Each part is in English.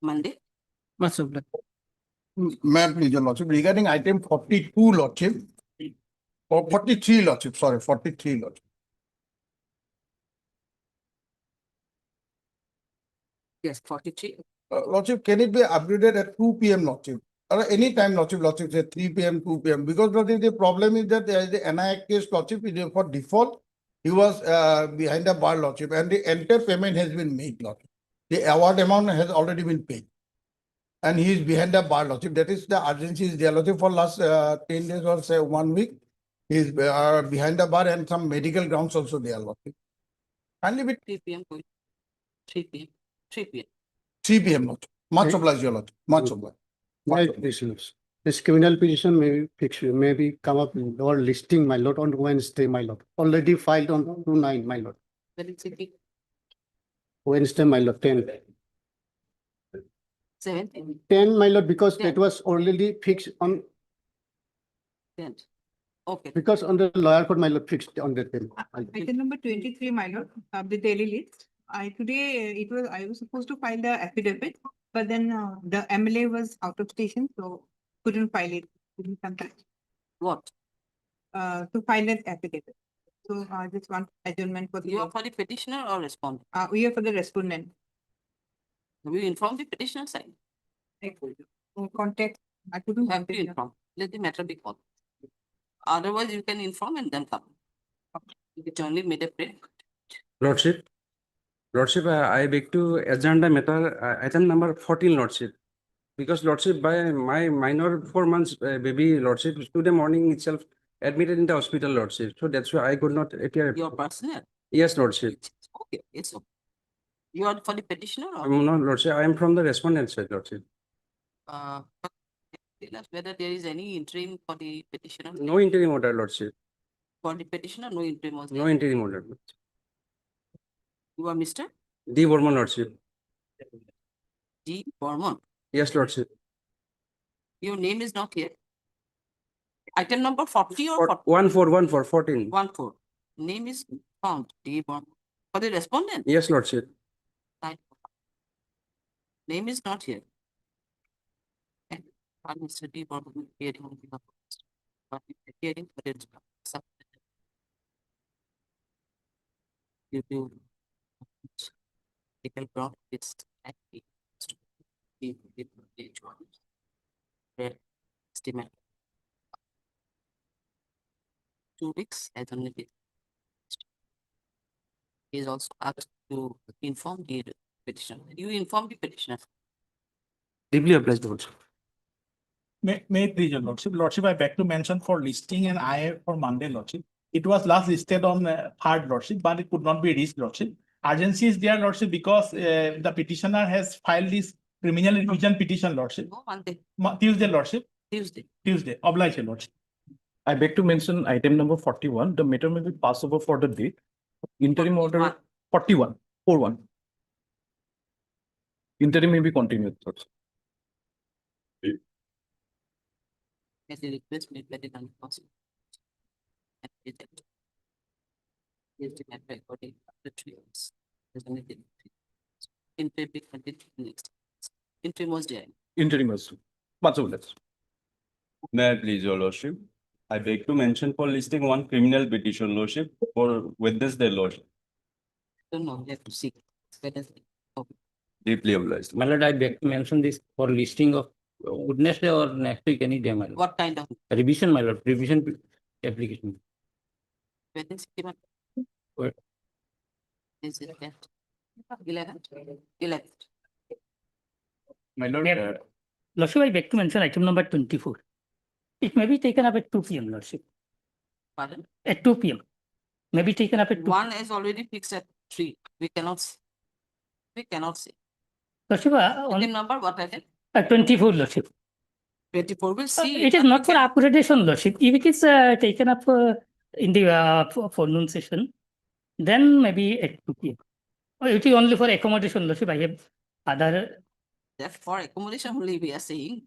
Monday. Much obliged. Ma'am, please, your lordship, regarding item 42, lordship, or 43, lordship, sorry, 43, lordship. Yes, 43. Lordship, can it be upgraded at 2 p.m. lordship? Or any time, lordship, say 3 p.m., 2 p.m. Because lordship, the problem is that there is the NI case, lordship, for default, he was behind the bar, lordship, and the entire payment has been made, lordship. The award amount has already been paid. And he is behind the bar, lordship. That is the urgency is there, lordship, for last 10 days or say 1 week. He is behind the bar and some medical grounds also there, lordship. Kindly be 3 p.m. 3 p.m. 3 p.m. 3 p.m. lordship. Much Okay. obliged, your lordship. Much obliged. Right, petitioners. This criminal petition may be fixed, maybe come up in or listing, my lord, on Wednesday, my lord. Already filed on 2/9, my lord. When it's a Wednesday, my lord, 10. 17th. 10, my lord, because 10. it was already fixed on, 10th. Okay. because on the lawyer court, my lord, fixed on the 10. Item number 23, my lord, the daily list. I was supposed to file the affidavit, but then the MLA was out of station, so couldn't file it. Couldn't come back, What? to file an affidavit. So I just want adjournment for You are the, for the petitioner or respondent? we are for the respondent. Have you informed the petitioner side? Contact, I couldn't You have have to it. inform. Let the matter be called. Otherwise, you can inform and then come. It only made a prayer. Lordship, I beg to agenda matter item number 14, Lordship. Because Lordship, by my minor 4 months baby, Lordship, today morning itself admitted in the hospital, Lordship. So that's why I could not appear. Your personnel. Yes, Lordship. Okay, it's okay. You are for the petitioner or? No, Lordship, I am from the respondent side, Lordship. Tell us whether there is any interim for the petitioner. No interim order, Lordship. For the petitioner, no interim was No there. interim order. You are Mr. D. Burman, Lordship. G. Bormon. Yes, Lordship. Your name is not here. Item number 40 or 40? 14. 14. Name is found. D. Bormon. For the respondent. Yes, Lordship. Name is not here. And Mr. D. Bormon will be hearing on behalf of Mr. But if the hearing for it, you do legal ground is actually estimate 2 weeks as only been. He is also asked to inform the petitioner. You inform the petitioner. Deeply obliged, Lordship. May please, your lordship. Lordship, I beg to mention for listing an IA for Monday, lordship. It was last listed on 3rd, lordship, but it could not be reached, lordship. Urgency is there, lordship, because the petitioner has filed this criminal revision petition, lordship. No, Monday, Tuesday, lordship. Tuesday. Oblige, your lordship. I beg to mention item number 41. The matter may be passed over for the date. Interim order 41. 41. Interim may be continued. Lordship. As a request made by the non-council. And rejected. Is the matter according to the 3 years. There's only 3 years. Interim be continued next. Interim was there. Interim also. Much obliged. May I please, your lordship? I beg to mention for listing one criminal petition, lordship, for witness their lordship. Don't know, we have to see. Wednesday. Deeply obliged. My lord, I beg to mention this for listing of Wednesday or next week, any day, my lord. What kind of Revision, my lord, revision application. Wednesday? What? Is it that? 11? 11. My lord, Lordship, I beg to mention item number 24. It may be taken up at 2 p.m. Lordship. Pardon? At 2 p.m. May be taken up at 2. One is already fixed at 3. We cannot see. We cannot see. Lordship, Item number, what I said? 24, Lordship. 24 will see. It is but not we for can- upgradation, Lordship. If it is taken up in the forenoon session, then maybe at 2 p.m. It is only for accommodation, Lordship. I have other. That for accommodation only we are saying.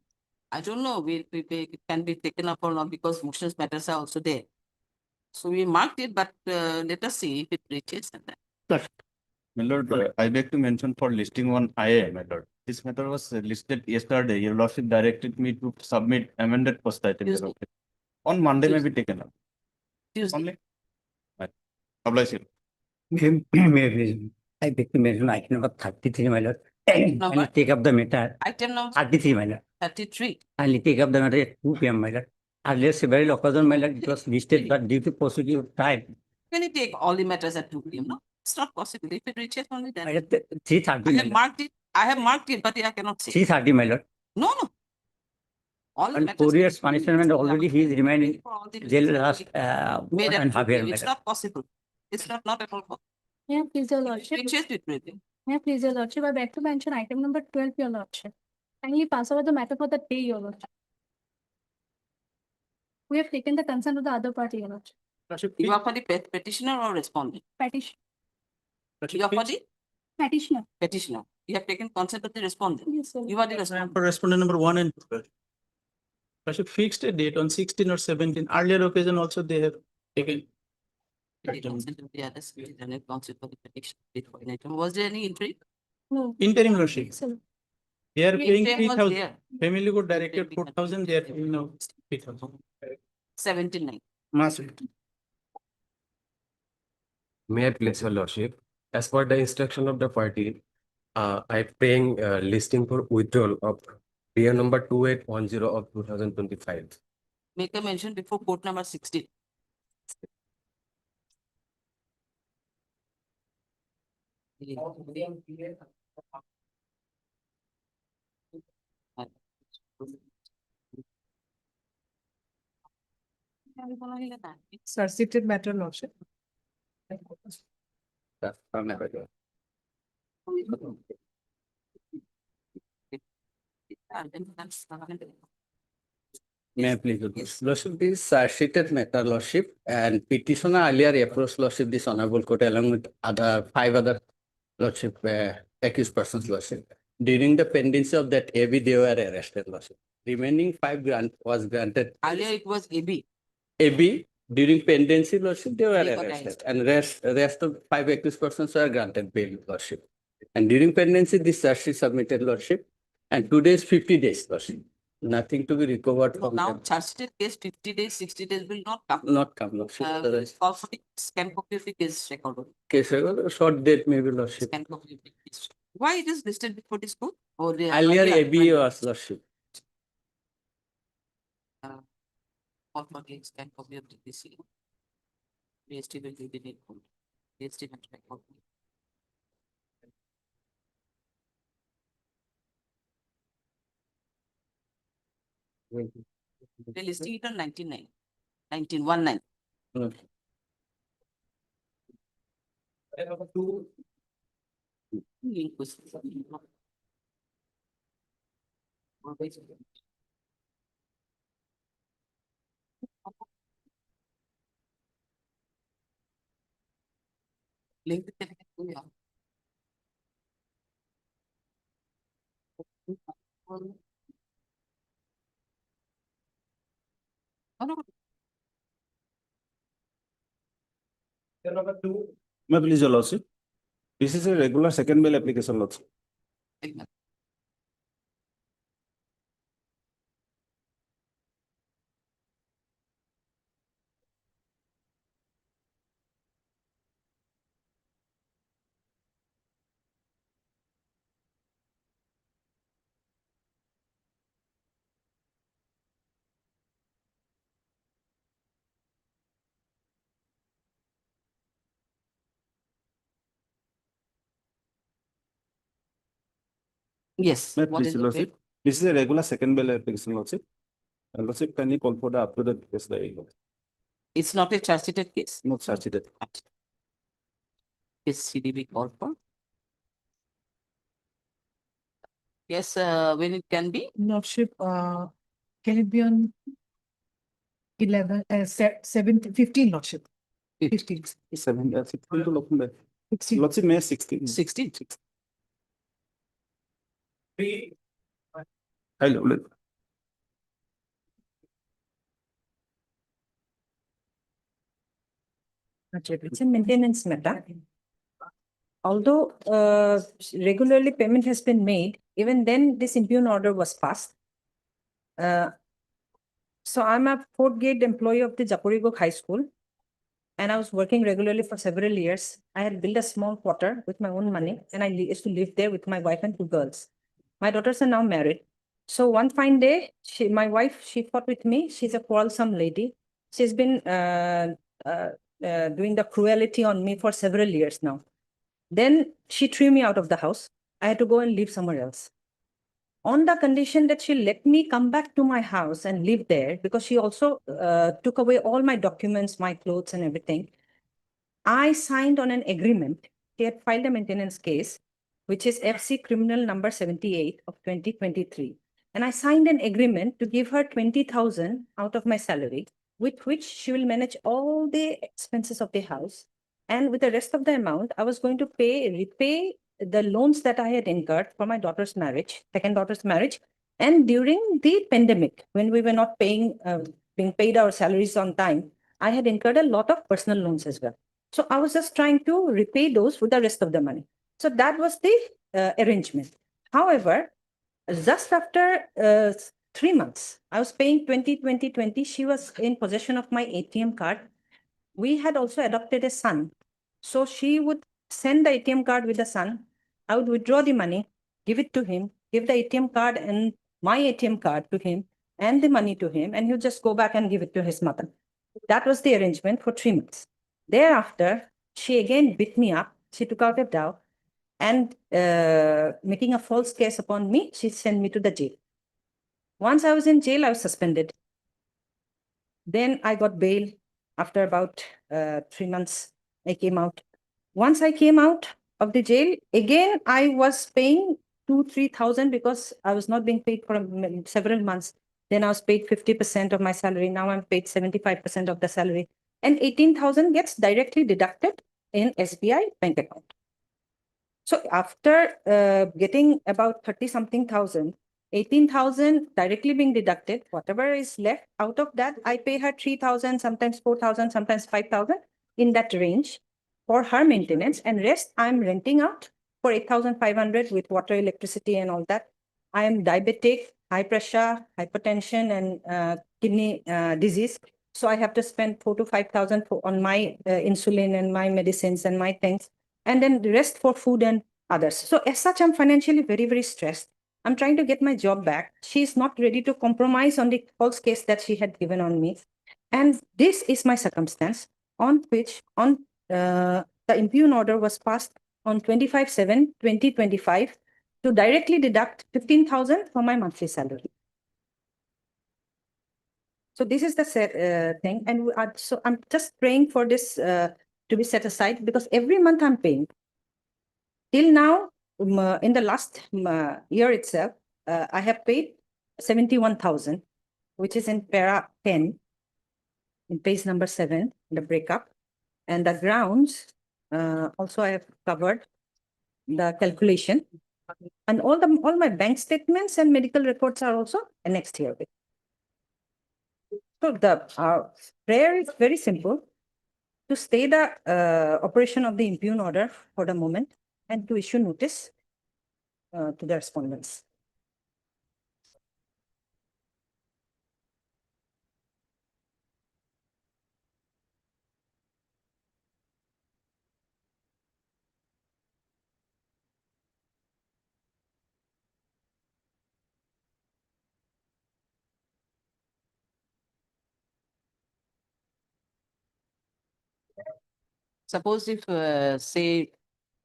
I don't know, it can be taken up or not because motions matters are also there. So we marked it, but let us see if it reaches and then. My lord, I beg to mention for listing one IA, my lord. This matter was listed yesterday. Your lordship directed me to submit amended post item. Tuesday. On Monday may Tuesday. be taken up. Tuesday. Only. Right. Oblige you. Maybe I beg to mention item number 33, my lord. Number? I'll take up the matter, Item number 33, my lord. 33. I'll take up the matter at 2 p.m., my lord. Earlier several occasions, my lord, it was listed, but due to paucity of time, Can you take all the matters at 2 p.m.? No, it's not possible. If it reaches only my then. lord, 3:30, I my have lord. marked it. I have marked it, but I cannot say. 3:30, my lord. No, no. All the And matters. 4 years punishment, already he is remaining For all the jail matters last, Made 1 at and a 2 half year, p.m. my It's lord. not possible. It's not at all possible. Yeah, please, your lordship. Reaches it really. Yeah, please, your lordship. I beg to mention item number 12, your lordship. Kindly pass over the matter for the day, your lordship. We have taken the consent of the other party, your lordship. Lordship, You are for the petitioner or respondent? Petition, You are for the petitioner. petitioner. You have taken consent of the respondent. Yes, sir. You are the I am respondent. for respondent number 1 and 2. Lordship fixed a date on 16 or 17. Earlier occasion also they have taken. The consent of the other citizen and consent for the petition. Before an item. Was there any entry? No. Interim lordship. Sir. They are paying Interim was 3,000. there. Family court directed Interim 4,000, they are paying now 3,000. 79. Must be. May I place your lordship? As per the instruction of the party, I paying listing for withdrawal of PO number 2810 of 2025. Make a mention before court number 16. Suscited matter, lordship. May I please, lordship, this sheeted matter, lordship, and petitioner earlier approached lordship this honorable court along with five other lordship accused persons, lordship. During the pendency of that AB, they were arrested, lordship. Remaining 5 grant was granted. Earlier it was AB. AB, during pendency, lordship, they were They got arrested, arrested. and rest of 5 accused persons were granted bail, lordship. And during pendency, this charge sheet submitted, lordship, and 2 days, 50 days, lordship. Nothing to be recovered from Now them. charge sheet case 50 days, 60 days will not come. Not come, lordship. Call for the scan copy of the case record. Case record, short date maybe, lordship. Scan copy of the case. Why it is listed before this court? Or the Earlier earlier AB was, lordship. Call for the scan copy of the PC. BST will give the date code. BST will record. They listing it on 19 19. Link was. Link. Oh, no. May I please your lordship? This is a regular second bail application, lordship. Yes. May I What please is your the lordship? date? This is a regular second bail application, lordship. And lordship, can you call for the up-to-date case? It's not a charge sheeted case. Not charged it. Is CDB called for? Yes, when it can be? Lordship, can it be on 11, 17, 15, lordship? 15. 16 to look. 16. Lordship, May 16. 16. Hello. It's a maintenance matter. although regularly payment has been made, even then this impugn order was passed. So I'm a fourth grade employee of the Japorigok High School, and I was working regularly for several years. I had built a small quarter with my own money, and I used to live there with my wife and two girls. My daughters are now married. So one fine day, my wife, she fought with me. She's a quarrelsome lady. She's been doing the cruelty on me for several years now. Then she threw me out of the house. I had to go and live somewhere else. On the condition that she let me come back to my house and live there, because she also took away all my documents, my clothes and everything. I signed on an agreement. She had filed a maintenance case, which is FC criminal number 78 of 2023. And I signed an agreement to give her 20,000 out of my salary, with which she will manage all the expenses of the house. And with the rest of the amount, I was going to repay the loans that I had incurred for my daughter's marriage, second daughter's marriage. And during the pandemic, when we were not being paid our salaries on time, I had incurred a lot of personal loans as well. So I was just trying to repay those with the rest of the money. So that was the arrangement. However, just after 3 months, I was paying 20. She was in possession of my ATM card. We had also adopted a son. So she would send the ATM card with the son. I would withdraw the money, give it to him, give the ATM card and my ATM card to him and the money to him, and he'll just go back and give it to his mother. That was the arrangement for 3 months. Thereafter, she again beat me up. She took out a dowry and making a false case upon me, she sent me to the jail. Once I was in jail, I was suspended. Then I got bail after about 3 months. I came out. Once I came out of the jail, again, I was paying 2,000-3,000 because I was not being paid for several months. Then I was paid 50% of my salary. Now I'm paid 75% of the salary. And 18,000 gets directly deducted in SBI bank account. So after getting about 30-something thousand, 18,000 directly being deducted, whatever is left out of that, I pay her 3,000, sometimes 4,000, sometimes 5,000 in that range for her maintenance, and rest I'm renting out for 8,500 with water, electricity and all that. I am diabetic, high pressure, hypertension and kidney disease. So I have to spend 4,000 to 5,000 on my insulin and my medicines and my things, and then the rest for food and others. So as such, I'm financially very, very stressed. I'm trying to get my job back. She's not ready to compromise on the false case that she had given on me. And this is my circumstance on which the impugn order was passed on 25/7/2025 to directly deduct 15,000 from my monthly salary. So this is the thing. And so I'm just praying for this to be set aside, because every month I'm paying. Till now, in the last year itself, I have paid 71,000, which is in para 10, in page number 7, the breakup. And the grounds, also I have covered the calculation. And all my bank statements and medical records are also annexed here. So the prayer is very simple: to stay the operation of the impugn order for the moment and to issue notice to the respondents. Suppose if, say,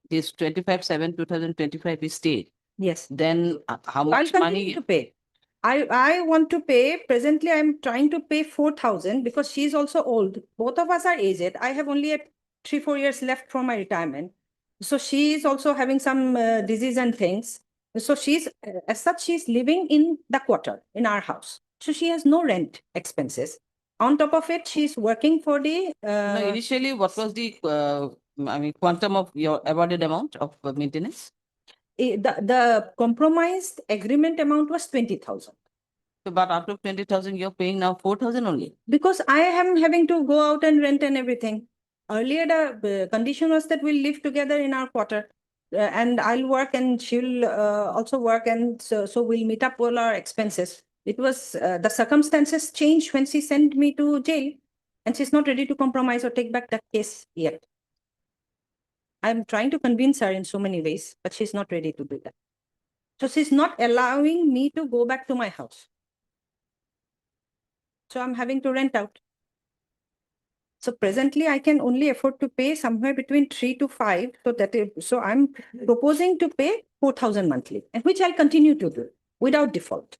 this 25/7/2025 is stayed, Yes. then how I'll much continue money? to pay. I want to pay. Presently, I'm trying to pay 4,000 because she's also old. Both of us are aged. I have only 3-4 years left for my retirement. So she is also having some disease and things. So she's, as such, she's living in the quarter in our house. So she has no rent expenses. On top of it, she's working for the. No, initially, what was the, quantum of your awarded amount of maintenance? The compromised agreement amount was 20,000. So, but out of 20,000, you're paying now 4,000 only. Because I am having to go out and rent and everything. Earlier, the condition was that we'll live together in our quarter. And I'll work and she'll also work, and so we'll meet up all our expenses. It was the circumstances changed when she sent me to jail, and she's not ready to compromise or take back that case yet. I'm trying to convince her in so many ways, but she's not ready to do that. So she's not allowing me to go back to my house. So I'm having to rent out. So presently I can only afford to pay somewhere between 3 to 5. So I'm proposing to pay 4,000 monthly, and which I'll continue to do without default.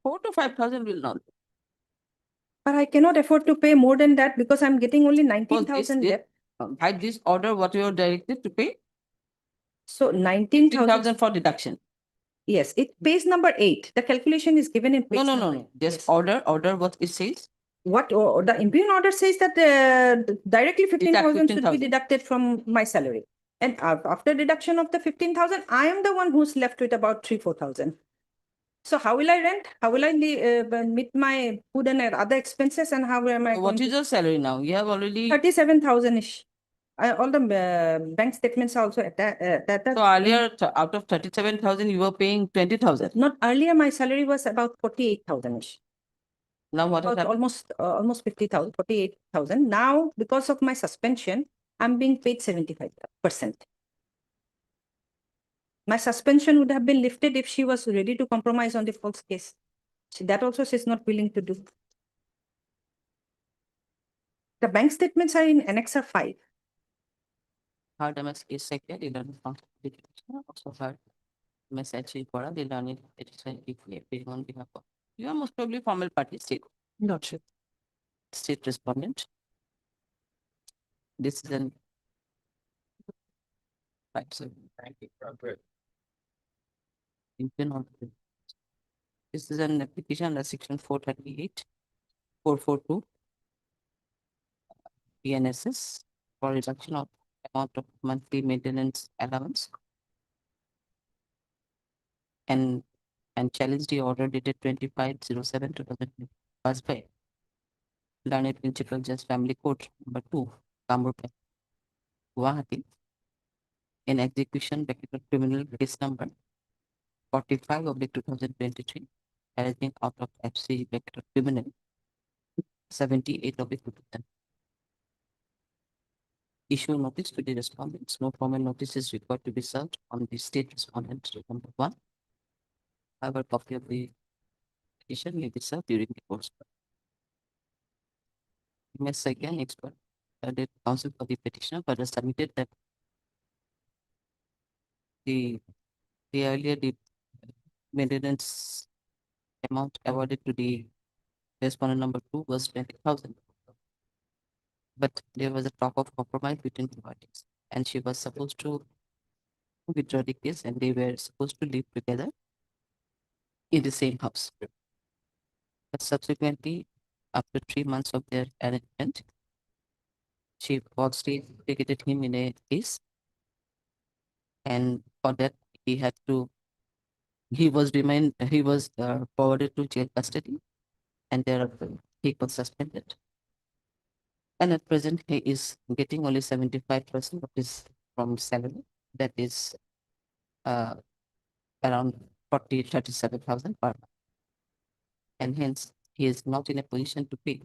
4,000 to 5,000 will not. But I cannot afford to pay more than that because I'm getting only 19,000 debt. By this order, what you are directed to pay? So 19,000. 3,000 for deduction. Yes, it pays number 8. The calculation is given in page. No. Just Yes. order what it says. What the imperial order says that directly 15,000 should be 15,000. deducted from my salary. And after deduction of the 15,000, I am the one who's left with about 3,000-4,000. So how will I rent? How will I meet my food and other expenses? And how am I What going is your salary now? You have already. 37,000-ish. All the bank statements are also that. So earlier, out of 37,000, you were paying 20,000. Not earlier, my salary was about 48,000-ish. Now what has About happened? almost 50,000, 48,000. Now, because of my suspension, I'm being paid 75%. My suspension would have been lifted if she was ready to compromise on the false case. That also she's not willing to do. The bank statements are in Annexer 5. Hard MS is second, you learn from also hard message for the learning if we appear on behalf of. You are most probably formal party state. Lordship. State respondent. This is an 5-7. This is an application under section 438, 442. PNSS for reduction of amount of monthly maintenance allowance. And challenge the order dated 25/07/2020 passed by Learned Principal Judge Family Court number 2, Kamrup, Guwahati, in execution of criminal case number 45/2023, arising out of FC criminal 78/2000. Issue notice to the respondents. No formal notice is required to be served on the state respondent number 1. However, copy of the petition may be served during the course. Ms. Again, expert, the counsel for the petitioner further submitted that the earlier the maintenance amount awarded to the respondent number 2 was 20,000. But there was a talk of compromise between the parties, and she was supposed to withdraw the case, and they were supposed to live together in the same house. But subsequently, after 3 months of their arrangement, she falsely implicated him in a case, and for that he was forwarded to jail custody, and thereafter he was suspended. And at present, he is getting only 75% of his from salary. That is around 37,000 per month. And hence, he is not in a position to pay.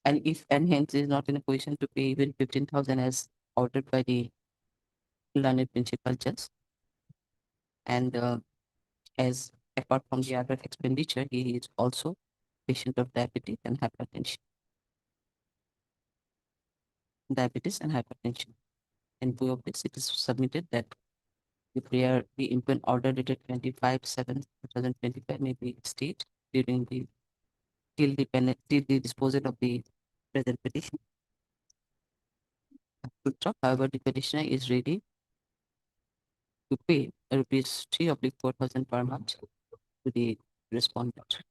And hence is not in a position to pay even 15,000 as ordered by the Learned Principal Judge. And as apart from the other expenditure, he is also patient of diabetes and hypertension. In view of this, it is submitted that the imprint order dated 25/7/2025 may be stayed during till the disposal of the present petition. However, the petitioner is ready to pay rupees 3/4,000 per month to the respondent.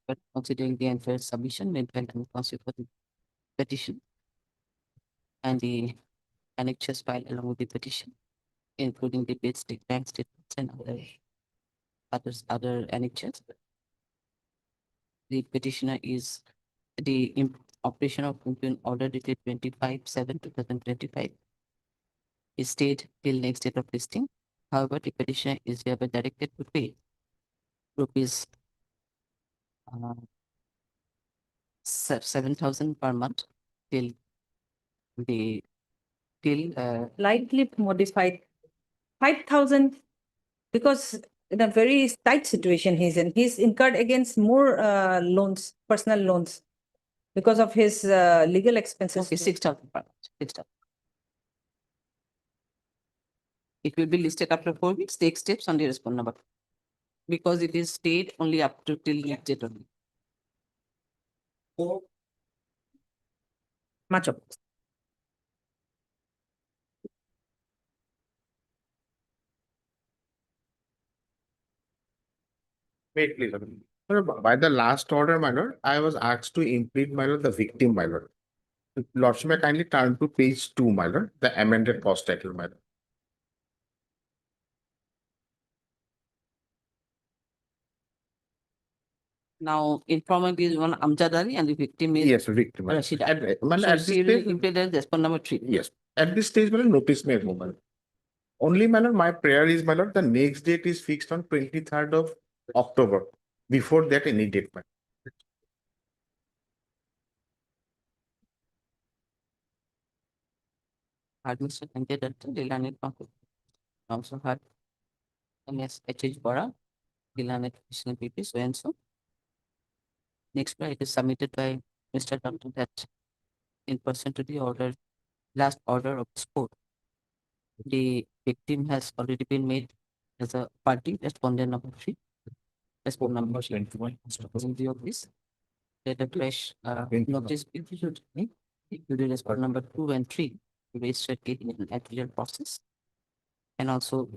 But considering the unfair submission made by the counsel for the petition and the annexures filed along with the petition, including the bank statements and other annexures, the petitioner is the operation of complaint order dated 25/7/2025 is stayed till next date of listing. However, the petitioner is hereby directed to pay rupees 7,000 per month till the Lightly modified 5,000 because in a very tight situation he's in. He's incurred against more loans, personal loans because of his legal expenses. okay, 6,000 per month. 6,000. It will be listed after 4 weeks. Take steps on the respond number. Because it is stayed only up to till next date only. Much of it. Wait, please. Sir, by the last order, my lord, I was asked to implead, my lord, the victim, my lord. Lordship, may I kindly turn to page 2, my lord, the amended post title, my lord. Now, informant is one Amjad Ali and the victim is Yes, victim. my lord. Rashida. My lord, So at this she will stage, implement respond number 3. yes, at this stage, my lord, notice me, my lord. Only, my lord, my prayer is, my lord, the next date is fixed on 23rd of October. Before that, any date, my lord. Had Mr. Sanjay Datta, Lilanet Pankaj. Also had MS H.H. Bora, Lilanet Krishna PP, so and so. Next, it is submitted by Mr. Doctor that in person to the order, last order of this court. The victim has already been made as a party, respondent number 3. Respondent number 21. In view of this, let a fresh notice be issued. To the respondent number 2 and 3 to register it in an actual process. And also,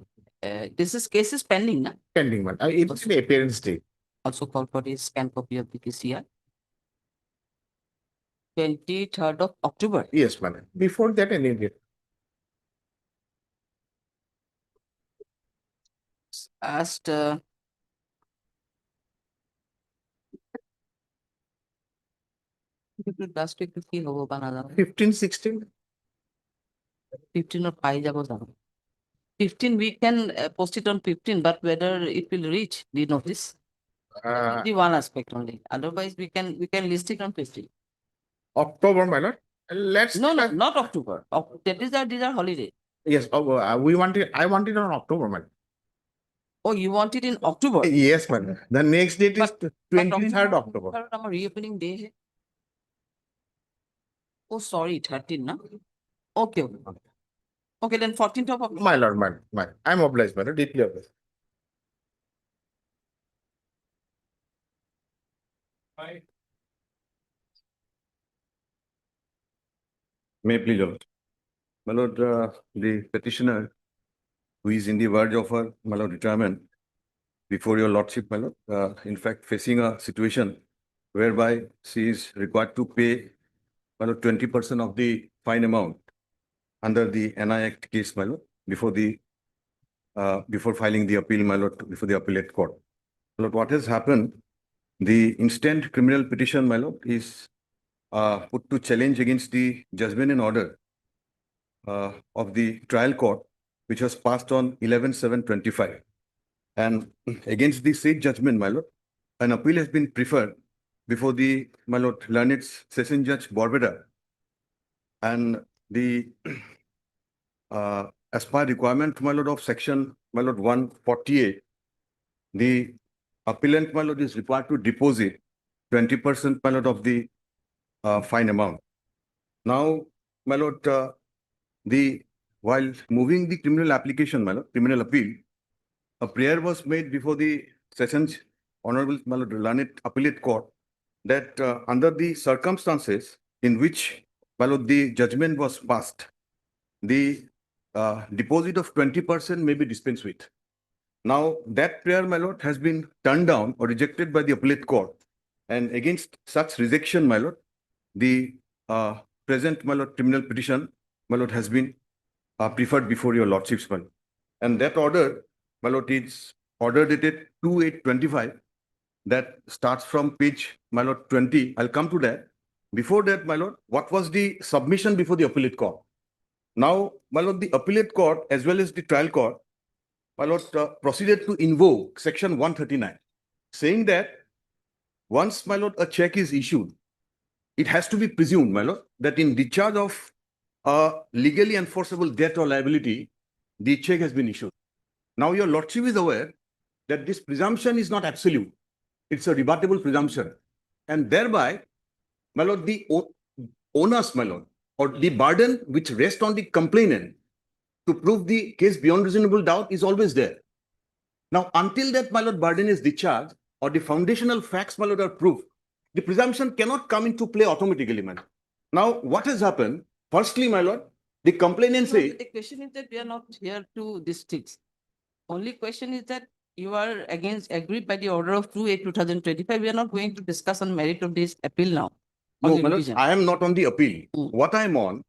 this case is pending, na? Pending, my lord. It's the appearance date. Also call for a scan copy of the PCR. 23rd of October. Yes, my lord. Before that, any date. Asked last week কি হবো বানানো 15, 16. 15 or 5 যাবো জানো 15 we can post it on 15 but whether it will reach the notice the one aspect only otherwise we can list it on 15. October, my lord. Let's. No, not October. These are holiday. Yes, we want it, I want it on October, man. Oh, you want it in October? Yes, man. The next date is 23rd October. Our reopening day. Oh, sorry, 13, na? Okay. Okay, then 14th of October. My lord, man. I'm obliged, man. Deeply obliged. May I please, Lord. My lord, the petitioner who is in the verge of her, my lord, retirement before your lordship, my lord, in fact, facing a situation whereby she is required to pay, my lord, 20% of the fine amount under the NI Act case, my lord, before filing the appeal, my lord, before the appellate court. My lord, what has happened? The instant criminal petition, my lord, is put to challenge against the judgment and order of the trial court, which was passed on 11/7/25. And against the said judgment, my lord, an appeal has been preferred before the, my lord, learned Session Judge Borbeda. And the, as per requirement, my lord, of section, my lord, 148, the appellant, my lord, is required to deposit 20%, my lord, of the fine amount. Now, my lord, while moving the criminal application, my lord, criminal appeal, a prayer was made before the Sessions Honorable, my lord, learned appellate court that under the circumstances in which, my lord, the judgment was passed, the deposit of 20% may be dispensed with. Now, that prayer, my lord, has been turned down or rejected by the appellate court. And against such rejection, my lord, the present, my lord, criminal petition, my lord, has been preferred before your lordships, my lord. And that order, my lord, is order dated 2/8/25. That starts from page, my lord, 20. I'll come to that. Before that, my lord, what was the submission before the appellate court? Now, my lord, the appellate court as well as the trial court, my lord, proceeded to invoke section 139, saying that once, my lord, a check is issued, it has to be presumed, my lord, that in discharge of a legally enforceable debt or liability, the check has been issued. Now, your lordship is aware that this presumption is not absolute. It's a rebuttable presumption. And thereby, my lord, the onus, my lord, or the burden which rests on the complainant to prove the case beyond reasonable doubt is always there. Now, until that, my lord, burden is discharged or the foundational facts, my lord, are proved, the presumption cannot come into play automatically, my lord. Now, what has happened? Firstly, my lord, the complainant No, says, the question is that we are not here to districts. Only question is that you are agreed by the order of 2/8/2025. We are not going to discuss on merit of this appeal now. on no, the my lord, revision. I am not on the appeal. Mm. What I am on,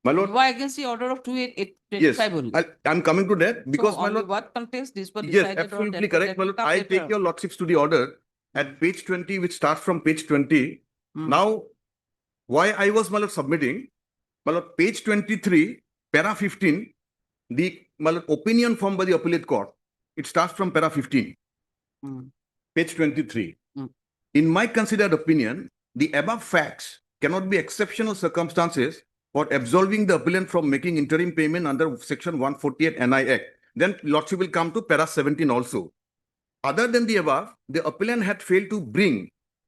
my lord, You are against the order of 2/8/2025 yes, only. I'm coming to that because, So my on lord, what context this was yes, decided? or absolutely that- correct, that my will lord. come I later take on. your lordships to the order at page 20, which starts from page 20. Mm. Now, why I was, my lord, submitting, my lord, page 23, para 15, the, my lord, opinion formed by the appellate court, it starts from para 15, Mm. page 23. Mm. In my considered opinion, the above facts cannot be exceptional circumstances for absolving the appellant from making interim payment under section 148 NI Act. Then lordship will come to para 17 also. Other than the above, the appellant had failed to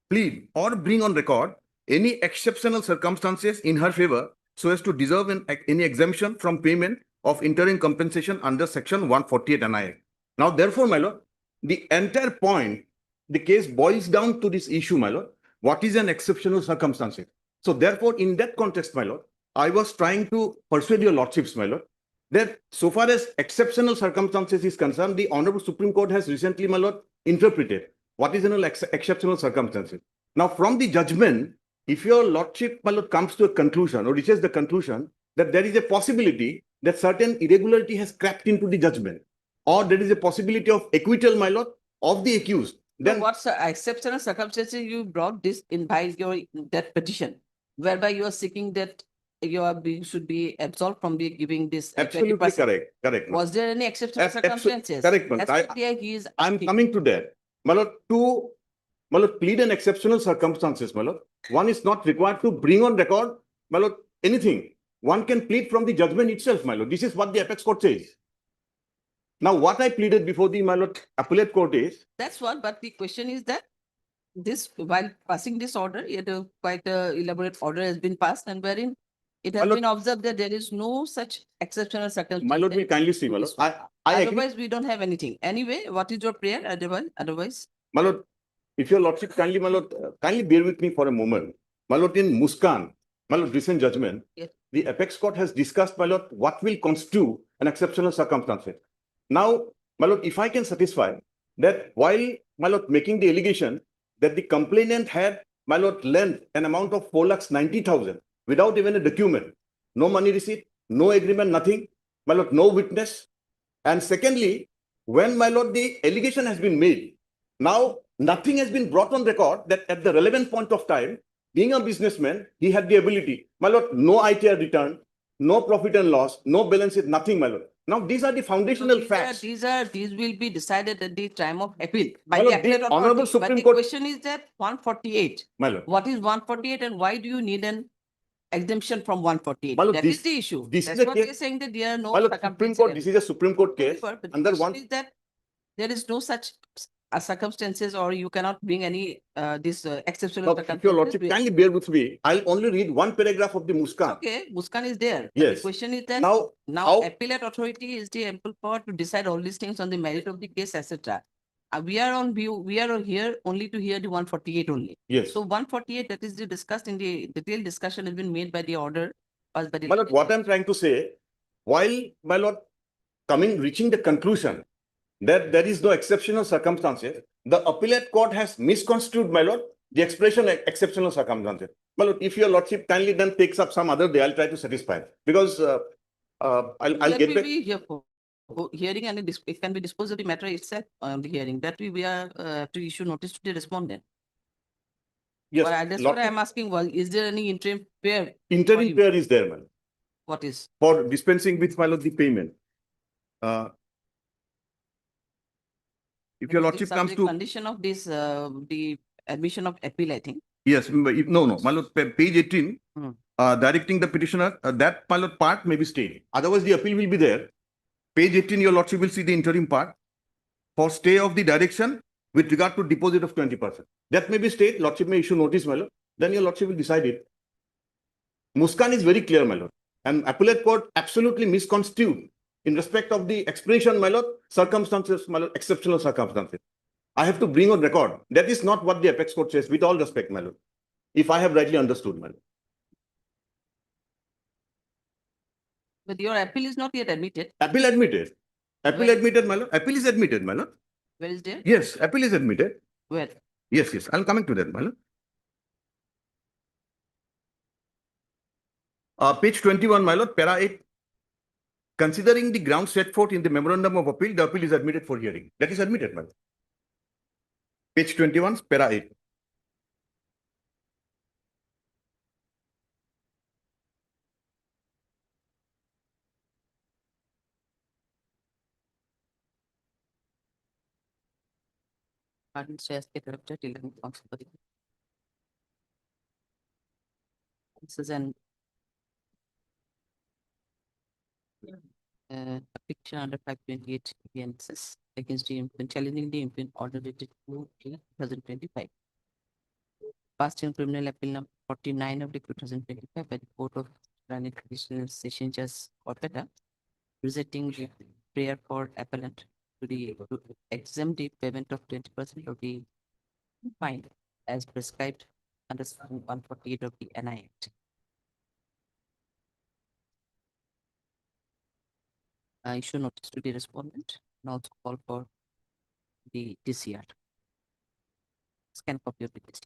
plead or bring on record any exceptional circumstances in her favor so as to deserve any exemption from payment of interim compensation under section 148 NI Act. Now, therefore, my lord, the entire point, the case boils down to this issue, my lord. What is an exceptional circumstance? So therefore, in that context, my lord, I was trying to persuade your lordships, my lord, that so far as exceptional circumstances is concerned, the Honorable Supreme Court has recently, my lord, interpreted what is an exceptional circumstances. Now, from the judgment, if your lordship, my lord, comes to a conclusion or reaches the conclusion that there is a possibility that certain irregularity has crept into the judgment, or there is a possibility of acquittal, my lord, of the accused, So then what exceptional circumstances you brought this in by your that petition, whereby you are seeking that you are being should be absolved from the giving this 20%. absolutely correct, correct. Was there any exceptional circumstances? Correct, ma'am. That's what he is I'm asking. coming to that. My lord, plead an exceptional circumstances, my lord. One is not required to bring on record, my lord, anything. One can plead from the judgment itself, my lord. This is what the apex court says. Now, what I pleaded before the, my lord, appellate court is, That's what, but the question is that this, while passing this order, yet quite a elaborate order has been passed and wherein it has My lord- been observed that there is no such exceptional circumstance. my lord will kindly see, my lord. I agree. Otherwise, we don't have anything. Anyway, what is your prayer? Otherwise, My lord, if your lordship kindly, my lord, kindly bear with me for a moment. My lord, in Muskan, my lord, recent judgment, Yes. the apex court has discussed, my lord, what will constitute an exceptional circumstance. Now, my lord, if I can satisfy that while, my lord, making the allegation that the complainant had, my lord, lent an amount of 4,90,000 without even a document, no money receipt, no agreement, nothing, my lord, no witness. And secondly, when, my lord, the allegation has been made, now nothing has been brought on record that at the relevant point of time, being a businessman, he had the ability, my lord, no ITR return, no profit and loss, no balance sheet, nothing, my lord. Now, these are the foundational facts. these will be decided at the time of appeal by My the lord, the appellate Honorable authority. But Supreme the Court- question is that 148. My lord. What is 148 and why do you need an exemption from 148? My lord, That this- is the issue. this is That's the what case- we are saying, that there are no My lord, Supreme Court, this is a Supreme Court case. But the Under question one, is that there is no such circumstances, or you cannot bring any this exceptional now, if your circumstances. lordship kindly bear with me, I'll only read one paragraph of the Muskan. Okay, Muskan is there. But Yes. the question is that Now, now how- appellate authority is the ample power to decide all these things on the merit of the case, etc. We are on view, we are here only to hear the 148 only. Yes. So 148, that is the discussed in the detailed discussion has been made by the order passed by the. My lord, what I'm trying to say, while, my lord, reaching the conclusion that there is no exceptional circumstances, the appellate court has misconstrued, my lord, the expression exceptional circumstances. My lord, if your lordship kindly then takes up some other day, I'll try to satisfy. Because I'll That get will back. be here for hearing, and it can be disposed of the matter itself on the hearing. That we are to issue notice to the respondent. Yes, But that's lot what I'm asking, was, is there any interim pair? interim you? pair is there, my lord, What is? for dispensing with, my lord, the payment. Uh, If your Because lordship it's comes subject to, condition of this, the admission of appeal, I think. yes, no, my lord, page 18, Hmm. directing the petitioner, that, my lord, part may be stayed. Otherwise, the appeal will be there. Page 18, your lordship will see the interim part for stay of the direction with regard to deposit of 20%. That may be stayed, lordship may issue notice, my lord, then your lordship will decide it. Muskan is very clear, my lord, and appellate court absolutely misconstrued in respect of the expression, my lord, circumstances, my lord, exceptional circumstances. I have to bring on record. That is not what the apex court says, with all respect, my lord. If I have rightly understood, my lord. But your appeal is not yet admitted. Appeal admitted. Appeal Where- admitted, my lord. Appeal is admitted, my lord. Where is there? Yes, appeal is admitted. Where? Yes, yes. I'm coming to that, my lord. Page 21, my lord, para 8. Considering the ground set forth in the memorandum of appeal, the appeal is admitted for hearing. That is admitted, my lord. Page 21, para 8. Pardon, shares interrupted. This is an a picture under 528 PNSS against the imprint, challenging the imprint order dated 2025. Passed in criminal appeal number 49 of the 2025 by the Court of Granite Additional Session Judge Orpeta, presenting the prayer for appellant to exempt the payment of 20% of the fine as prescribed under Section 148 of the NI Act. I issue notice to the respondent and also call for the DCR. Scan copy of the list.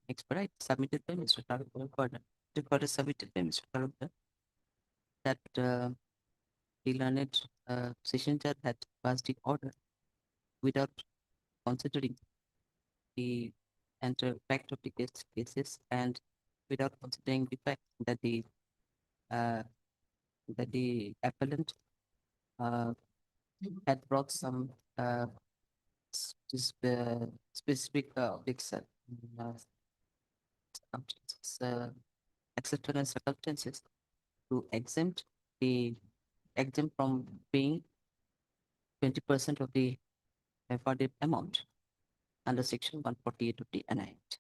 Expedite submitted by Mr. Tarun. Record is submitted by Mr. Tarun that the learned session judge had passed the order without considering the fact of the cases and without considering the fact that the appellant had brought some specific exceptional circumstances to exempt from paying 20% of the afforded amount under Section 148 of the NI Act.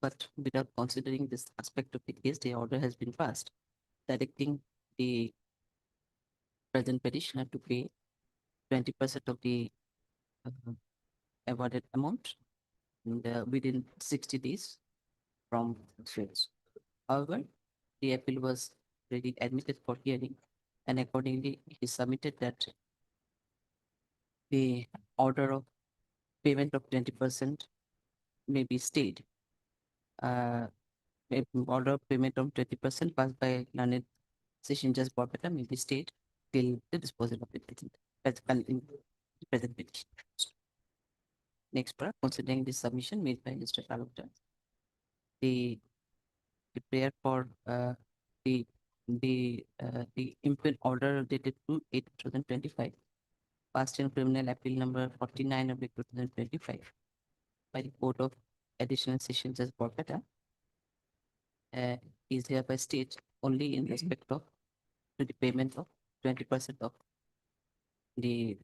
But without considering this aspect of the case, the order has been passed, directing the present petitioner to pay 20% of the awarded amount within 60 days from sales. However, the appeal was already admitted for hearing, and accordingly, he submitted that the order of payment of 20% may be stayed. Order of payment of 20% passed by learned session judge Borbetta may be stayed till the disposal of the present petition. Next part, considering the submission made by Mr. Talukdar, the prayer for the imprint order dated 2/8/2025, passed in criminal appeal number 49 of 2025 by the Court of Additional Session Judge Borbetta, is hereby stayed only in respect of to the payment of 20% of the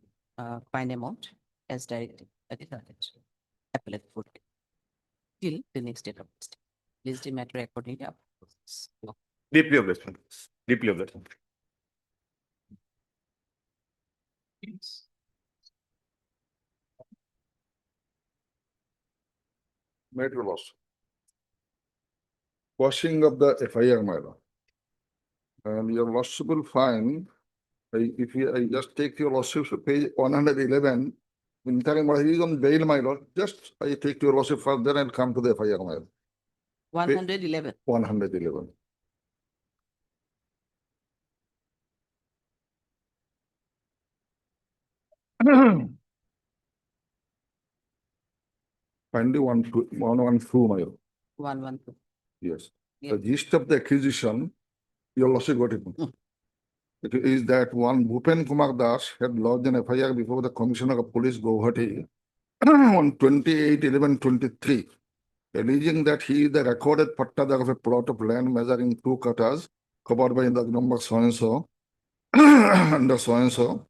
fine amount as directed by the appellate court till the next date of this. List the matter accordingly. Deeply obliged. Deeply obliged. Matter loss. Quashing of the FIR, my lord. And your lordship will find, I just take your lordship to page 111, in telling what he is on bail, my lord, just I take your lordship further and come to the FIR, my lord. 111. 111. 112, my lord. 112. Yes. Yeah. The gist of the acquisition, your lordship got it. It is that one Bhupen Kumar Das had lodged an FIR before the Commissioner of Police Guwahati on 28/11/23, alleging that he is the recorded pattadar of a plot of land measuring 2 katas covered by the number so and so under so and so.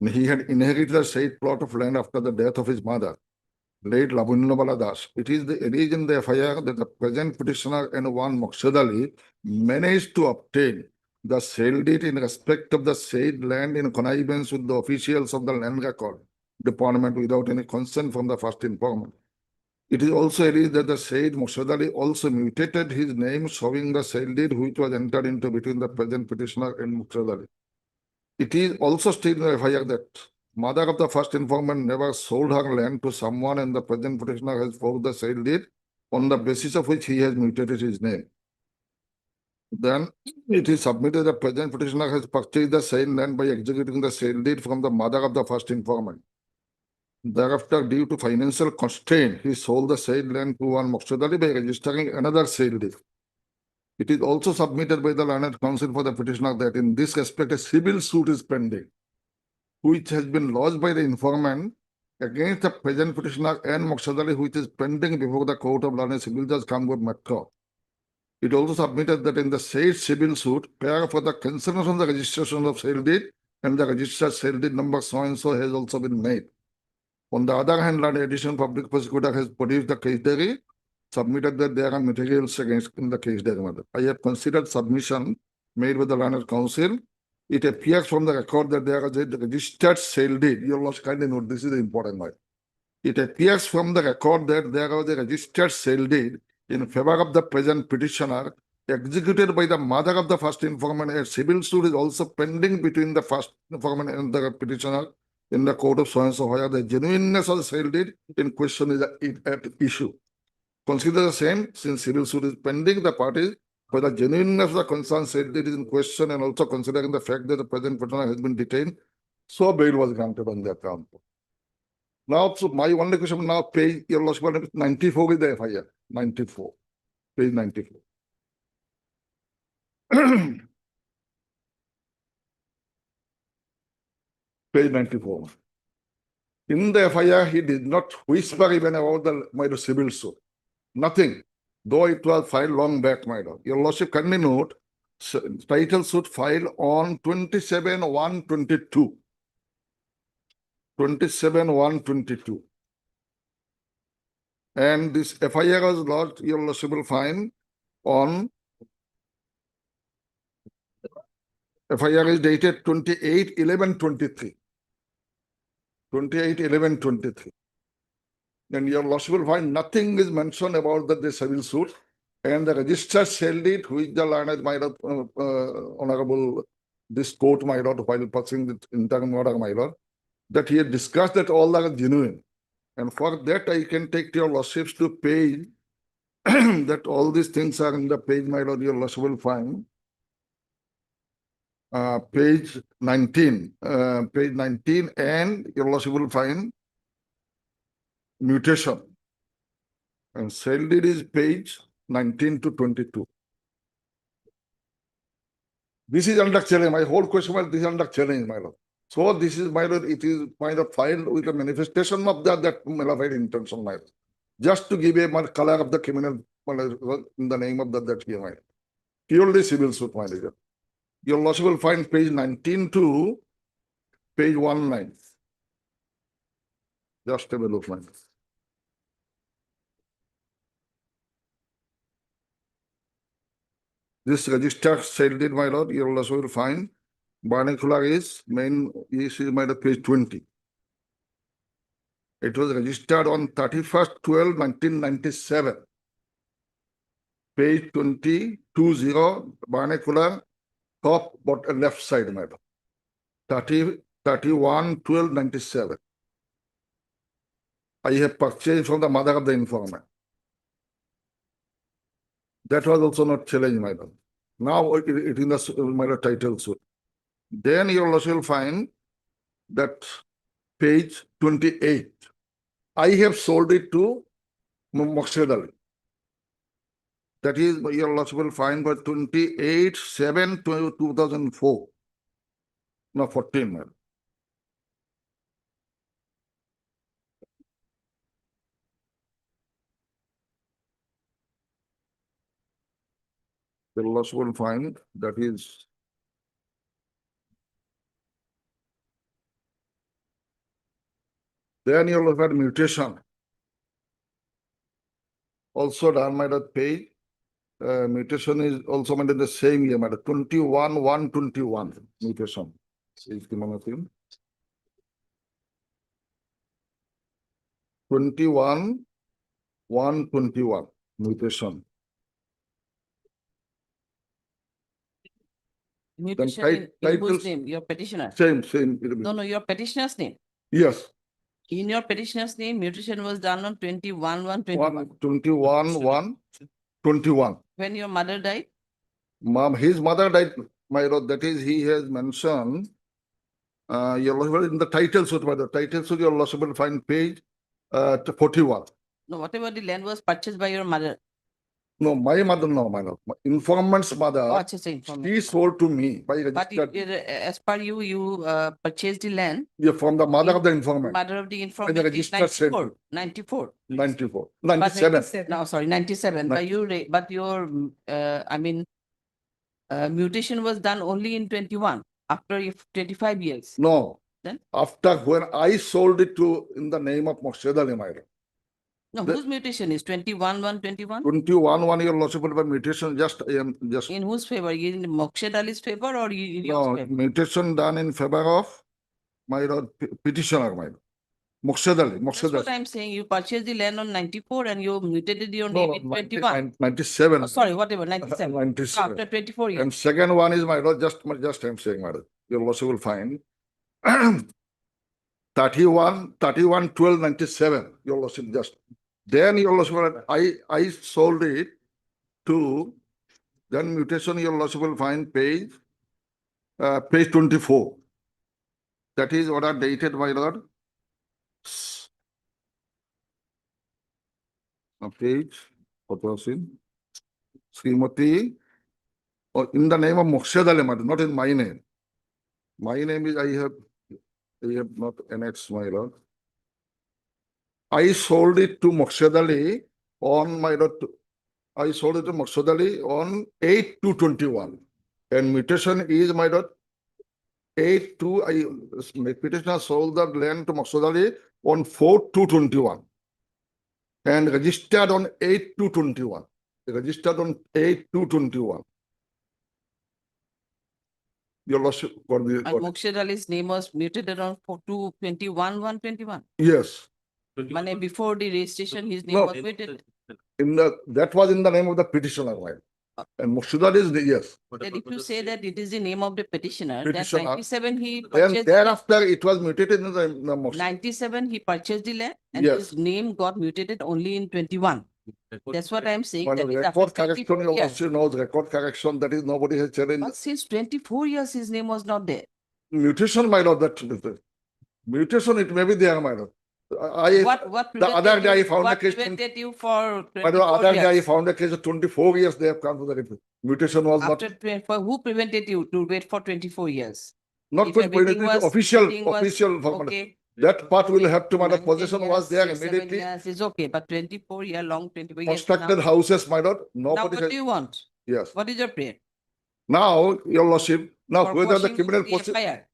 He had inherited the said plot of land after the death of his mother, late Labunnabala Das. It is the alleged in the FIR that the present petitioner and one Maqsad Ali managed to obtain the sale deed in respect of the said land in connivance with the officials of the land record department without any consent from the first informant. It is also alleged that the said Maqsad Ali also mutated his name showing the sale deed which was entered into between the present petitioner and Maqsad Ali. It is also stated in the FIR that mother of the first informant never sold her land to someone and the present petitioner has forged the sale deed on the basis of which he has mutated his name. Then it is submitted that present petitioner has purchased the sale land by executing the sale deed from the mother of the first informant. Thereafter, due to financial constraint, he sold the sale land to one Maqsad Ali by registering another sale deed. It is also submitted by the learned counsel for the petitioner that in this respect a civil suit is pending, which has been lodged by the informant against the present petitioner and Maqsad Ali, which is pending before the court of learned civil judge Kamgur Metro. It also submitted that in the said civil suit, pair for the consideration of the registration of sale deed and the registered sale deed number so and so has also been made. On the other hand, learned additional public prosecutor has produced the case diary, submitted that there are materials against in the case diary. I have considered submission made with the learned counsel. It appears from the record that there is a registered sale deed. You must kindly note, this is the important one. It appears from the record that there was a registered sale deed in favor of the present petitioner executed by the mother of the first informant. A civil suit is also pending between the first informant and the petitioner in the court of so and so, where the genuineness of the sale deed in question is at issue. Consider the same, since civil suit is pending, the parties for the genuineness of the concerned sale deed is in question, and also considering the fact that the present petitioner has been detained, so bail was granted on their account. Now, so my only question now, page, your lordship, 94 is the FIR, 94, page 94. Page 94. In the FIR, he did not whisper even about the civil suit. Nothing. Though it was filed long back, my lord. Your lordship kindly note, title suit filed on 27/1/22. 27/1/22. And this FIR was lodged, your lordship will find on FIR is dated 28/11/23. 28/11/23. And your lordship will find nothing is mentioned about the civil suit and the registered sale deed, which the learned my lord, honorable this court my lord, while passing the interim order my lord, that he had discussed that all are genuine. And for that I can take your lordships to page that all these things are in the page, my lord, your lordship will find. Page 19, and your lordship will find mutation. And sale deed is page 19 to 22. This is under challenge. My whole question was this is under challenge, my lord. So this is my lord, it is kind of filed with a manifestation of that malified intention, my lord. Just to give a color of the criminal in the name of that here, my lord. Purely civil suit, my lord. Your lordship will find page 19 to page 19. Just have a look, my lord. This registered sale deed, my lord, you also will find vernacular is main is my lord, page 20. It was registered on 31/12/1997. Page 20 vernacular, top bottom left side, my lord. 31/12/97. I have purchased from the mother of the informant. That was also not challenged, my lord. Now it in the my lord, title suit. Then you will also find that page 28. I have sold it to Mokshed Ali. That is, your lordship will find by 28/7/2004. No, 14, madam. The lordship will find that is. Then you'll look at mutation. Also done by the page. Mutation is also made in the same year, madam. 21/1/21 mutation. Is the one of them. 21/1/21 mutation. Mutation in titles- whose name? Your petitioner? Same. No, your petitioner's name. Yes, In your petitioner's name, mutation was done on 21/1/21. 21/1/21. When your mother died, His mother died, my lord, that is, he has mentioned, your lordship, in the title suit, by the title suit, your lordship will find page, 41. no, whatever the land was purchased by your mother. No, my mother, no, my lord. My informant's Oh, mother, it's the information. she sold to me by But registered, as per you, purchased the land, yeah, from the mother of the informant, mother of the informant is registered sale. 94. 94, But 97. No, sorry, 97. But your, mutation was done only in 21, after 25 years. No. Then? After when I sold it to, in the name of Mokshed Ali, my lord. No, The- whose mutation is 21/1/21? 21/1, your lordship will find mutation, just, just. In whose favor? In Mokshed Ali's favor or in your No, favor? mutation done in favor of my lord petitioner, my lord. Mokshed Ali, That's Mokshed what Ali. I'm saying. You purchased the land on 94 and you mutated your No, name in 21. 97. Oh, sorry, whatever, 97. 97. After 24 years. And second one is, my lord, just I'm saying, my lord, your lordship will find 31/12/97, your lordship just. Then your lordship, I sold it to, then mutation, your lordship will find page 24. That is order dated, my lord. Page, what was in? Srimati, or in the name of Mokshed Ali, madam, not in my name. My name is, I have not annexed, my lord. I sold it to Mokshed Ali on, my lord, I sold it to Mokshed Ali on 8/2/21. And mutation is, my lord, 8/2, petitioner sold the land to Mokshed Ali on 4/2/21. And registered on 8/2/21. Registered on 8/2/21. Your lordship, got the, And Mokshed Ali's name was mutated on 21/1/21. yes. Mane before the registration, his name No. was mutated. That was in the name of the petitioner, right? And Mokshed Ali is, yes. Then if you say that it is the name of the petitioner, then Petitioner. 97 he Then purchased. thereafter, it was mutated in the Mokshed. 97 he purchased the land and Yes. his name got mutated only in 21. That's what I'm saying. Well, That is after record correction, 24 your years. lordship knows record correction, that is, nobody has challenged. But since 24 years, his name was not there. Mutation, my lord, that mutation, it may be there, my lord. What the other day I found a what case, prevented you for by the other 24 day I years? found a case of 24 years, they have come to the mutation was not, After 24, who prevented you to wait for 24 years? not if for everything was- official, everything was official. for- Okay. That part will have to, my lord, 9, 10 possession was years, there 6, 7 immediately. years is okay, but 24 year long, 24 years. Constructed now- houses, my lord, Now nobody what has, do you want? yes. What is your prayer? Now, your lordship, now For whether the quashing criminal the process. FIR.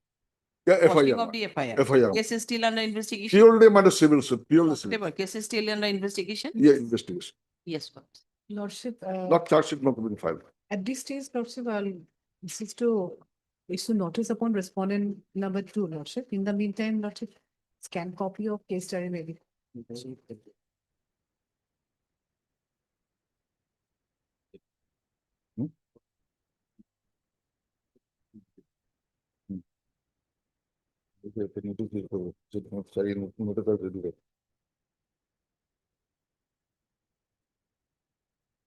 Yeah, Quashing FIR. of the FIR. FIR. Case is still under investigation. Purely, my lord, civil suit, purely civil. Whatever, case is still under investigation? Yeah, investigation. Yes, what? Lordship, Not charge sheet, not to be filed. at this stage, Lordship, this is to issue notice upon respondent number 2, Lordship. In the meantime, Lordship, scan copy of case diary maybe.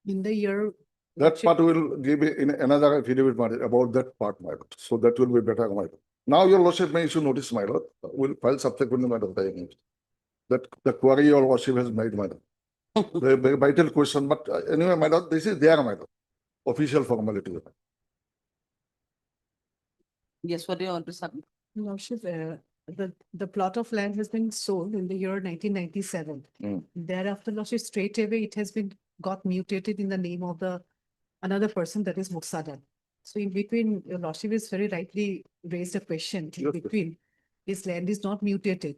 In the year. That Lordship, part will give it in another affidavit Madam, about that part, my lord. So that will be better, my lord. Now your lordship may issue notice, my lord. We'll file subsequently, my lord. that the query your worship has made, madam. Very vital question, but anyway, madam, this is there, madam. Official formality. Yes, what do you want to submit? Lordship, the plot of land has been sold in the year 1997. Mm. Thereafter, Lordship, straight away, it has been got mutated in the name of the another person, that is Muksadan. So in between, your Lordship is very rightly raised a question in Yes, between. His land is not mutated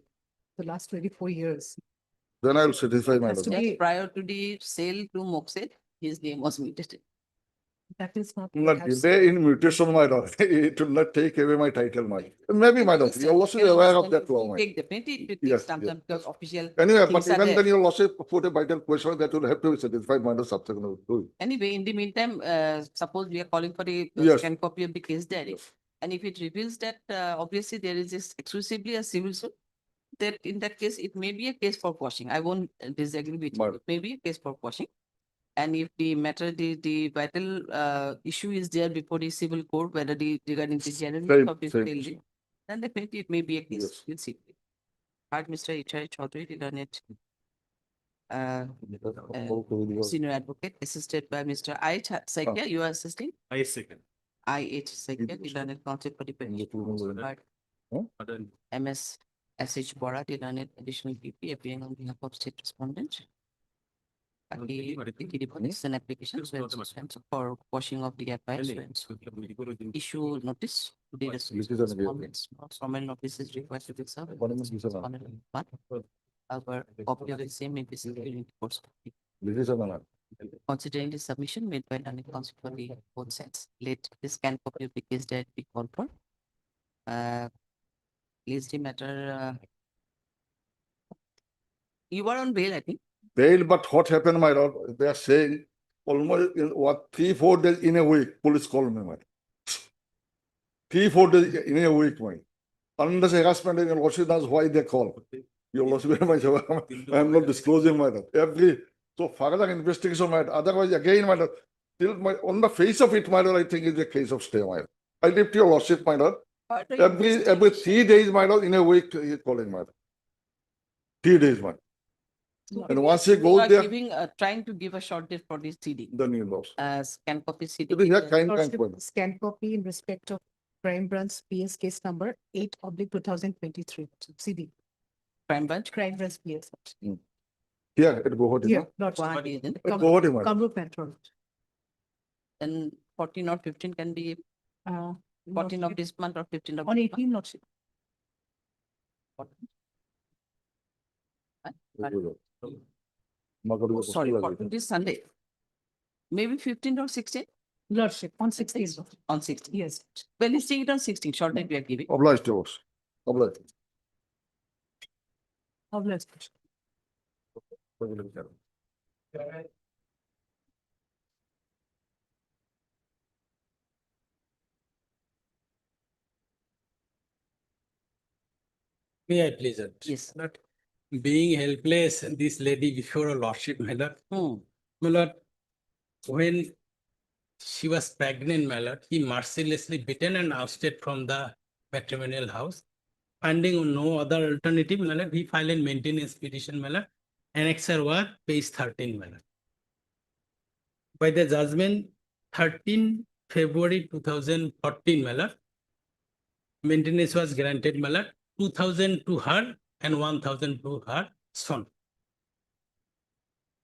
the last 24 years. Then I will satisfy, Has madam. to Just be- prior to the sale to Moksed, his name was mutated. That is not. Not perhaps- delay in mutation, my lord. It will not take away my title, my. Maybe, madam, Yes, your lordship is can aware of understand that it law, will my. Take definitely, it will Yes, take some yes. time because official. Anyway, but things are even there. then your lordship put a vital question that will have to be satisfied by the subsequent. Anyway, in the meantime, suppose we are calling for a Yes. scanned copy of the case diary. And if it reveals that obviously there is exclusively a civil suit, that in that case, it may be a case for quashing. I won't disagree with you. Right. It may be a case for quashing. And if the matter, the vital issue is there before the civil court, whether regarding the Same, general of the same. sale deed, then definitely it may be a case. Yes. We'll see. Heard Mr. H.I. Chaudhary, Learned Senior Advocate, assisted by Mr. I. Saikya, you are assisting? I second. I.H. Saikya, Learned Counsel for the Pension. MS S.H. Bora, Learned Additional PP, appearing on behalf of state respondent. This is an application so and so for quashing of the FIR. Issue notice to the respondents. Formal notice is required to be served. Respondent one. Our copy of the same may be submitted in course. Considering the submission made by Learned Counsel for the both sides, let this scan copy of the case that be called for. Is the matter you were on bail, I think. Bail, but what happened, my lord? They are saying almost in what 3-4 days in a week, police call me, my. 3-4 days in a week, my. Unless harassment in your lordship, that's why they call. Your lordship, I am not disclosing, my lord. So further investigation, my lord. Otherwise, again, my lord, till my, on the face of it, my lord, I think it's a case of stay, my lord. I live to your lordship, my lord. Every 3 days, my lord, in a week, he is calling, my lord. 3 days, my lord. And once he You goes are there, giving, trying to give a short date for this CD. the new laws. Scan copy CD. It is a kind, Lordship, point. Scan copy in respect of crime branch PS case number 8/2023 CD. Crime branch. Crime branch PS. Here, it go ahead, Here, no? Lordship. Guwahati, isn't it? It go ahead, my lord. Kamrup Metro. Then 14 or 15 can be 14 of this month or 15 of. On this month. 18, Lordship. Oh, sorry, 14 this Sunday. Maybe 15 or 16 Lordship, on 16. on 16. Yes. Well, listing it on 16, short date we are giving. Obliged to us. Obliged. Obliged. May I please add? Yes. That being helpless, this lady before a lordship, my lord. My lord, when she was pregnant, my lord, he mercilessly beaten and ousted from the matrimonial house. Finding no other alternative, my lord, he filed a maintenance petition, my lord. Annexure was page 13, my lord. By the judgment 13 February 2014, my lord, maintenance was granted, my lord, 2,000 to her and 1,000 to her son.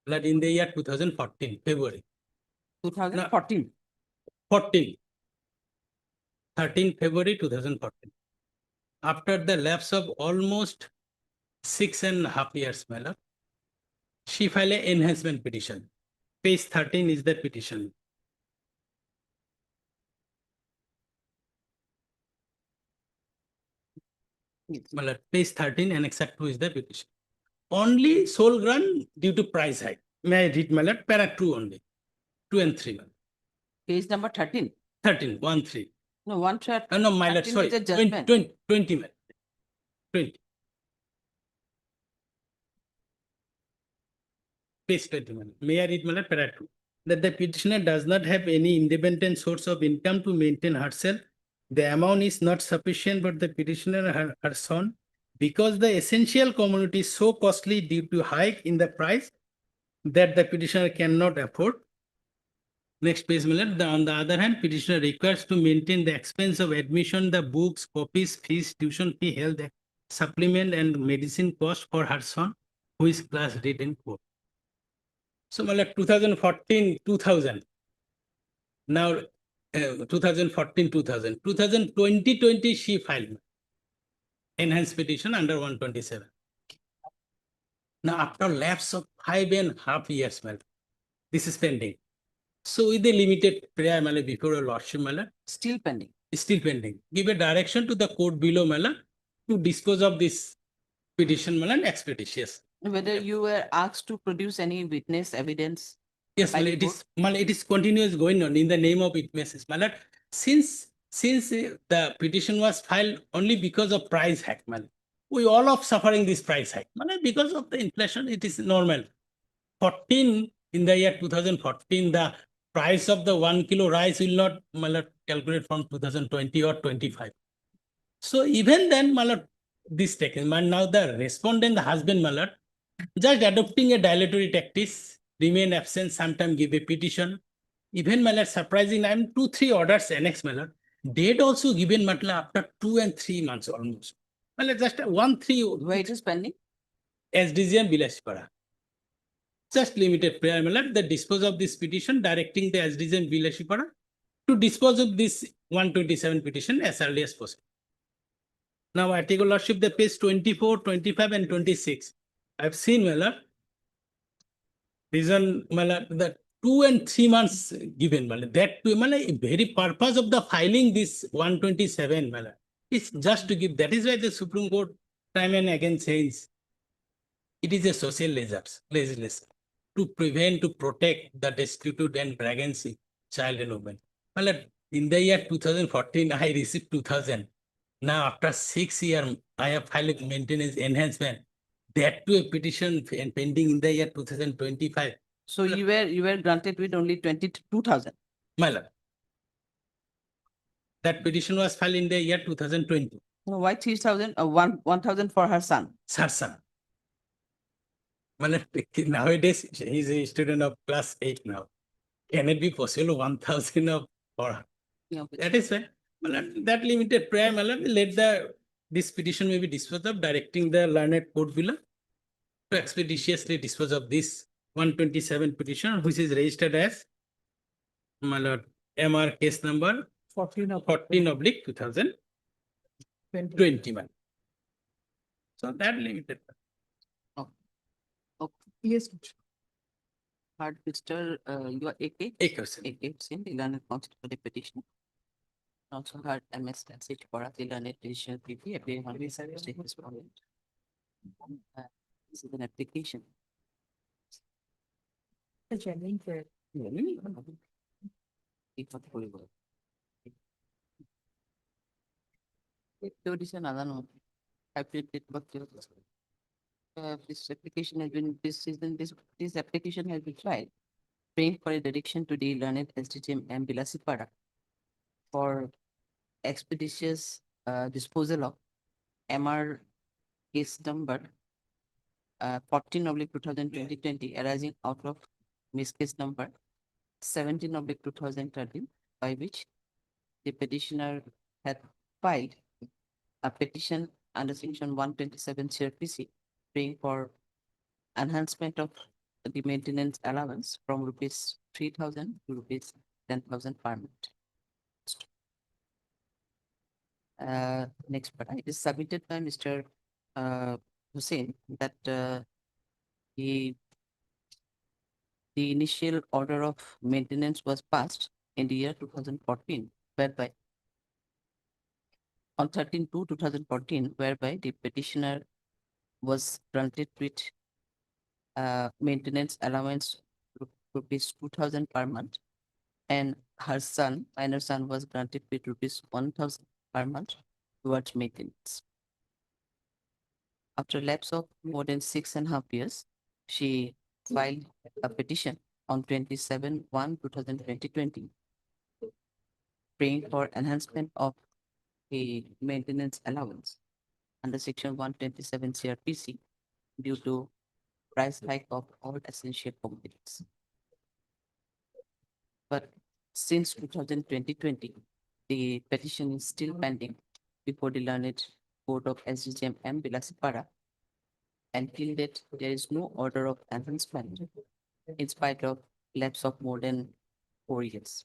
But in the year 2014, February. 2014. 14. 13 February 2014. After the lapse of almost 6.5 years, my lord, she filed an enhancement petition. Page 13 is the petition. My lord, page 13 and except 2 is the petition. Only sole grant due to price hike. May I read, my lord? Para 2 only. 2 and 3. Page number 13. 13, 1, 3. No, 1 shot. No, my lord, 13 sorry. is a 20, judgment. 20, my lord. 20. Page 20, my lord. May I read, my lord? Para 2. That the petitioner does not have any independent source of income to maintain herself. The amount is not sufficient, but the petitioner, her son, because the essential commodity is so costly due to hike in the price that the petitioner cannot afford. Next page, my lord. On the other hand, petitioner requires to maintain the expense of admission, the books, copies, fees, tuition fee, health supplement, and medicine cost for her son, who is class D in court. So, my lord, 2014, 2000. Now, 2014, 2000. 2020, she filed enhanced petition under 127. Now, after lapse of 5.5 years, my lord, this is pending. So with the limited prayer, my lord, before your lordship, my lord, Still pending. still pending. Give a direction to the court below, my lord, to dispose of this petition, my lord, expeditious. Whether you were asked to produce any witness evidence? Yes, by my the lord, it is continuous going on in the name of witnesses, my lord. Since the petition was filed only because of price hike, my lord, we all of suffering this price hike, my lord, because of the inflation, it is normal. 14 in the year 2014, the price of the 1 kilo rice will not, my lord, calculate from 2020 or 25. So even then, my lord, this taken, but now the respondent, the husband, my lord, just adopting a dilatory tactics, remain absent, sometime give a petition. Even, my lord, surprising, I'm 2-3 orders annexed, my lord. Date also given, my lord, after 2 and 3 months almost. My lord, just 1-3. Where it is pending? SDG and Bilaspara. Just limited prayer, my lord, the dispose of this petition, directing the SDG and Bilaspara to dispose of this 127 petition as early as possible. Now, I take a lordship the page 24, 25, and 26. I've seen, my lord, reason, my lord, the 2 and 3 months given, my lord, that to, my lord, very purpose of the filing this 127, my lord, is just to give. That is why the Supreme Court time and again says it is a social legislation to prevent, to protect the destitute and pregnancy, child and women. My lord, in the year 2014, I received 2000. Now, after 6 years, I have filed maintenance enhancement. That to a petition and pending in the year 2025. So you were granted with only 22,000. My lord, that petition was filed in the year 2020. So why 3,000 or 1,000 for her son? Her son. My lord, nowadays, he's a student of class 8 now. Can it be possible 1,000 of for her? Yeah, but- That is why, my lord, that limited prayer, my lord, let this petition may be disposed of, directing the learned court below to expeditiously dispose of this 127 petition, which is registered as, my lord, MR case number 14/2021. So that limited. Yes. Heard Mr. Your AK? AK, same, the learned constitutional petition. Also heard MS Sage for the learned petition PP, appearing on the state respondent. This is an application. The genuine prayer. This application has been, this application has been filed, praying for a direction to the learned SDGM and Bilasipara for expeditious disposal of MR case number 14/2020 arising out of miss case number 17/2013, by which the petitioner had filed a petition under section 127 CRPC, praying for enhancement of the maintenance allowance from rupees 3,000 to rupees 10,000 per month. Next, but it is submitted by Mr. Hussain that the initial order of maintenance was passed in the year 2014, whereby on 13/2/2014, whereby the petitioner was granted with maintenance allowance rupees 2,000 per month, and her son, minor son, was granted with rupees 1,000 per month towards maintenance. After lapse of more than 6.5 years, she filed a petition on 27/1/2020, praying for enhancement of the maintenance allowance under section 127 CRPC due to price hike of all essential commodities. But since 2020, the petition is still pending before the learned court of SGGM and Bilasipara. Until date, there is no order of enhancement in spite of lapse of more than 4 years.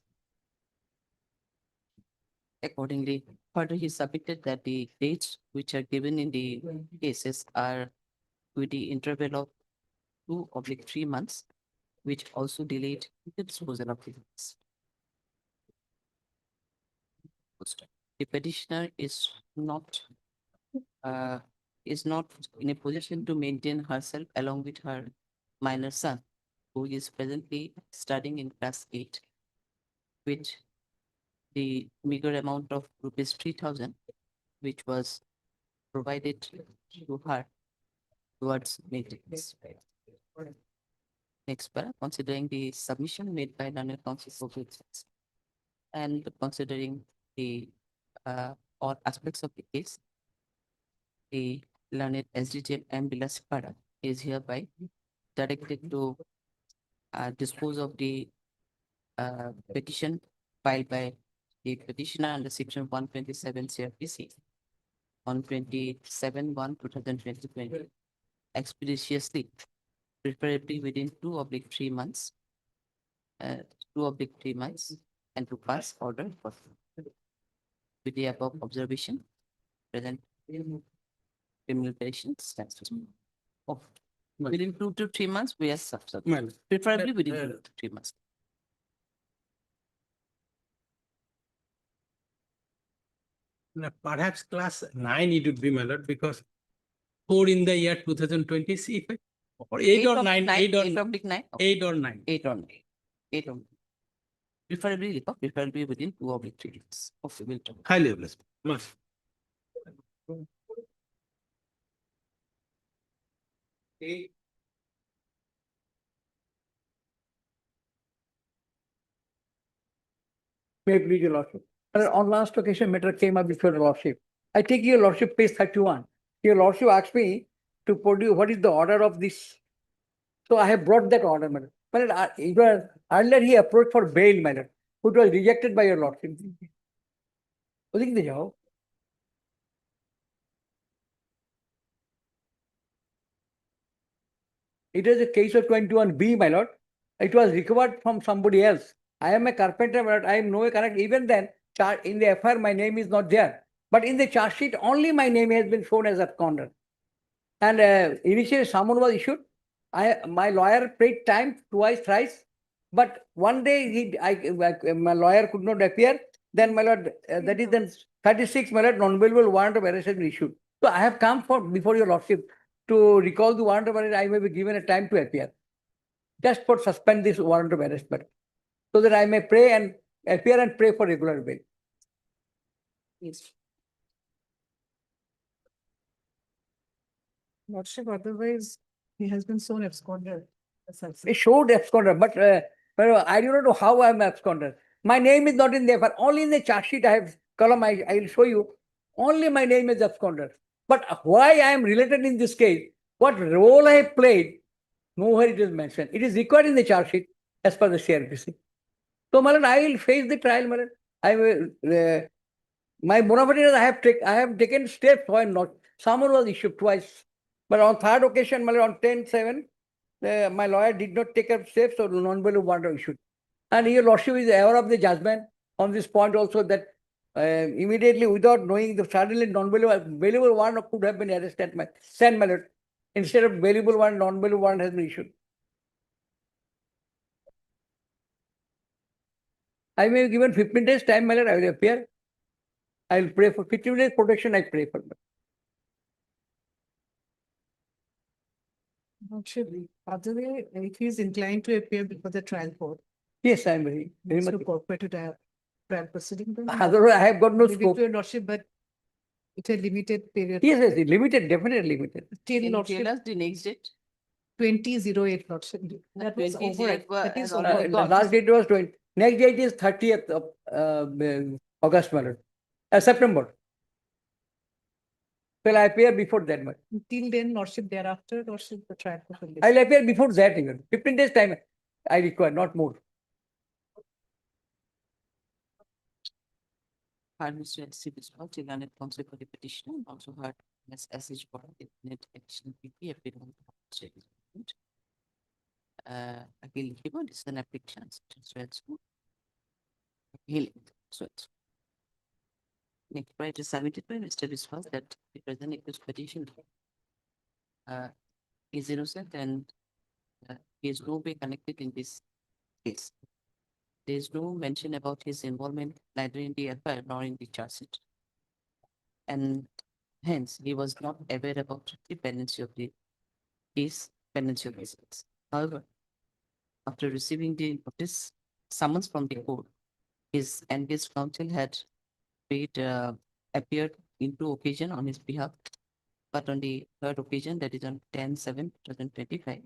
Accordingly, further he submitted that the dates which are given in the cases are with the interval of 2/3 months, which also delayed the disposal of the case. The petitioner is not in a position to maintain herself along with her minor son, who is presently studying in class 8, with the meager amount of rupees 3,000, which was provided to her towards maintenance. Next para, considering the submission made by learned counsel for witnesses and considering the all aspects of the case, the learned SGGM and Bilasipara is hereby directed to dispose of the petition filed by the petitioner under section 127 CRPC on 27/1/2020 expeditiously, preferably within 2/3 months, and to pass order for with the above observation, present criminal petition stands to me. Within 2 to 3 months, we are subject. Preferably within 2 to 3 months. Perhaps class 9 it would be, my lord, because 4 in the year 2020, see, or 8 or 9, 8 or 9. 8 or 9. 8 or 9. 8 or 9. Preferably within 2/3 months. Okay, we'll talk. Highly blessed. Must. May it please your lordship. On last occasion, matter came up before your lordship. I take your lordship page 31. Your lordship asked me to produce what is the order of this. So I have brought that order, madam. But earlier he approached for bail, madam, which was rejected by your lordship. It is a case of 21B, my lord. It was recovered from somebody else. I am a carpenter, but I am no correct. Even then, in the FIR, my name is not there. But in the charge sheet, only my name has been shown as absconder. And initially, someone was issued. My lawyer paid time twice, thrice. But one day, my lawyer could not appear. Then, my lord, that is then 36, my lord, non-bailable warrant of arrest has been issued. So I have come before your lordship to recall the warrant of arrest. I may be given a time to appear. Just for suspend this warrant of arrest, but so that I may pray and appear and pray for regular bail. Yes. Lordship, otherwise, he has been shown absconder. It showed absconder, but I do not know how I am absconder. My name is not in there, but only in the charge sheet I have column. I will show you. Only my name is absconder. But why I am related in this case, what role I have played, nowhere it is mentioned. It is required in the charge sheet as per the CRPC. So, Malan, I will face the trial, Malan. I will. My bona fides, I have taken steps why not. Someone was issued twice, but on third occasion, Malan, on 10/7, my lawyer did not take up steps, so non-bailable warrant was issued. And your lordship is aware of the judgment on this point also that immediately without knowing the suddenly non-bailable warrant could have been arrested, sent, my lord. Instead of bailable warrant, non-bailable warrant has been issued. I may be given 15 days time, my lord, I will appear. I will pray for 15 days protection, I pray for. Lordship, other way, if he is inclined to appear before the trial court. Yes, I am very much. To cooperate to the trial proceeding. Otherwise, I have got no scope. Your lordship, but it's a limited period. Yes, limited, definitely limited. Till Can you lordship. tell us the next date? 2008 lordship. That was 2008 over. That is has over. already The gone. last date was 20. Next date is 30th of August, my lord. September. Well, I appear before that, my Till then, lordship thereafter, lordship the trial court will decide. I'll appear before that even. 15 days time I require, not more. Heard Mr. S.C. Biswal, the learned counsel for the petitioner, and also heard Ms. S.H. Bora, the learned additional PP, appeared on the statement. Again, liখিব, this is an application, so it's healing, so it's. Next, right, is submitted by Mr. Biswal that the present accused petition is innocent and he is no way connected in this case. There is no mention about his involvement neither in the affair nor in the charge sheet. And hence, he was not aware about the pendency of the case, pendency of his case. However, after receiving the notice summons from the court, his engaged counsel had appeared in 2 occasions on his behalf, but on the 3rd occasion, that is on 10/7/2025,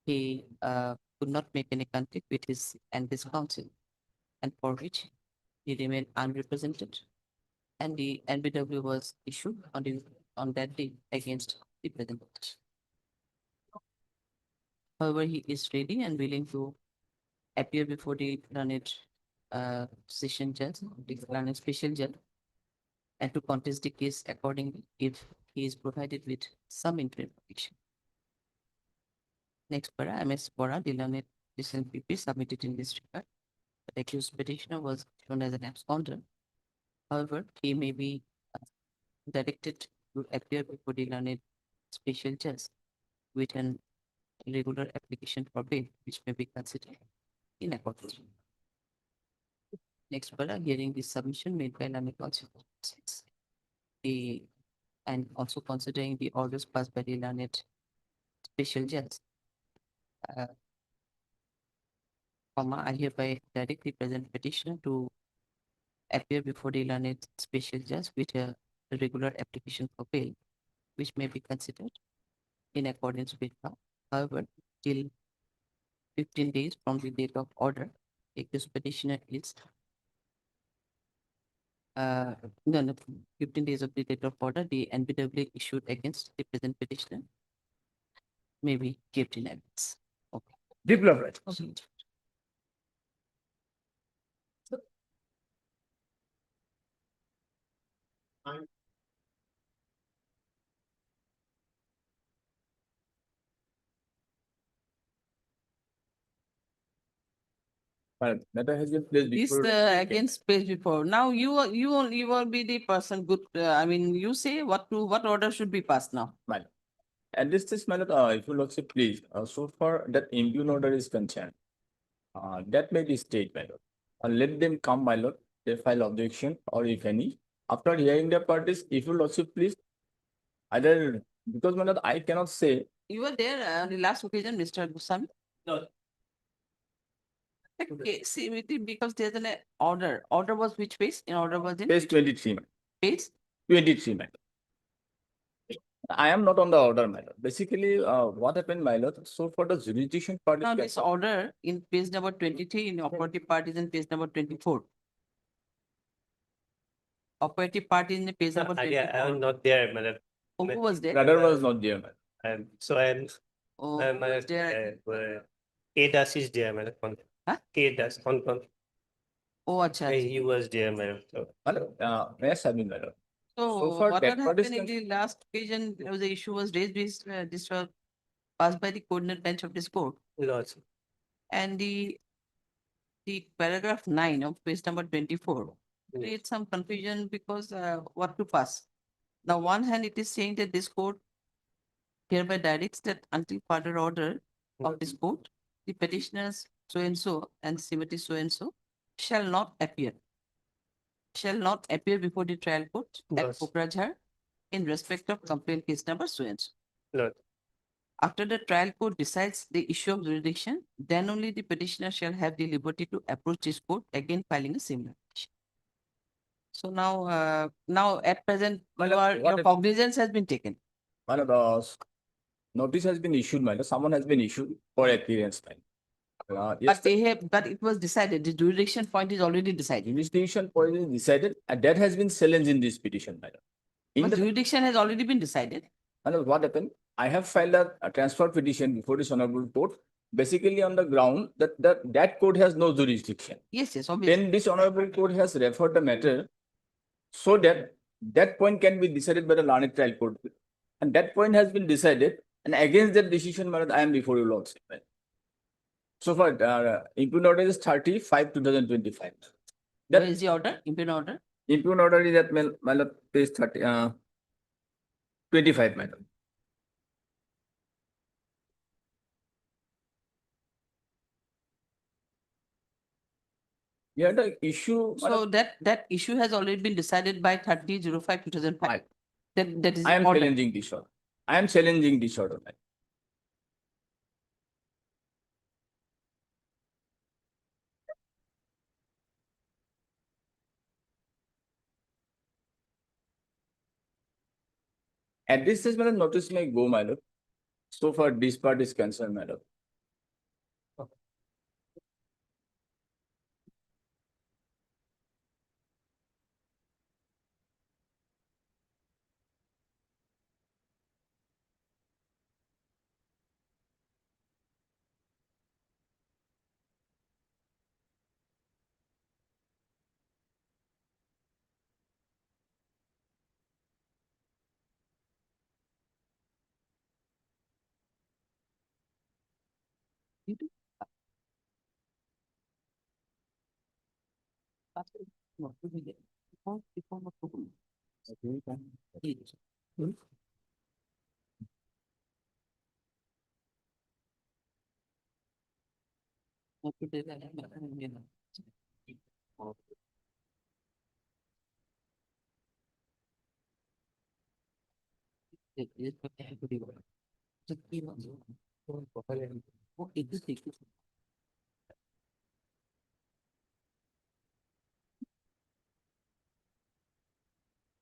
he could not make any contact with his engaged counsel, and for which he remained unrepresented, and the NBW was issued on that day against the present petition. However, he is ready and willing to appear before the learned session judge, the learned special judge, and to contest the case accordingly if he is provided with some interim protection. Next para, MS Bora, the learned decision PP submitted in this regard. The accused petitioner was shown as an absconder. However, he may be directed to appear before the learned special judge with an regular application for bail, which may be considered in accordance. Next, para, hearing the submission made by learned counsel, and also considering the orders passed by the learned special judge. I hereby direct the present petitioner to appear before the learned special judge with a regular application for bail, which may be considered in accordance with law. However, till 15 days from the date of order, accused petitioner is 15 days of the date of order, the NBW issued against the present petitioner may be kept in evidence. Okay. Developed. Matter has been placed This before. against page before. Now you will be the person good. I mean, you say what order should be passed now. Madam. And this is, madam, if you look, please, so far that impugn order is concerned, that may be stayed, madam. Let them come, my lord, they file objection, or if any, after hearing the parties, if you lordship, please, either, because, madam, I cannot say. You were there the last occasion, Mr. Goswami. No. Okay, see, with it, because there's an order. Order was which page? In order was in Page 23, madam. page? 23, madam. I am not on the order, madam. Basically, what happened, my lord, so for the jurisdiction part. Now this order in page number 23 in operative part is in page number 24. Operative part is in page number 24. I am not there, madam. Who was there? Brother was not there, madam. And so I'm, Oh, I'm, who was there? K-Das is there, madam. Huh? K-Das, Oh, acha. he was there, madam. So, Madam, yes, I mean, madam. So far, what that had part is happened in the last occasion, there was the issue was raised, this was passed by the coordinate bench of this court. Lords. And the paragraph 9 of page number 24 creates some confusion because what to pass. Now, one hand, it is saying that this court hereby directs that until further order of this court, the petitioners so and Srimati so shall not appear. Shall not appear before the trial court at Yes. Kokrajhar in respect of complaint case number so. Lord. After the trial court decides the issue of jurisdiction, then only the petitioner shall have the liberty to approach this court again filing a similar petition. So now at present, your cognizance has been taken. Madam, notice has been issued, madam. Someone has been issued for appearance, madam. Yes, But it was decided, the jurisdiction point is already decided. jurisdiction point is decided, and that has been challenged in this petition, madam. In But the, jurisdiction has already been decided. and what happened? I have filed a transfer petition before this honorable court, basically on the ground that court has no jurisdiction. Yes, yes, obviously. Then this honorable court has referred the matter so that that point can be decided by the learned trial court. And that point has been decided, and against that decision, my lord, I am before you, Lordship. So far, impugned order is 30/5/2025. Where is the order? Impugned order? Impugned order is at my lord, page 25, madam. Yeah, the issue. So that issue has already been decided by 30/05/2005. That is I am order. challenging this order. I am challenging this order. madam. At this stage, madam, notice may go, my lord. So far, this part is concerned, madam. No, to be there. Before approval. Yes. Okay, then you know. It is everybody. Just keep on. Okay, just take it.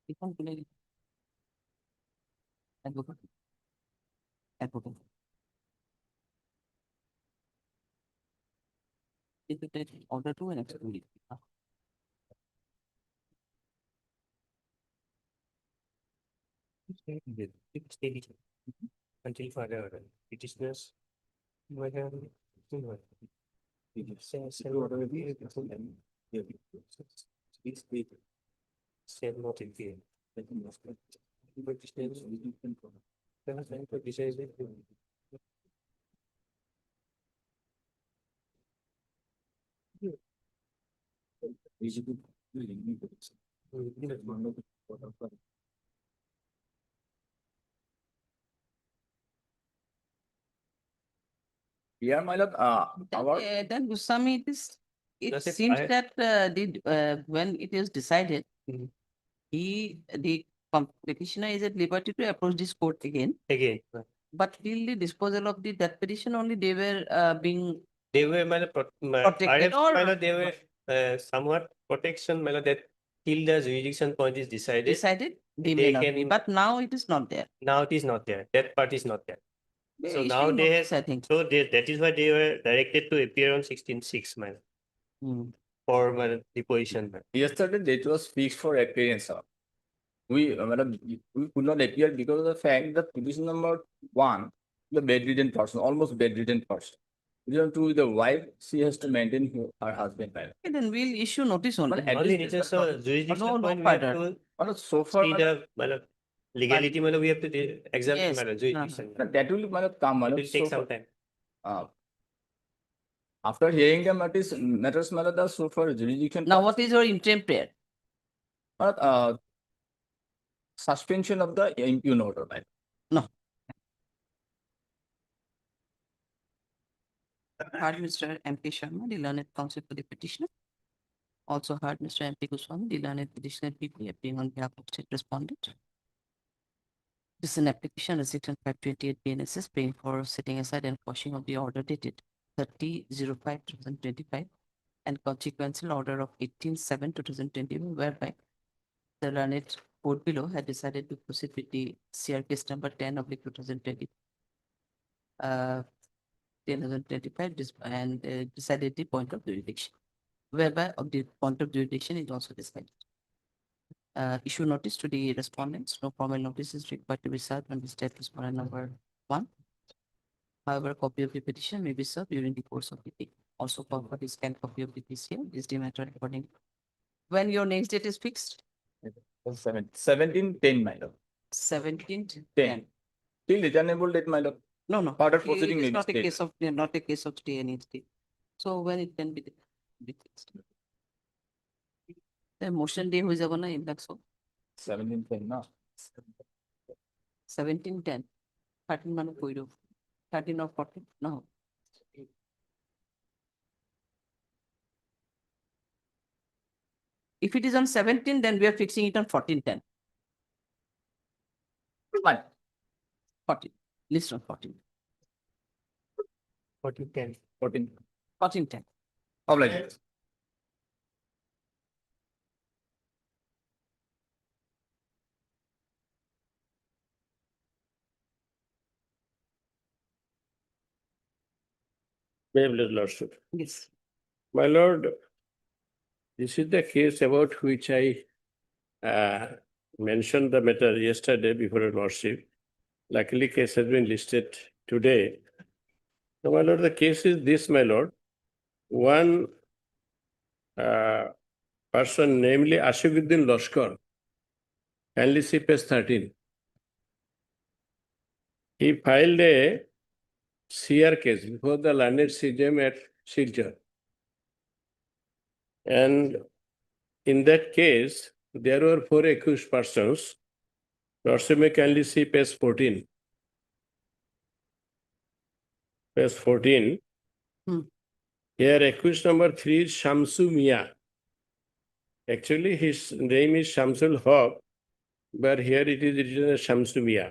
Keep on playing. Advocate. Advocate. Is it order to an executive? Steady until further order. Petitioners. Whether. Shall not appear. Yeah, my lord, our. Then Goswami, it That's it. seems I- that when it is decided, the petitioner is at liberty to approach this court again. Again, But till the disposal of that petition only, they were being they were protected or they were somewhat protection, that till the jurisdiction point is decided. decided they they may not be. can- But now it is not there. Now it is not there. That part is not there. So Issue now they notice, have, I think. so that is why they were directed to appear on 16/6, for the position. Yesterday, date was fixed for appearance. Madam, we could not appear because of the fact that petition number 1, the bedridden person, almost bedridden person. Petition 2, the wife, she has to maintain her husband. madam. Okay, then we'll issue notice only. But at Only least- nature, so jurisdiction no point, we have further. to Madam, so far, see madam, the legality, we have to examine, Yes. jurisdiction. that will madam, come. It madam, will take so some far- time. After hearing the matters, madam, the so far jurisdiction. Now, what is your interim prayer? Madam, suspension of the impugned order. madam. No. Heard Mr. M.P. Sharma, the learned counsel for the petitioner. Also heard Mr. M.P. Goswami, the learned petitioner PP appearing on behalf of state respondent. This is an application of section 528 BNSS praying for setting aside and quashing of the order dated 30/05/2025 and consequential order of 18/7/2021, whereby the learned court below had decided to proceed with the CR case number 10/2020. 10/2025 and decided the point of jurisdiction, whereby of the point of jurisdiction is also decided. Issue notice to the respondents. No formal notice is required to be served on the state respondent number 1. However, a copy of the petition may be served during the course of the day. Also, for the scanned copy of the PCM is the matter according. When your next date is fixed? 17/10, my lord. 17th. 10. Till returnable date, my lord. No. Further It proceeding is may be not a stayed. case of, not a case of stay any stay. So when it can be fixed? The motion day হৈ যাব না এইবিলাক সব 17/10, no? 17/10 13 মানে কই দিও 13 or 14 no. If it is on 17, then we are fixing it on 14/10. Fine. 14, list on 14. 14/10. 14. 14/10. Obliged. Benevolent Lordship. Yes. My lord, this is the case about which I mentioned the matter yesterday before your lordship. Luckily, case has been listed today. Now, my lord, the case is this, my lord. One person, namely Ashiquddin Lashkar, kindly see page 13. He filed a CR case before the learned CJM at Silchar. And in that case, there were 4 accused persons. Lordship may kindly see page 14. Page 14. Here, accused number 3 is Shamsu Mia. Actually, his name is Shamsul Haq, but here it is written as Shamsu Mia.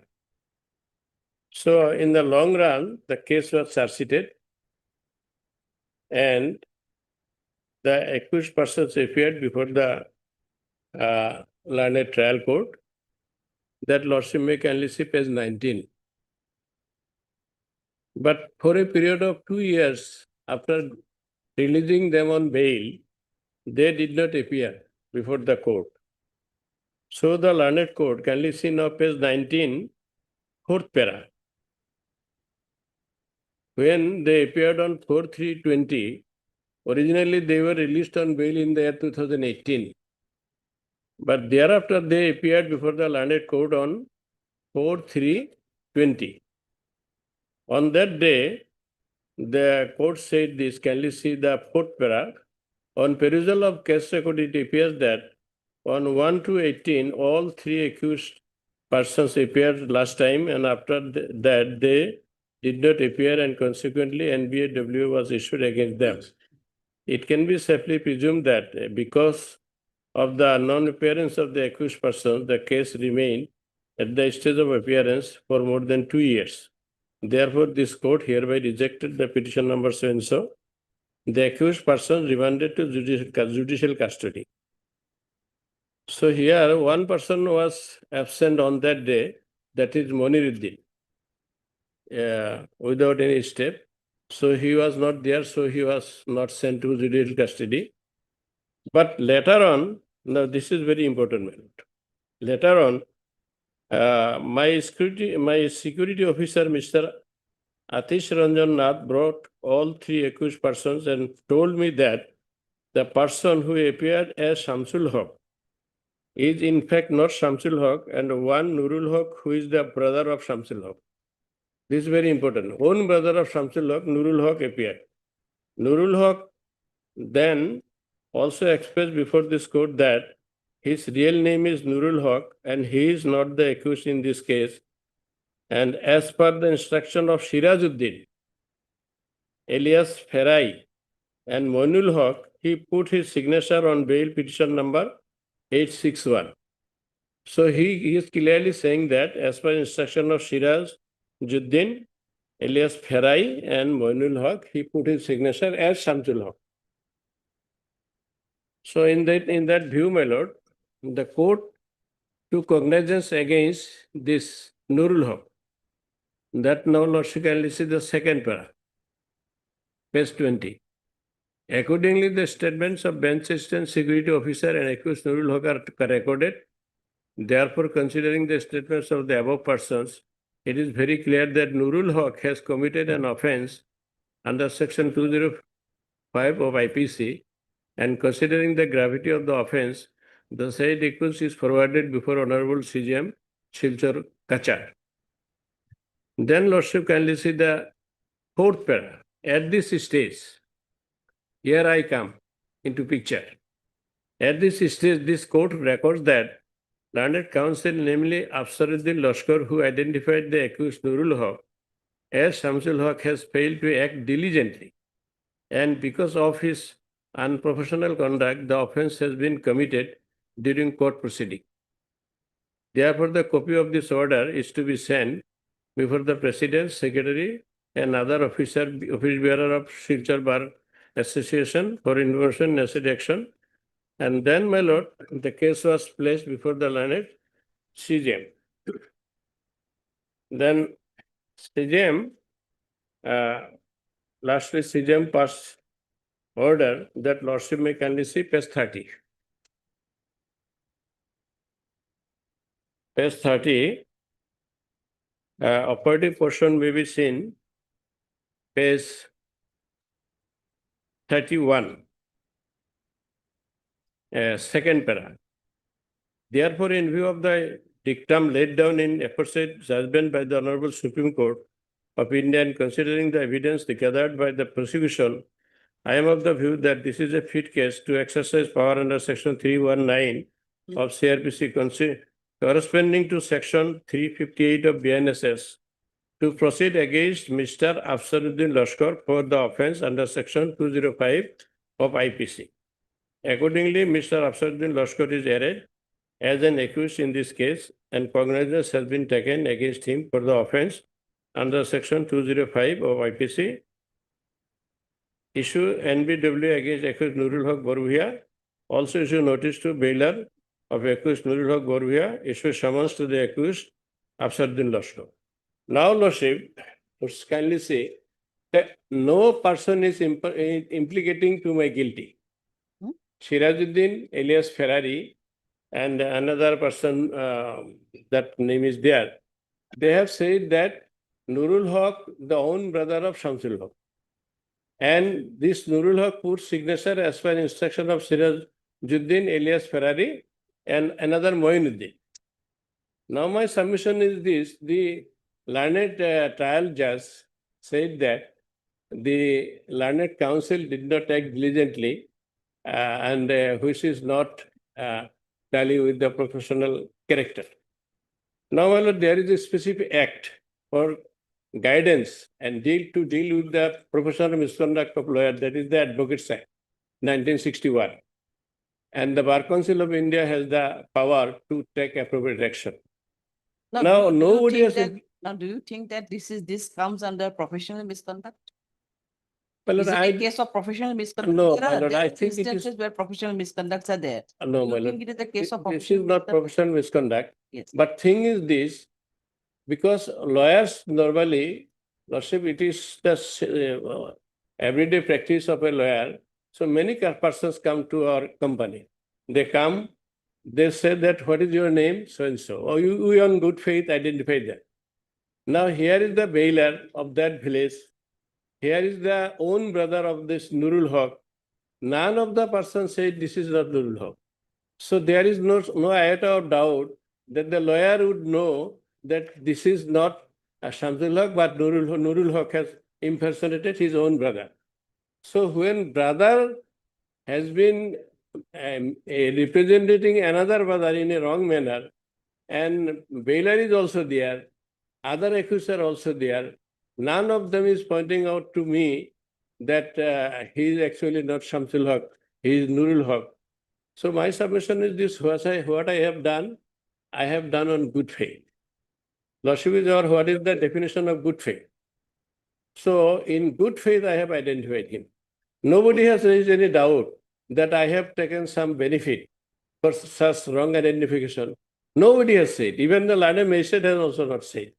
So, in the long run, the case was charged and the accused persons appeared before the learned trial court. That lordship may kindly see page 19. But for a period of 2 years after releasing them on bail, they did not appear before the court. So the learned court, kindly see now page 19, 4th para. When they appeared on 4/3/20, originally they were released on bail in the year 2018. But thereafter they appeared before the learned court on 4/3/20. On that day, the court said this, kindly see the 4th para. On perusal of case record, it appears that on 1/2/18, all 3 accused persons appeared last time, and after that they did not appear, and consequently NBAW was issued against them. It can be safely presumed that because of the non-appearance of the accused person, the case remained at the stage of appearance for more than 2 years. Therefore, this court hereby rejected the petition number so-and-so. The accused person remanded to judicial custody. So here, one person was absent on that day, that is Moniruddin, without any step. So he was not there, so he was not sent to judicial custody. But later on, now this is very important. Later on, my security officer, Mr. Atish Ranjan Nath, brought all 3 accused persons and told me that the person who appeared as Shamsul Haq is in fact not Shamsul Haq, and one Nurul Haq, who is the brother of Shamsul Haq. This is very important. One brother of Shamsul Haq, Nurul Haq, appeared. Nurul Haq then also expressed before this court that his real name is Nurul Haq and he is not the accused in this case. And as per the instruction of Shirajuddin, alias Ferai, and Moinul Haq, he put his signature on bail petition number 861. So he is clearly saying that as per instruction of Shirajuddin, alias Ferai, and Moinul Haq, he put his signature as Shamsul Haq. So in that view, my lord, the court took cognizance against this Nurul Haq. That now lordship can see the 2nd para, page 20. Accordingly, the statements of bench assistant security officer and accused Nurul Haq are recorded Therefore, considering the statements of the above persons, it is very clear that Nurul Haq has committed an offence under section 205 of IPC, and considering the gravity of the offence, the said accused is forwarded before Honorable CJM Silchar Kachar. Then Lordship kindly see the fourth para. At this stage, here I come into picture. At this stage, this court records that Learned Counsel, namely Afsaruddin Lashkar, who identified the accused Nurul Haq as Shamsul Haq, has failed to act diligently, and because of his unprofessional conduct, the offence has been committed during court proceeding. Therefore, the copy of this order is to be sent before the President, Secretary, and other office bearer of Silchar Bar Association for information necessary action. And then, my lord, the case was placed before the learned CJM. Then CJM, lastly CJM passed order that Lordship may kindly see page 30. Page 30, operative portion may be seen, page 31. Second para. Therefore, in view of the dictum laid down in aforesaid judgment by the Honorable Supreme Court of India, and considering the evidence gathered by the prosecution, I am of the view that this is a fit case to exercise power under section 319 of CRPC corresponding to section 358 of BNSS to proceed against Mr. Afsaruddin Lashkar for the offence under section 205 of IPC. Accordingly, Mr. Afsaruddin Lashkar is arraigned as an accused in this case, and cognizance has been taken against him for the offence under section 205 of IPC. Issue NBW against accused Nurul Haq Borbhia. Also issue notice to bailer of accused Nurul Haq Borbhia. Issue summons to the accused Afsaruddin Lashkar. Now, Lordship, let's kindly say that no person is implicating to my guilty. Sirajuddin alias Ferrari and another person, that name is there. They have said that Nurul Haq, the own brother of Shamsul Haq. And this Nurul Haq put signature as per instruction of Sirajuddin alias Ferrari and another Moinuddin. Now my submission is this: the learned trial judge said that the learned counsel did not act diligently, and which is not tally with the professional character. Now, my lord, there is a specific act for guidance and deal with the professional misconduct of lawyer, that is the Advocates Act, 1961. And the Bar Council of India has the power to take appropriate action. Now, nobody has. Now, do you think that this comes under professional misconduct? Well, Is it I- a case of professional misconduct? No, There my are lord, I think it is- instances where professional misconducts are there. No, Do my you lord. think it is a case of This professional is not misconduct? professional misconduct. Yes. But thing is this, because lawyers normally, Lordship, it is the everyday practice of a lawyer. So many persons come to our company. They come, they say that, what is your name? So and so. Or we on good faith identify that. Now here is the bailer of that village. Here is the own brother of this Nurul Haq. None of the persons said this is not Nurul Haq. So there is no iota of doubt that the lawyer would know that this is not Shamsul Haq, but Nurul Haq has impersonated his own brother. So when brother has been representing another brother in a wrong manner, and bailer is also there, other accused are also there, none of them is pointing out to me that he is actually not Shamsul Haq, he is Nurul Haq. So my submission is this: what I have done on good faith. Lordship is our, what is the definition of good faith? So in good faith, I have identified him. Nobody has raised any doubt that I have taken some benefit for such wrong identification. Nobody has said. Even the learned magistrate has also not said.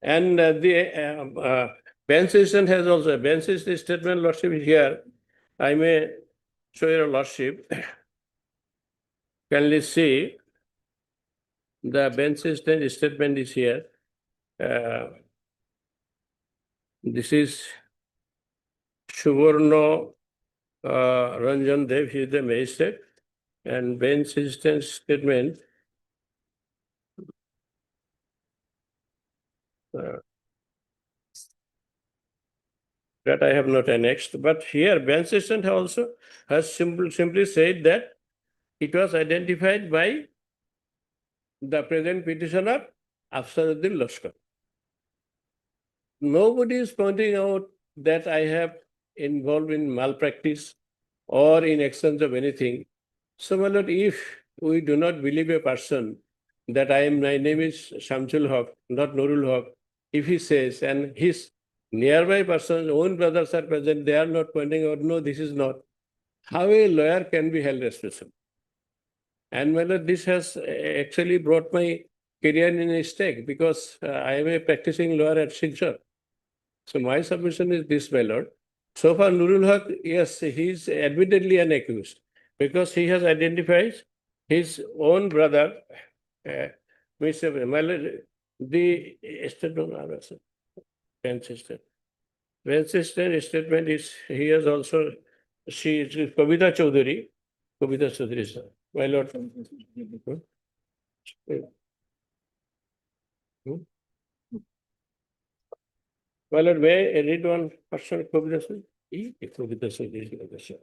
And the bench session has also, bench statement, Lordship, is here. I may show your Lordship. Kindly see The bench statement is here. This is Suvarno Ranjan Dev, he is the magistrate, and bench statement. That I have not annexed, but here bench assistant also has simply said that it was identified by the present petitioner, Afsaruddin Lashkar. Nobody is pointing out that I have involved in malpractice or in exchange of anything. So, my lord, if we do not believe a person that my name is Shamsul Haq, not Nurul Haq, if he says, and his nearby persons, own brothers are present, they are not pointing out, no, this is not. How a lawyer can be held responsible? And my lord, this has actually brought my career in a stake because I am a practicing lawyer at Silchar. So my submission is this, my lord. So far, Nurul Haq, yes, he is admittedly an accused because he has identified his own brother, Mr. My lord, the Bench statement is, he has also, she is Kavita Chaudhary. Kavita Chaudhary, sir. My lord. My lord, may I read one person, Kavita Chaudhary? Kavita Chaudhary, sir.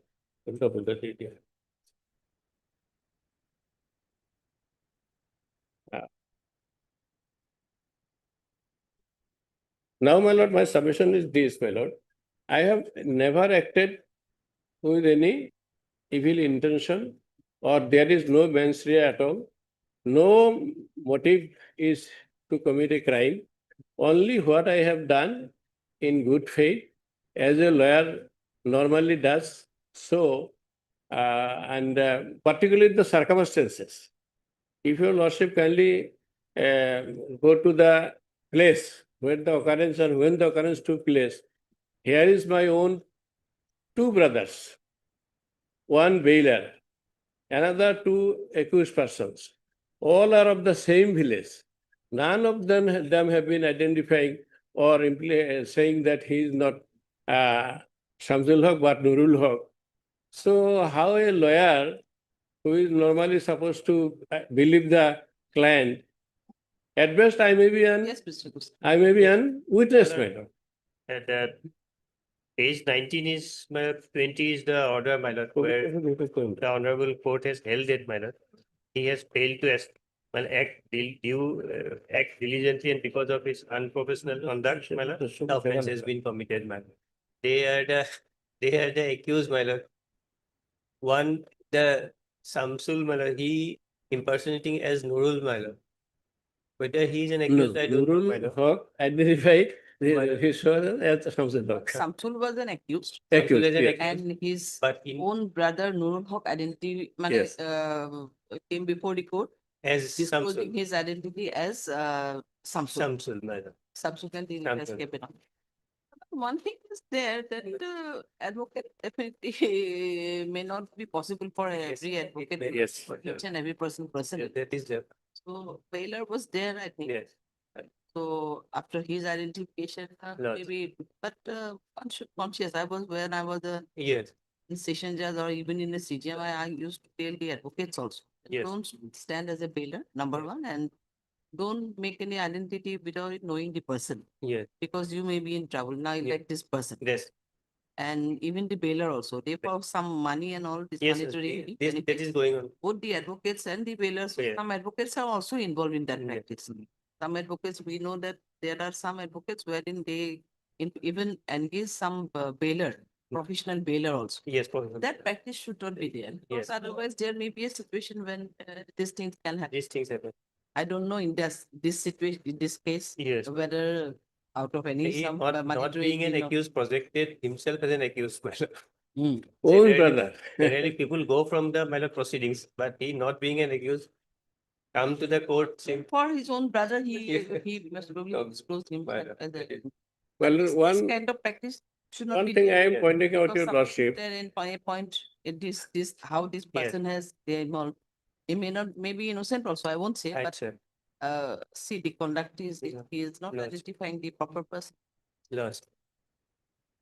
Now, my lord, my submission is this, my lord. I have never acted with any evil intention or there is no mens rea at all. No motive is to commit a crime. Only what I have done in good faith as a lawyer normally does so, and particularly the circumstances. If your lordship kindly go to the place where the occurrence and when the occurrence took place, here is my own two brothers, one bailer, another two accused persons. All are of the same village. None of them have been identifying or saying that he is not Shamsul Haq but Nurul Haq. So how a lawyer who is normally supposed to believe the client, at best I may be an witness, madam. And page 19 is, my lord, 20 is the order, my lord, where the honorable court has held that, my lord. He has failed to act diligently, and because of his unprofessional conduct, my lord, the offense has been committed, my lord. They are the accused, my lord. One, the Samsul, my lord, he impersonating as Nurul, my lord. Whether he is an accused, I don't know, my Nurul lord. Haq identified his father as Shamsul Haq. Samsul was an accused. Accused, Samsul is an yes. accused. And his But in- own brother Nurul Haq identity Yes. came before the court As disclosing Samsul. his identity as Samsul. Samsul, my lord. Subsequently, it has Samsul. kept it on. One thing is there that advocate definitely may not be possible for every advocate. to Yes. for each and every person personally. That is there. So Baylor was there, I think. Yes. So after his identification, Lot. maybe, but one should conscious. When I was Yes. in session judge or even in the CGM, I used to tell the advocates also. Yes. Don't stand as a bailer, number one, and don't make any identity without knowing the person. Yes. Because you may be in trouble. Now you Yeah. like this person. Yes. And even the bailer also, they for some money and all this Yes. monetary. This that benefits. is going on. Both the advocates and the bailers, Yeah. some advocates are also involved in that Yeah. practice. Some advocates, we know that there are some advocates wherein they even engage some bailer, professional bailer also. Yes. For That practice should not be there. Because Yes. otherwise there may be a situation when these things can happen. These things happen. I don't know in this situation, in this case, Yes. whether out of any He some not monetary being an gain or- accused projected himself as an accused, my lord. Own Generally- brother. Generally, people go from the, my lord, proceedings, but he not being an accused, come to the court saying. For his own brother, he Yeah. must probably No, disclose him my as lord. a. Well, This one, kind of practice should not one be. thing I there. am pointing out, Because your some- lordship, There in point, how this Yes. person has, they involved. He may not, may be innocent also, I won't say, Right, but sir. See, the conduct is, he is not Lost. identifying the proper person. Lost.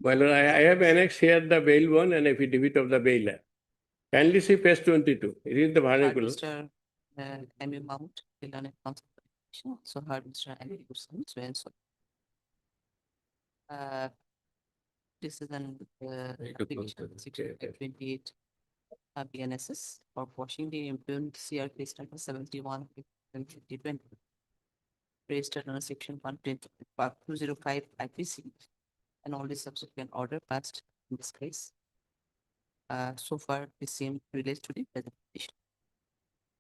My lord, I have annexed here the bail bond and affidavit of the bailer. Kindly see page 22. It is the Heard vernacular. Mr. M.U. Mahmood, the learned counsel, also heard Mr. M.U. Hussain, so and so. This is an application 628 BNSS for washing the impugned CR case number 71 2020. Registered under section 205 IPC and all the subsequent order passed in this case. So far, the same relates to the presentation.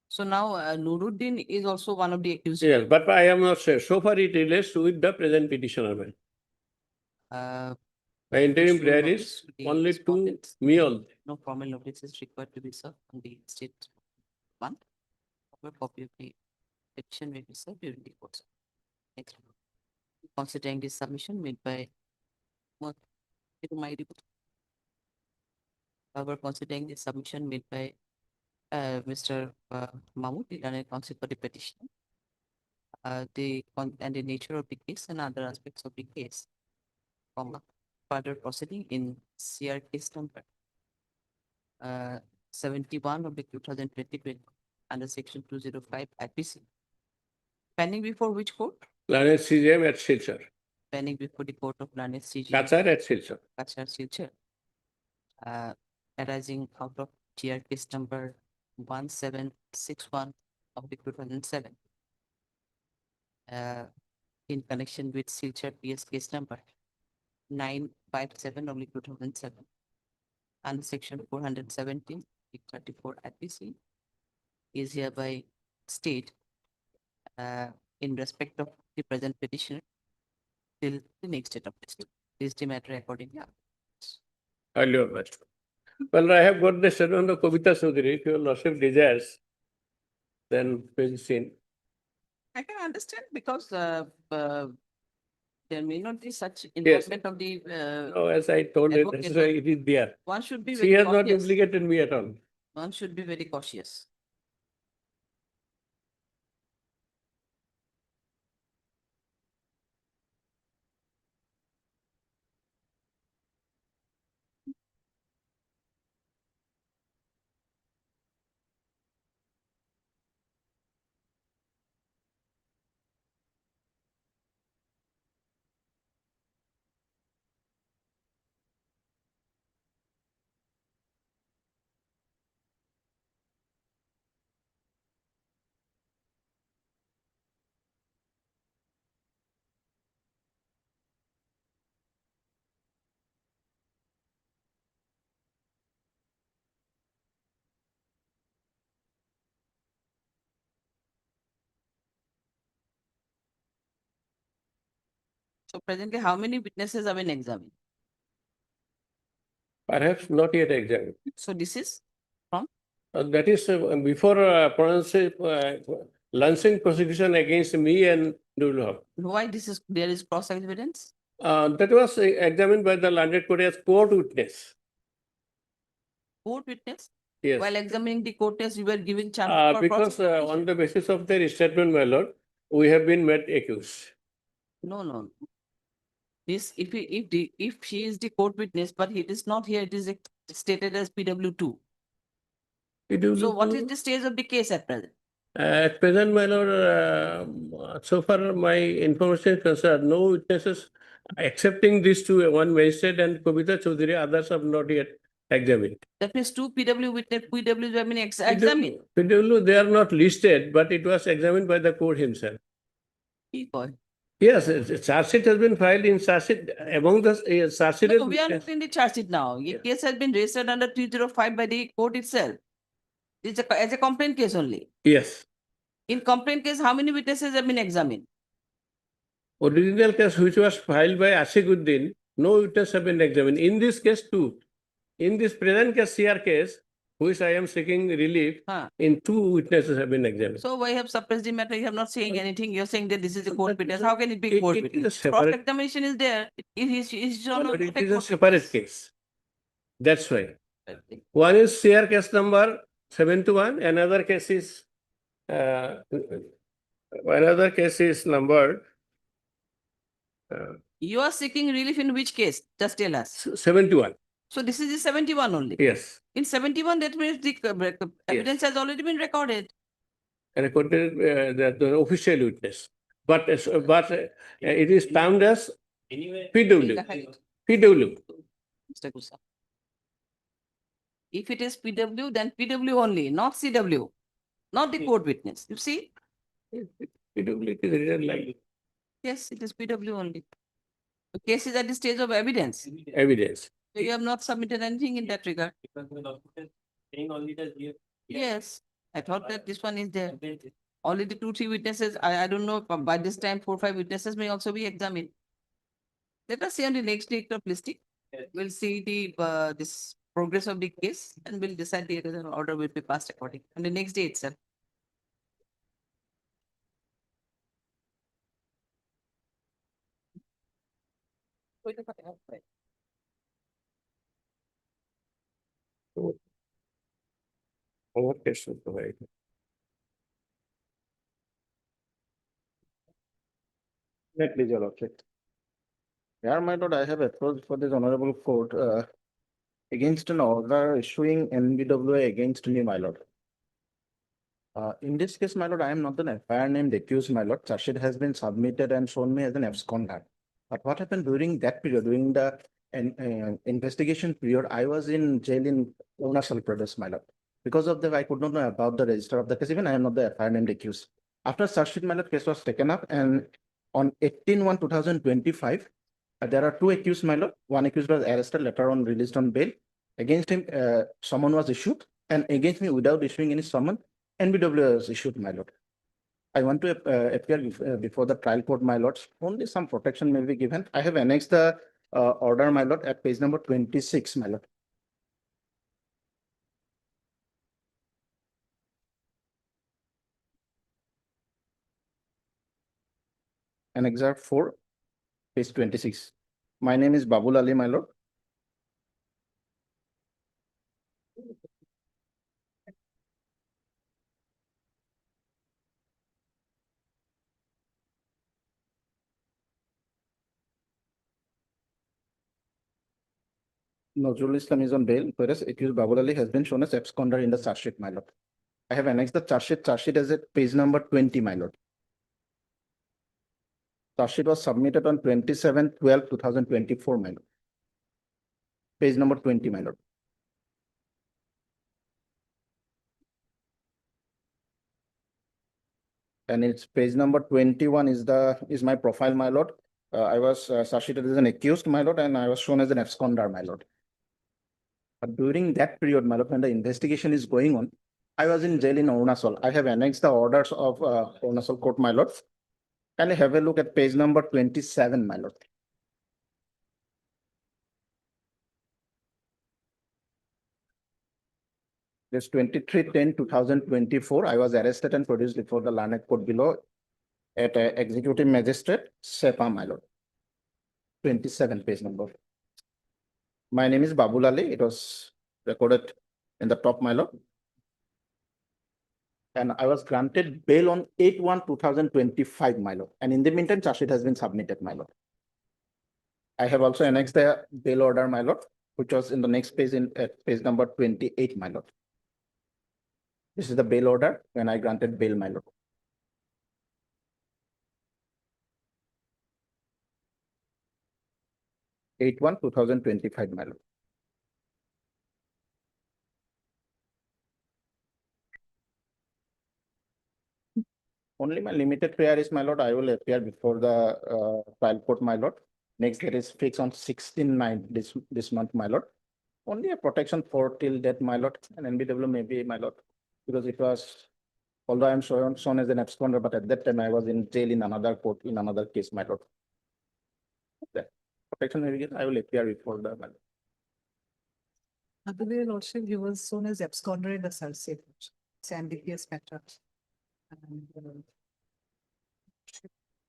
So now Nuruddin is also one of the accused. Yes, but I am not sure. So far it relates with the present petitioner. Ma'am. My interim issue prayer notice is to the only to respondents. me only. No formal notice is required to be served on the state one. A copy of the petition will be served during the course. Next. Considering this submission made by however, considering the submission made by Mr. Mahmood, the learned counsel for the petition, and the nature of the case and other aspects of the case, further proceeding in CR case number 71 of the 2020 under section 205 IPC. Pending before which court? Learned CJM at Silchar. Pending before the court of learned CJ. Kachar at Silchar. Kachar Silchar. Arising out of GR case number 1761 of the 2007. In connection with Silchar PS case number 957 of the 2007 and section 417 34 IPC is hereby state in respect of the present petitioner till the next date of this. Is the matter accordingly? Earlier match. Well, I have got the statement of Kavita Chaudhary. If your lordship desires, then please see. I can understand because there may not be such involvement of the. No, as I told you, advocate, that's why it is there. One should be She very has not cautious. implicated me at all. One should be very cautious. So presently, how many witnesses have been examined? Perhaps not yet examined. So this is from? That is before launching prosecution against me and Nurul Haq. Why this is, there is cross evidence? That was examined by the landed court as court witness. Court witness? Yes. While examining the court test, you were given chance for Because prosecution. on the basis of their statement, my lord, we have been made accused. No. This, if she is the court witness, but it is not here, it is stated as PW2. So what is the stage of the case at present? At present, my lord, so far my information is concerned, no witnesses excepting these two, one magistrate and Kavita Chaudhary, others have not yet examined. That means two PW witness, PWs have been examined. PW, they are not listed, but it was examined by the court himself. Boy. Yes, charge sheet has been filed in charge sheet among the charge sheet. No, we are not in the charge sheet now. The case has been registered under 305 by the court itself. It's as a complaint case only. Yes. In complaint case, how many witnesses have been examined? Original case which was filed by Asiguddin, no witnesses have been examined. In this case too, in this present case, CR case, which I am seeking relief, in two witnesses have been examined. So why have suppressed the matter? You have not saying anything. You're saying that this is a court witness. How can it be court It witness? is a separate- Cross-examination is there. It is a separate case. That's why. One is CR case number 71, another case is Another case is numbered You are seeking relief in which case? Just tell us. 71. So this is the 71 only. Yes, In 71, that means the evidence has already been recorded. recorded the official witness. But it is found as Anyway. PW. PW. Mr. Gusa. If it is PW, then PW only, not CW, not the court witness. You see? PW it is written like Yes, it is PW only. The case is at the stage of evidence. evidence. So you have not submitted anything in that regard. Because the document saying only that we have. Yes, I thought that this one is there. Only the 2-3 witnesses, I don't know, but by this time, 4-5 witnesses may also be examined. Let us see on the next date of listing. We'll see the this progress of the case and we'll decide the order will be passed according on the next day itself. What case will provide? Please, your lordship. Yeah, my lord, I have approached for this honorable court against an order issuing NBWA against me, my lord. In this case, my lord, I am not an FIR named accused, my lord. Charge sheet has been submitted and shown me as an absconder. But what happened during that period, during the investigation period, I was in jail in Arunachal Pradesh, my lord. Because of that, I could not know about the register of the case. Even I am not the FIR named accused. After charge sheet, my lord, case was taken up, and on 18/1/2025, there are 2 accused, my lord. One accused was arrested, later on released on bail. Against him, summon was issued, and against me, without issuing any summon, NBW was issued, my lord. I want to appear before the trial court, my lords. Only some protection may be given. I have annexed the order, my lord, at page number 26, my lord. Annexure 4, page 26. My name is Babul Ali, my lord. Nazrul Islam is on bail, whereas accused Babul Ali has been shown as absconder in the charge sheet, my lord. I have annexed the charge sheet as at page number 20, my lord. Charge sheet was submitted on 27/12/2024, my lord. Page number 20, my lord. And it's page number 21 is my profile, my lord. I was charge sheeted as an accused, my lord, and I was shown as an absconder, my lord. But during that period, my lord, when the investigation is going on, I was in jail in Arunachal. I have annexed the orders of Arunachal court, my lord. Can you have a look at page number 27, my lord? This 23/10/2024, I was arrested and produced before the Learned Court below at Executive Magistrate, SEPA, my lord. 27 page number. My name is Babul Ali. It was recorded in the top, my lord. And I was granted bail on 8/1/2025, my lord. And in the meantime, charge sheet has been submitted, my lord. I have also annexed the bail order, my lord, which was in the next page at page number 28, my lord. This is the bail order when I granted bail, my lord. Eight 2025, my lord. Only my limited prayer is, my lord, I will appear before the trial court, my lord. Next date is fixed on 16/9 this month, my lord. Only a protection for till death, my lord, and NBW may be, my lord, because it was, although I am shown as an absconder, but at that time I was in jail in another court, in another case, my lord. That protection may be given, I will appear before the, my lord. Other lordship, he was shown as absconder in the Sarse, NDPS matter. And,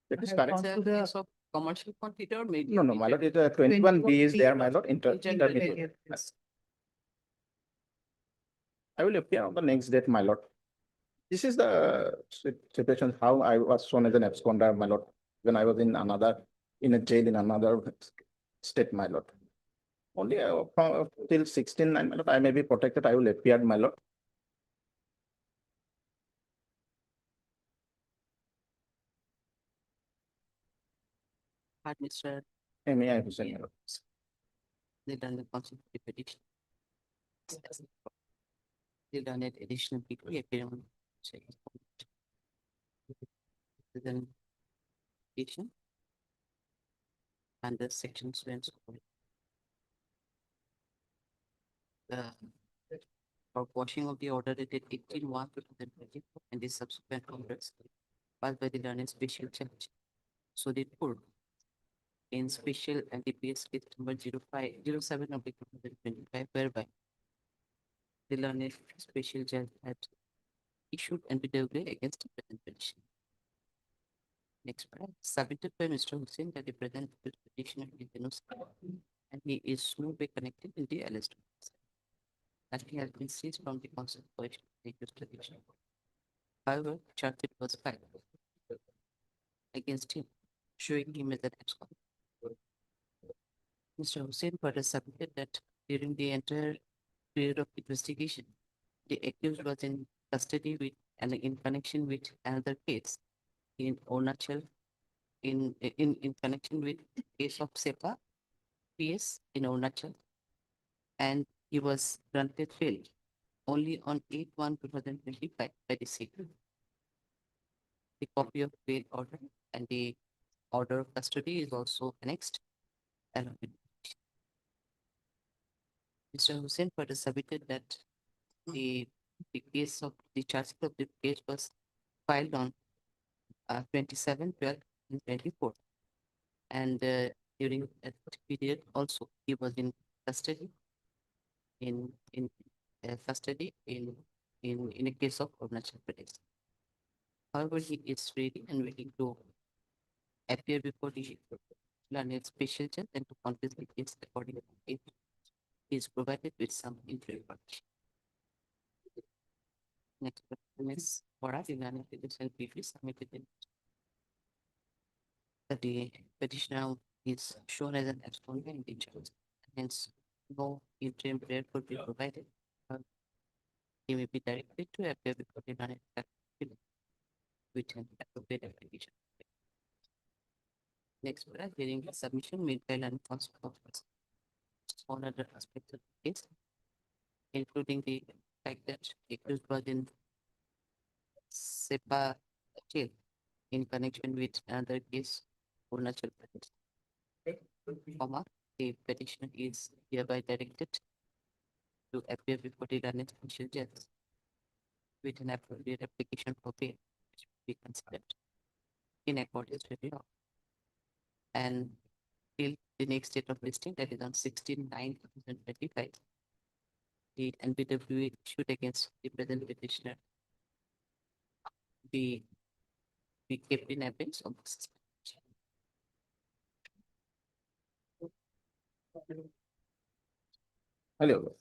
That is I have correct. gone It's a to the- case of commercial quantity or maybe. No, my lord, it 21B is there, my lord, intermediate. Yes. I will appear on the next date, my lord. This is the situation how I was shown as an absconder, my lord, when I was in a jail in another state, my lord. Only from till 16, my lord, I may be protected, I will appear, my lord. Had Mr. M.A.I. Hussain, my lord. They done the consultative petition. They done it additional people appearing on second. Then petition. And the sections when the for washing of the order dated 18/1/2024 and the subsequent orders passed by the learned special judge. So the court in special and DPS case number 0507 of the 2025, whereby the learned special judge had issued NPW against the present petition. Next paragraph, submitted by Mr. Hussain that the present petitioner is innocent and he is no way connected in the alleged offence. That he has been seized from the consideration of the jurisdiction. However, charge sheet was filed against him, showing him as an abscond. Mr. Hussain further submitted that during the entire period of investigation, the accused was in custody with and in connection with another case in Arunachal in connection with case of SEPA PS in Arunachal, and he was granted bail only on 8/1/2025 by the CID. The copy of bail order and the order of custody is also annexed. along with Mr. Hussain further submitted that the case of the charge of the case was filed on 27/12/24, and during that period also he was in custody in custody in a case of Arunachal Pradesh. However, he is ready and willing to appear before the learned special judge and to confess the case accordingly if he is provided with some information. Next question is for us, the learned petition briefly submitted in that the petitioner is shown as an absconder in the charge, hence no interim prayer could be provided. He may be directed to appear before the learned with an appropriate application. Next, hearing the submission made by learned counsel on other aspects of the case, including the fact that the accused was in SEPA jail in connection with another case, Arunachal Pradesh. The petitioner is hereby directed to appear before the learned special judge with an appropriate application for bail, which will be considered in accordance with the law. And till the next date of listing, that is on 16/9/2025, the NPW issued against the present petitioner be kept in abeyance of suspension. Hello.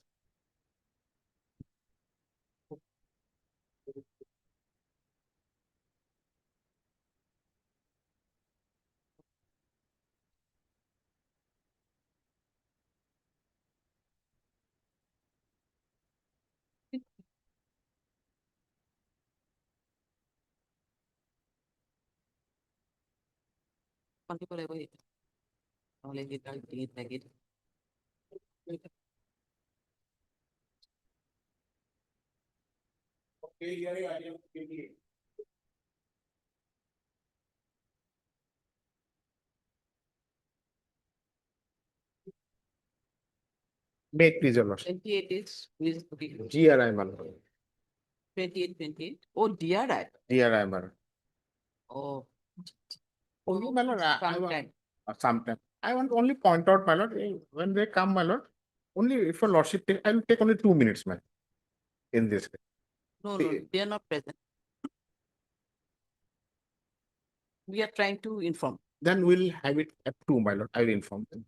Only the negative. May it please your lordship. 28 is GRI, my lord. 28. Oh, DRI. GRI, my lord. Oh. Only, my lord, Sometime. sometime. I want to only point out, my lord, when they come, my lord, only if your lordship, I will take only 2 minutes, man, in this. No, they are not present. We are trying to inform. Then we'll have it at 2, my lord. I will inform them.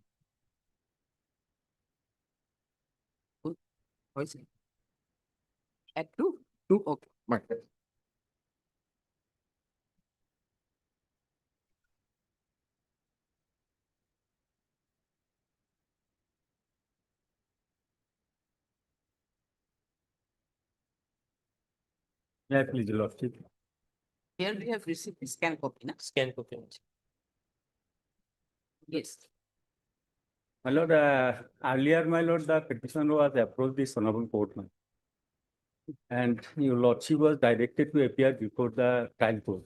At 2? 2? Okay. My Yeah, please, your lordship. Here we have received a scan copy, na? Scan copy. Yes. My lord, earlier, my lord, the petitioner was approached this honorable court. And your lordship was directed to appear before the trial court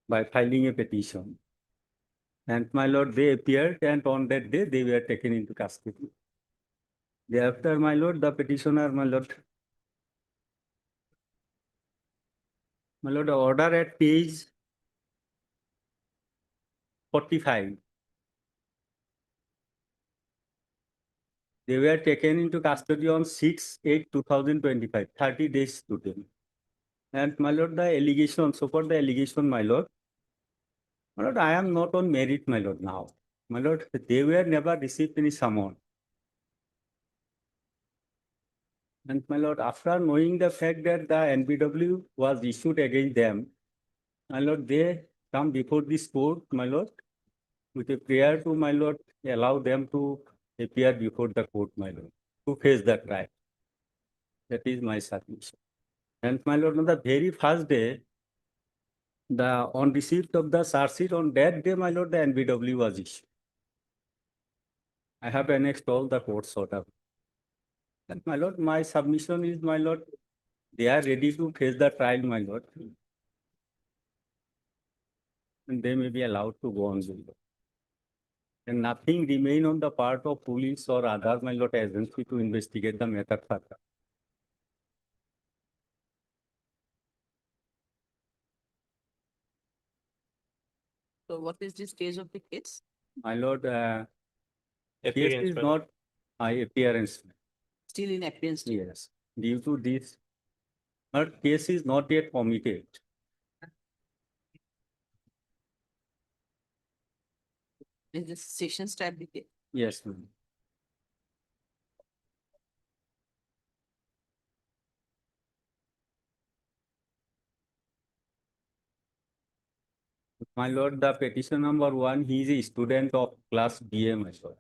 by filing a petition. And my lord, they appeared, and on that day, they were taken into custody. Thereafter, my lord, the petitioner, my lord, the order at page 45. They were taken into custody on 6/8/2025, 30 days total. And my lord, the allegation, so for the allegation, my lord, I am not on merit, my lord, now. My lord, they were never received any summon. And my lord, after knowing the fact that the NBW was issued against them, my lord, they come before this court, my lord, with a prayer to my lord, allow them to appear before the court, my lord, to face the trial. That is my submission. And my lord, on the very first day, on receipt of the charge sheet, on that day, my lord, the NBW was issued. I have annexed all the court's order. And my lord, my submission is, my lord, they are ready to face the trial, my lord. And they may be allowed to go on below. And nothing remain on the part of police or other, my lord, agency to investigate the matter further. So what is the stage of the case? My lord, case Appearance, is my not my appearance. Still in appearance stage. Yes, due to this, but case is not yet committed. Is the session start the case? Yes, ma'am. My lord, the petition number 1, he is a student of class BA, my lord,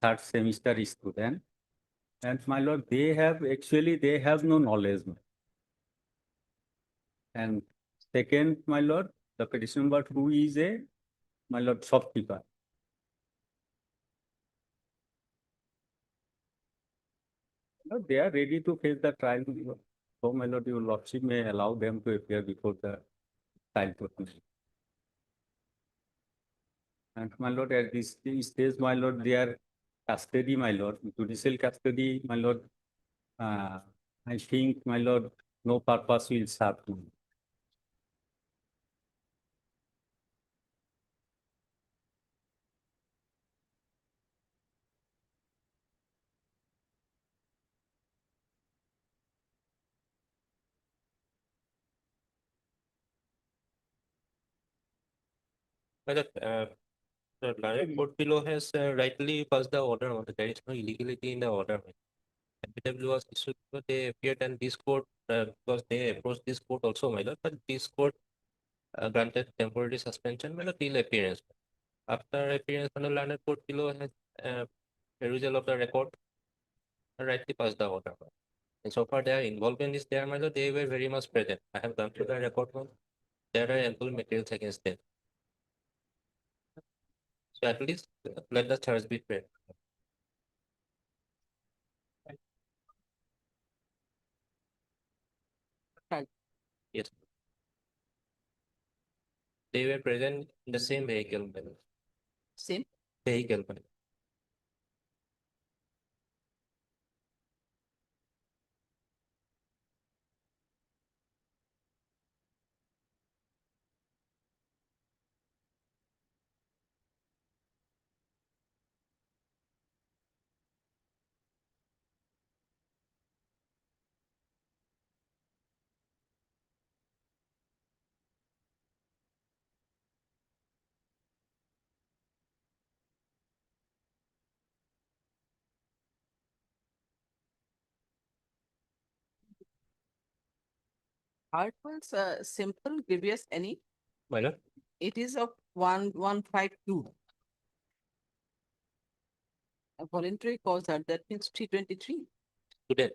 third semester student. And my lord, they have no knowledge. And second, my lord, the petition number 2 is my lord, shopkeeper. No, they are ready to face the trial. So, my lord, your lordship may allow them to appear before the trial court. And my lord, at this stage, my lord, they are custody, my lord, judicial custody, my lord. I think, my lord, no purpose will serve. But the Learned Court below has rightly passed the order. There is no illegality in the order. NBW was issued, but they appeared and this court, because they approached this court also, my lord, but this court granted temporary suspension, my lord, till appearance. After appearance, the Learned Court below has perusal of the record, rightly passed the order. And so far their involvement is there, my lord, they were very much present. I have gone through the record one. There are ample materials against them. So at least let the charge be fair. Yes. They were present in the same vehicle. Same? Vehicle. Hartman's simple grievous any. My lord. It is of 1152. A voluntary cause that means 323. Today.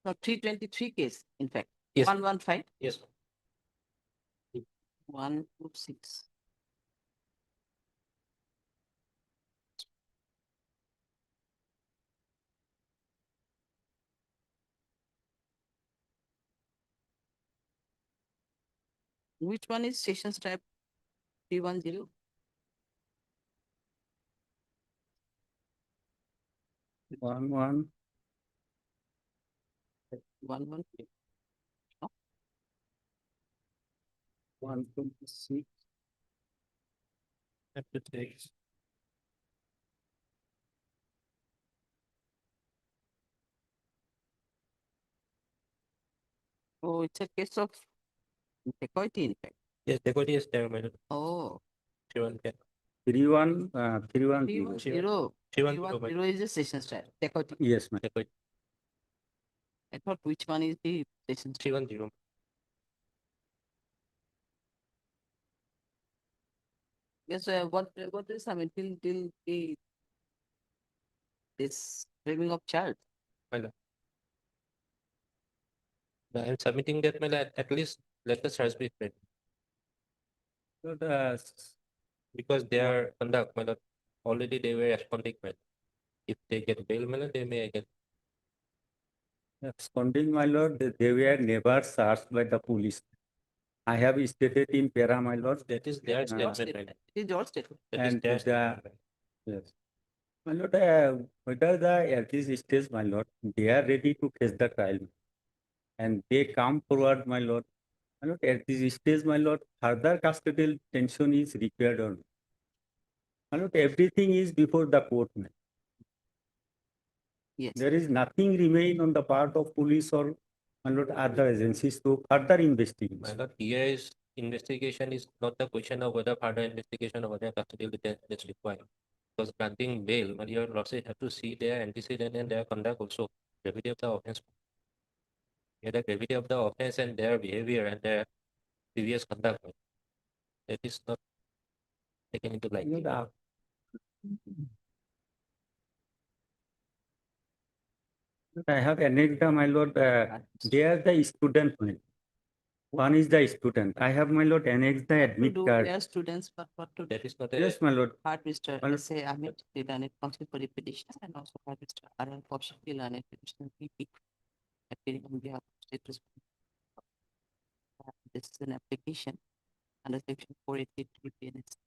No, 323 case, in fact. Yes. 115, Yes. 126. Which one is sessions type 310? One. 113. 126. Have to take. Oh, it's a case of dacoity in fact. Yes, dacoity is there, my lord. Oh, 310. 310. 310. 310, 310 is a sessions type dacoity. Yes, ma'am. Dacoity. I thought which one is the sessions type? 310. Yes, what is, I mean, till the this framing of child. My lord. I am submitting that, my lord, at least let the charge be read. So the Because their conduct, my lord, already they were responding well. If they get bail, my lord, they may get. absconding, my lord, they were never searched by the police. I have stated in para, my lord. That is their It's your statement, my statement. lord. It is your statement. That is And their the, statement. yes. My lord, whether at this stage, my lord, they are ready to face the trial. And they come forward, my lord. My lord, at this stage, my lord, further custodial tension is required or not. My lord, everything is before the court. Ma'am. Yes. There is nothing remain on the part of police or my lord, other agencies to further investigate. My lord, here is investigation is not the question of whether further investigation or whether custodial detention is required. Because granting bail, but your lordship have to see their antecedent and their conduct also, gravity of the offense. Yeah, the gravity of the offense and their behavior and their previous conduct. That is not taken into light. I have annexed, my lord, they are the student. One is the student. I have, my lord, annexed the To admit do card. their students, but what to do? That is not a. Yes, my lord. Part Mr. My lord. S.A. Amit, the learned counsel for the petitioner, and also part Mr. R.L. Kaushik, the learned petitioner, PP, appearing on behalf of state respondent. This is an application under section 483 PNS,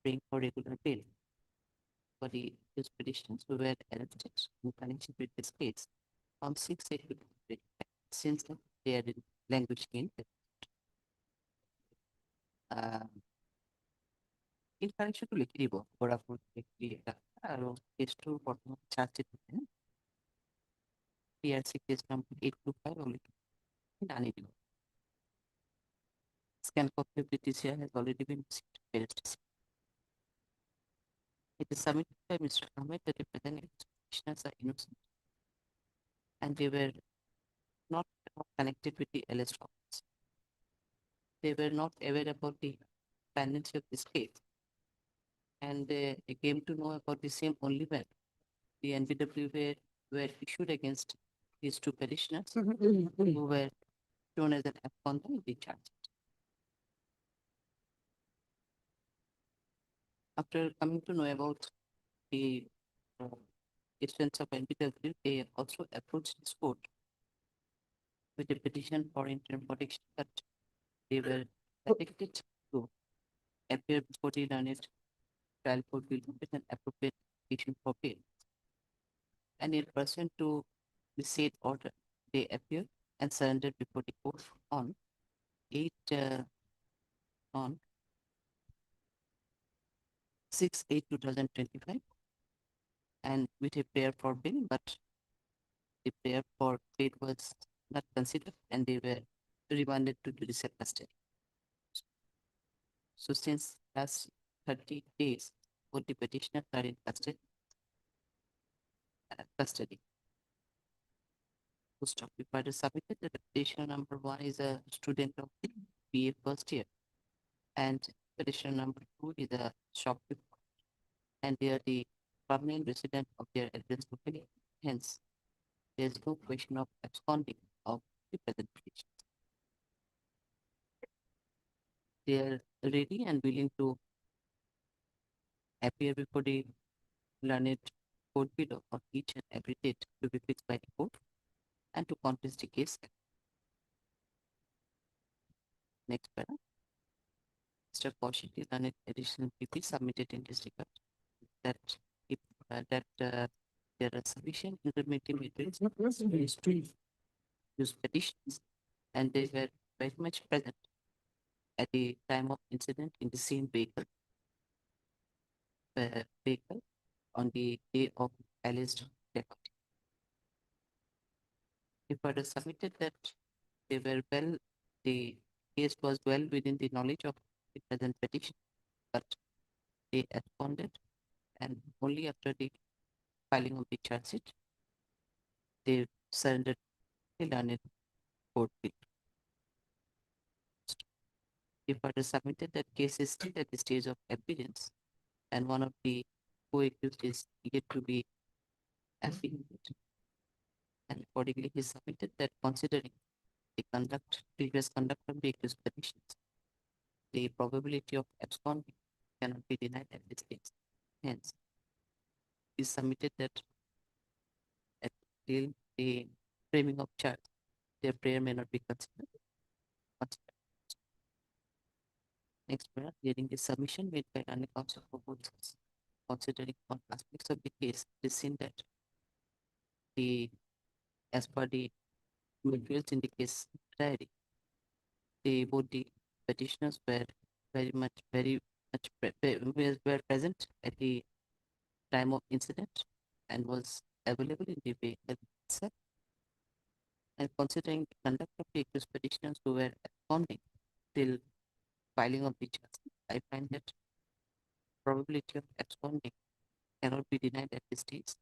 praying for regular bail for the accused petitioners who were arrested in connection with this case on 6/8/2023. Since then, they are languishing in in connection to লিখি দিব বরাবর একটি এটা আৰু কেছটো বৰ্তমান চাৰ্জত আছে PRC কেছ নম্বৰ 825 অলরেডি আনি দিব scan copy of the TCR has already been received by justice. It is submitted by Mr. Ahmed that the present petitioners are innocent and they were not connected with the LS office. They were not aware about the pendency of this case. And they came to know about the same only when the NBW were issued against these two petitioners who were shown as an absconding in the charge. After coming to know about the existence of NBW, they also approached this court with a petition for interim protection that they were addicted to appear before the learned trial court will with an appropriate petition for bail. And in person to the said order, they appeared and surrendered before the court on 6/8/2025 and with a prayer for bail, but the prayer for bail was not considered and they were remanded to judicial custody. So since last 30 days, both the petitioners are in custody. Post of the further submitted, the petitioner number 1 is a student of the BA first year, and petitioner number 2 is a shopkeeper, and they are the permanent resident of their address locality. Hence, there is no question of absconding of the present petition. They are ready and willing to appear before the learned court below on each and every date to be fixed by the court and to contest the case. Next para. Mr. Kaushik, the learned additional PP submitted in this regard that if there are sufficient informative materials to use petitions and they were very much present at the time of incident in the same vehicle on the day of alleged death. It further submitted that they were the case was well within the knowledge of the present petition, but they absconded, and only after the filing of the charge sheet, they surrendered the learned court bill. They further submitted that case is still at the stage of evidence, and one of the co-accused is yet to be affidavit. And accordingly, he submitted that considering the previous conduct of the accused petitions, the probability of absconding cannot be denied at this stage. Hence, he submitted that till the framing of charge, their prayer may not be considered. Next para, hearing the submission made by learned counsel for both sides. Considering all aspects of the case, it is seen that as per the materials in the case diary, both the petitioners were were present at the time of incident and was available in the vehicle itself. And considering the conduct of the accused petitioners who were absconding till filing of the charge, I find that probability of absconding cannot be denied at this stage.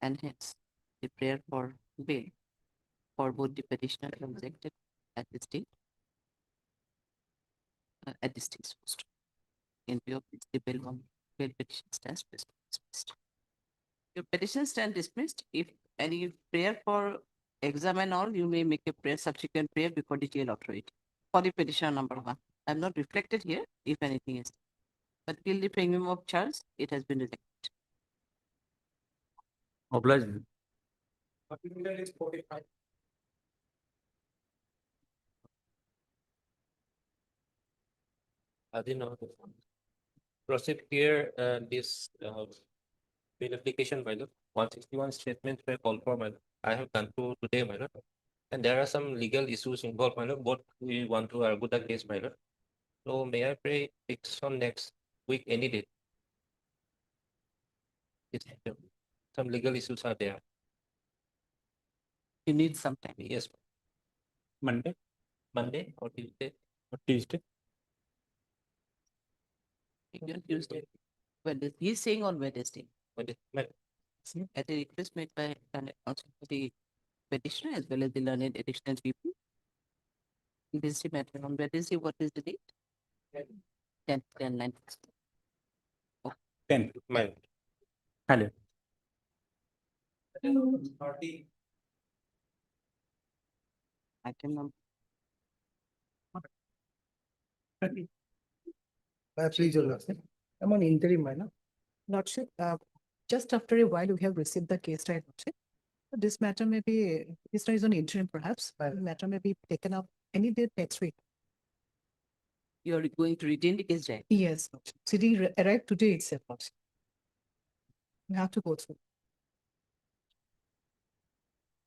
And hence, the prayer for bail for both the petitioner and rejected at this stage. At this stage first. In view of this, the bail petition stands dismissed. Your petition stands dismissed. If any prayer for exam and all, you may make a prayer, subsequent prayer before the jail authority for the petitioner number 1. I have not reflected here if anything is, but till the premium of charge, it has been rejected. Obliged. I didn't know. Proceed here, this bill application by the 161 statements were called for, I have done through today, my lord. And there are some legal issues involved, my lord. Both we want to argue the case, my lord. So may I pray fix on next week, any date? Some legal issues are there. You need some time. Yes. Monday or Tuesday? or Tuesday. Tuesday. Wednesday. He's saying on Wednesday. At a request made by the petitioner as well as the learned additional people. This matter on Wednesday. What is the date? 10th and 9th. 10. Hello. Item number. Please, your lordship. I'm on interim, minor. Lordship, just after a while, we have received the case, right, Lordship? This matter may be, this is on interim perhaps, but the matter may be taken up any day next week. You are going to retain the case, right? Yes, Lordship. CD arrived today itself, Lordship. We have to go through.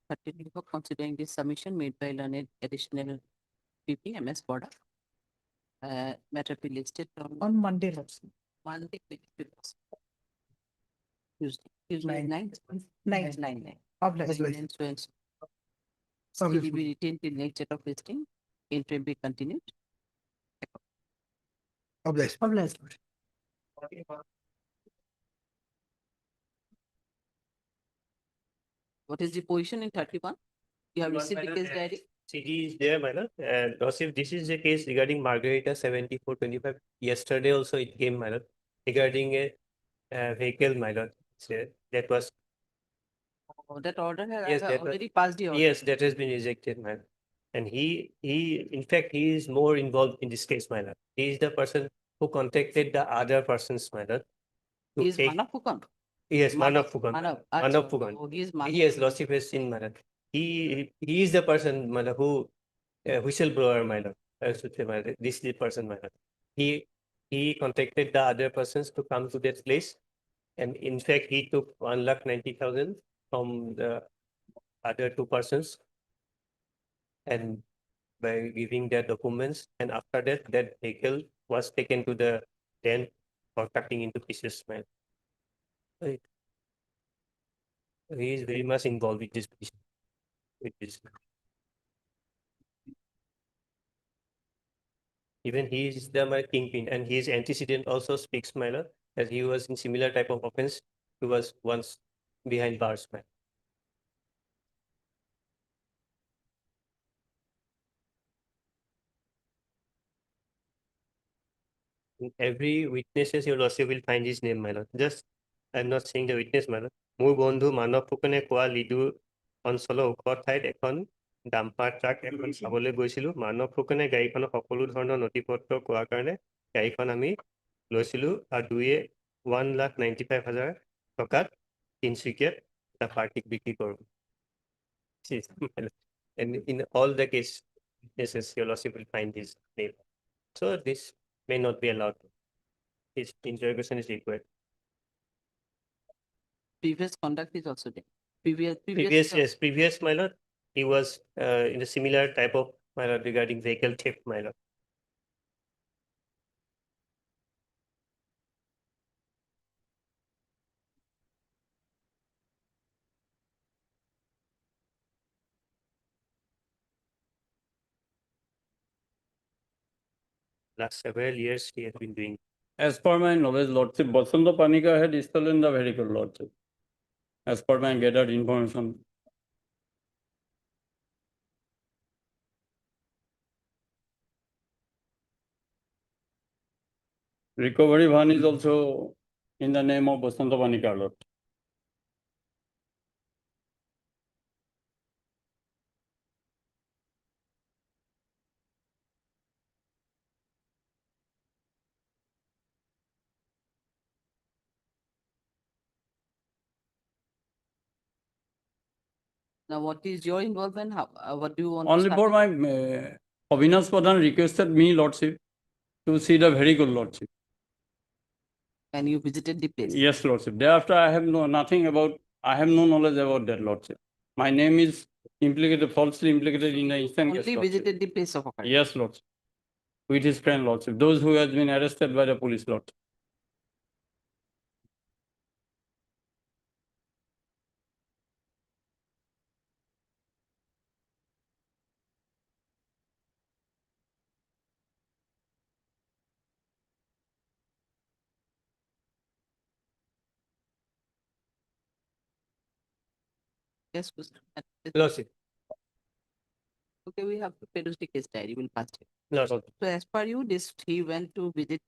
Particularly for considering the submission made by learned additional PP MS border. Matter be listed on Monday, Lordship. Monday, Tuesday, 9. Obliged. So will be retained till next date of listing. Interim be continued. Obliged. Obliged. What is the position in 31? You have received the case diary? CD is there, my lord. And also, this is the case regarding Margarita 7425. Yesterday also it came, my lord, regarding a vehicle, my lord. So that was Oh, that order has Yes, that was- already passed the order. Yes, that has been rejected, madam. And in fact, he is more involved in this case, madam. He is the person who contacted the other persons, madam. to Is take- Manav Fukan? Yes, Manav Fukan. Manav. Manav Achha, Fukan. oh, he is Manav. Yes, Lordship has seen, madam. He is the person, madam, who whistleblower, madam. I should say, madam. This is the person, madam. He contacted the other persons to come to that place. And in fact, he took 1,90,000 from the other two persons. And by giving their documents, and after that, that vehicle was taken to the den for cutting into pieces, man. Right. He is very much involved with this. With this. Even he is the my kingpin, and his antecedent also speaks, my lord, as he was in similar type of offense. He was once behind bars, man. In every witnesses, your lordship will find his name, my lord. Just, I'm not saying the witness, my lord. মোৰ বন্ধু মানৱ ফুকনে কোৱা লিডু অঞ্চলৰ ওখ ঠাইত এখন dumper truck এখন চাবলৈ গৈছিলো। মানৱ ফুকনে গাড়ীখনৰ সকলো ধৰণৰ নথি পত্ৰ কোৱাৰ কাৰণে গাড়ীখন আমি লৈছিলো আৰু দুয়ে 1,95,000 টকাত তিনচুকীয়াত এটা পাৰ্টিক বিক্ৰী কৰো। And in all the case, yes, your lordship will find his name. So this may not be allowed. His interrogation is required. Previous conduct is also there. Previous, my lord, he was in a similar type of, my lord, regarding vehicle theft, my lord. Last several years, he has been doing. As per my knowledge, Lordship, Basanta Panika had stolen the vehicle, Lordship. As per my gathered information. Recovery van is also in the name of Basanta Panika, Lord. Now, what is your involvement? How, what do you want? to Only start for with? my Avinash Pradhan requested me, Lordship, to see the vehicle, Lordship. And you visited the place? Yes, Lordship. Thereafter, I have no knowledge about that, Lordship. My name is implicated, falsely implicated in the instant case, Only Lordship. visited the place of occurrence? Yes, Lordship. With his friend, Lordship. Those who has been arrested by the police, Lordship. Yes, Lordship. Okay, we have to produce the case diary, we'll pass it. Lordship. So as per you, he went to visit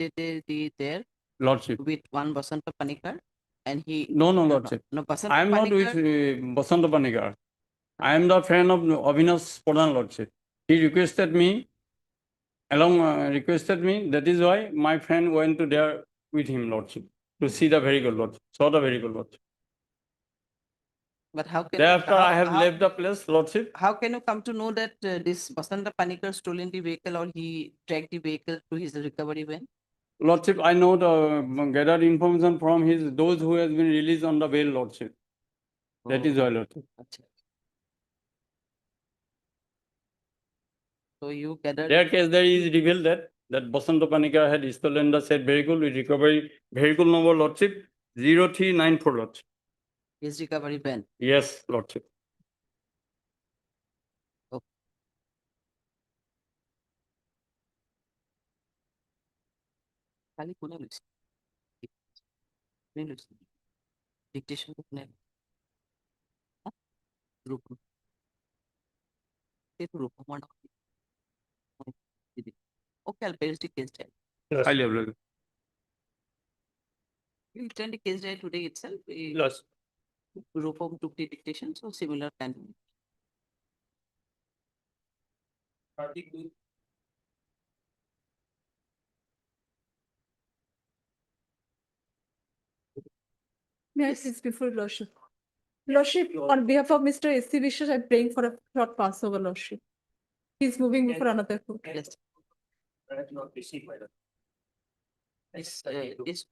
there Lordship. with one Basanta Panikar and he. No, Lordship. No, Basanta I am not with Panikar- Basanta Panikar. I am the friend of Avinash Pradhan, Lordship. He requested me, that is why my friend went to there with him, Lordship, to see the vehicle, Lordship, saw the vehicle, Lordship. But how can? Thereafter, I have how- left the place, Lordship. How can you come to know that this Basanta Panikar stolen the vehicle or he tracked the vehicle to his recovery van? Lordship, I know the gathered information from those who has been released on the bail, Lordship. That is why, Lordship. Acha. So you gathered. Their case there is revealed that Basanta Panikar had stolen the said vehicle with recovery vehicle number, Lordship, 0394, Lordship. His recovery van. Yes, Lordship. খালি কোনে লৈছে? কোনে লৈছে? Dictation টো কোনে? হা? ৰূপ। সেইটো ৰূপ কুমাৰ নাম। Okay, I'll paste the case diary. Highly available. We'll send the case diary today itself. Lordship. Rupam took the dictation, so similar can. May I please before Lordship? Lordship, on behalf of Mr. S.C. Vishwas, I'm praying for a short passover, Lordship. He's moving before another court. Yes.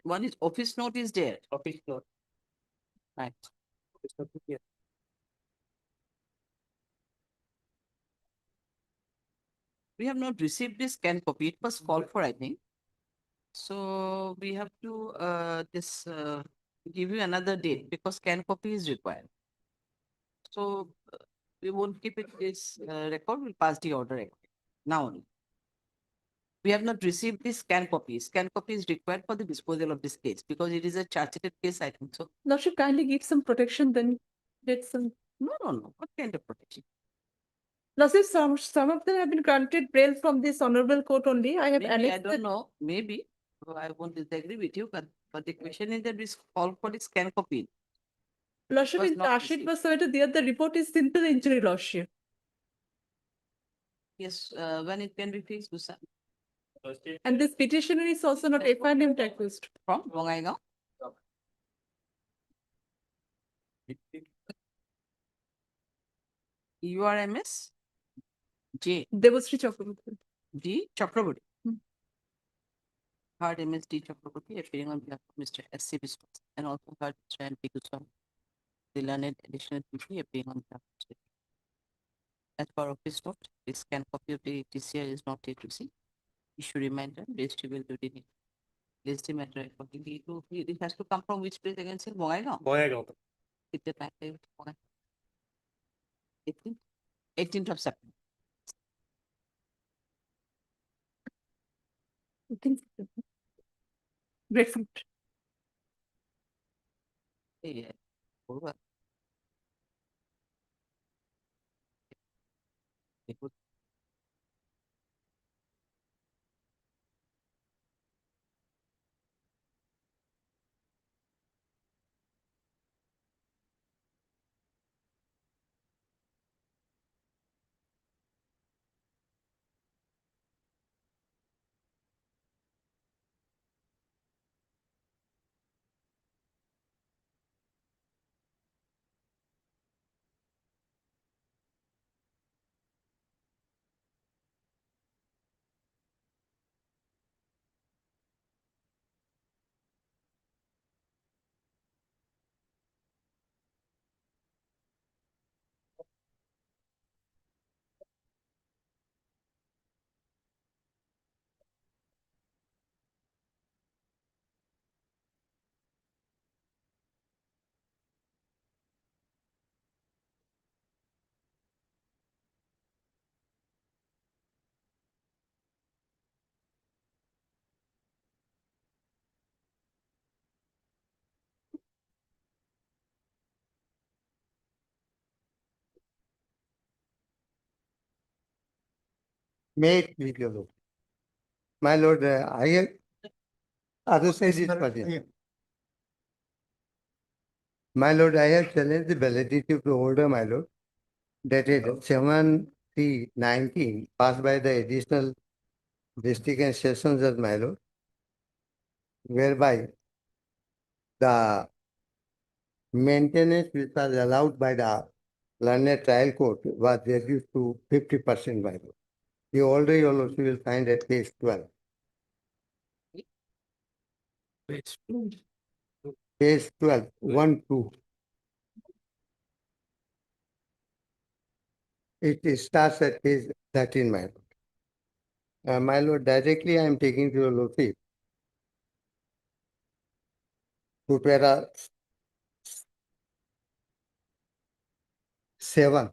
One is office note is there. Office note. Right. Office note is here. We have not received this scan copy. It was called for, I think. So we have to give you another date because scan copy is required. So we won't keep it this record. We'll pass the order now only. We have not received this scan copy. Scan copy is required for the disposal of this case because it is a chargeable case, I think so. Lordship, kindly give some protection, then get some. No. What kind of protection? Lordship, some of them have been granted bail from this honorable court only. I have Maybe, I annexed don't it. know, maybe. I won't disagree with you, but the question is that we call for the scan copy. Lordship, was in not charge sheet received. was submitted there, the report is simple injury, Lordship. Yes, when it can be fixed, Gusa. And this petitioner is also not FINM accused. From Bongaigaon. URMS J Devasri Chakraborty. D Chakraborty. Hmm. Heard MSD Chakraborty appearing on behalf of Mr. S.C. Vishwas and also heard Mr. M.P. Guswami. The learned additional duty appearing on behalf of Mr. As per office note, the scan copy of the TCR is not yet received. Issue reminder, registry will do the need. List the matter accordingly. It has to come from which place again, sir? Bongaigaon? Bongaigaon. It's the back of Bongaigaon. 18th of September. Grapefruit. Yeah. Over. May it please your lord. My lord, I have other says it My lord, I have challenged the validity of the order, my lord, dated 7/3/19, passed by the additional district and session judge, my lord, whereby the maintenance which was allowed by the learned trial court was reduced to 50%, my lord. The order you also will find at page 12. Page 12, 1, 2. It starts at page 13, my lord. My lord, directly I am taking to your lordship to para 7.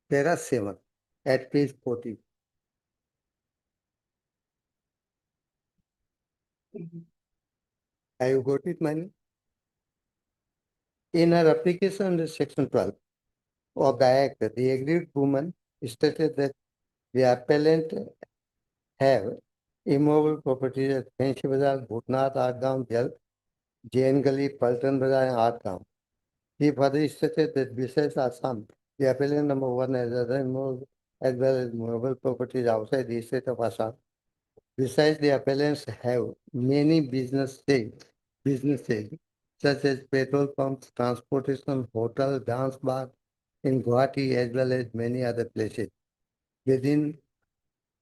Para 7 at page 40. Have you got it, my lord? In her application under section 12 of the act, the aggrieved woman stated that the appellant have immovable properties at Penshi Bazar, Bhutnath, Argaon, Jal, Jain Gali, Paltan Bazaar, and Artham. He further stated that besides Assam, the appellant number one has other more as well as movable properties outside the state of Assam. Besides, the appellants have many businesses such as petrol pumps, transportation, hotel, dance bar in Guwahati as well as many other places within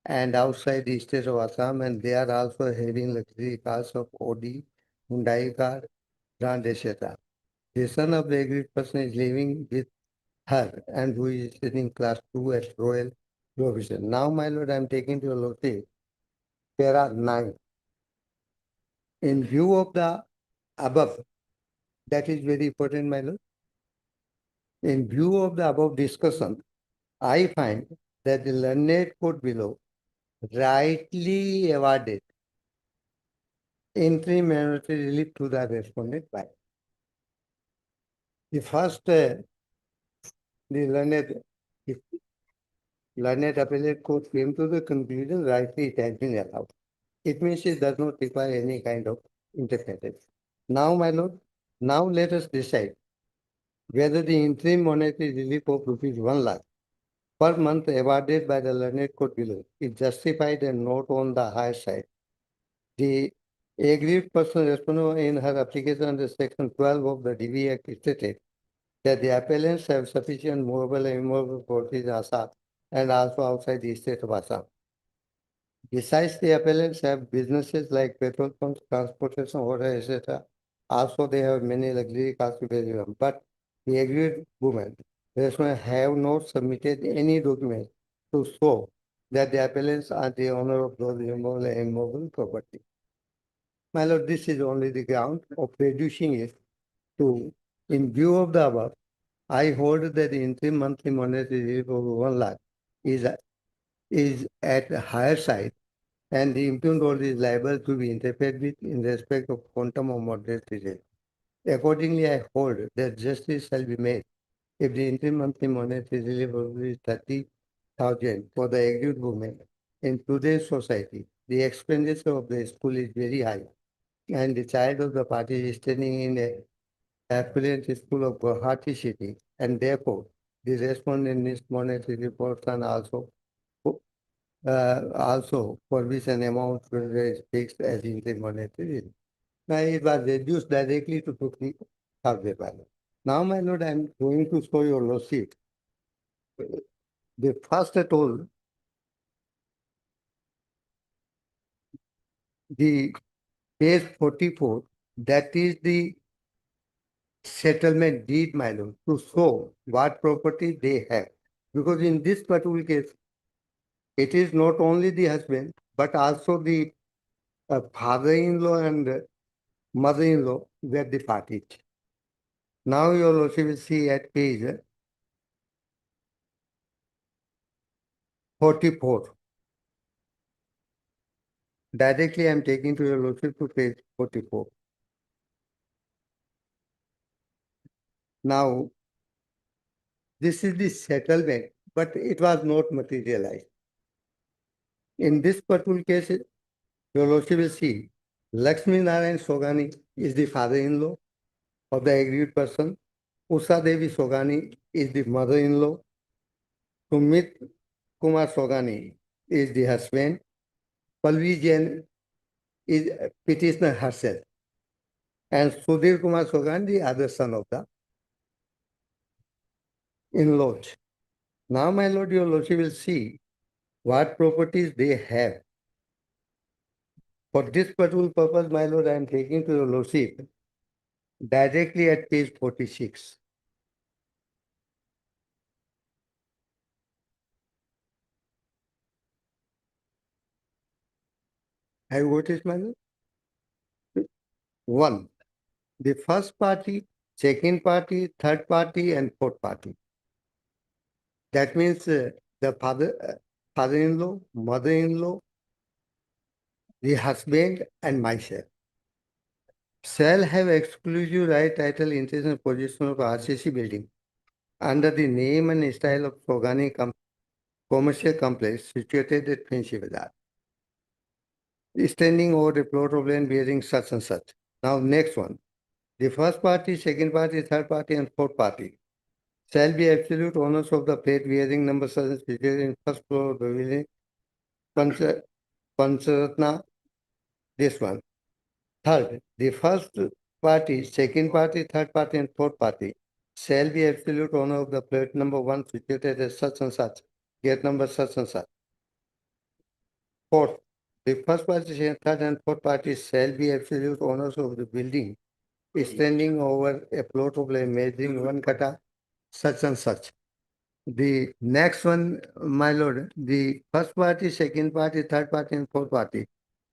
and outside the state of Assam, and they are also having luxury cars of Audi, Hyundai car, Grand etc. The son of the agreed person is living with her and who is in class 2 at Royal Provision. Now, my lord, I am taking to your lordship. There are 9. In view of the above, that is very important, my lord. In view of the above discussion, I find that the learned court below rightly awarded interim minority relief to the respondent by the first, the learned appellate court came to the conclusion rightly it has been allowed. It means it does not require any kind of interference. Now, my lord, now let us decide whether the interim monetary relief of rupees 1 lakh per month awarded by the learned court below is justified and not on the higher side. The aggrieved person respondent in her application under section 12 of the DV Act stated that the appellants have sufficient movable and immovable properties in Assam and also outside the state of Assam. Besides, the appellants have businesses like petrol pumps, transportation, water, etc. Also, they have many luxury cars to carry on. But the aggrieved women have not submitted any document to show that the appellants are the owner of those immobile and immobile property. My lord, this is only the ground of reducing it to, in view of the above, I hold that the interim monthly monetary relief of 1 lakh is at the higher side, and the impugned order is liable to be interfered with in respect of quantum or moderate relief. Accordingly, I hold that justice shall be made if the interim monthly monetary relief of 30,000 for the aggrieved women. In today's society, the expenditure of the school is very high, and the child of the party is studying in a affluent school of Guwahati city, and therefore the respondent needs monetary reports and also for which an amount is fixed as interim monetary relief. Now it was reduced directly to 50,000. Now, my lord, I am going to show your lordship. The first at all, the page 44, that is the settlement deed, my lord, to show what property they have. Because in this particular case, it is not only the husband, but also the father-in-law and mother-in-law were the parties. Now your lordship will see at page 44. Directly I am taking to your lordship to page 44. Now, this is the settlement, but it was not materialized. In this particular case, your lordship will see Lakshmi Narayan Sogani is the father-in-law of the aggrieved person. Usha Devi Sogani is the mother-in-law. Sumit Kumar Sogani is the husband. Palvi Jain is petitioner herself. And Sudhir Kumar Sogani, the other son of the in-laws. Now, my lord, your lordship will see what properties they have. For this particular purpose, my lord, I am taking to your lordship directly at page 46. Have you got it, my lord? 1. The first party, second party, third party, and fourth party. That means the father-in-law, mother-in-law, the husband, and myself shall have exclusive right, title, interest, and possession of RCC building under the name and style of Sogani Commercial Complex situated at Fancy Bazaar, standing over a plot of land bearing such and such. Now, next one. The first party, second party, third party, and fourth party shall be absolute owners of the plate bearing number certain situated in first floor of the building. Pancharatna, this one. Third, the first party, second party, third party, and fourth party shall be absolute owner of the plate number 1 situated at such and such, gate number such and such. Fourth, the first party, second, third, and fourth party shall be absolute owners of the building extending over a plot of land measuring 1 kata, such and such. The next one, my lord, the first party, second party, third party, and fourth party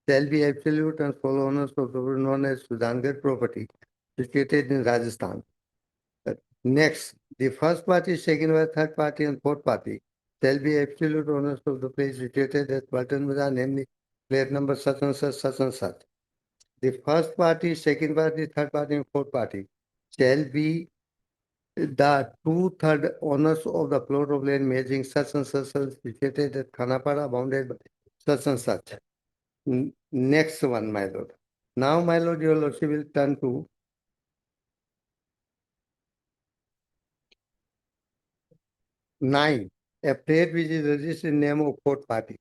shall be absolute and sole owners of the known as Sudangarh property situated in Rajasthan. Next, the first party, second party, third party, and fourth party shall be absolute owners of the place situated at Button Bazaar, namely plate number such and such, such and such. The first party, second party, third party, and fourth party shall be the 2/3 owners of the plot of land measuring such and such situated at Khanapara, bounded by such and such. Next one, my lord. Now, my lord, your lordship will turn to 9. A plate which is registered in name of fourth party.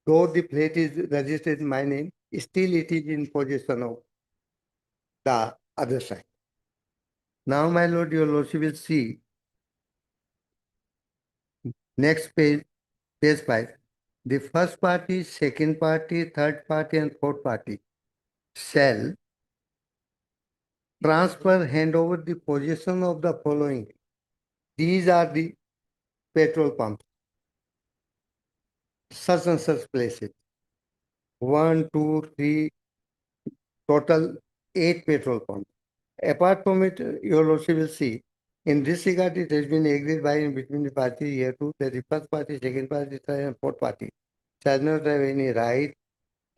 Though the plate is registered in my name, still it is in possession of the other side. Now, my lord, your lordship will see next page, page 5. The first party, second party, third party, and fourth party shall transfer, hand over the possession of the following. These are the petrol pumps, such and such places. 1, 2, 3, total 8 petrol pumps. Apart from it, your lordship will see, in this regard, it has been agreed by and between the parties here too that the first party, second party, third and fourth party shall not have any right,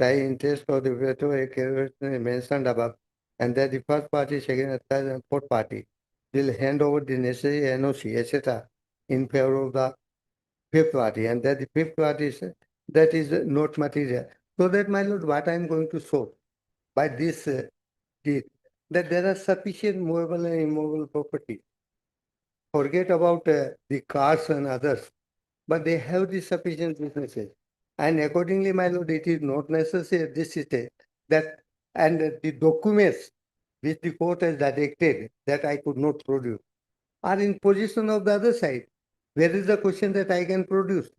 interest, or the whatever mentioned above, and that the first party, second, third, and fourth party will hand over the necessary NOC, etc., in favor of the fifth party, and that the fifth party is, that is not material. So that, my lord, what I am going to show by this deed, that there are sufficient movable and immovable property. Forget about the cars and others, but they have the sufficient businesses. And accordingly, my lord, it is not necessary at this stage that, and the documents which the court has directed that I could not produce are in possession of the other side. Where is the question that I can produce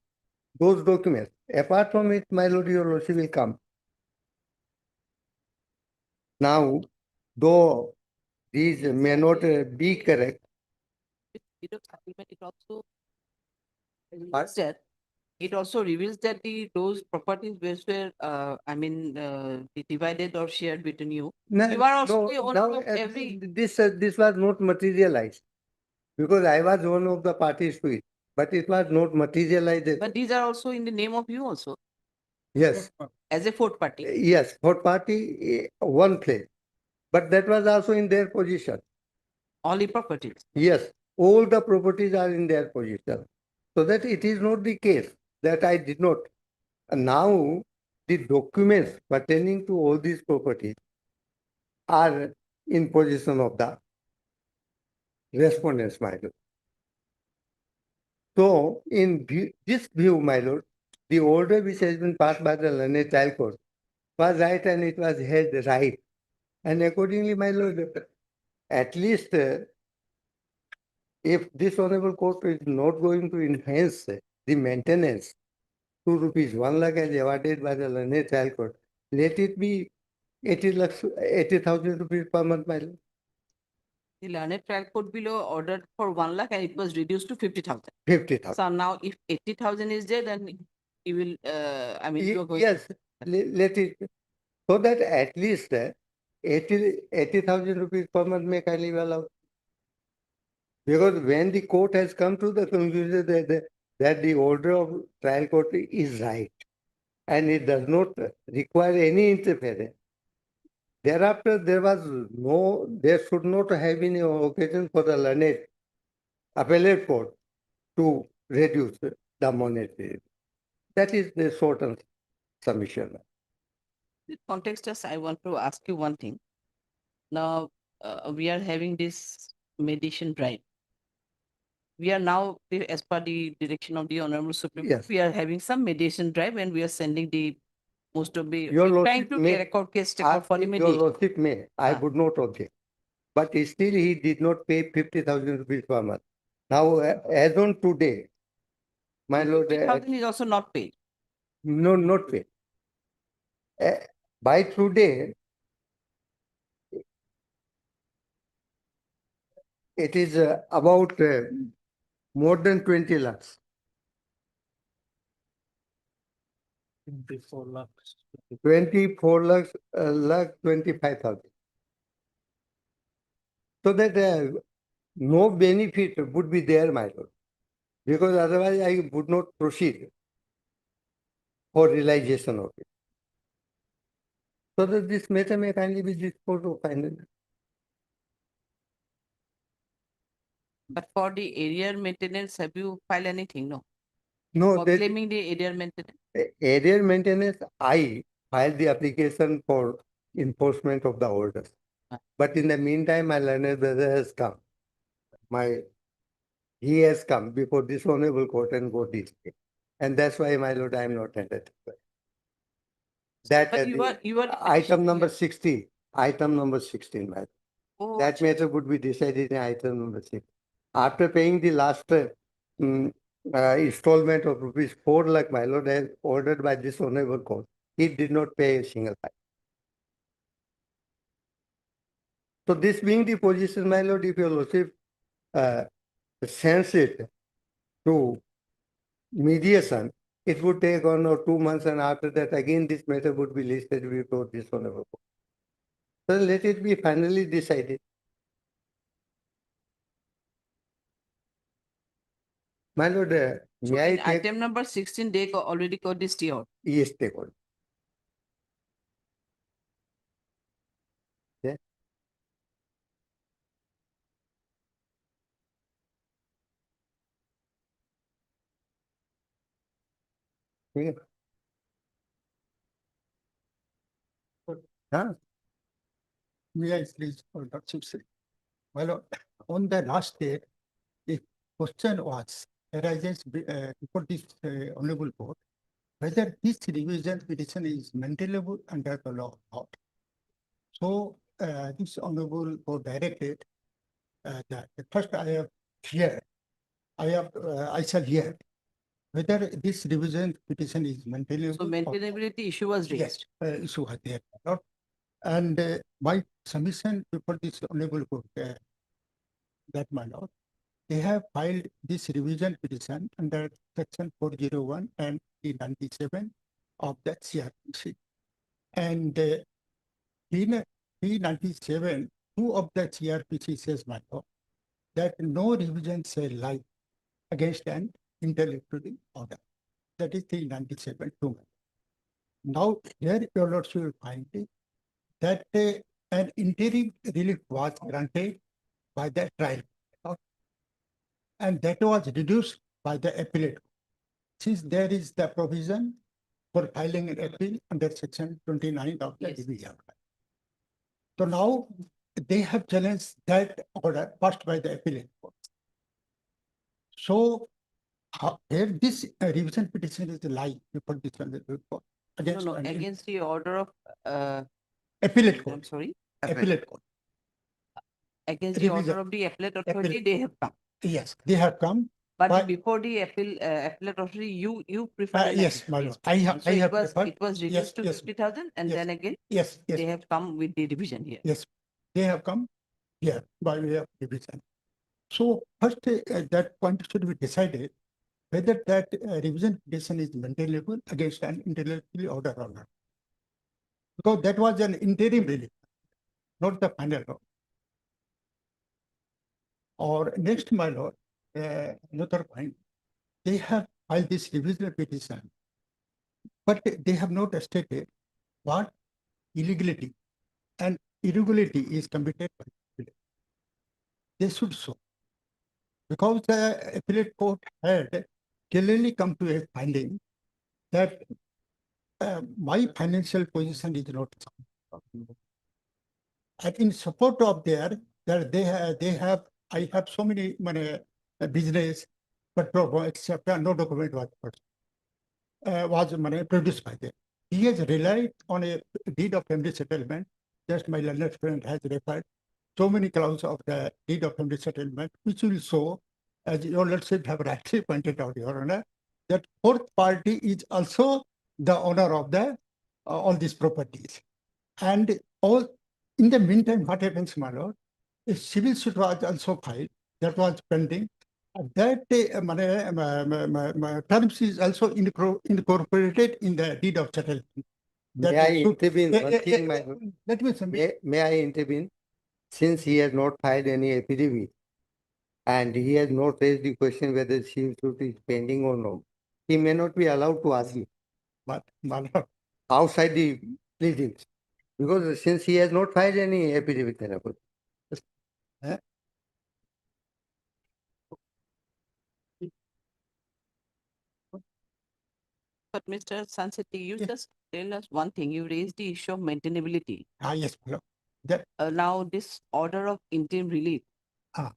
those documents? Apart from it, my lord, your lordship will come. Now, though these may not be correct, It also reveals that those properties which were divided or shared between you. You are also the owner of every. this was not materialized because I was one of the parties to it, but it was not materialized. But these are also in the name of you also, Yes, as a fourth party. yes, fourth party, one place, but that was also in their position. All the properties. Yes, all the properties are in their position. So that it is not the case that I did not. And now, the documents pertaining to all these properties are in possession of the respondents, my lord. So, in this view, my lord, the order which has been passed by the learned trial court was right and it was held right. And accordingly, my lord, at least if this honorable court is not going to enhance the maintenance, 2 rupees 1 lakh as awarded by the learned trial court, let it be 80,000 rupees per month, my lord. The learned trial court below ordered for 1 lakh and it was reduced to 50,000. 50,000. So now if 80,000 is there, then you will, you are going. Yes, let it, so that at least 80,000 rupees per month may kindly be allowed. Because when the court has come to the conclusion that the order of trial court is right and it does not require any interference, thereafter there should not have been an occasion for the learned appellate court to reduce the monetary. That is the short submission. In context, just I want to ask you one thing. Now, we are having this mediation drive. We are now, as per the direction of the Honorable Supreme Court, Yes. we are having some mediation drive and we are sending the most of the, Your we're trying lordship to may- record case record for the Your mediation. lordship may, I Ah. would not object. But still he did not pay 50,000 rupees per month. Now, as on today, my lord, 50,000 is also not paid. no, not paid. By today, it is about more than 20 lakhs. 24 lakhs. 24 lakhs, lakh 25,000. So that no benefit would be there, my lord. Because otherwise I would not proceed for realization of it. So that this matter may kindly be disposed of finally. But for the area maintenance, have you filed anything? No. No, For that claiming the area maintenance. area maintenance, I filed the application for enforcement of the orders. But in the meantime, my learned brother has come. He has come before this honorable court and got this case. And that's why, my lord, I am not entitled. That But you are item number 16, item number 16, my lord. Oh, That matter would be decided in item number 6. After paying the last installment of rupees 4 lakh, my lord, as ordered by this honorable court, he did not pay a single fine. So this being the position, my lord, if your lordship sends it to mediation, it would take 1 or 2 months, and after that, again, this matter would be listed before this honorable court. So let it be finally decided. My lord, So may I in take? item number 16, they already got this stay out. Yes, take on. Yeah. Yeah. Huh? May I please, Dr. Sri? Well, on the last day, the question was arises before this honorable court, whether this revision petition is maintainable under the law or not. So this honorable court directed that first I have here, I shall hear whether this revision petition is maintainable. So maintainability issue was raised. Yes, issue was there. Not, and my submission before this honorable court, that my lord, they have filed this revision petition under section 401 and 397 of the CRPC. And in 397, 2 of the CRPC says, my lord, that no revision shall lie against an intellectual order. That is 397 2. Now, here your lordship will find that an interim relief was granted by the trial court, and that was reduced by the appellate court, since there is the provision for filing an appeal under section 29 of the DBR. So now they have challenged that order passed by the appellate court. So here this revision petition is lie before this one court against No, against the order of appellate court. I'm sorry. Appellate court. Against the Revision. order of the appellate authority, they have come. Yes, they have come. But before the appellate authority, you prefer. Yes, my lord. I have preferred. It was Yes, reduced to yes. 50,000 and Yes. then again. Yes, yes. They have come with the division here. Yes, they have come here by way of division. So first that point should be decided whether that revision petition is maintainable against an intellectual order or not. Because that was an interim relief, not the final law. Or next, my lord, another point, they have filed this revision petition, but they have not stated what illegality and irregularity is committed by the appellate. They should show. Because the appellate court had clearly come to a finding that my financial position is not sound. And in support of that they have, I have so many business, but except no document was produced by them. He has relied on a deed of family settlement. Just my learned friend has referred so many clauses of the deed of family settlement, which will show, as your lordship have rightly pointed out, Your Honor, that fourth party is also the owner of the all these properties. And all in the meantime, what happens, my lord? A civil suit was also filed that was pending. That terms is also incorporated in the deed of settlement. May I suit- intervene? One thing, my lord. Let me submit. May I intervene? Since he has not filed any affidavit and he has not raised the question whether civil suit is pending or not, he may not be allowed to ask it But my lord, outside the pleadings. Because since he has not filed any affidavit, therefore. But Mr. Sansetti, you Yeah. just tell us one thing, you raised the issue of maintainability. yes, my lord. That Now this order of interim relief. Ah.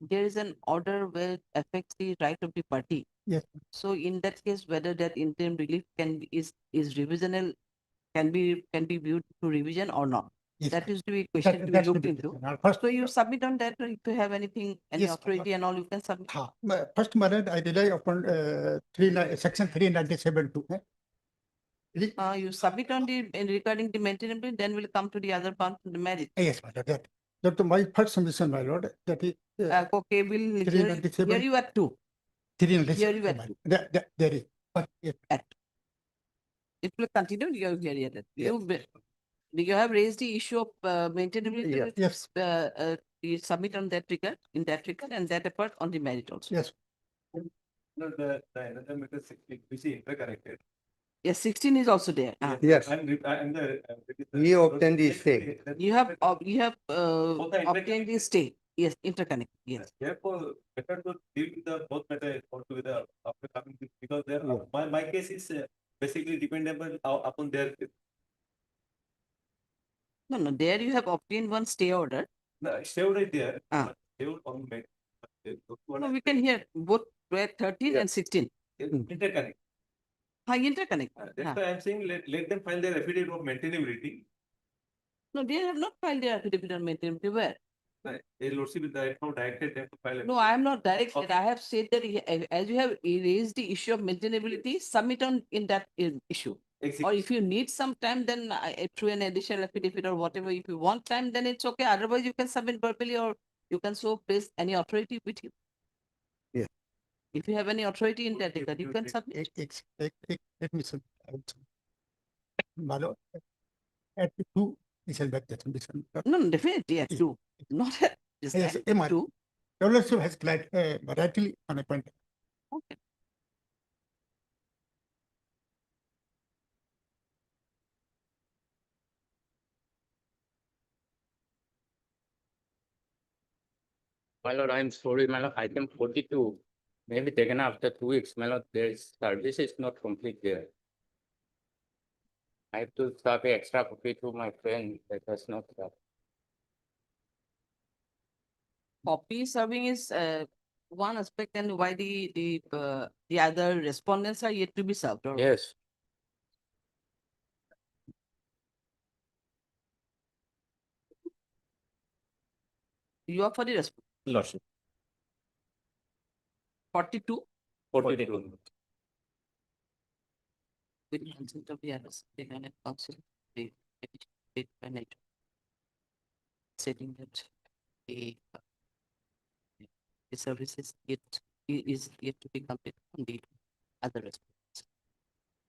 There is an order where it affects the right of the party. Yes. So in that case, whether that interim relief is revisional, can be viewed to revision or not. Yes, That ma'am. is to be a question to be That's to looked be into. question. First, So you submit on that, or if you have anything, any Yes, authority and all, you can submit. first, my lord, I rely upon section 397(2). You submit on the, regarding the maintainability, then we'll come to the other part, the merit. Yes, my lord. That my first submission, my lord, that is Okay, we'll, here 397. you are two. 397. Here you are two. There is. But yes, It will continue, you here, you have raised the issue of maintainability. Yes. You submit on that regard, in that regard, and that apart on the merit also. Yes. No, the another matter which is interconnected. Yes, 16 is also there. Yes. And the. He obtained the stay. You have Both are obtained the stay. Yes, interconnect, yes. Therefore, better to deal with the both matter altogether after coming to, because there, my case is basically dependable upon their. No, there you have obtained one stay order. The stay order is there. Ah. but they will come back. No, we can hear both 13 and 16. Interconnect. Interconnect. That's why I'm saying let them file their affidavit of maintainability. No, they have not filed their affidavit on maintainability. Where? A lordship is now directed them to file. No, I am not directed. I have said that as you have raised the issue of maintainability, submit on in that issue. Or if you need some time, then through an additional affidavit or whatever, if you want time, then it's okay. Otherwise, you can submit verbally or you can so place any authority with you. Yeah. If you have any authority in that regard, you can submit. Let me submit. My lord, at 2, we shall back that submission. No, definitely at 2. Not at just Yes, at 2. Your lordship has rightly on a point. Okay. My lord, I'm sorry, my lord, item 42 may be taken after 2 weeks. My lord, there is service is not complete there. I have to serve a extra copy to my friend that has not served. Copy serving is one aspect, and why the other respondents are yet to be served. Or Yes. you are for the response. Lordship. 42 42. with consent of the others, the Senate Council, the state Senate, stating that the services is yet to be completed on the other respondents.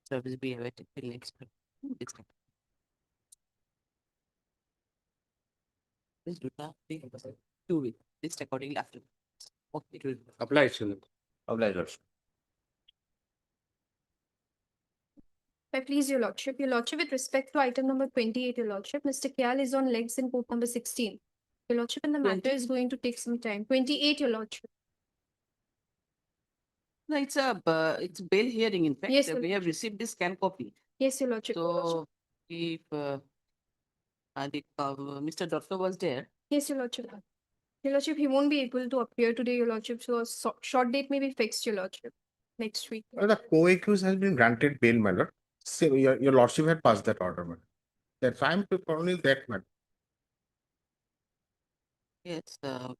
Service be awaited till next. Please do that. 2 weeks. List accordingly after. Okay. Obliged, Your Lord. Obliged, Lordship. I please your lordship. Your lordship, with respect to item number 28, your lordship, Mr. Kyal is on legs in court number 16. Your lordship, and the matter 20? is going to take some time. 28, your lordship. No, it's bail hearing. In fact, Yes, we have received this scan copy. Yes, your lordship. So if Mr. Doctor was there. Yes, Your Lordship. Your Lordship, he won't be able to appear today, Your Lordship, so a short date may be fixed, Your Lordship, next week. The co-accused has been granted bail, my lord. So your lordship had passed that order, my lord. That's why I'm only that, my lord. Yes, I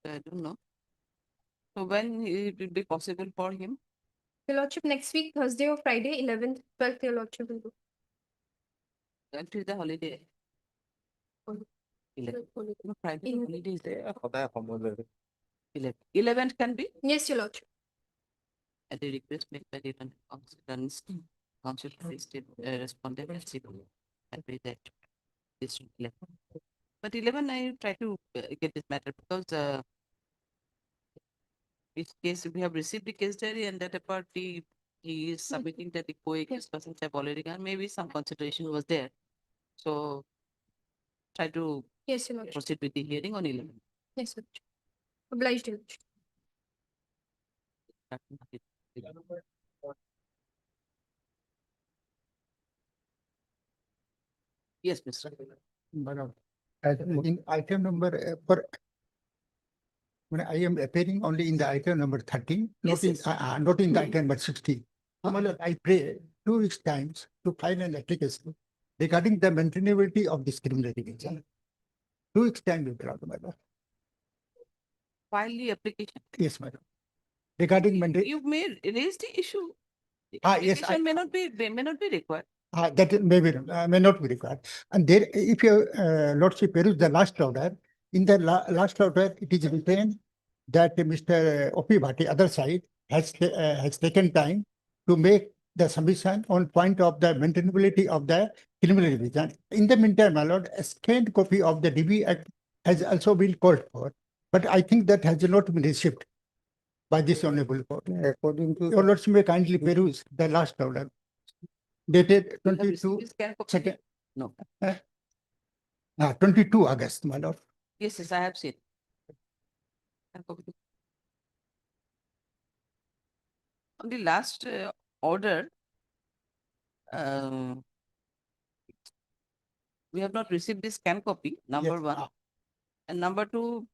don't know. So when it will be possible for him? Your Lordship, next week, Thursday or Friday, 11th, 12th, Your Lordship will do. That is the holiday. Holiday. 11th. No, Friday In- holiday is there. সদায় সময় লাগে। 11th can be? Yes, Your Lordship. At the request made by the council listed respondent and with that district 11. But 11 I try to get this matter because this case we have received the case diary and that apart he is submitting that the co-accused persons have already gone. Maybe some consideration was there. So try to Yes, Your Lordship. proceed with the hearing on 11. Yes, Your Lordship. Obliged, Your Lordship. Yes, Mr. Madam, as in item number, when I am appearing only in the item number 30, not in, not in the item number 60. Madam, I pray 2 weeks times to file an application regarding the maintainability of this criminal litigation. 2 weeks time will be allowed, madam. File the application. Yes, madam. Regarding You may raise the issue. The yes, application may not be required. that may not be required. And there, if your lordship peruse the last order, in the last order, it is written that Mr. O.P. Bhatti, other side, has taken time to make the submission on point of the maintainability of the criminal division. In the meantime, my lord, a scanned copy of the DB Act has also been called for, but I think that has not been received by this honorable court. According to Your lordship may kindly peruse the last order dated You have 22 received this scan copy? second, No. 22 August, my lord. Yes, I have seen. Scan copy. On the last order, we have not received this scan copy, number Yes, one. And number two,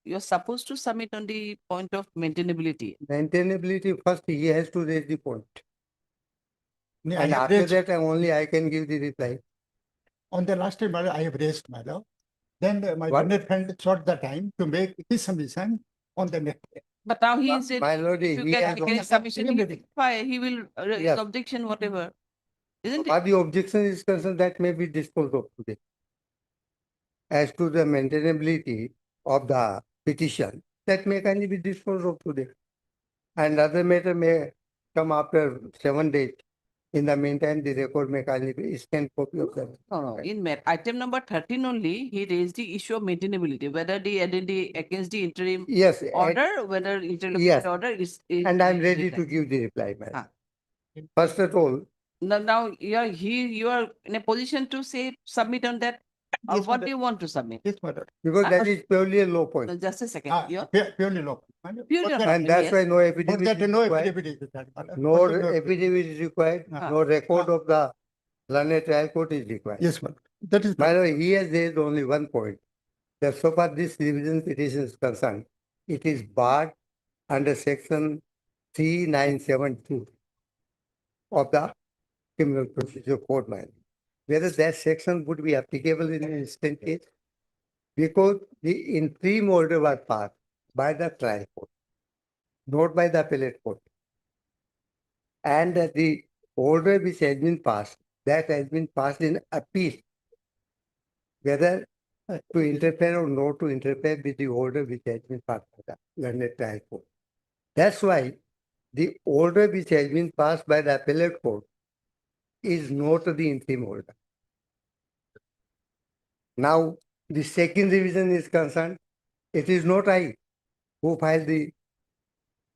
you're supposed to submit on the point of maintainability. maintainability, first he has to raise the point. No, I And have after raised- that, only I can give the reply. On the last time, my lord, I have raised, my lord. Then my What? learned friend sought the time to make his submission on the next day. But now he said, My lord, if you he has get any submission, he will raise Yes. objection, whatever. Isn't it? But the objection is concerned, that may be disposed of today. As to the maintainability of the petition, that may kindly be disposed of today. And other matter may come after 7 days. In the meantime, the record may kindly be scanned copy of that. No, in item number 13 only, he raised the issue of maintainability, whether against the interim Yes, order, whether interlocutory yes. order is. And I'm is ready reply. to give the reply, madam. Ah. First of all, Now you are in a position to say, submit on that, or Yes, what madam. do you want to submit? Yes, my lord. because Ah, that is purely a low point. Just a second. You're Purely local. Purely For local. that- And that's yes. why no for affidavit that, is no required. affidavit is required, my lord. No For that, affidavit is required, Ah. no record of the learned trial court is required. Yes, my lord. That is. My lord, he has raised only one point, that so far this revision petition is concerned, it is barred under section 3972 of the Criminal Procedure Code, my lord. Whether that section would be applicable in an instant case, because the interim order was passed by the trial court, not by the appellate court. And the order which has been passed, that has been passed in appeal, whether to interfere or not to interfere with the order which has been passed by the learned trial court. That's why the order which has been passed by the appellate court is not the interim order. Now, the second revision is concerned, it is not I who filed the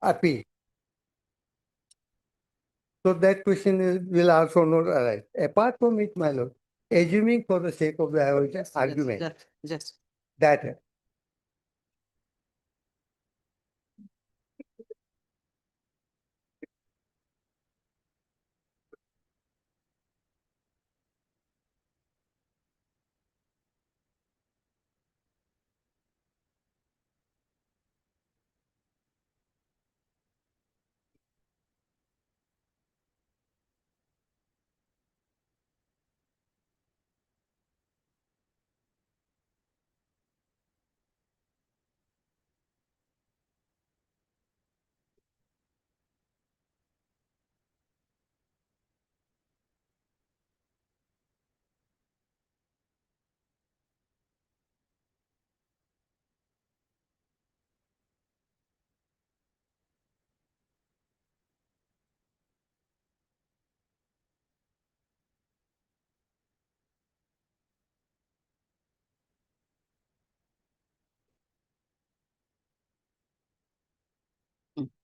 appeal. So that question will also not arise. Apart from it, my lord, assuming for the sake of the argument Just. that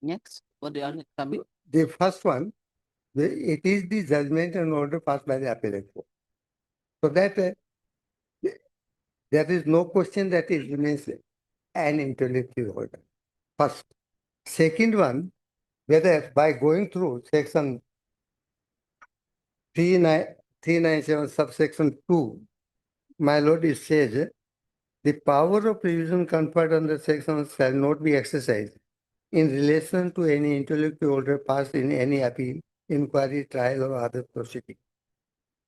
Next, what do you want to come? The first one, it is the judgment and order passed by the appellate court. So that there is no question that it remains an intellectual order. First. Second one, whether by going through section 397 subsection 2, my lord, it says the power of revision conferred on the section shall not be exercised in relation to any intellectual order passed in any appeal, inquiry, trial, or other proceeding.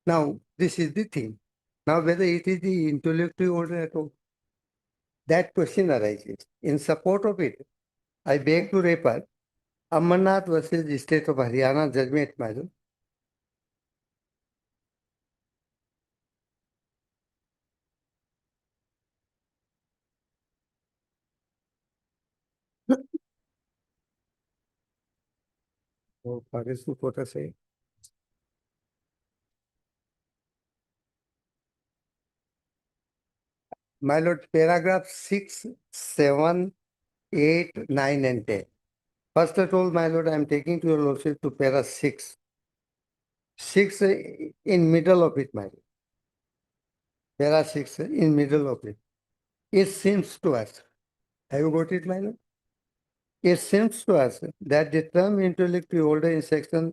Now, this is the thing. Now, whether it is the intellectual order at all, that question arises. In support of it, I beg to refer Amarnath versus the State of Haryana judgment, madam. Oh, Paris Supporter say. My lord, paragraph 6, 7, 8, 9, and 10. First of all, my lord, I am taking to your lordship to para 6. 6 in middle of it, my lord. Para 6 in middle of it. It seems to us, have you got it, my lord? It seems to us that the term intellectual order in section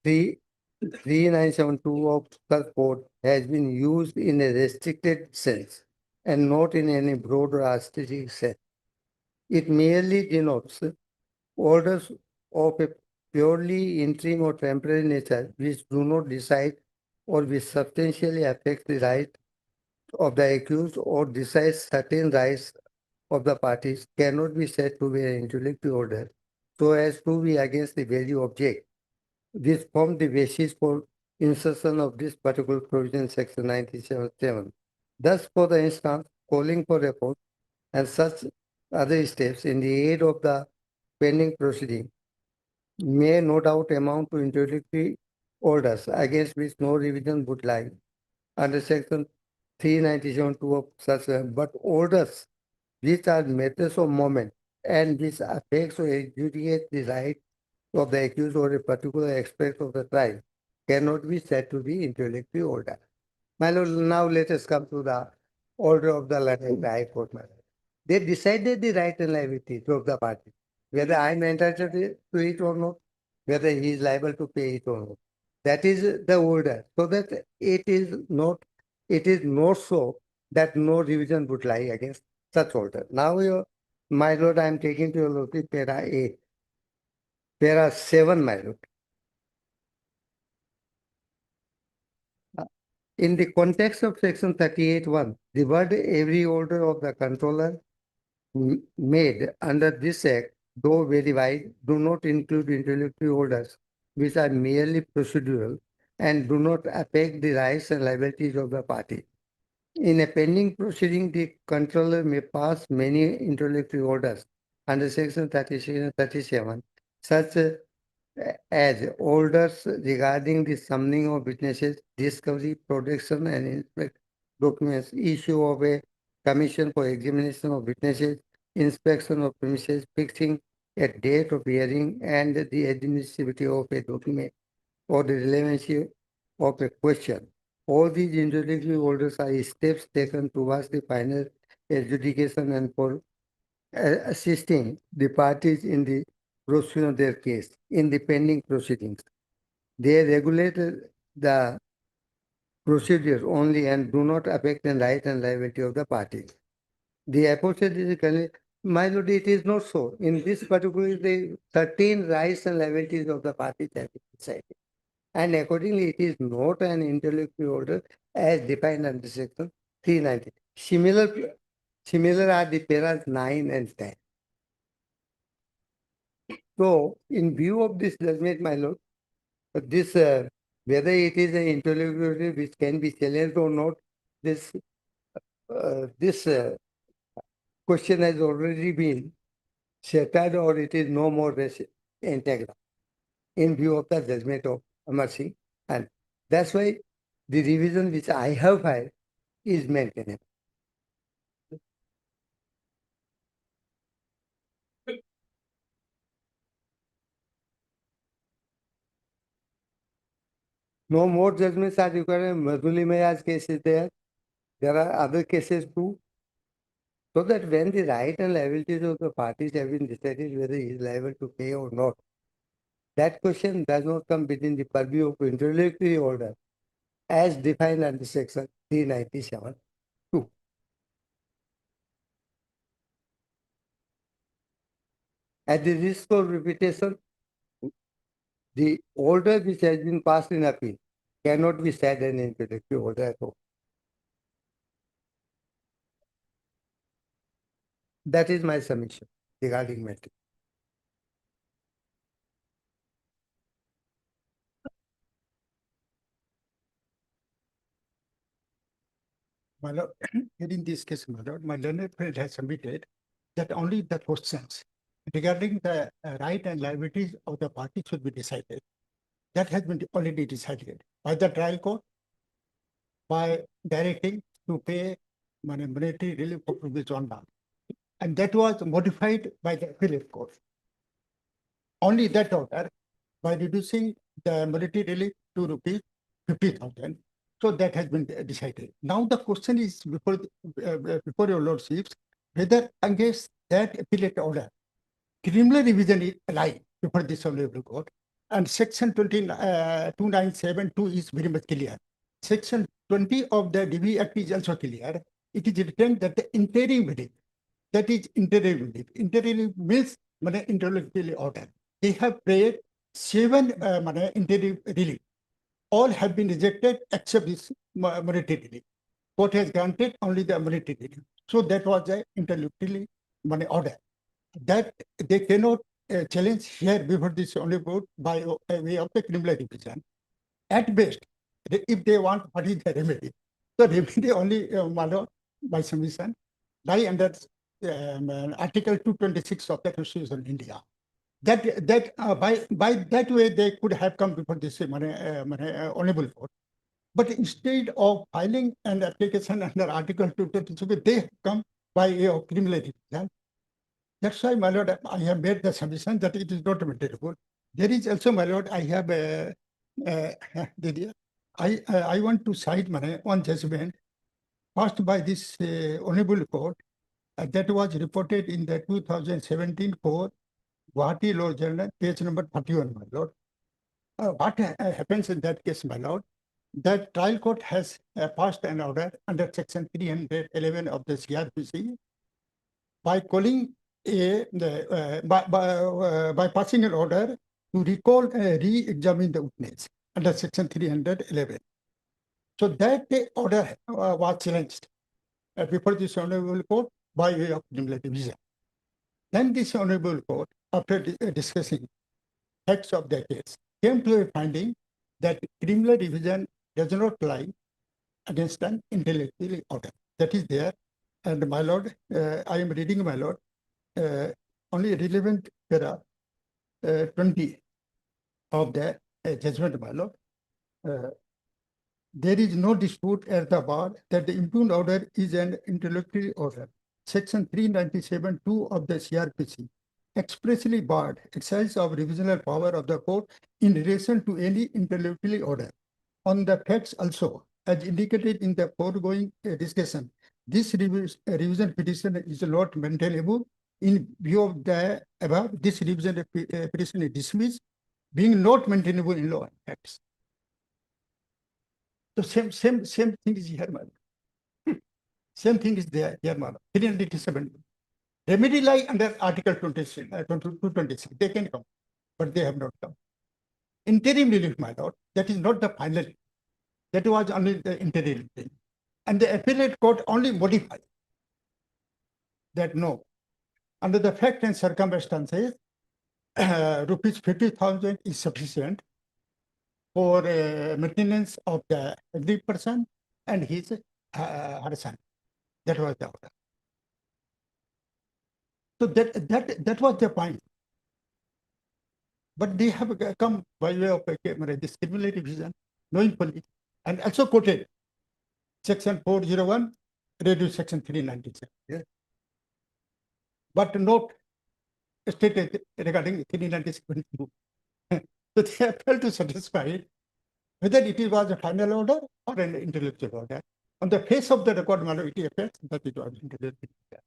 3972 of the code has been used in a restricted sense and not in any broad or artistic sense. It merely denotes orders of a purely interim or temporary nature which do not decide or which substantially affect the right of the accused or decide certain rights of the parties cannot be said to be an intellectual order so as to be against the value object. This formed the basis for insertion of this particular provision, section 97.7. Thus, for the instance, calling for report and such other steps in the aid of the pending proceeding may no doubt amount to intellectual orders against which no revision would lie under section 397.2 of such, but orders which are matters of moment and which affects or adjudicate the right of the accused or a particular aspect of the trial cannot be said to be intellectual order. My lord, now let us come to the order of the High Court. My lord. They decided the right and liability of the party, whether I am entitled to it or not, whether he is liable to pay it or not. That is the order, so that it is not so that no revision would lie against such order. Now, my lord, I am taking to your lordship para 8. Para 7, my lord. In the context of section 38(1), the word every order of the controller made under this act, though very wide, do not include intellectual orders, which are merely procedural and do not affect the rights and liabilities of the party. In a pending proceeding, the controller may pass many intellectual orders under section 36 and 37, such as orders regarding the summoning of witnesses, discovery, production, and inspect documents, issue of a commission for examination of witnesses, inspection of premises, fixing a date of hearing, and the admissibility of a document or the relevancy of a question. All these intellectual orders are steps taken towards the final adjudication and for assisting the parties in the prosecution of their case in the pending proceedings. They regulate the procedure only and do not affect the right and liability of the parties. The apostate is my lord, it is not so. In this particular, the 13 rights and liabilities of the parties have been decided. And accordingly, it is not an intellectual order as defined under section 390. Similar are the paras 9 and 10. So, in view of this judgment, my lord, this whether it is an intellectual order which can be challenged or not, this question has already been settled or it is no more integral in view of the judgment of Amar Singh. And that's why the revision which I have filed is maintainable. No more judgments are required. Madhuli Maya's case is there. There are other cases too. So that when the right and liabilities of the parties have been decided whether he is liable to pay or not, that question does not come within the purview of interlocutory order as defined under section 397. At the risk of repetition, the order which has been passed in appeal cannot be said an interlocutory order at all. That is my submission regarding matter. My lord, in this case, my lord, my learned friend has submitted that only the questions regarding the right and liabilities of the party should be decided. That has been already decided by the trial court by directing to pay monetary relief of ₹1 lakh. And that was modified by the appellate court. Only that order by reducing the monetary relief to ₹50,000. So that has been decided. Now the question is before your lordships, whether against that appellate order, criminal revision is alive before this honorable court, and section 2972 is very much clear. Section 20 of the DB Act is also clear. It is written that the interim relief, that is interim relief. Interim relief means interlocutory order. They have prayed 7 interim relief. All have been rejected except this monetary relief. Court has granted only the monetary relief. So that was the interlocutory order. That they cannot challenge here before this only court by way of the criminal division. At best, if they want, what is the remedy? The remedy only, by submission, lie under Article 226 of the Constitution of India. By that way they could have come before this honorable court. But instead of filing an application under Article 226, they have come by way of criminal division. That's why, my lord, I have made the submission that it is not maintainable. There is also, my lord, I have I want to cite one judgment passed by this honorable court that was reported in the 2017 for Guwahati Law Journal, page number 31, my lord. What happens in that case, my lord? The trial court has passed an order under section 311 of the CRPC by calling by passing an order to recall re-examine the witness under section 311. So that order was challenged before this honorable court by way of criminal division. Then this honorable court, after discussing facts of the case, came to a finding that criminal division does not lie against an intellectual order. That is there. And my lord, I am reading, my lord, only relevant para 20 of the judgment, my lord. There is no dispute at the bar that the impugned order is an interlocutory order. Section 397(2) of the CRPC expressly barred exercise of revisional power of the court in relation to any interlocutory order. On the facts also, as indicated in the foregoing discussion, this revision petition is not maintainable. In view of the above, this revision petition is dismissed, being not maintainable in law and facts. So same thing is here, madam. Same thing is there here, madam. 397. Remedy lie under Article 226. They can come, but they have not come. Interim relief, my lord, that is not the final. That was only the interim thing. And the appellate court only modified that no. Under the fact and circumstances, rupees 50,000 is sufficient for maintenance of the agreed person and his her son. That was the order. So that was the point. But they have come by way of this criminal revision, knowing fully, and also quoted section 401, reduced section 397. Yeah. But not stated regarding 397. So they have failed to satisfy whether it was a final order or an intellectual order. On the face of the record, my lord, it appears that it was intellectual order.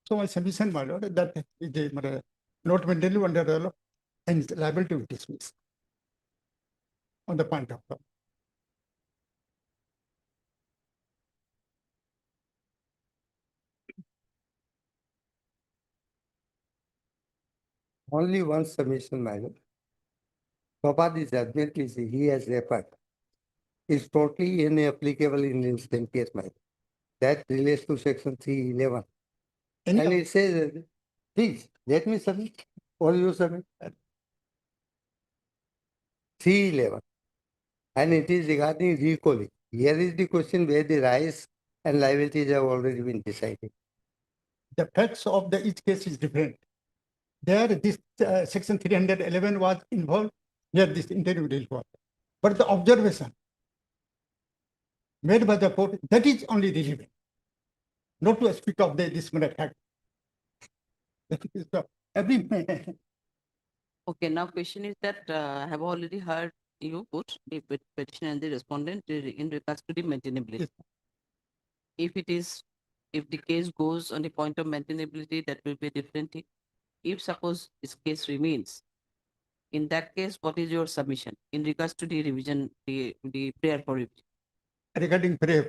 So my submission, my lord, that is not maintained under the law and is liable to be dismissed on the point of law. Only one submission, my lord. So far, the judgment is he has referred is totally inapplicable in instant case, my lord. That relates to section 311. And it says, please, let me submit, or you submit. 311. And it is regarding recalling. Here is the question where the rights and liabilities have already been decided. The facts of the each case is different. There, this section 311 was involved. Here, this interview was. But the observation made by the court, that is only relevant. Not to speak of this matter fact. That is every Okay, now question is that I have already heard you put the petitioner and the respondent in regards to the maintainability. Yes. If the case goes on the point of maintainability, that will be a different thing. If suppose this case remains, in that case, what is your submission in regards to the revision, the prayer for revision? regarding prayer.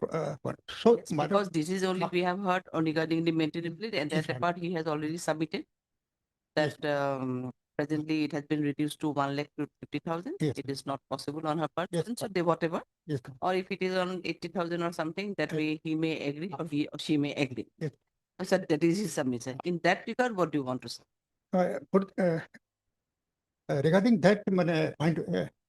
So, Yes, because this is only we have heard on regarding the maintainability, and Yes, that part he has already submitted. That presently it has been reduced to 1,50,000. Yes, It is not possible on her part. Yes, So they whatever. Yes, Or if it is on 80,000 or something, that way he may agree or he or she may agree. Yes. So that is his submission. In that regard, what do you want to say? Regarding that point,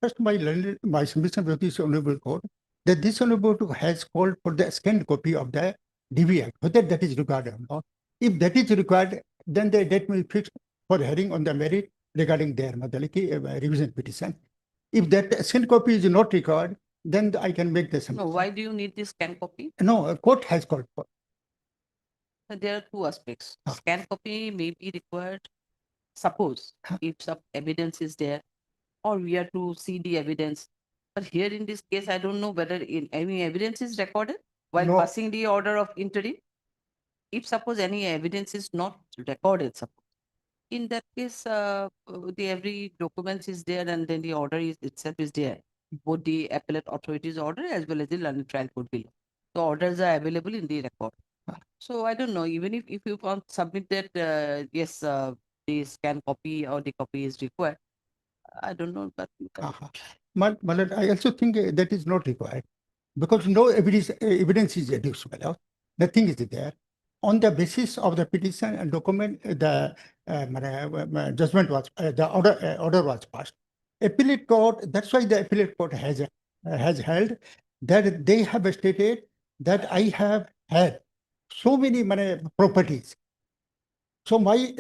first my submission with this honorable court, that this honorable court has called for the scanned copy of the DV Act, whether that is required or not. If that is required, then the date may be fixed for hearing on the merit regarding their revision petition. If that scanned copy is not required, then I can make the submission. No, why do you need this scan copy? No, a court has called for. There are two aspects. Scan copy may be required. Suppose if some evidence is there, or we are to see the evidence. But here in this case, I don't know whether any evidence is recorded while No. passing the order of interim. If suppose any evidence is not recorded, suppose in that case, the every documents is there and then the order is itself is there. Both the appellate authorities order as well as the learned trial court bill. The orders are available in the record. So I don't know, even if you can't submit that, yes, the scan copy or the copy is required. I don't know, but My lord, I also think that is not required because no evidence is adduced, my lord. Nothing is there. On the basis of the petition and document, the judgment was, the order was passed. Appellate court, that's why the appellate court has held that they have stated that I have had so many properties. So my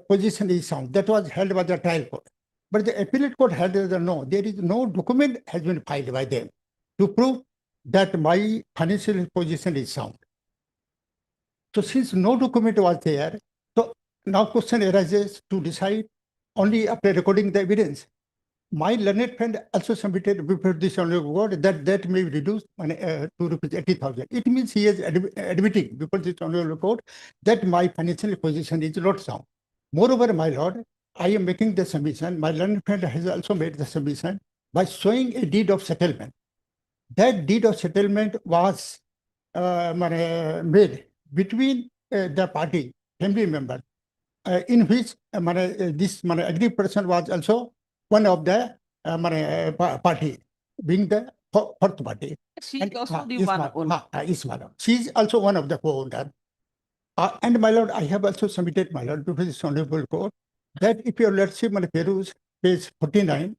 position is sound. That was held by the trial court. But the appellate court held that no, there is no document has been filed by them to prove that my financial position is sound. So since no document was there, so now question arises to decide only after recording the evidence. My learned friend also submitted before this honorable court that may be reduced to ₹80,000. It means he is admitting before this honorable court that my financial position is not sound. Moreover, my lord, I am making the submission. My learned friend has also made the submission by showing a deed of settlement. That deed of settlement was made between the party, family member, in which this aggrieved person was also one of the party, being the fourth party. She is also the one owner. She is also one of the co-owners. And my lord, I have also submitted, my lord, before this honorable court, that if your lordship, peruse page 49,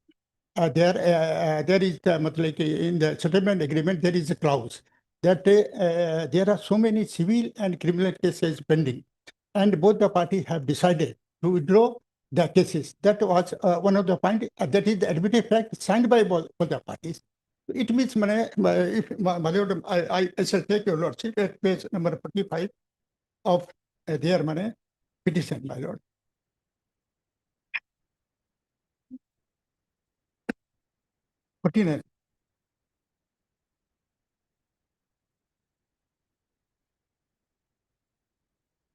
there is in the settlement agreement, there is a clause that there are so many civil and criminal cases pending, and both the parties have decided to withdraw the cases. That was one of the points. That is the admitted fact signed by both the parties. It means, if my lord, I shall take your lordship at page number 45 of their petition, my lord.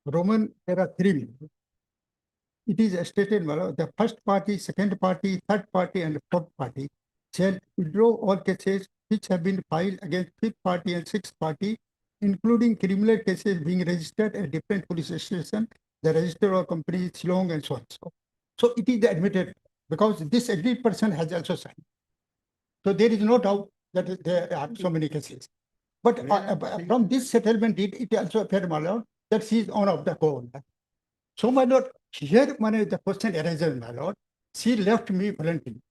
Roman era 3. It is stated, my lord, the first party, second party, third party, and fourth party shall withdraw all cases which have been filed against fifth party and sixth party, including criminal cases being registered at different police stations, the register of company, Shillong, and so on. So it is admitted because this agreed person has also signed. So there is no doubt that there are so many cases. But from this settlement, it also appeared, my lord, that she is owner of the court. So, my lord, here when the question arises, my lord, she left me voluntarily,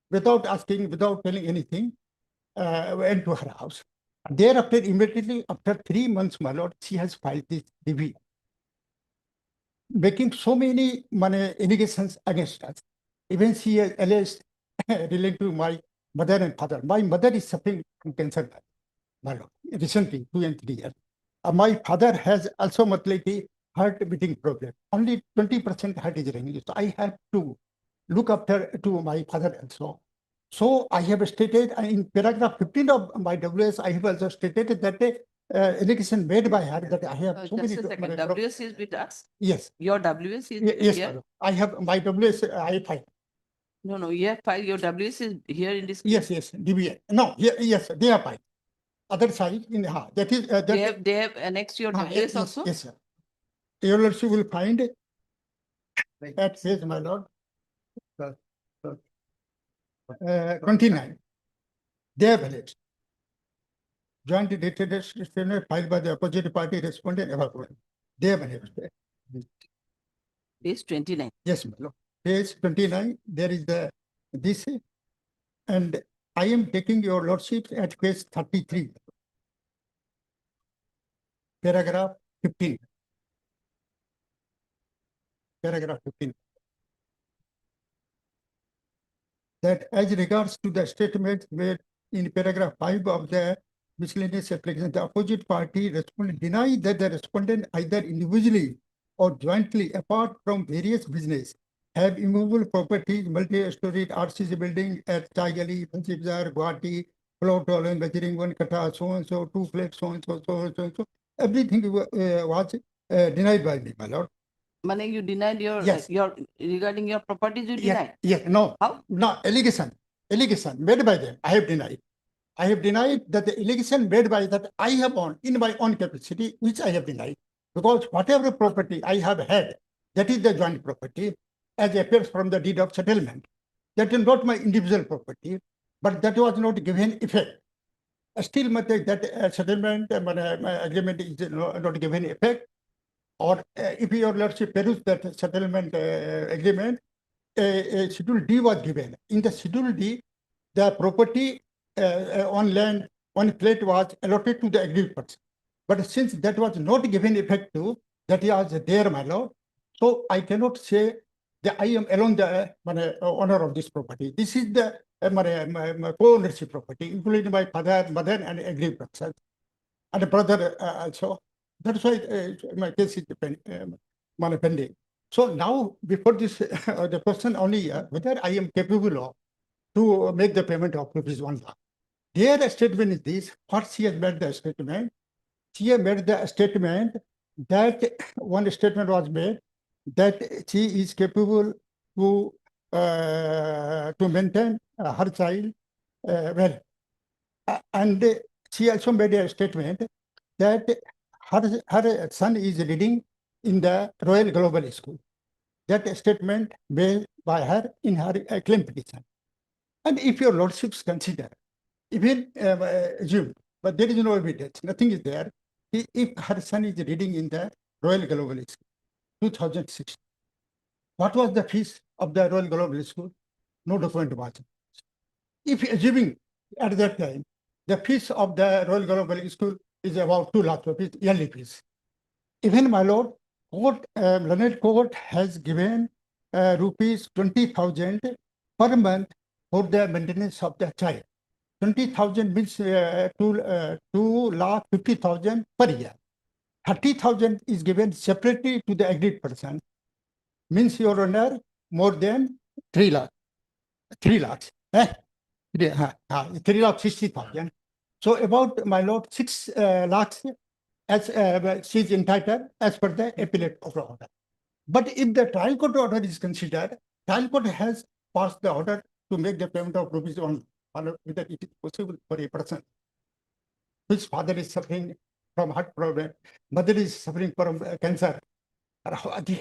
without asking, without telling anything, went to her house. Thereafter, immediately after 3 months, my lord, she has filed this DV, making so many allegations against us. Even she has alleged relating to my mother and father. My mother is suffering from cancer, my lord, recently, 2 and 3 years. My father has also heart beating problem. Only 20% heart is running. So I have to look after to my father also. So I have stated in paragraph 15 of my WS, I have also stated that allegation made by her that I have so many. Just a second, WS is with us? Yes. Your WS is Yes, here? madam. I have my WS, I filed. No, you have filed, your WS is here in this. Yes, DBA. No, yes, they are filed. Other side in that is that They have annexed your WS yes, also? yes, sir. Your lordship will find that says, my lord, 29. They have alleged. Joint dated statement filed by the opposite party respondent evacuated. They have alleged. Page 29. Yes, my lord. Page 29, there is this, and I am taking your lordship at page 33. Paragraph 15. Paragraph 15. That as regards to the statement made in paragraph 5 of the miscellaneous application, the opposite party respondent denied that the respondent either individually or jointly, apart from various business, have immovable properties, multi-storied RCC building at Chaigali, Pansibzar, Guwahati, floor tolerance measuring 1 kata, so and so, 2 flags, so and so, so and so, and so. Everything was denied by me, my lord. Mane, you denied your, Yes. your regarding your properties, you denied? Yes, no. How? No, allegation made by them. I have denied. I have denied that the allegation made by that I have owned in my own capacity, which I have denied. Because whatever property I have had, that is the joint property, as appears from the deed of settlement. That is not my individual property, but that was not given effect. Still, that settlement agreement is not given effect. Or if your lordship peruse that settlement agreement, Schedule D was given. In the Schedule D, the property on land, on plate was allotted to the agreed person. But since that was not given effect to, that was there, my lord. So I cannot say that I am alone the owner of this property. This is the my co-ownership property, including my father, mother, and agreed person, and a brother also. That's why my case is pending. So now, before this, the question only whether I am capable of to make the payment of rupees 1 lakh. Their statement is this: what she has made the statement. She has made the statement that one statement was made that she is capable to maintain her child well, and she also made a statement that her son is reading in the Royal Global School. That statement made by her in her claim petition. And if your lordships consider, even assume, but there is no evidence, nothing is there. If her son is reading in the Royal Global School, 2006, what was the fees of the Royal Global School? No document was. If assuming at that time, the fees of the Royal Global School is about 2 lakh rupees yearly fees. Even my lord, Learned Court has given rupees 20,000 per month for the maintenance of the child. 20,000 means 2,50,000 per year. 30,000 is given separately to the agreed person. Means your honor, more than 3 lakh. 3 lakhs. 3,60,000. So about my lord, 6 lakhs as she's entitled as per the appellate order. But if the trial court order is considered, trial court has passed the order to make the payment of rupees 1 whether it is possible for a person whose father is suffering from heart problem, mother is suffering from cancer.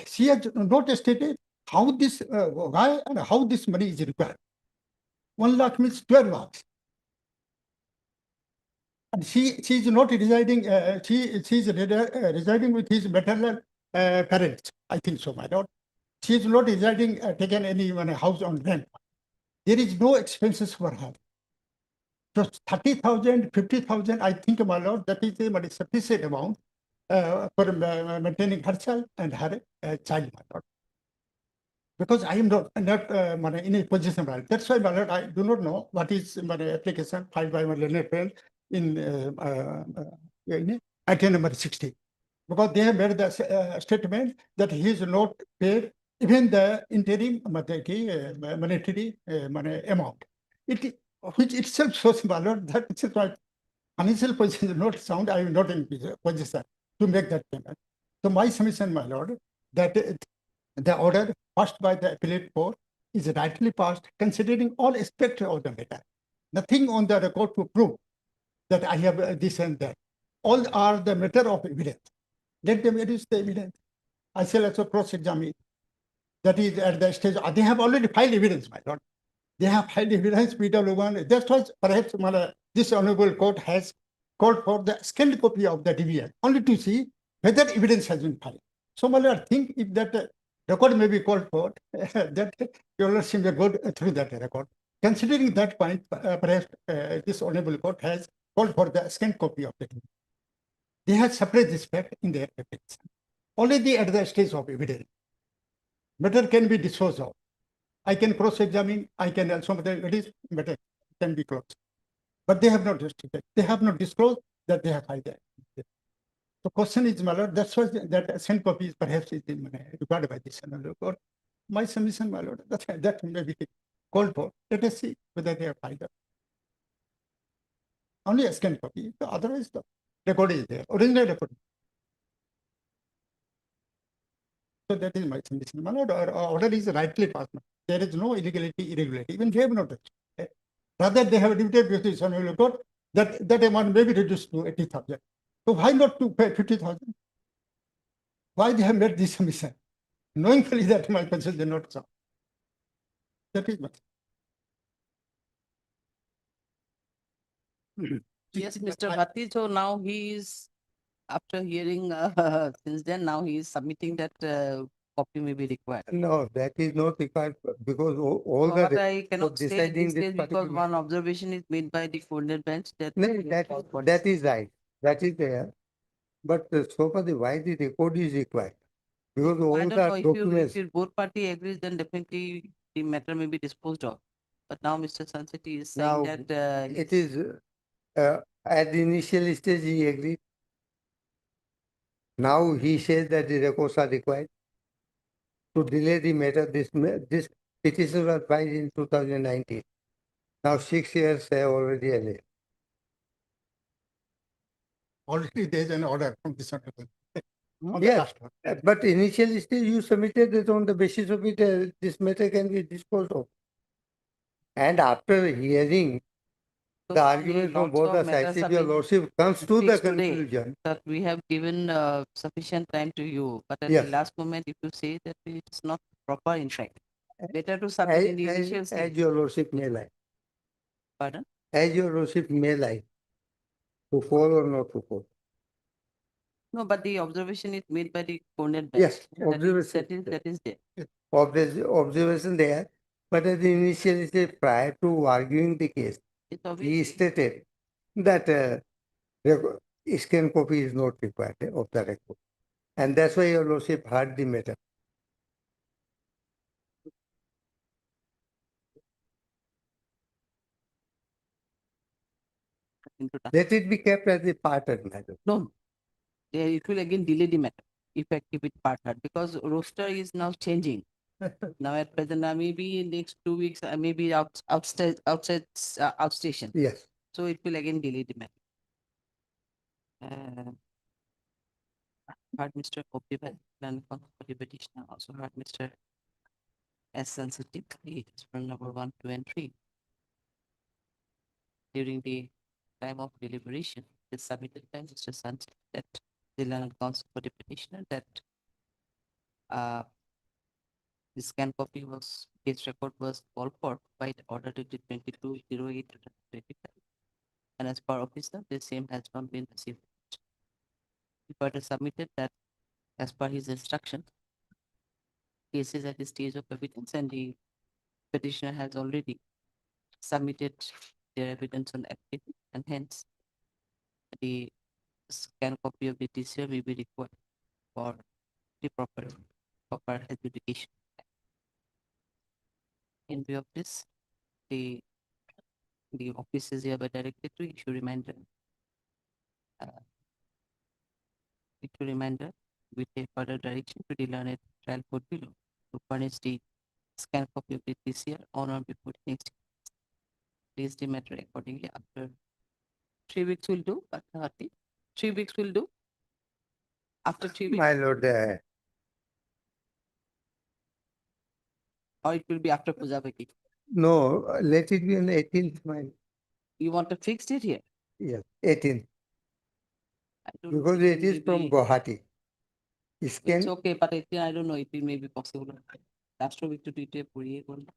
She has not stated how this, why and how this money is required. 1 lakh means 12 lakhs. And she is not residing, she is residing with his maternal parents, I think so, my lord. She is not residing, taken any house on rent. There is no expenses for her. So 30,000, 50,000, I think, my lord, that is a sufficient amount for maintaining herself and her child, my lord. Because I am not in a position, my lord. That's why, my lord, I do not know what is my application filed by my learned friend in item number 60. Because they have made the statement that he is not paid even the interim monetary amount. Which itself shows, my lord, that it's my financial position is not sound. I am not in position to make that payment. So my submission, my lord, that the order passed by the appellate court is rightly passed, considering all aspects of the matter. Nothing on the record to prove that I have this and that. All are the matter of evidence. Let them reduce the evidence. I shall also cross-examine. That is at the stage, they have already filed evidence, my lord. They have filed evidence, PW1. That's why perhaps this honorable court has called for the scanned copy of the DVL, only to see whether evidence has been filed. So, my lord, think if that record may be called for, that your lordship may go through that record. Considering that point, perhaps this honorable court has called for the scanned copy of the DVL. They have separate this fact in their application. Already at the stage of evidence, matter can be disposed of. I can cross-examine, I can also, matter can be closed. But they have not restricted. They have not disclosed that they have filed that. The question is, my lord, that's why that scanned copy is perhaps required by this honorable court. My submission, my lord, that may be called for. Let us see whether they have filed that. Only a scanned copy. Otherwise, the record is there. Original record. So that is my submission. My lord, our order is rightly passed. There is no illegality, irregularity. Even they have not touched. Rather, they have admitted with this honorable court that amount may be reduced to 80,000. So why not to pay 50,000? Why they have made this submission? Knowing fully that my position is not so. That is my. Yes, Mr. Bhatti, so now he is, after hearing since then, now he is submitting that copy may be required. No, that is not required because all But the. I cannot say at deciding this this stage because particular- one observation is made by the coordinate bench that. No, we have called for that is right. That is there. But so far, why the record is required? Because I all don't the know, documents. if both party agrees, then definitely the matter may be disposed of. But now Mr. Sanseti is saying Now, that. it is, at the initial stage, he agreed. Now he says that the records are required to delay the matter. This petition was filed in 2019. Now 6 years have already elapsed. Already there is an order from this honorable. On the Yes, last one. but initially still you submitted that on the basis of it, this matter can be disposed of. And after hearing So the argument from lots both of the matters sides, if have your been lordship comes to the fixed today, conclusion. that we have given sufficient time to you, but at the Yes. last moment, if you say that it's not proper, in fact, better to submit in the initial As stage. your lordship may like, Pardon? as your lordship may like, to fall or not to fall. No, but the observation is made by the coordinate bench. Yes, That is- observation. That is there. Observation there, but at the initial stage, prior to arguing the case, It's he obvious. stated that scan copy is not required of the record. And that's why your lordship heard the matter. Let it be kept as a part of matter. No, it will again delay the matter if I keep it partnered because roster is now changing. Now at present, maybe in next 2 weeks, I may be outstation. Yes. So it will again delay the matter. heard Mr. Kopivan, land petitioner, also heard Mr. S. Sensitive, it's from number 1, 2, and 3. During the time of deliberation, it submitted by Mr. Sunset that the land counsel for the petitioner that the scan copy was, case record was called for by the order dated 22/08/2025. And as per officer, the same has not been received. He further submitted that as per his instruction, case is at the stage of evidence and the petitioner has already submitted their evidence on affidavit and hence the scan copy of the TCR will be required for the proper adjudication. In view of this, the office is hereby directed to issue reminder. With a further direction to the learned trial court below to furnish the scan copy of the TCR on or before the next. Place the matter accordingly after 3 weeks will do, but 3 weeks will do. After 3 weeks, My lord, or it will be after Puja Bhati. no, let it be on the 18th, my, You want a fixed date here? yes, 18th, I don't because think it is from maybe- Guwahati. It It's can, okay, but I don't know if it may be possible. Last week to do it, puri ekon.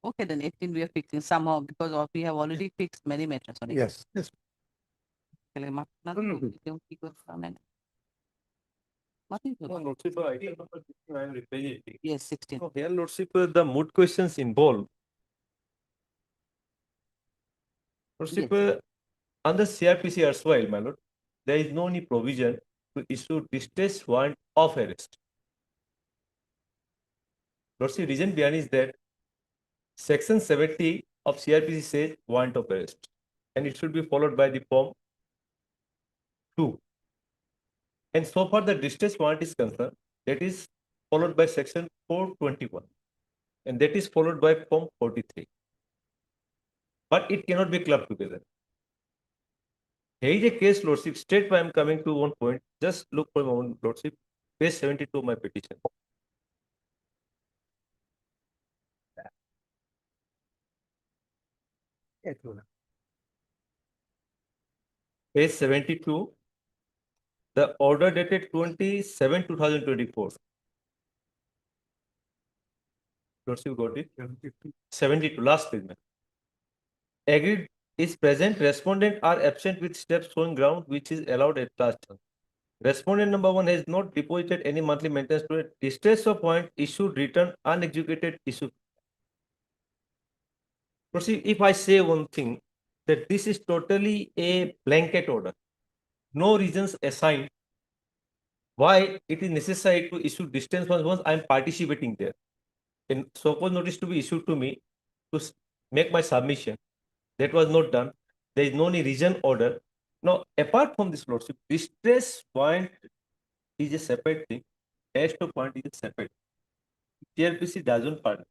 Okay, then 18 we are fixing somehow because we have already fixed many matters on it. yes, yes. Kailangan na yung figure from it. Lordship, item number 16, I am representing. Yes, 16. So here, Lordship, the moot questions involved. Lordship, under CRPC erstwhile, my lord, there is no any provision to issue distress warrant of arrest. Lordship, reason behind is that Section 70 of CRPC says warrant of arrest, and it should be followed by the form 2. And so far the distress warrant is concerned, that is followed by Section 421, and that is followed by Form 43. But it cannot be clubbed together. Here is a case, Lordship. Straight I am coming to one point. Just look for a moment, Lordship. Page 72 of my petition. Page 72. The order dated 27/2024. Lordship, got it? 72, last page. Agreed is present, respondent are absent with steps showing ground which is allowed at last. Respondent number 1 has not deposited any monthly maintenance to a distress of warrant issued, return, unexecuted issue. Proceed. If I say one thing, that this is totally a blanket order, no reasons assigned why it is necessary to issue distance once I am participating there. And suppose notice to be issued to me to make my submission. That was not done. There is no any reason order. Now, apart from this, Lordship, distress warrant is a separate thing. Arrest of warrant is a separate. TRPC doesn't part.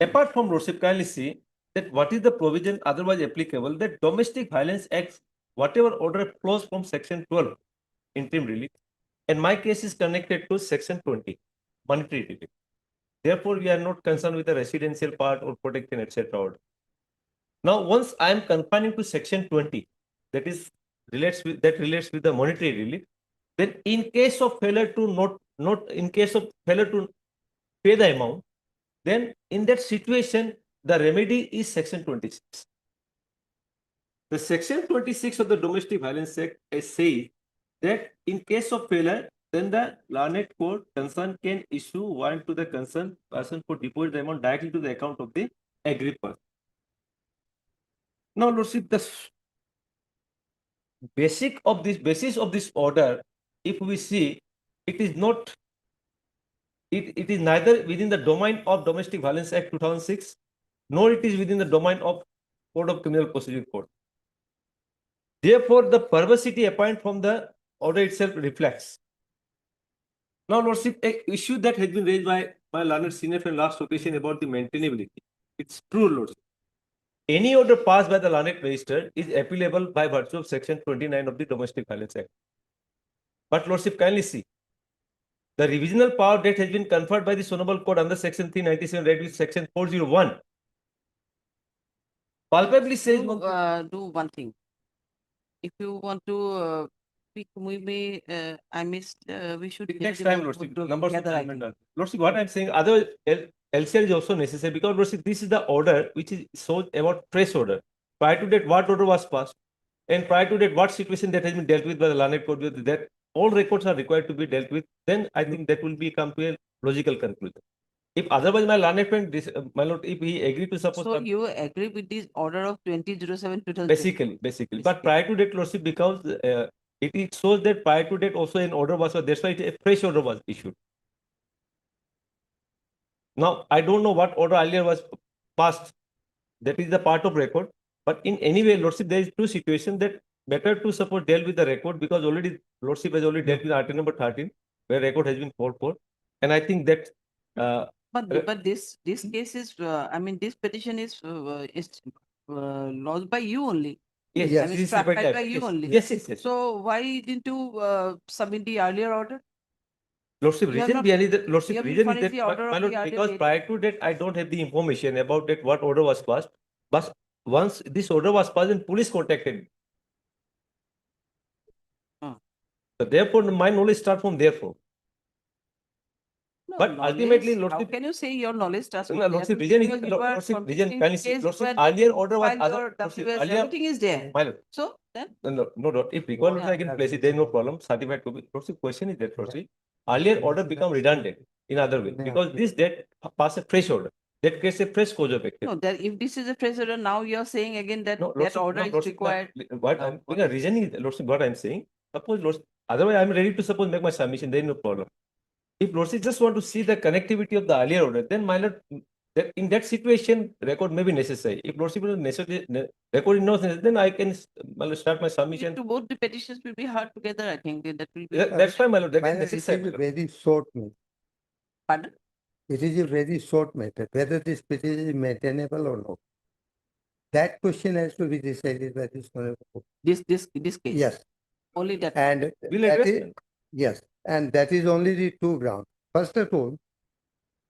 Apart from, Lordship, kindly see that what is the provision otherwise applicable, that Domestic Violence Act, whatever order flows from Section 12, interim relief, and my case is connected to Section 20, monetary relief. Therefore, we are not concerned with the residential part or protection, etc. order. Now, once I am confining to Section 20, that relates with the monetary relief, then in case of failure to pay the amount, then in that situation, the remedy is Section 26. The Section 26 of the Domestic Violence Act says that in case of failure, then the learned court concerned can issue warrant to the concerned person for deposit the amount directly to the account of the aggrieved person. Now, Lordship, the basis of this order, if we see, it is not. It is neither within the domain of Domestic Violence Act 2006, nor it is within the domain of Code of Criminal Procedure Code. Therefore, the perversity apparent from the order itself reflects. Now, Lordship, an issue that has been raised by my learned senior friend last occasion about the maintainability. It's true, Lordship. Any order passed by the learned magistrate is appealable by virtue of section 29 of the Domestic Violence Act. But Lordship, kindly see, the revisional power that has been conferred by the Sonable Court under section 397 read with section 401 palpably says Do one thing. If you want to speak, I missed, we should. hear next the time, vote Lordship, to- numbers of together, I amendment think. are- Lordship, what I'm saying, otherwise LCR is also necessary because Lordship, this is the order which is shows about fresh order. Prior to that, what order was passed? And prior to that, what situation that has been dealt with by the learned court, that all records are required to be dealt with, then I think that will be come to a logical conclusion. If otherwise my learned friend, my lord, if he agreed to suppose. So you agree with this order of 2007 2000? Basically, but prior to that, Lordship, because it shows that prior to that also an order was, that's why a fresh order was issued. Now, I don't know what order earlier was passed. That is the part of record. But in any way, Lordship, there is two situations that better to support deal with the record because already Lordship has already dealt with article number 13, where record has been called for. And I think that But this case is, I mean, this petition is lodged by you only. Yes, I yes, mean, this is stratified separate by type. you Yes, only. yes. So why didn't you submit the earlier order? Lordship, You have reason not- behind it, Lordship, you haven't reason is furnished that, the order my of lord, the earlier because date. prior to that, I don't have the information about that, what order was passed. But once this order was passed, then police contacted me. So therefore, my knowledge start from therefore. No, But knowledge, ultimately, how Lordship, can you say your knowledge starts? no, with Lordship, there? reason is, Because you are Lordship, from reason, this can you see, case Lordship, where earlier order was, file other, your Lordship, WS, earlier, everything is there. my lord, So then, no, if required, I can place it, there is no problem, certified copy. Lordship, question is that, Lordship, earlier order become redundant in other way, because this date pass a fresh order. That creates a fresh cause of action. no, that if this is a fresh order, now you are saying again that No, that Lordship, order no, is Lordship, required. what I'm, reasoning is, Lordship, what I'm saying, suppose, Lordship, otherwise I'm ready to suppose make my submission, there is no problem. If Lordship just want to see the connectivity of the earlier order, then my lord, that in that situation, record may be necessary. If Lordship is necessary, record is not necessary, then I can my lord, start my submission. To both the petitions will be heard together, I think, that will be. That's why, my lord, that My is lord, it necessary. is a very short matter. Pardon? It is a very short matter, whether this petition is maintainable or not. That question has to be decided by this honorable court. This case? Yes. Only that. And We'll that address is, them. yes, and that is only the two grounds. First of all,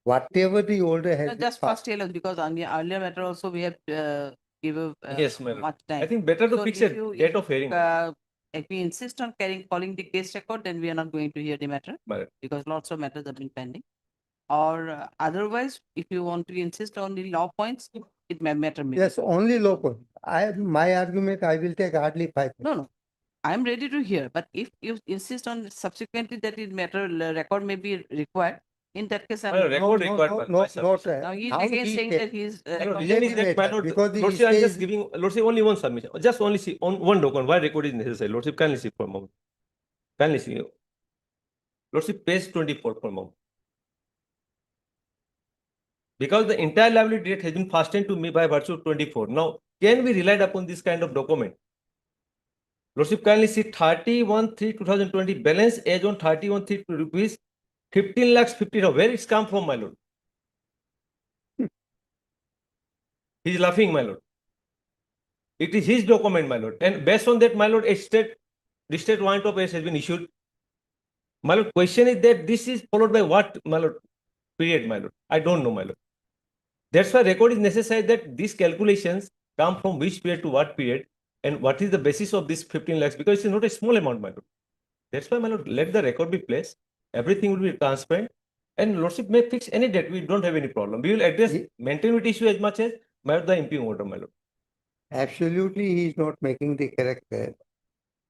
whatever the order has No, been just passed, first tell us, because on the earlier matter also we have given Yes, my lord. much time. I think better to So fix if a you- date of hearing. If we insist on calling the case record, then we are not going to hear the matter My lord. because lots of matters have been pending. Or otherwise, if you want to insist on the law points, it may matter. yes, only local. My argument, I will take hardly 5 minutes. No. I am ready to hear, but if you insist on subsequently that it matter, record may be required, in that case, I'm. My lord, record required. my not, submission. Now he's how again he saying take- that he's. My lord, reason is that, my lord, because the Lordship, I'm says- just giving, Lordship, only one submission, just only see, on one document, why record is necessary, Lordship, kindly see for a moment. Kindly see. Lordship, page 24 for a moment. Because the entire liability date has been fastened to me by virtue of 24. Now, can we rely upon this kind of document? Lordship, kindly see 31/3/2020 balance as on 31/3 rupees 15 lakhs 50. Where it's come from, my lord? He's laughing, my lord. It is his document, my lord. And based on that, my lord, the state warrant of arrest has been issued. My lord, question is that this is followed by what, my lord? Period, my lord. I don't know, my lord. That's why record is necessary, that these calculations come from which period to what period and what is the basis of this 15 lakhs, because it's not a small amount, my lord. That's why, my lord, let the record be placed. Everything will be transparent. And Lordship may fix any date. We don't have any problem. We will address maintenance issue as much as my lord, the impugn order, my lord. Absolutely, he is not making the correct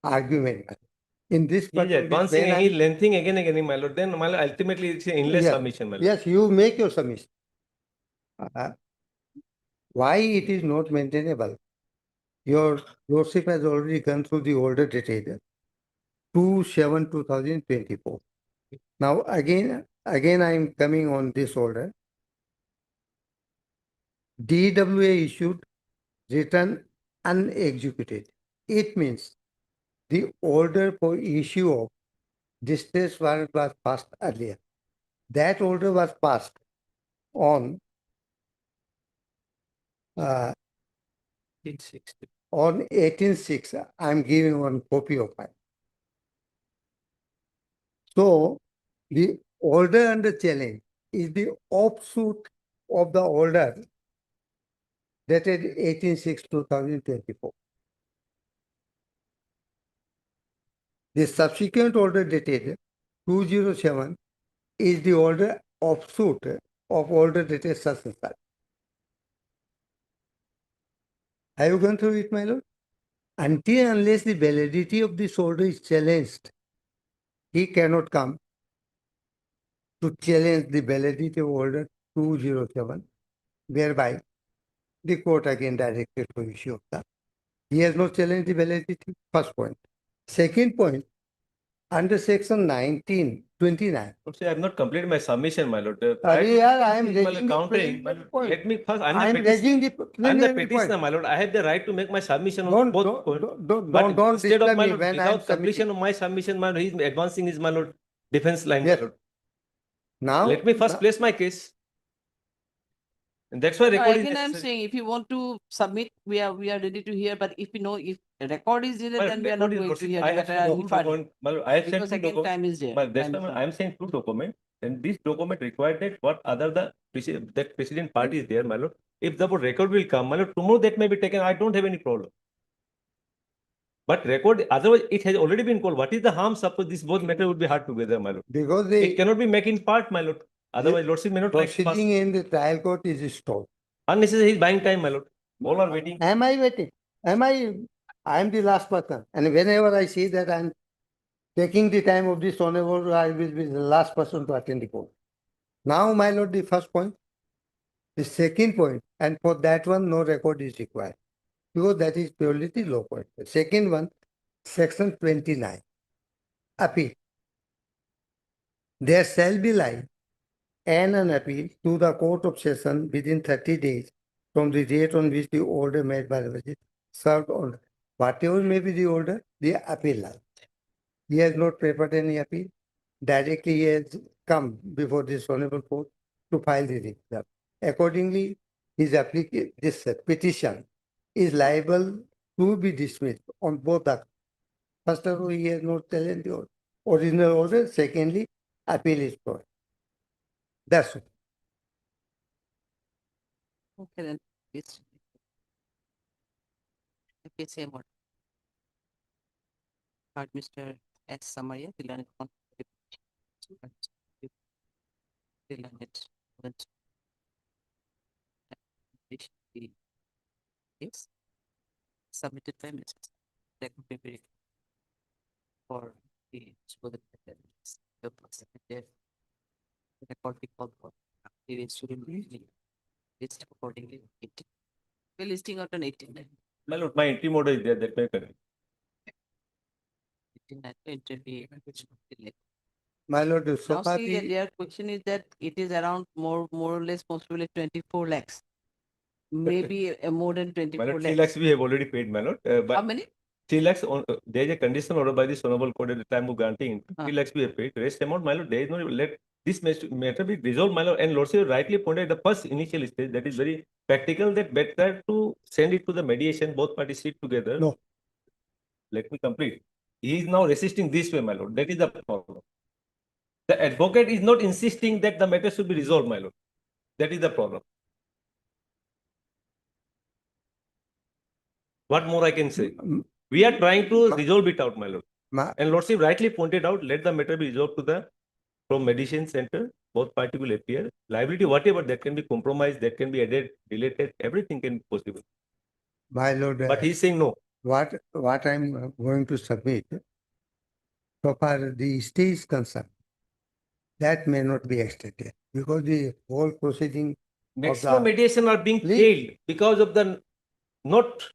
argument. In this He is particular, advancing when and he's lengthening again, my lord. Then, my lord, ultimately, it's an endless Yeah. submission, my lord. Yes, you make your submission. Why it is not maintainable? Your lordship has already gone through the order detail. 2/7/2024. Now again I am coming on this order. DWA issued return unexecuted. It means the order for issue of distress warrant was passed earlier. That order was passed on uh, 1860. on 18/6, I'm giving one copy of mine. So the order under challenge is the offshoot of the order dated 18/6/2024. The subsequent order dated 207 is the order offshoot of order dated such and such. Have you gone through it, my lord? Until unless the validity of this order is challenged, he cannot come to challenge the validity of order 207, whereby the court again directed to issue of that. He has not challenged the validity, first point. Second point, under section 1929. See, I have not completed my submission, my lord. I am My raising the countering. preliminary point. Let me first, I am raising the I'm the preliminary petitioner, point. my lord. I have the right to make my submission on both points. But Don't instead of disturb my me lord, when I am without completion submitting. of my submission, my lord, he is advancing his, my lord, defense line, Yes. my lord. Now, Let me first place my case. And that's why No, record is again, I'm necessary. saying, if you want to submit, we are ready to hear, but if we know if a record is needed, My then we are not record is going to proceed. hear I the have matter sent and two further. documents. My lord, I have sent Because two again, documents. time is there. But that's Time why is I am saying two documents. And this document required that what other the that president party is there, my lord. If the record will come, my lord, tomorrow that may be taken. I don't have any problem. But record, otherwise it has already been called. What is the harm? Suppose this both matter would be hard together, my lord. because It cannot be making part, my lord. Otherwise, lordship may not like to pass. proceeding in the trial court is stalled. Unnecessary, he's buying time, my lord. All are waiting. Am I waiting? I am the last person. And whenever I see that I'm taking the time of this honorable, I will be the last person to attend the court. Now, my lord, the first point. The second point, and for that one, no record is required. Because that is purely the law point. The second one, section 29. Appeal. There shall be lied and an appeal to the Court of Session within 30 days from the date on which the order made by the magistrate served on whatever may be the order, the appeal lies. He has not prepared any appeal. Directly he has come before this honorable court to file the writ. Accordingly, his this petition is liable to be dismissed on both the first of all, he has not challenged the original order. Secondly, appeal is for. That's all. Okay, then, please. Okay, same order. Part Mr. S. Samaria, the learned yes, submitted by Mr. Secretary for the record be called for. The student list accordingly. We're listing out on 18. My lord, my entry model is there. That may correct. 18 My lord, Now so see, their question is that it is around more or less possibly 24 lakhs. Maybe more than My 24 lord, 3 lakhs. lakhs we have already paid, my lord. But How many? 3 lakhs, there is a condition order by this honorable court at the time of granting. 3 lakhs we have paid. Rest amount, my lord, there is no, let this matter be resolved, my lord. And lordship rightly pointed the first initial stage, that is very practical, that better to send it to the mediation, both parties sit together. No. Let me complete. He is now resisting this way, my lord. That is the problem. The advocate is not insisting that the matter should be resolved, my lord. That is the problem. What more I can say? We are trying to resolve it out, my lord. And lordship rightly pointed out, let the matter be resolved to the from mediation center. Both parties will appear. Liability, whatever that can be compromised, that can be added, deleted, everything can be possible. My lord. But he's saying no. What I'm going to submit, so far the stay is concerned, that may not be extended because the whole proceeding. Maximum mediation are being failed because of the not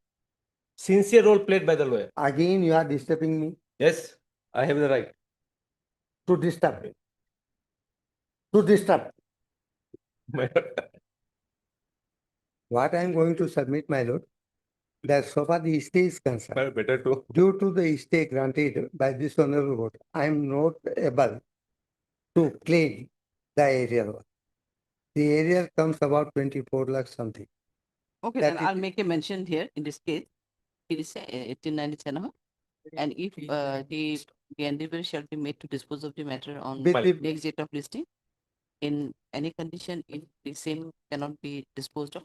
sincere role played by the lawyer. Again, you are disturbing me. Yes, I have the right. To disturb me. To disturb. What I am going to submit, my lord, that so far the stay is concerned. Better to. Due to the stay granted by this honorable court, I am not able to claim the area. The area comes about 24 lakhs something. Okay, That then I'll is- make a mention here in this case. It is 1897, and if the endeavor shall be made to dispose of the matter on With the- next date of listing, in any condition, if the same cannot be disposed of,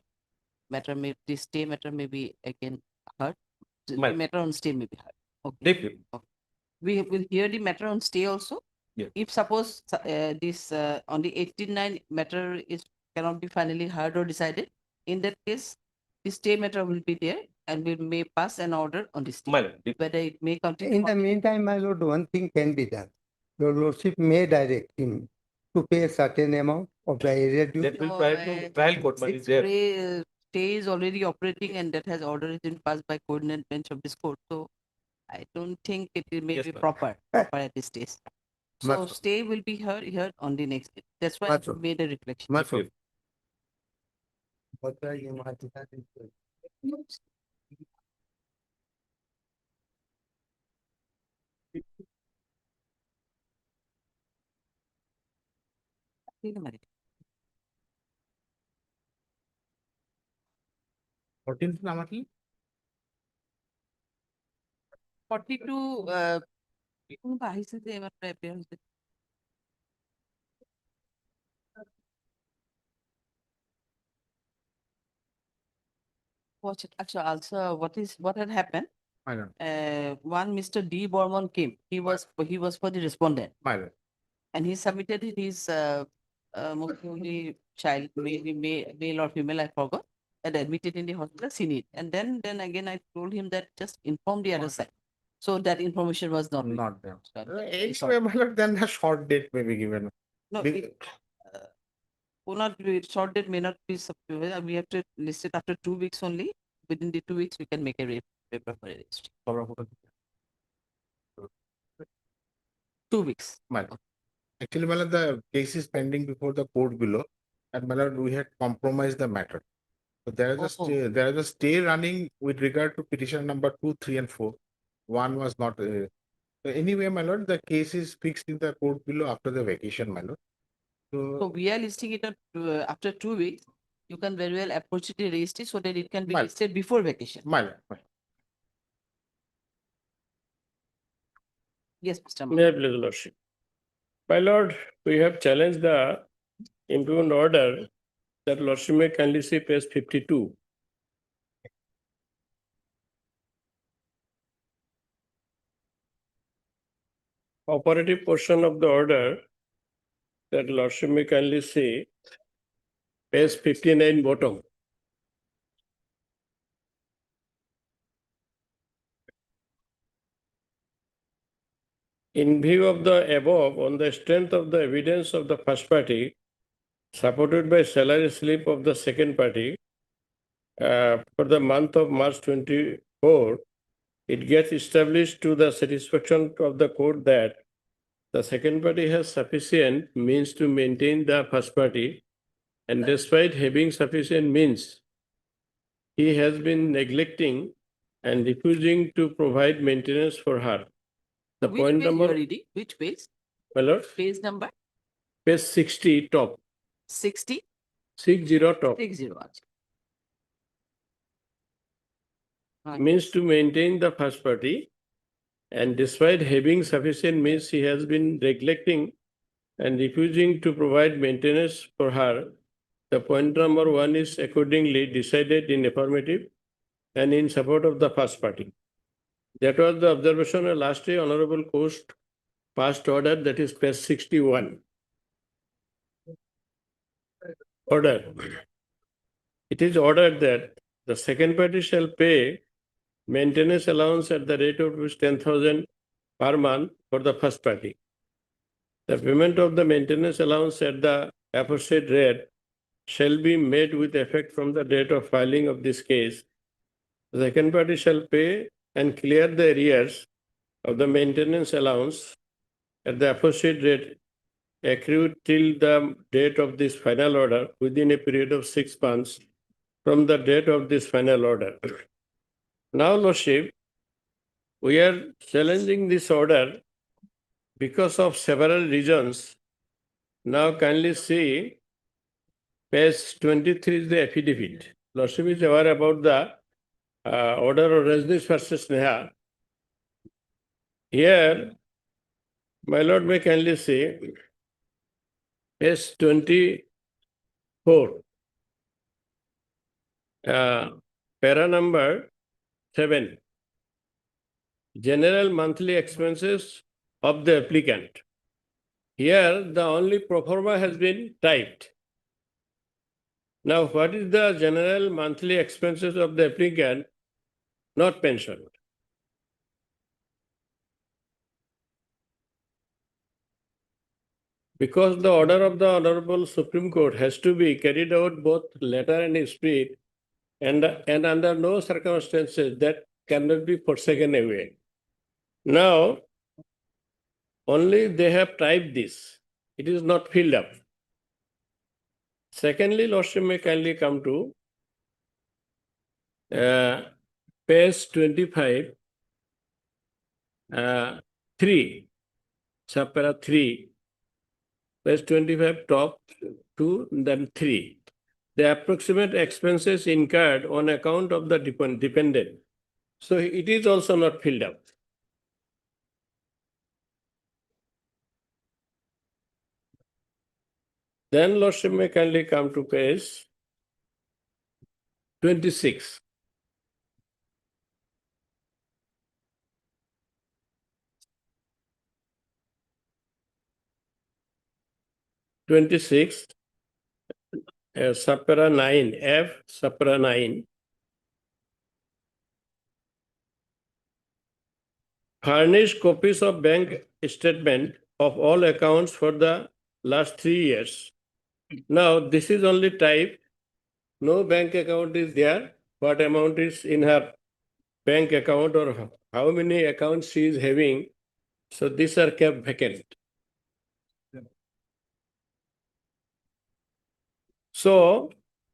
the stay matter may be again heard. The Well- matter on stay may be heard. Okay. Definitely. We will hear the matter on stay also. Yeah. If suppose this on the 89 matter is cannot be finally heard or decided, in that case, the stay matter will be there and we may pass an order on the stay. My lord, Whether it may continue. In the meantime, my lord, one thing can be done. Your lordship may direct him to pay a certain amount of the area due. that will No, prior to trial court, but is there. Stay is already operating and that has order been passed by coordinate bench of this court. So I don't think it may Yes, be ma'am. proper at this stage. So Much- stay will be heard on the next day. That's why I Much- made a reflection. My lord. What are you, my lord? Wait a minute. 14th নাম কি? 42 কোনোবা আহিছে যে এইমাত্ৰ appear হৈছে। Watch it. Actually, also, what had happened? My lord, One Mr. D. Borman came. He was for the respondent, my lord. and he submitted his most only child, maybe male or female, I forgot, and admitted in the hospital, seen it. And then again, I told him that just inform the other side. So that information was not. Not there. Sorry. Anyway, my lord, then a short date may be given. No, Be- short date may not be we have to list it after 2 weeks only. Within the 2 weeks, we can make a paper for a registry. 2 weeks. My lord. Actually, my lord, the case is pending before the court below, and my lord, we had compromised the matter. So there is a stay running with regard to petition number 2, 3, and 4. One was not. So anyway, my lord, the case is fixed in the court below after the vacation, my lord. So So, we are listing it after 2 weeks. You can very well approach the registry so that it can be Well- listed before vacation. my lord, my- Yes, Mr. May I please, Lordship? My lord, we have challenged the impugned order that Lordship may kindly see page 52. Operative portion of the order that Lordship may kindly see page 59 bottom. In view of the above, on the strength of the evidence of the first party, supported by salary slip of the second party, for the month of March 24, it gets established to the satisfaction of the court that the second party has sufficient means to maintain the first party, and despite having sufficient means, he has been neglecting and refusing to provide maintenance for her. The Which point page you number, are reading? Which page? my lord, Page number page 60 top, 60? 60 top. 60. Means to maintain the first party, and despite having sufficient means, he has been neglecting and refusing to provide maintenance for her. The point number 1 is accordingly decided in affirmative and in support of the first party. That was the observation of last day Honorable Court passed order, that is page 61. Order. It is ordered that the second party shall pay maintenance allowance at the rate of ₹10,000 per month for the first party. The payment of the maintenance allowance at the aforesaid rate shall be made with effect from the date of filing of this case. The second party shall pay and clear the arrears of the maintenance allowance at the aforesaid rate accrued till the date of this final order within a period of 6 months from the date of this final order. Now, Lordship, we are challenging this order because of several reasons. Now, kindly see page 23 is the affidavit. Lordship is aware about the order of Rajneesh versus Neha. Here, my lord may kindly see page 24, para number 7. General monthly expenses of the applicant. Here, the only pro forma has been typed. Now, what is the general monthly expenses of the applicant not mentioned? Because the order of the Honorable Supreme Court has to be carried out both letter and spirit, and under no circumstances that cannot be forsaken away. Now, only they have typed this. It is not filled up. Secondly, Lordship may kindly come to page 25, 3, subpara 3, page 25, top 2, then 3. The approximate expenses incurred on account of the dependent. So it is also not filled up. Then Lordship may kindly come to page 26. Subpara 9, F, subpara 9. Furnish copies of bank statement of all accounts for the last 3 years. Now, this is only type. No bank account is there. What amount is in her bank account or how many accounts she is having. So these are kept vacant. So,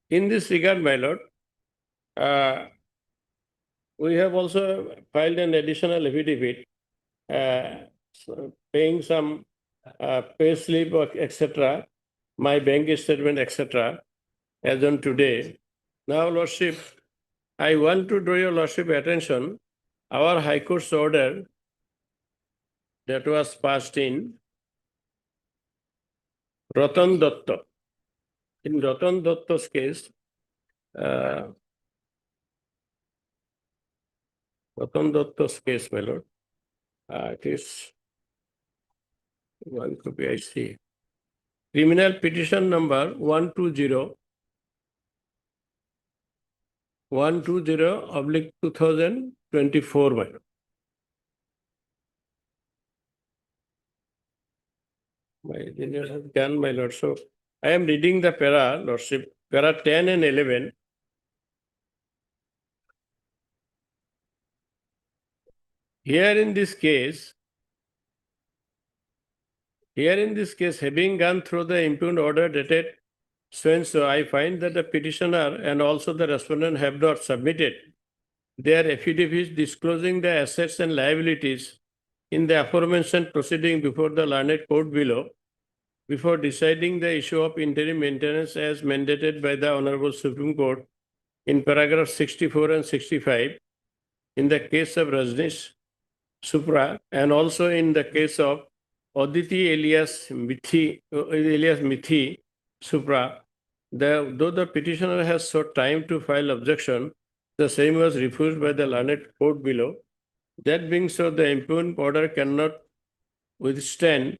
in this regard, my lord, we have also filed an additional affidavit paying some pay slip, etc., my bank statement, etc., as on today. Now, Lordship, I want to draw your Lordship attention. Our High Court's order that was passed in Ratan Datta. In Ratan Datta's case, my lord, it is one copy I see. Criminal petition number 120/2024, my lord. My engineer has done, my lord. So I am reading the para, Lordship, para 10 and 11. Here in this case, having gone through the impugned order dated so and so, I find that the petitioner and also the respondent have not submitted their affidavits disclosing the assets and liabilities in the aforementioned proceeding before the learned court below, before deciding the issue of interim maintenance as mandated by the Honorable Supreme Court in paragraph 64 and 65 in the case of Rajneesh Supra and also in the case of Aditi alias Mithi Supra. Though the petitioner has sought time to file objection, the same was refused by the learned court below. That being so, the impugned order cannot withstand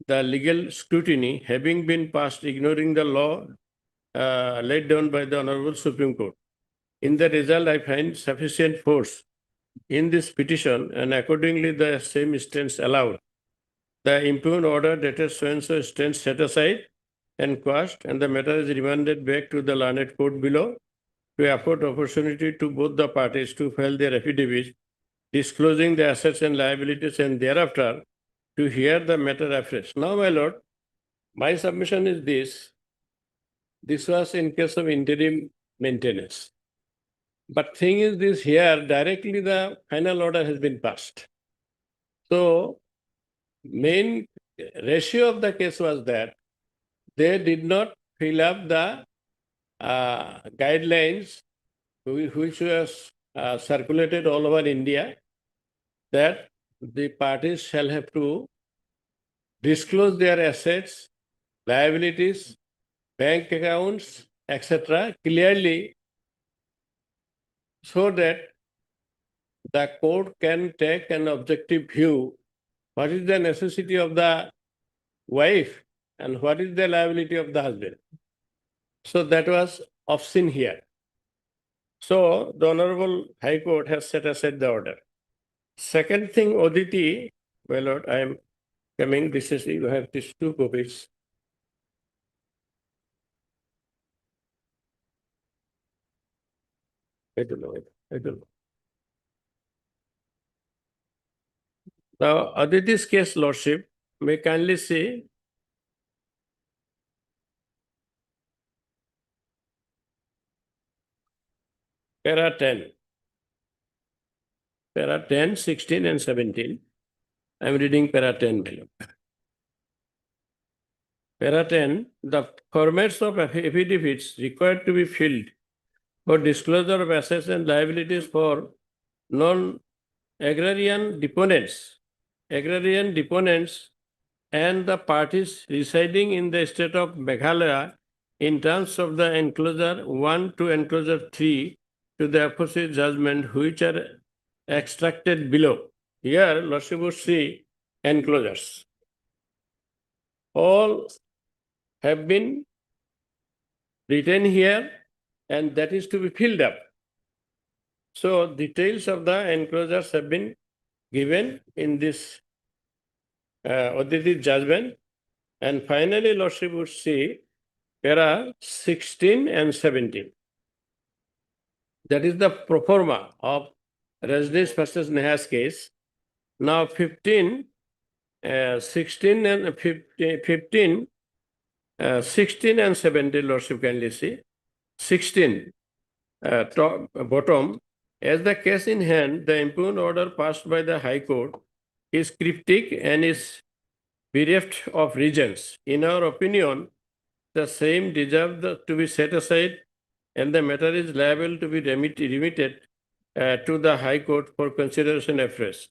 the legal scrutiny, having been passed ignoring the law laid down by the Honorable Supreme Court. In the result, I find sufficient force in this petition, and accordingly the same stands allowed. The impugned order dated so and so stands set aside and quashed, and the matter is remanded back to the learned court below to afford opportunity to both the parties to file their affidavits disclosing the assets and liabilities, and thereafter to hear the matter afresh. Now, my lord, my submission is this. This was in case of interim maintenance. But thing is this, here directly the final order has been passed. So main ratio of the case was that they did not fill up the guidelines which was circulated all over India, that the parties shall have to disclose their assets, liabilities, bank accounts, etc. clearly, so that the court can take an objective view. What is the necessity of the wife and what is the liability of the husband? So that was obscene here. So the Honorable High Court has set aside the order. Second thing, ODT, my lord, I am coming. This is, you have these two copies. I don't know. Now, Aditi's case, Lordship, may kindly see para 10. Para 10, 16 and 17. I am reading para 10 below. Para 10, the formats of affidavits required to be filled for disclosure of assets and liabilities for non-agrarian deponents. Agrarian deponents and the parties residing in the state of Meghalaya in terms of the enclosure 1 to enclosure 3 to the opposite judgment which are extracted below. Here, Lordship would see enclosures. All have been written here and that is to be filled up. So details of the enclosures have been given in this audited judgment. And finally, Lordship would see para 16 and 17. That is the pro forma of Rajneesh versus Neha's case. Now 16 and 17, Lordship kindly see. 16, top, bottom, as the case in hand, the impugned order passed by the High Court is cryptic and is bereft of reasons. In our opinion, the same deserves to be set aside and the matter is liable to be remitted to the High Court for consideration afresh.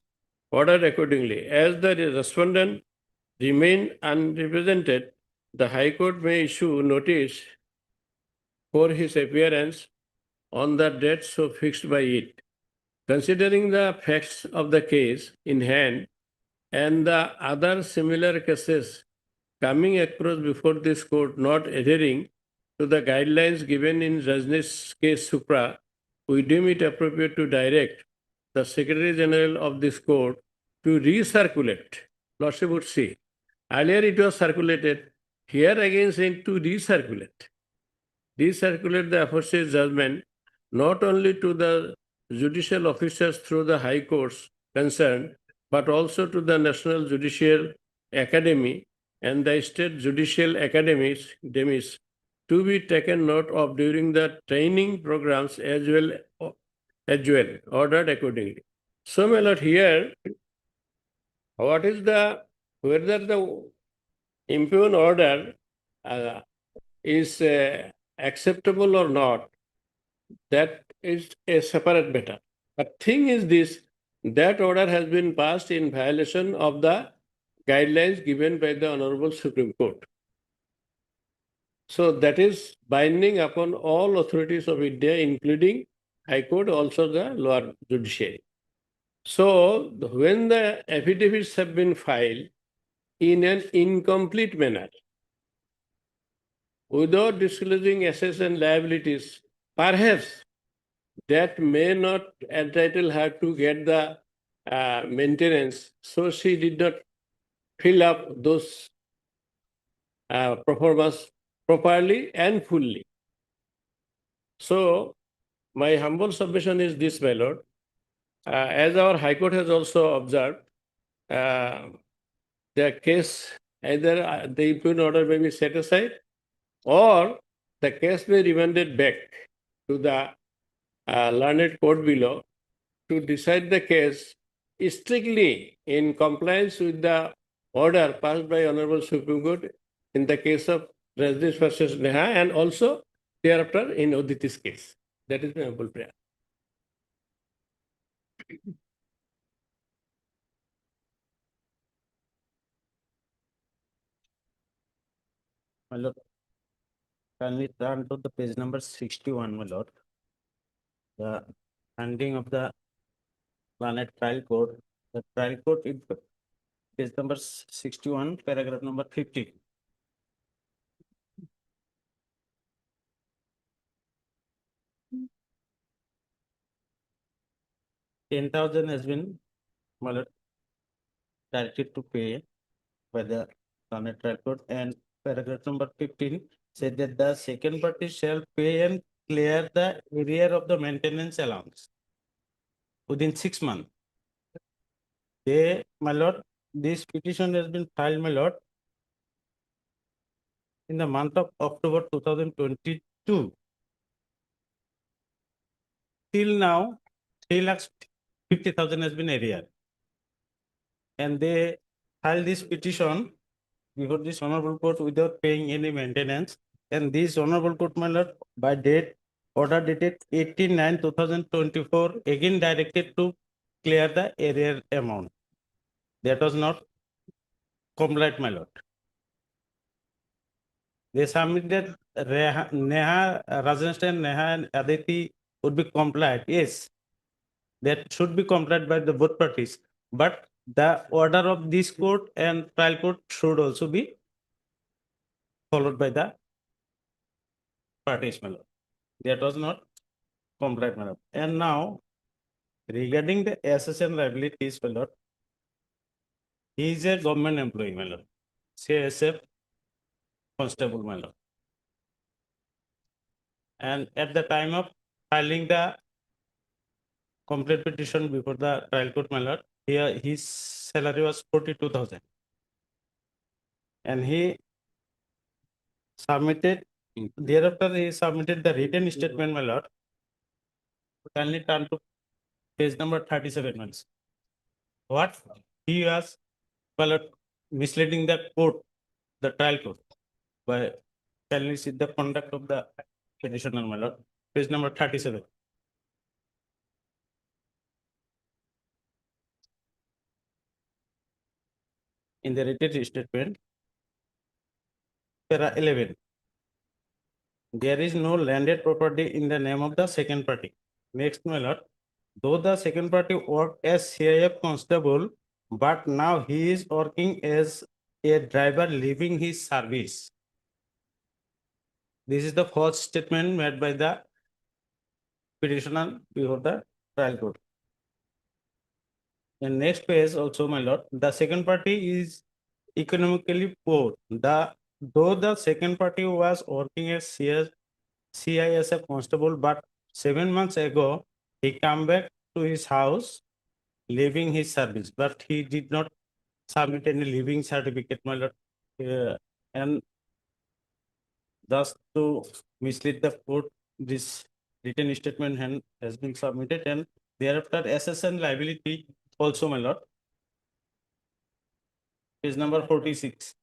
Ordered accordingly. As the respondent remain unrepresented, the High Court may issue notice for his appearance on the date so fixed by it. Considering the facts of the case in hand and the other similar cases coming across before this court not adhering to the guidelines given in Rajneesh's case supra, we deem it appropriate to direct the Secretary General of this court to recirculate. Lordship would see. Earlier it was circulated, here again saying to recirculate. Recirculate the aforesaid judgment not only to the judicial officers through the High Courts concerned, but also to the National Judicial Academy and the State Judicial Academies to be taken note of during the training programs as well, ordered accordingly. So, my lord, here, what is the, whether the impugned order is acceptable or not, that is a separate matter. But thing is this, that order has been passed in violation of the guidelines given by the Honorable Supreme Court. So that is binding upon all authorities of India, including High Court, also the lower judiciary. So when the affidavits have been filed in an incomplete manner, without disclosing assets and liabilities, perhaps that may not entitle her to get the maintenance. So she did not fill up those performance properly and fully. So my humble submission is this, my lord. As our High Court has also observed, the case, either the impugned order may be set aside or the case may be remanded back to the learned court below to decide the case strictly in compliance with the order passed by Honorable Supreme Court in the case of Rajneesh versus Neha, and also hereafter in Uditi's case. That is my humble prayer. My lord, kindly turn to the page number 61, my lord. The handing of the Planet Trial Court. The trial court is page number 61, paragraph number 50. $10,000 has been, my lord, directed to pay by the Planet Trial Court, and paragraph number 15 said that the second party shall pay and clear the arrear of the maintenance allowance within 6 months. They, my lord, this petition has been filed, my lord, in the month of October 2022. Till now, 3,50,000 has been arrear. And they filed this petition before this honorable court without paying any maintenance. And this honorable court, my lord, by date, order dated 18/9/2024, again directed to clear the arrear amount. That was not compliant, my lord. They submitted Neha, Rajasthan, Neha and Aditi would be compliant. Yes, that should be complied by the both parties. But the order of this court and trial court should also be followed by the parties, my lord. That was not compliant, my lord. And now, regarding the assessment liabilities, my lord, he is a government employee, my lord. CSF constable, my lord. And at the time of filing the complete petition before the trial court, my lord, here his salary was 42,000. And he submitted, thereafter he submitted the written statement, my lord. Kindly turn to page number 37, months. What he was, my lord, misleading the court, the trial court, by kindly see the conduct of the petitioner, my lord, page number 37. In the written statement, para 11, there is no landed property in the name of the second party. Next, my lord, though the second party worked as CIF constable, but now he is working as a driver leaving his service. This is the false statement made by the petitioner before the trial court. In next page also, my lord, the second party is economically poor. Though the second party was working as CISF constable, but 7 months ago, he came back to his house, leaving his service, but he did not submit any leaving certificate, my lord. And thus to mislead the court, this written statement has been submitted, and thereafter assessment liability also, my lord. Page number 46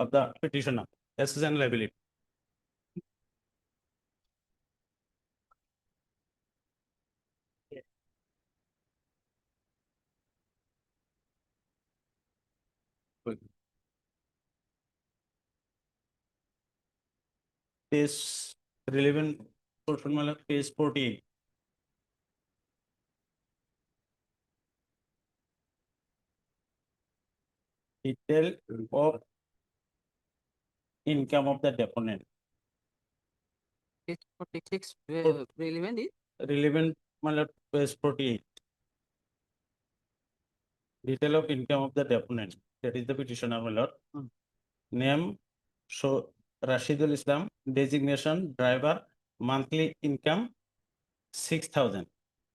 of the petitioner, assessment liability. Page relevant portion, my lord, page 48. Detail of income of the deponent. Page 46, relevant is? Relevant, my lord, page 48. Detail of income of the deponent. That is the petitioner, my lord. Name, so Rashidul Islam, designation, driver, monthly income 6,000.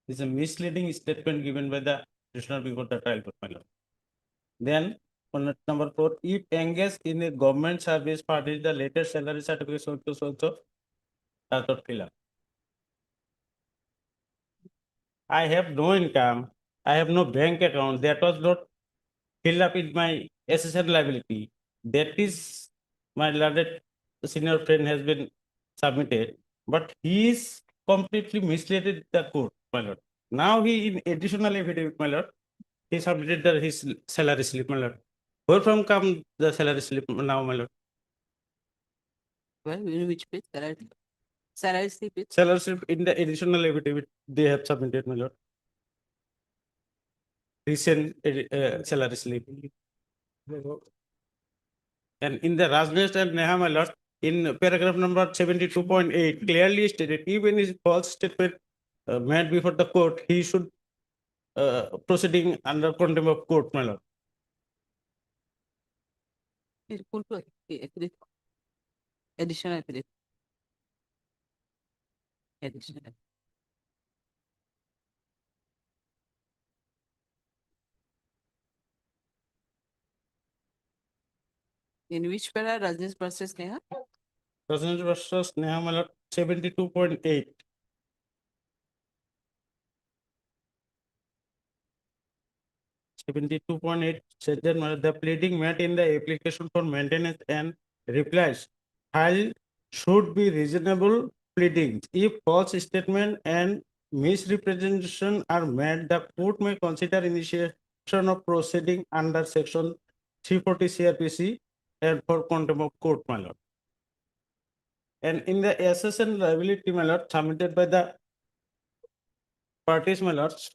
This is a misleading statement given by the petitioner before the trial court, my lord. Then, on number 4, if engaged in a government service, party the latest salary certificate also does not fill up. I have no income, I have no bank account, that was not filled up in my assessment liability. That is, my learned senior friend has been submitted, but he is completely misled the court, my lord. Now he in additional affidavit, my lord, he submitted his salary slip, my lord. Where from come the salary slip now, my lord? Well, in which page? Salary slip is Salary slip in the additional affidavit they have submitted, my lord. Recent salary slip. And in the Rajnesh and Neha, my lord, in paragraph number 72.8, clearly stated, even his false statement made before the court, he should proceeding under contempt of court, my lord. additional affidavit. Additional. In which para Rajnesh versus Neha? Rajnesh versus Neha, my lord, 72.8. Seventy-two point eight said that the pleading made in the application for maintenance and replies filed should be reasonable pleadings. If false statement and misrepresentation are made, the court may consider initiation of proceeding under section 340 CRPC and for contempt of court, my lord. And in the assessment liability, my lord, submitted by the parties, my lords,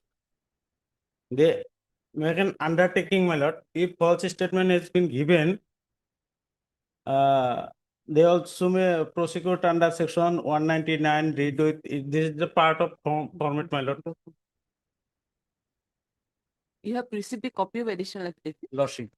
they make an undertaking, my lord. If false statement has been given, they also may prosecute under section 199, read with, this is the part of format, my lord. You have received a copy of additional affidavit. Lordship.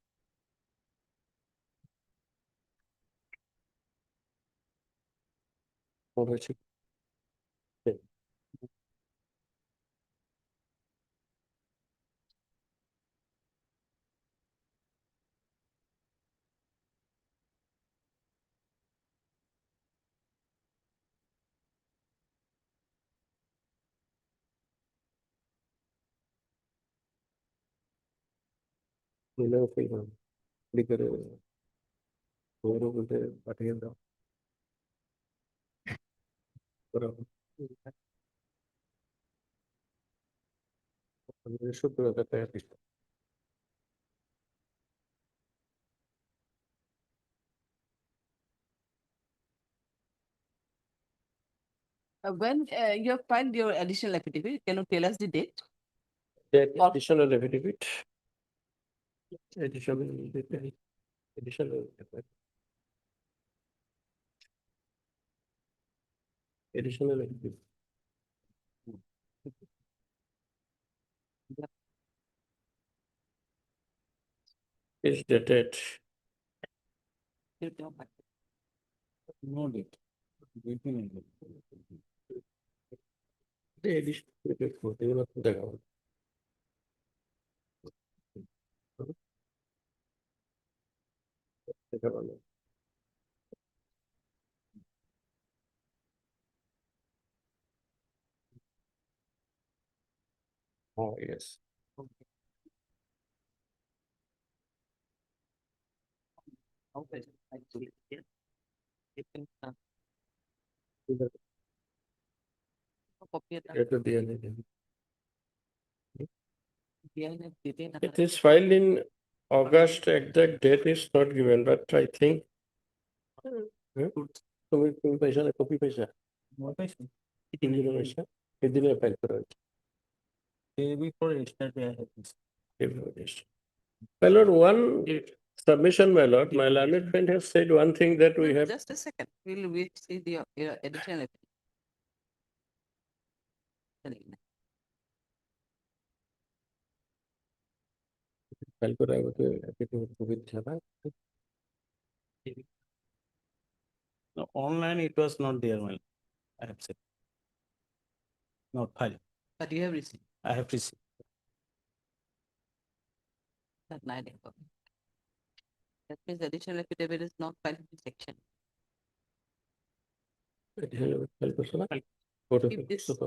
পাঠিয়ে দাও When you have filed your additional affidavit, can you tell us the date? additional affidavit. Additional affidavit. Is dated. No date. Oh, yes. Okay, actually, yeah. You can, copy it. It will be an- It It is filed in August, exact date is not given, but I think. তুমি পাইছা না copy পাইছা তিনজনে পাইছা এদিনে file করা হয়েছে Day before yesterday, I had this. My lord, one submission, my lord, my learned friend has said one thing that we have. Just a second, we see the additional affidavit. File করা হবে copy ছাড়া No, online it was not there, my lord. I have said. Not filed. But you have received I have received. that 9 copy. That means additional affidavit is not filed in section. File করছো না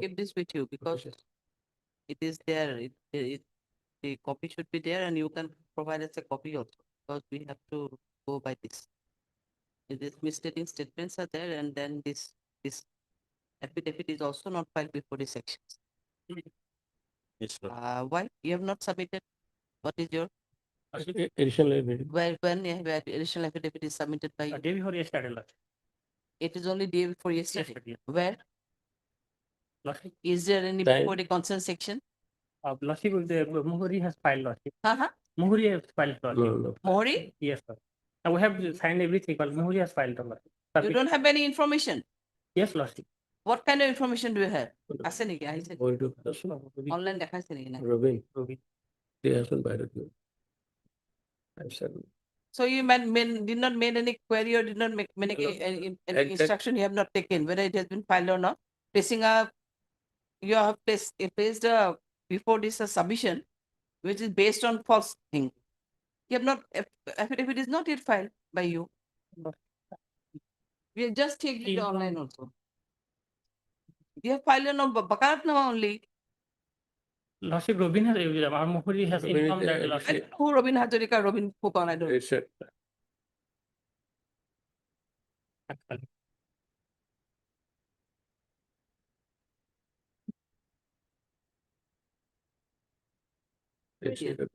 Keep this with you because it is there, the copy should be there and you can provide us a copy also, because we have to go by this. If these misleading statements are there and then this this affidavit is also not filed before the sections. Yes, sir. Why? You have not submitted? What is your, Additional evidence. when additional affidavit is submitted by you? Day before yesterday, Lordship. It is only day before yesterday. Yesterday. Where? Lordship, Is there any Time. before the consent section? Lordship, the Muhuri has filed, Lordship. Uh-huh. Muhuri has filed, Lordship. No. Mohori? Yes, sir. And we have signed everything, but Muhuri has filed, Lordship. You don't have any information? Yes, Lordship. What kind of information do you have? আছে নেকি আহিছে? Going to Online দেখাইছে নেকি না? Robin. Robin. They hasn't by the. I said. So you did not made any query or did not make any Exact- instruction you have not taken, whether it has been filed or not. Placing you have placed before this a submission, which is based on false thing. You have not, affidavit is not yet filed by you. We have just checked it online also. You have filed on Bakaratnama only. Lordship, Robin has, our Muhuri has Robin is informed that, the- Lordship. Who Robin Hazarika, Robin Fupan, I don't. It's a. It's Yes. a-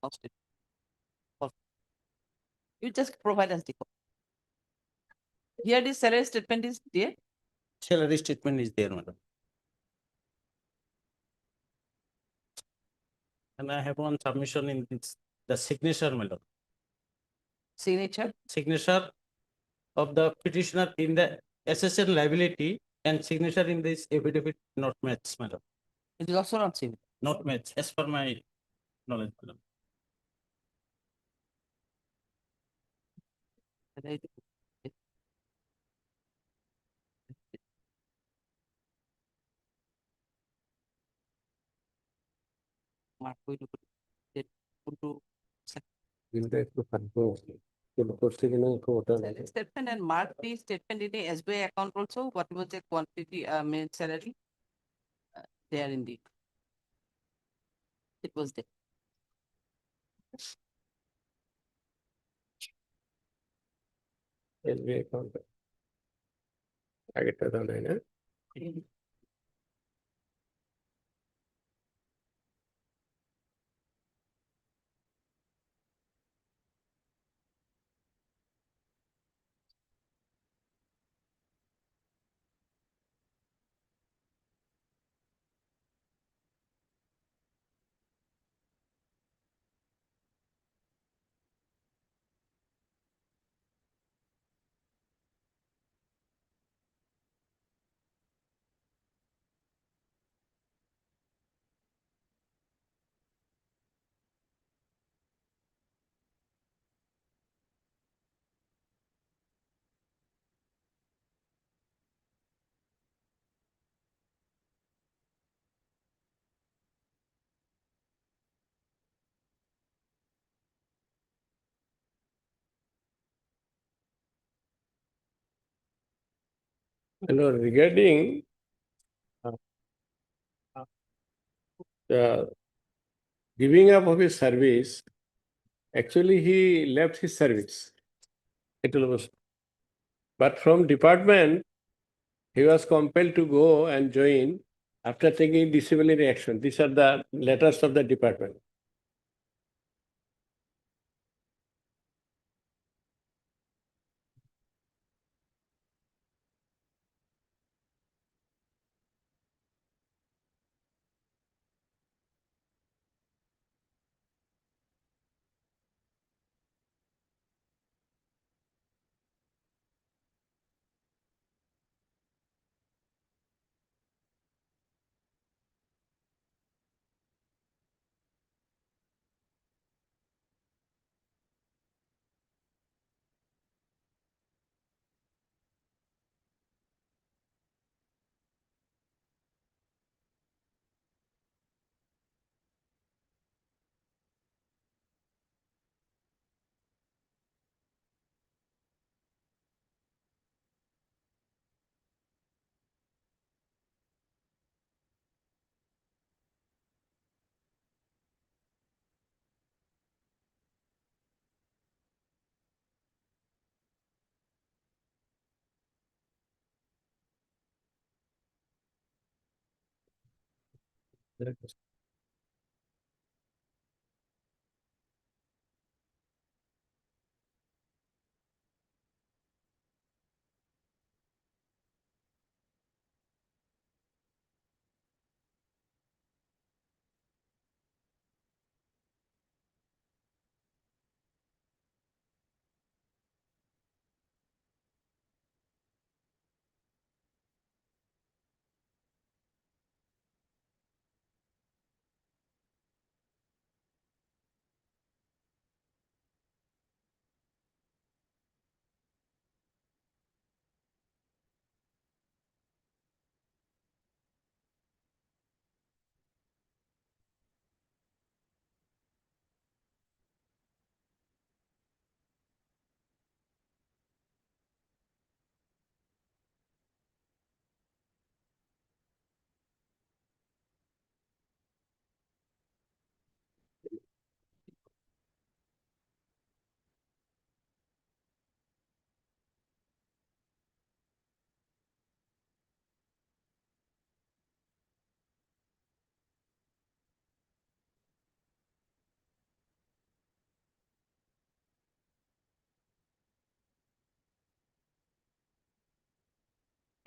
Lost it. You just provide us the copy. Here the salary statement is there. Salary statement is there, madam. And I have one submission in this, the signature, madam. Signature. Signature of the petitioner in the accession liability and signature in this affidavit not match, madam. It is also not seen. Not match, as per my knowledge, madam. Mark করে to কিন্তু একটু ফাঁকবো। কিন্তু করছে কিনা একটু ওটা salary statement and mark the statement in the SBI account also, what was the quantity, salary? There indeed. It was there. SBI account. আগেরটা তো নাই না? No, regarding the giving up of his service, actually he left his service. It was, but from department, he was compelled to go and join after taking disciplinary action. These are the letters of the department.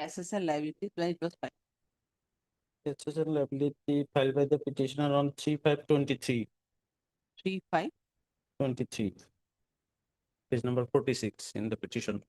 Assets and liabilities when it was filed. Assets and liability filed by the petitioner on 3/5/23. 3/5. 23. Page number 46 in the petition.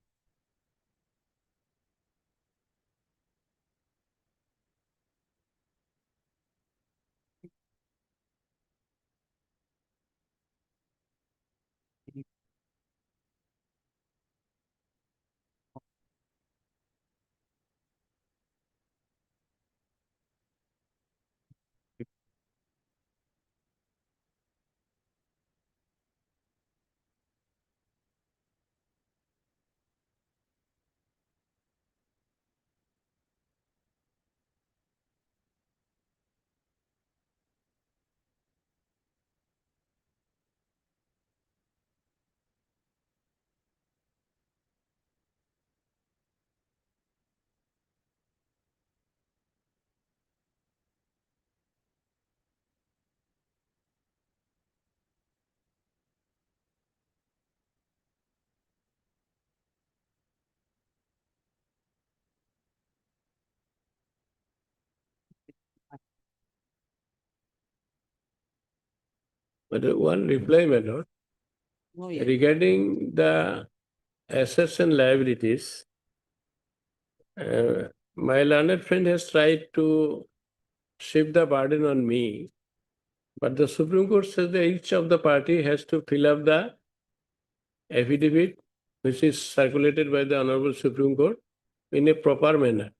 But one reply, my lord, Oh, yeah. regarding the assets and liabilities, my learned friend has tried to shift the burden on me, but the Supreme Court says that each of the party has to fill up the affidavit, which is circulated by the Honorable Supreme Court in a proper manner.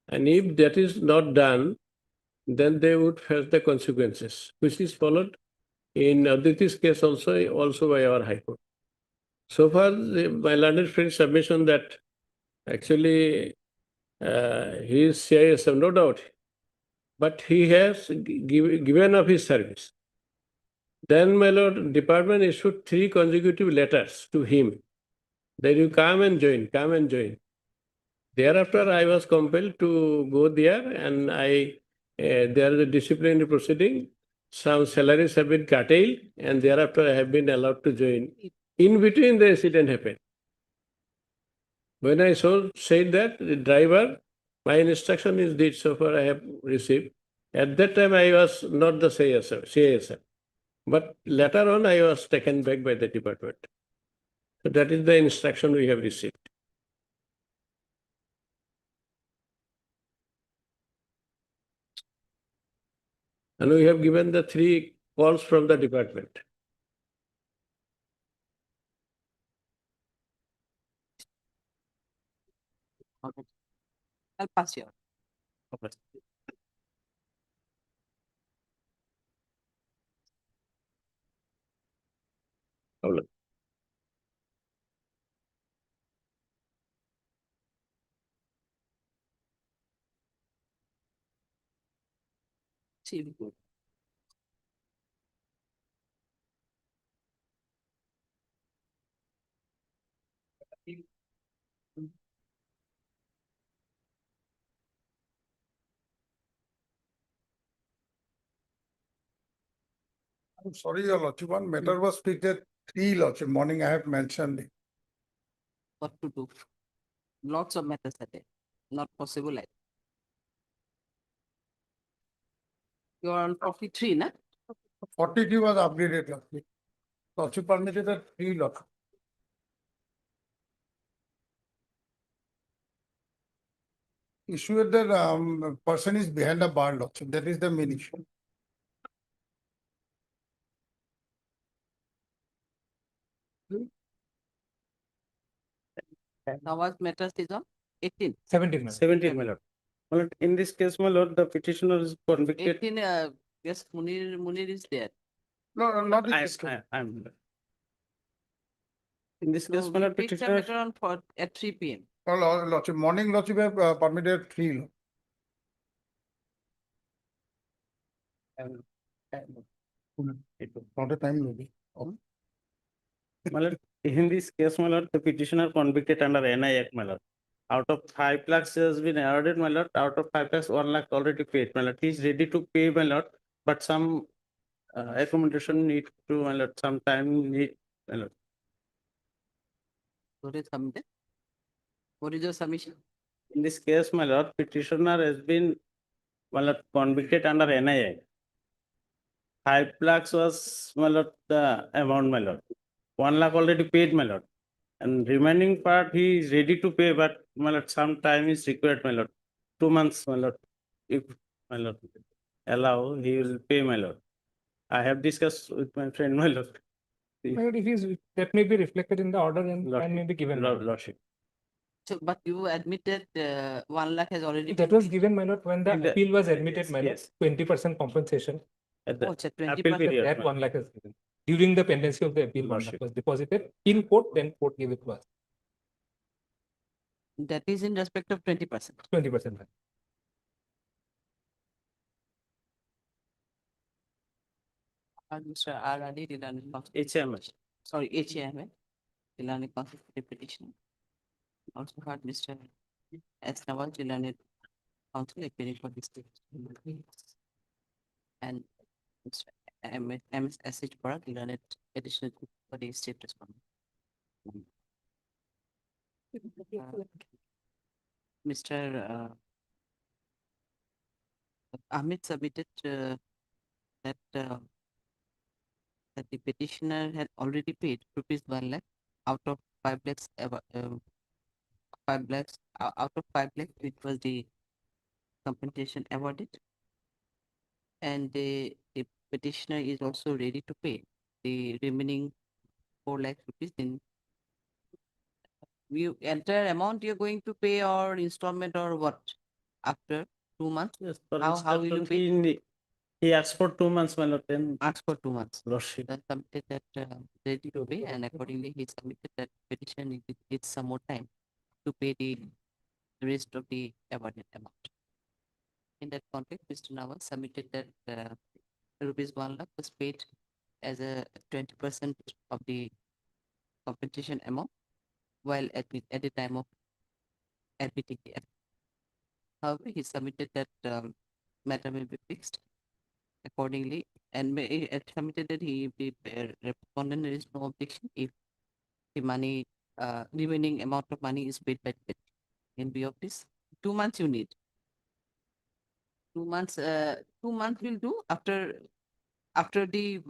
And if that is not done, then they would face the consequences, which is followed in Aditi's case also by our High Court. So far, my learned friend's submission that actually he is CISM, no doubt, but he has given up his service. Then, my lord, department issued 3 consecutive letters to him that you come and join, come and join. Thereafter, I was compelled to go there, and there is a disciplinary proceeding. Some salaries have been curtailed, and thereafter I have been allowed to join. In between, the incident happened. When I said that, the driver, my instruction is this, so far I have received. At that time, I was not the CISM, but later on, I was taken back by the department. So that is the instruction we have received. And we have given the 3 calls from the department. Okay. I'll pass you. Okay. Problem. See you. I'm sorry, your lordship, one matter was picked at 3, lordship, morning I have mentioned it. What to do? Lots of matters are there, not possible. You are on 43, na? 43 was upgraded, lordship. Lordship permitted at 3, lordship. Issue is that person is behind the bar, lordship, that is the main issue. Nawaz matters is on 18. 17, madam. 17, my lord. My lord, in this case, my lord, the petitioner is convicted. 18, yes, Munir is there. No, not in I, this case. I'm. In this case, So my we lord, picked the petitioner. matter on at 3 p.m. No, lordship, morning lordship have permitted at 3. Not a time maybe. My lord, in this case, my lord, the petitioner convicted under NI Act, my lord. Out of 5 lakhs has been awarded, my lord. Out of 5 lakhs, 1 lakh already paid, my lord. He is ready to pay, my lord, but some accommodation need to, my lord, some time need, my lord. What is submitted? What is your submission? In this case, my lord, petitioner has been, my lord, convicted under NI Act. 5 lakhs was, my lord, the amount, my lord. 1 lakh already paid, my lord. And remaining part, he is ready to pay, but, my lord, some time is required, my lord. 2 months, my lord. If, my lord, allow, he will pay, my lord. I have discussed with my friend, my lord. It is, that may be reflected in the order and may be given. Lordship. So, but you admitted 1 lakh has already. That was given, my lord, when the In the- appeal was admitted, yes, my lord, yes. 20% compensation. At the Oh, it's a appeal 20%. period, That my 1 lakh is given. During the pendency of the appeal, 1 lakh Lordship. was deposited in court, then court gave it to us, That is in respect of 20%. 20%. Mr. R. Ali, Dilani, HMS. sorry, HAM, Dilani Consultative Petition. Also had Mr. S. Nawaz, Dilani Council appearing for this case. And Mr. MS SH Parak, Dilani additional for the state respondent. Mr. Ahmed submitted that that the petitioner had already paid rupees 1 lakh out of 5 lakhs, 5 lakhs, out of 5 lakhs, which was the compensation awarded. And the petitioner is also ready to pay the remaining 4 lakh rupees in. You entire amount you're going to pay or installment or what? After 2 months? Yes, for How will you installment, pay? he asked for 2 months, my lord, then. Asked for 2 months. Lordship. Then submitted that ready to pay, and accordingly he submitted that petition needs some more time to pay the rest of the awarded amount. In that context, Mr. Nawaz submitted that rupees 1 lakh was paid as a 20% of the compensation amount while at the time of admitting the appeal. However, he submitted that matter will be fixed accordingly, and submitted that the respondent there is no objection if the money remaining amount of money is paid by the in view of this. 2 months you need. 2 months. 2 months will do after the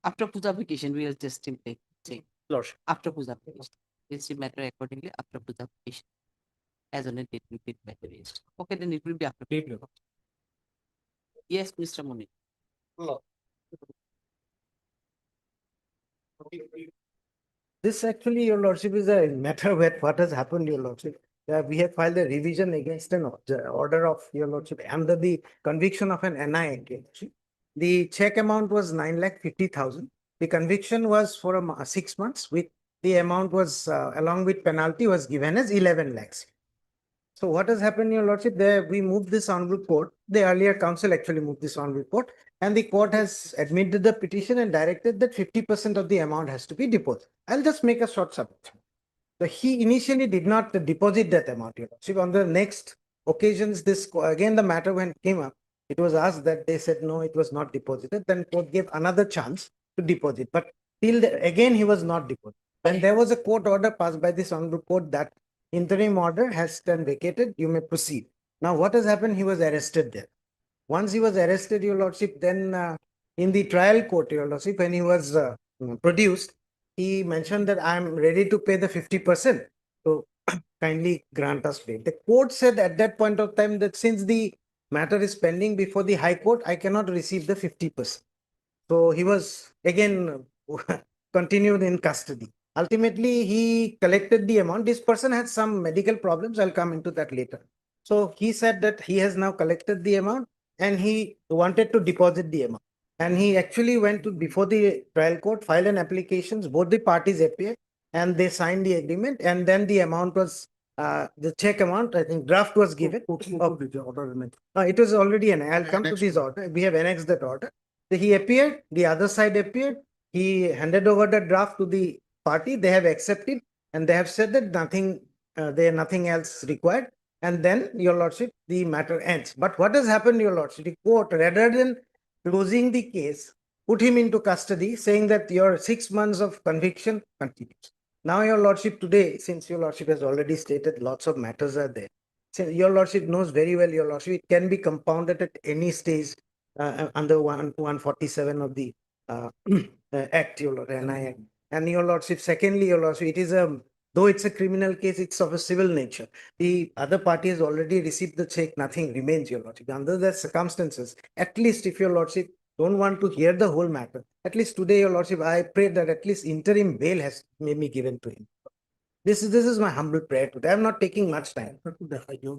after puja vacation. We are just simply saying Lordship. after puja vacation. It's the matter accordingly after puja vacation. As on a date will be better raised. Okay, then it will be after. Yes, Mr. Muni. This actually, your lordship, is a matter where what has happened, your lordship. We have filed a revision against an order of your lordship under the conviction of an NI against. The check amount was 9,50,000. The conviction was for 6 months with the amount was along with penalty was given as 11 lakhs. So what has happened, your lordship, there we moved this honorable court. The earlier council actually moved this honorable court, and the court has admitted the petition and directed that 50% of the amount has to be deposited. I'll just make a short submission. So he initially did not deposit that amount, your lordship. On the next occasions, this again the matter when came up, It was asked that they said, no, it was not deposited. Then court gave another chance to deposit, but again, he was not deposited. When there was a court order passed by this honorable court that interim order has been vacated, you may proceed. Now, what has happened? He was arrested there. Once he was arrested, your lordship, then in the trial court, your lordship, when he was produced, he mentioned that I am ready to pay the 50%. So kindly grant us bail. The court said at that point of time that since the matter is pending before the High Court, I cannot receive the 50%. So he was again continued in custody. Ultimately, he collected the amount. This person had some medical problems. I'll come into that later. So he said that he has now collected the amount and he wanted to deposit the amount. And he actually went to before the trial court, filed an application. Both the parties appeared and they signed the agreement. And then the amount was the check amount, I think draft was given. It was already I'll come to this order. We have annexed that order. So he appeared, the other side appeared. He handed over the draft to the party. They have accepted and they have said that nothing else required. And then, your lordship, the matter ends. But what has happened, your lordship? The court, rather than closing the case, put him into custody, saying that your 6 months of conviction continues. Now, your lordship, today, since your lordship has already stated lots of matters are there, so your lordship knows very well, your lordship, it can be compounded at any stage under 147 of the Act, your lord, NI Act. And your lordship, secondly, your lordship, it is though it's a criminal case, it's of a civil nature. The other party has already received the check, nothing remains, your lordship. Under the circumstances, at least if your lordship don't want to hear the whole matter, at least today, your lordship, I pray that at least interim bail has may be given to him. This is my humble prayer today. I'm not taking much time.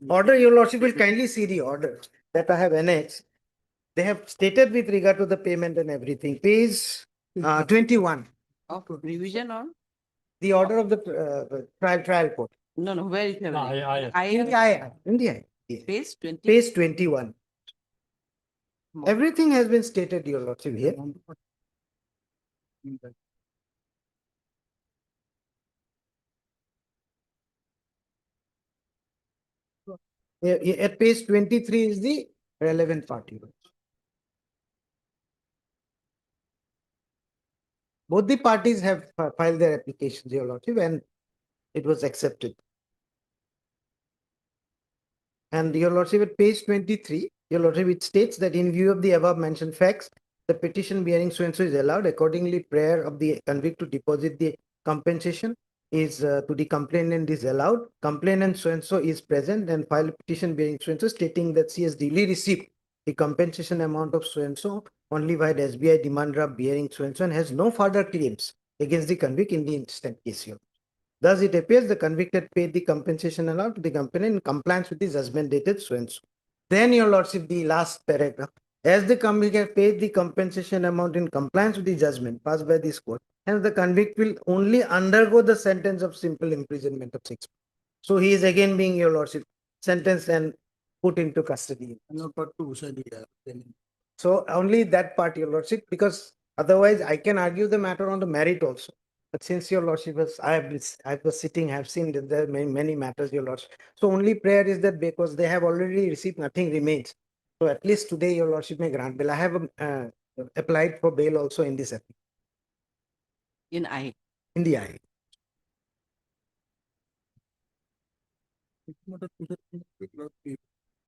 Order, your lordship will kindly see the order that I have annexed. They have stated with regard to the payment and everything. Page 21. Of revision or? The order of the trial court. No, where is it? In the I. Page 20. Page 21. Everything has been stated, your lordship, here. At page 23 is the relevant party. Both the parties have filed their applications, your lordship, and it was accepted. And your lordship, at page 23, your lordship, it states that in view of the above mentioned facts, the petition bearing so and so is allowed. Accordingly, prayer of the convict to deposit the compensation is to the complainant is allowed. Complainant so and so is present and file a petition bearing so and so, stating that she has duly received the compensation amount of so and so only via the SBI demand draft bearing so and has no further claims against the convict in the instant case here. Thus, it appears the convict had paid the compensation allowed to the complainant in compliance with the judgment dated so and so. Then, your lordship, the last paragraph. As the convict has paid the compensation amount in compliance with the judgment passed by this court, hence the convict will only undergo the sentence of simple imprisonment of 6 months. So he is again being, your lordship, sentenced and put into custody. So only that part, your lordship, because otherwise I can argue the matter on the merit also. But since your lordship was, I was sitting, I have seen that there are many matters, your lordship. So only prayer is that because they have already received, nothing remains. So at least today, your lordship may grant bail. I have applied for bail also in this application. In I. In the I.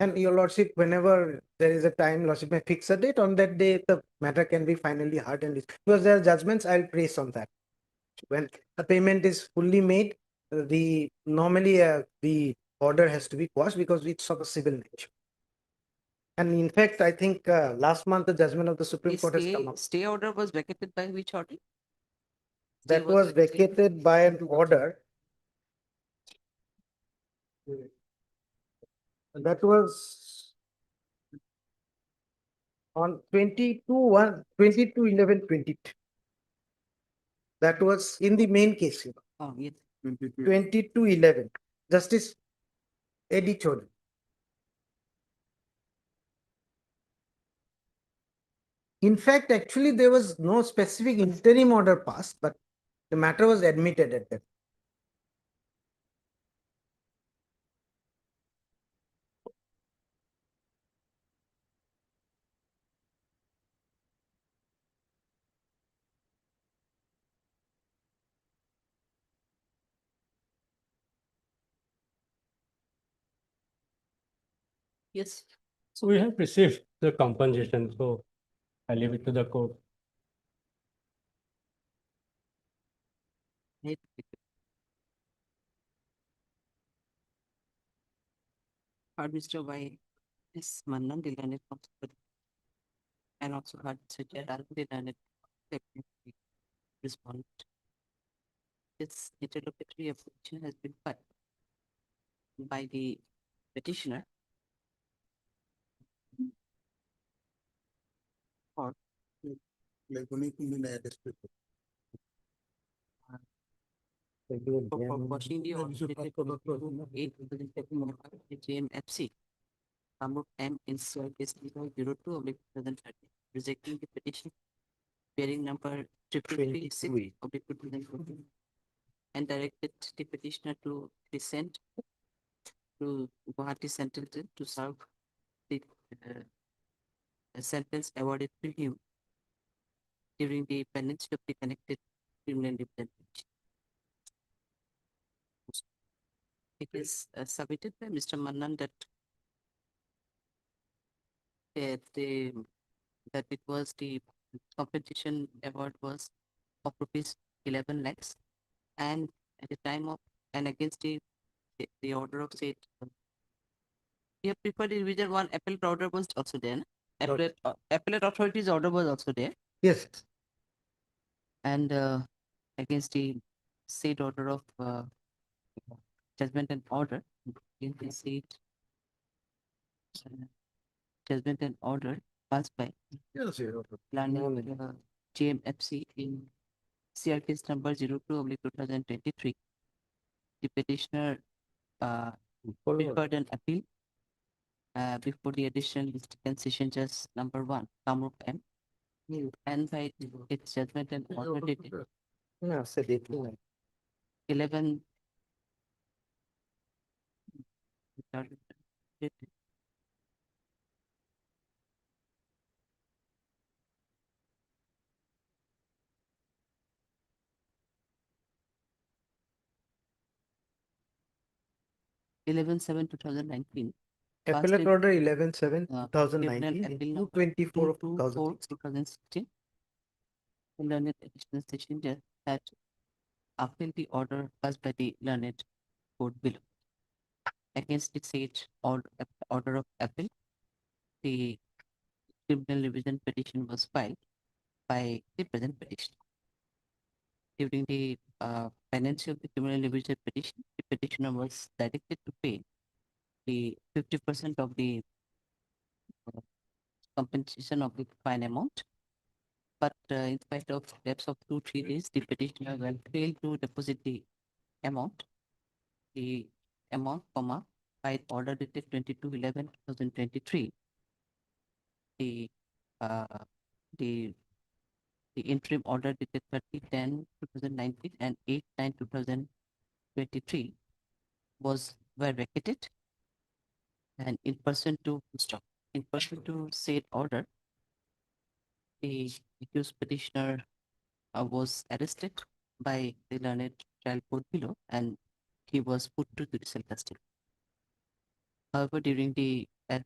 And your lordship, whenever there is a time, lordship may fix a date. On that day, the matter can be finally heard and because there are judgments, I'll praise on that. When the payment is fully made, normally the order has to be quashed because it's of a civil nature. And in fact, I think last month the judgment of the Supreme Court has come up. Stay order was vacated by which order? That was vacated by an order. That was on 22/11/22. That was in the main case. Oh, yes. 22/11. Justice Eddie Choudhury. In fact, actually, there was no specific interim order passed, but the matter was admitted at that. Yes. So we have received the compensation, so I leave it to the court. Heard Mr. Y. S. Mannan, the learned counsel, and also heard Mr. Jayal, the learned technically responded. This interlocutory application has been filed by the petitioner for for quashing the order dated 8/2025 JMFC. Kamrup M in CR case number 02/2030, rejecting the petition bearing number 336/2014 and directed the petitioner to be sent to Guwahati Central Jail to serve the sentence awarded to him during the pendency of the connected criminal representation. It is submitted by Mr. Mannan that that it was the compensation award was of rupees 11 lakhs, and at the time of and against the order of said. You have preferred the revision one appellate order was also there. No? Appellate authority's order was also there. Yes. And against the said order of judgment and order, in the said judgment and order passed by JMFC in CR case number 02/2023. The petitioner preferred an appeal before the additional litigant session judge number 1, Kamrup M. And by its judgment and order dated No, said it. 11 11/7/2019. Appellate order 11/7/2019 Appeal to 24 of 2016. The learned additional session judge had appealed the order passed by the learned court below. Against the said order of appeal, the criminal revision petition was filed by the present petitioner. During the pendency of the criminal revision petition, the petitioner was directed to pay the 50% of the compensation of the fine amount. But in spite of lapse of 2-3 days, the petitioner will fail to deposit the amount, by order dated 22/11/2023. The interim order dated 30/10/2019 and 8/9/2023 were vacated, and in person to said order, the accused petitioner was arrested by the learned trial court below, and he was put to judicial custody. However,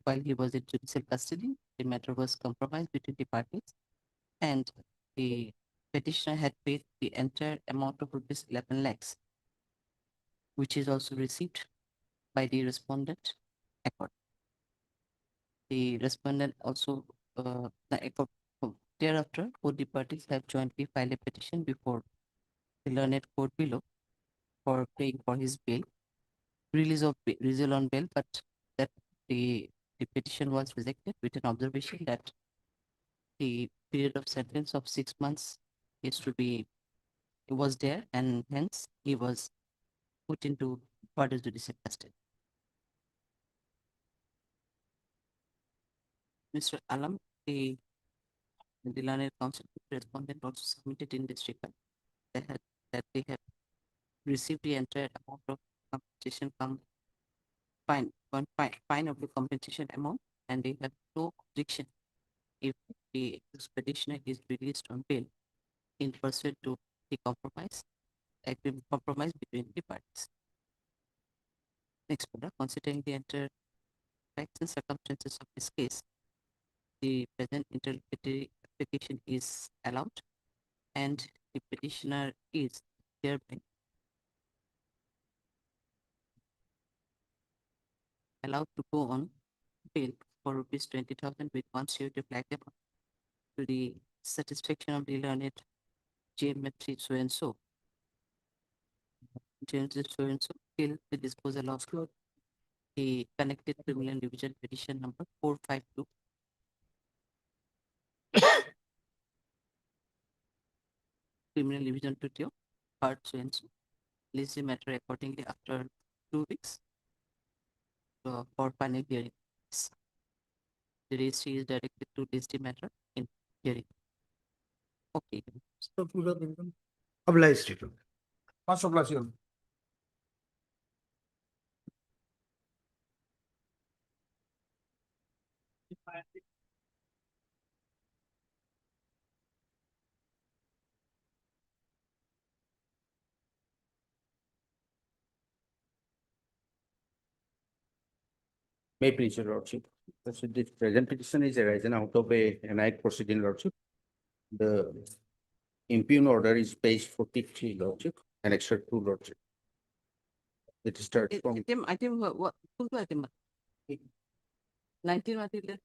while he was in judicial custody, the matter was compromised between the parties, and the petitioner had paid the entire amount of rupees 11 lakhs, which is also received by the respondent accord. The respondent also thereafter, both the parties have jointly filed a petition before the learned court below for paying for his bail, release on bail, but that the petition was rejected with an observation that the period of sentence of 6 months was there, and hence he was put into further judicial custody. Mr. Alam, the learned counsel respondent also submitted in this record that they have received the entire amount of compensation fine of the compensation amount, and they have no objection if the petitioner is released on bail in pursuant to the compromise between the parties. Next, considering the entire facts and circumstances of this case, the present interlocutory application is allowed and the petitioner is hereby allowed to go on bail for rupees 20,000 with one security flag amount to the satisfaction of the learned geometry so and so. Geometry so and so till the disposal of the connected criminal division petition number 452. Criminal division to Tio, part so and so. List the matter accordingly after 2 weeks for final hearing. The registry is directed to list the matter in hearing. Okay. Obliged. Much obliged. Your Honor. May please, your lordship. So this present petition is arising out of a NI proceeding, lordship. The impugn order is page 43, lordship, and extra 2, lordship. It starts from Item what? Item 19 material.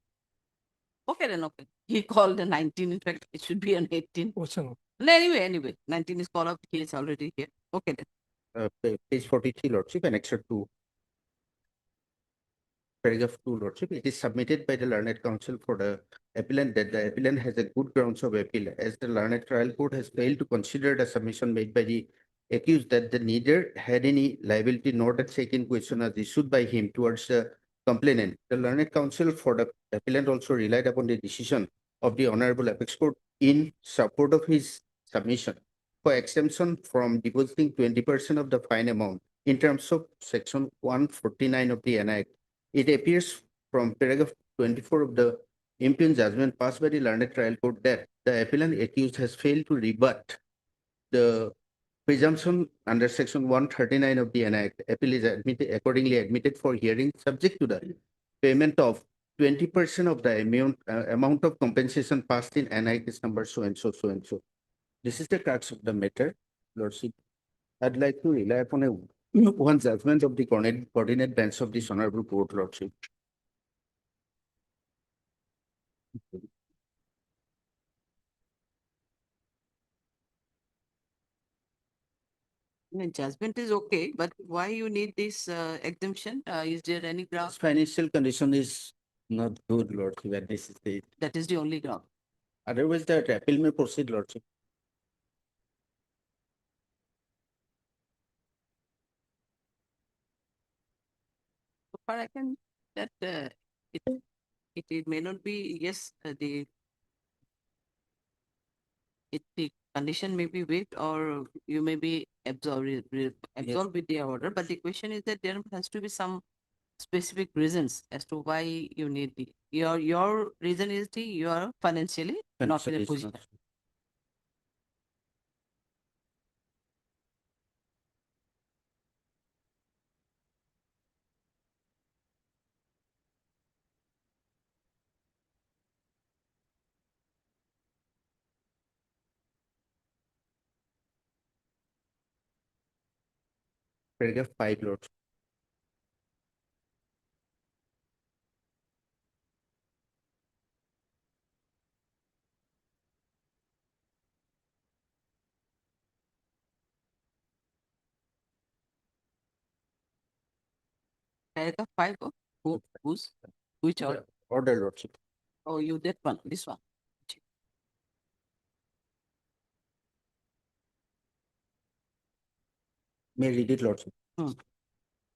Okay then, okay. He called the 19, in fact, it should be an 18. No, anyway, 19 is called up, he is already here. Okay then. page 43, lordship, and extra 2. Paragraph 2, lordship. It is submitted by the learned counsel for the appellant that the appellant has a good grounds of appeal, as the learned trial court has failed to consider the submission made by the accused that the neither had any liability nor the second question as issued by him towards the complainant. The learned counsel for the appellant also relied upon the decision of the Honorable Apex Court in support of his submission for exemption from depositing 20% of the fine amount in terms of section 149 of the NI Act. It appears from paragraph 24 of the impugn judgment passed by the learned trial court that the appellant accused has failed to rebut the presumption under section 139 of the NI Act. Appeal is accordingly admitted for hearing subject to the payment of 20% of the amount of compensation passed in NI case number so and so, so and so. This is the crux of the matter, lordship. I'd like to rely upon one judgment of the coordinate bench of this honorable court, lordship. Judgment is okay, but why you need this exemption? Is there any ground? Financial condition is not good, lordship, at this stage. That is the only ground. Otherwise, the appeal may proceed, lordship. So far I can, that it may not be, yes, the condition may be waived or you may be absolved with the order, but the question is that there has to be some specific reasons as to why you need the, your reason is you are financially not in a position. Paragraph 5, lordship. Paragraph 5, which order? Order, lordship. Oh, you that one, this one. May I read it, lordship.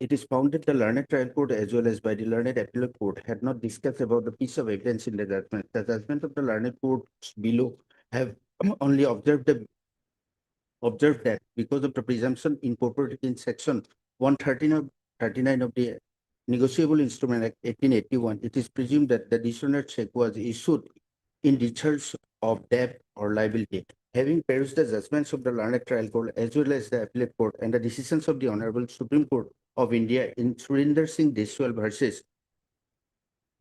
It is found that the learned trial court as well as by the learned appellate court had not discussed about the piece of evidence in the judgment. The judgment of the learned courts below have only observed that because of the presumption incorporated in section 139 of the Negotiable Instrument Act 1881, it is presumed that the dishonor check was issued in discharge of debt or liability. Having perused the judgments of the learned trial court as well as the appellate court and the decisions of the Honorable Supreme Court of India in Surinder Singh Deswal versus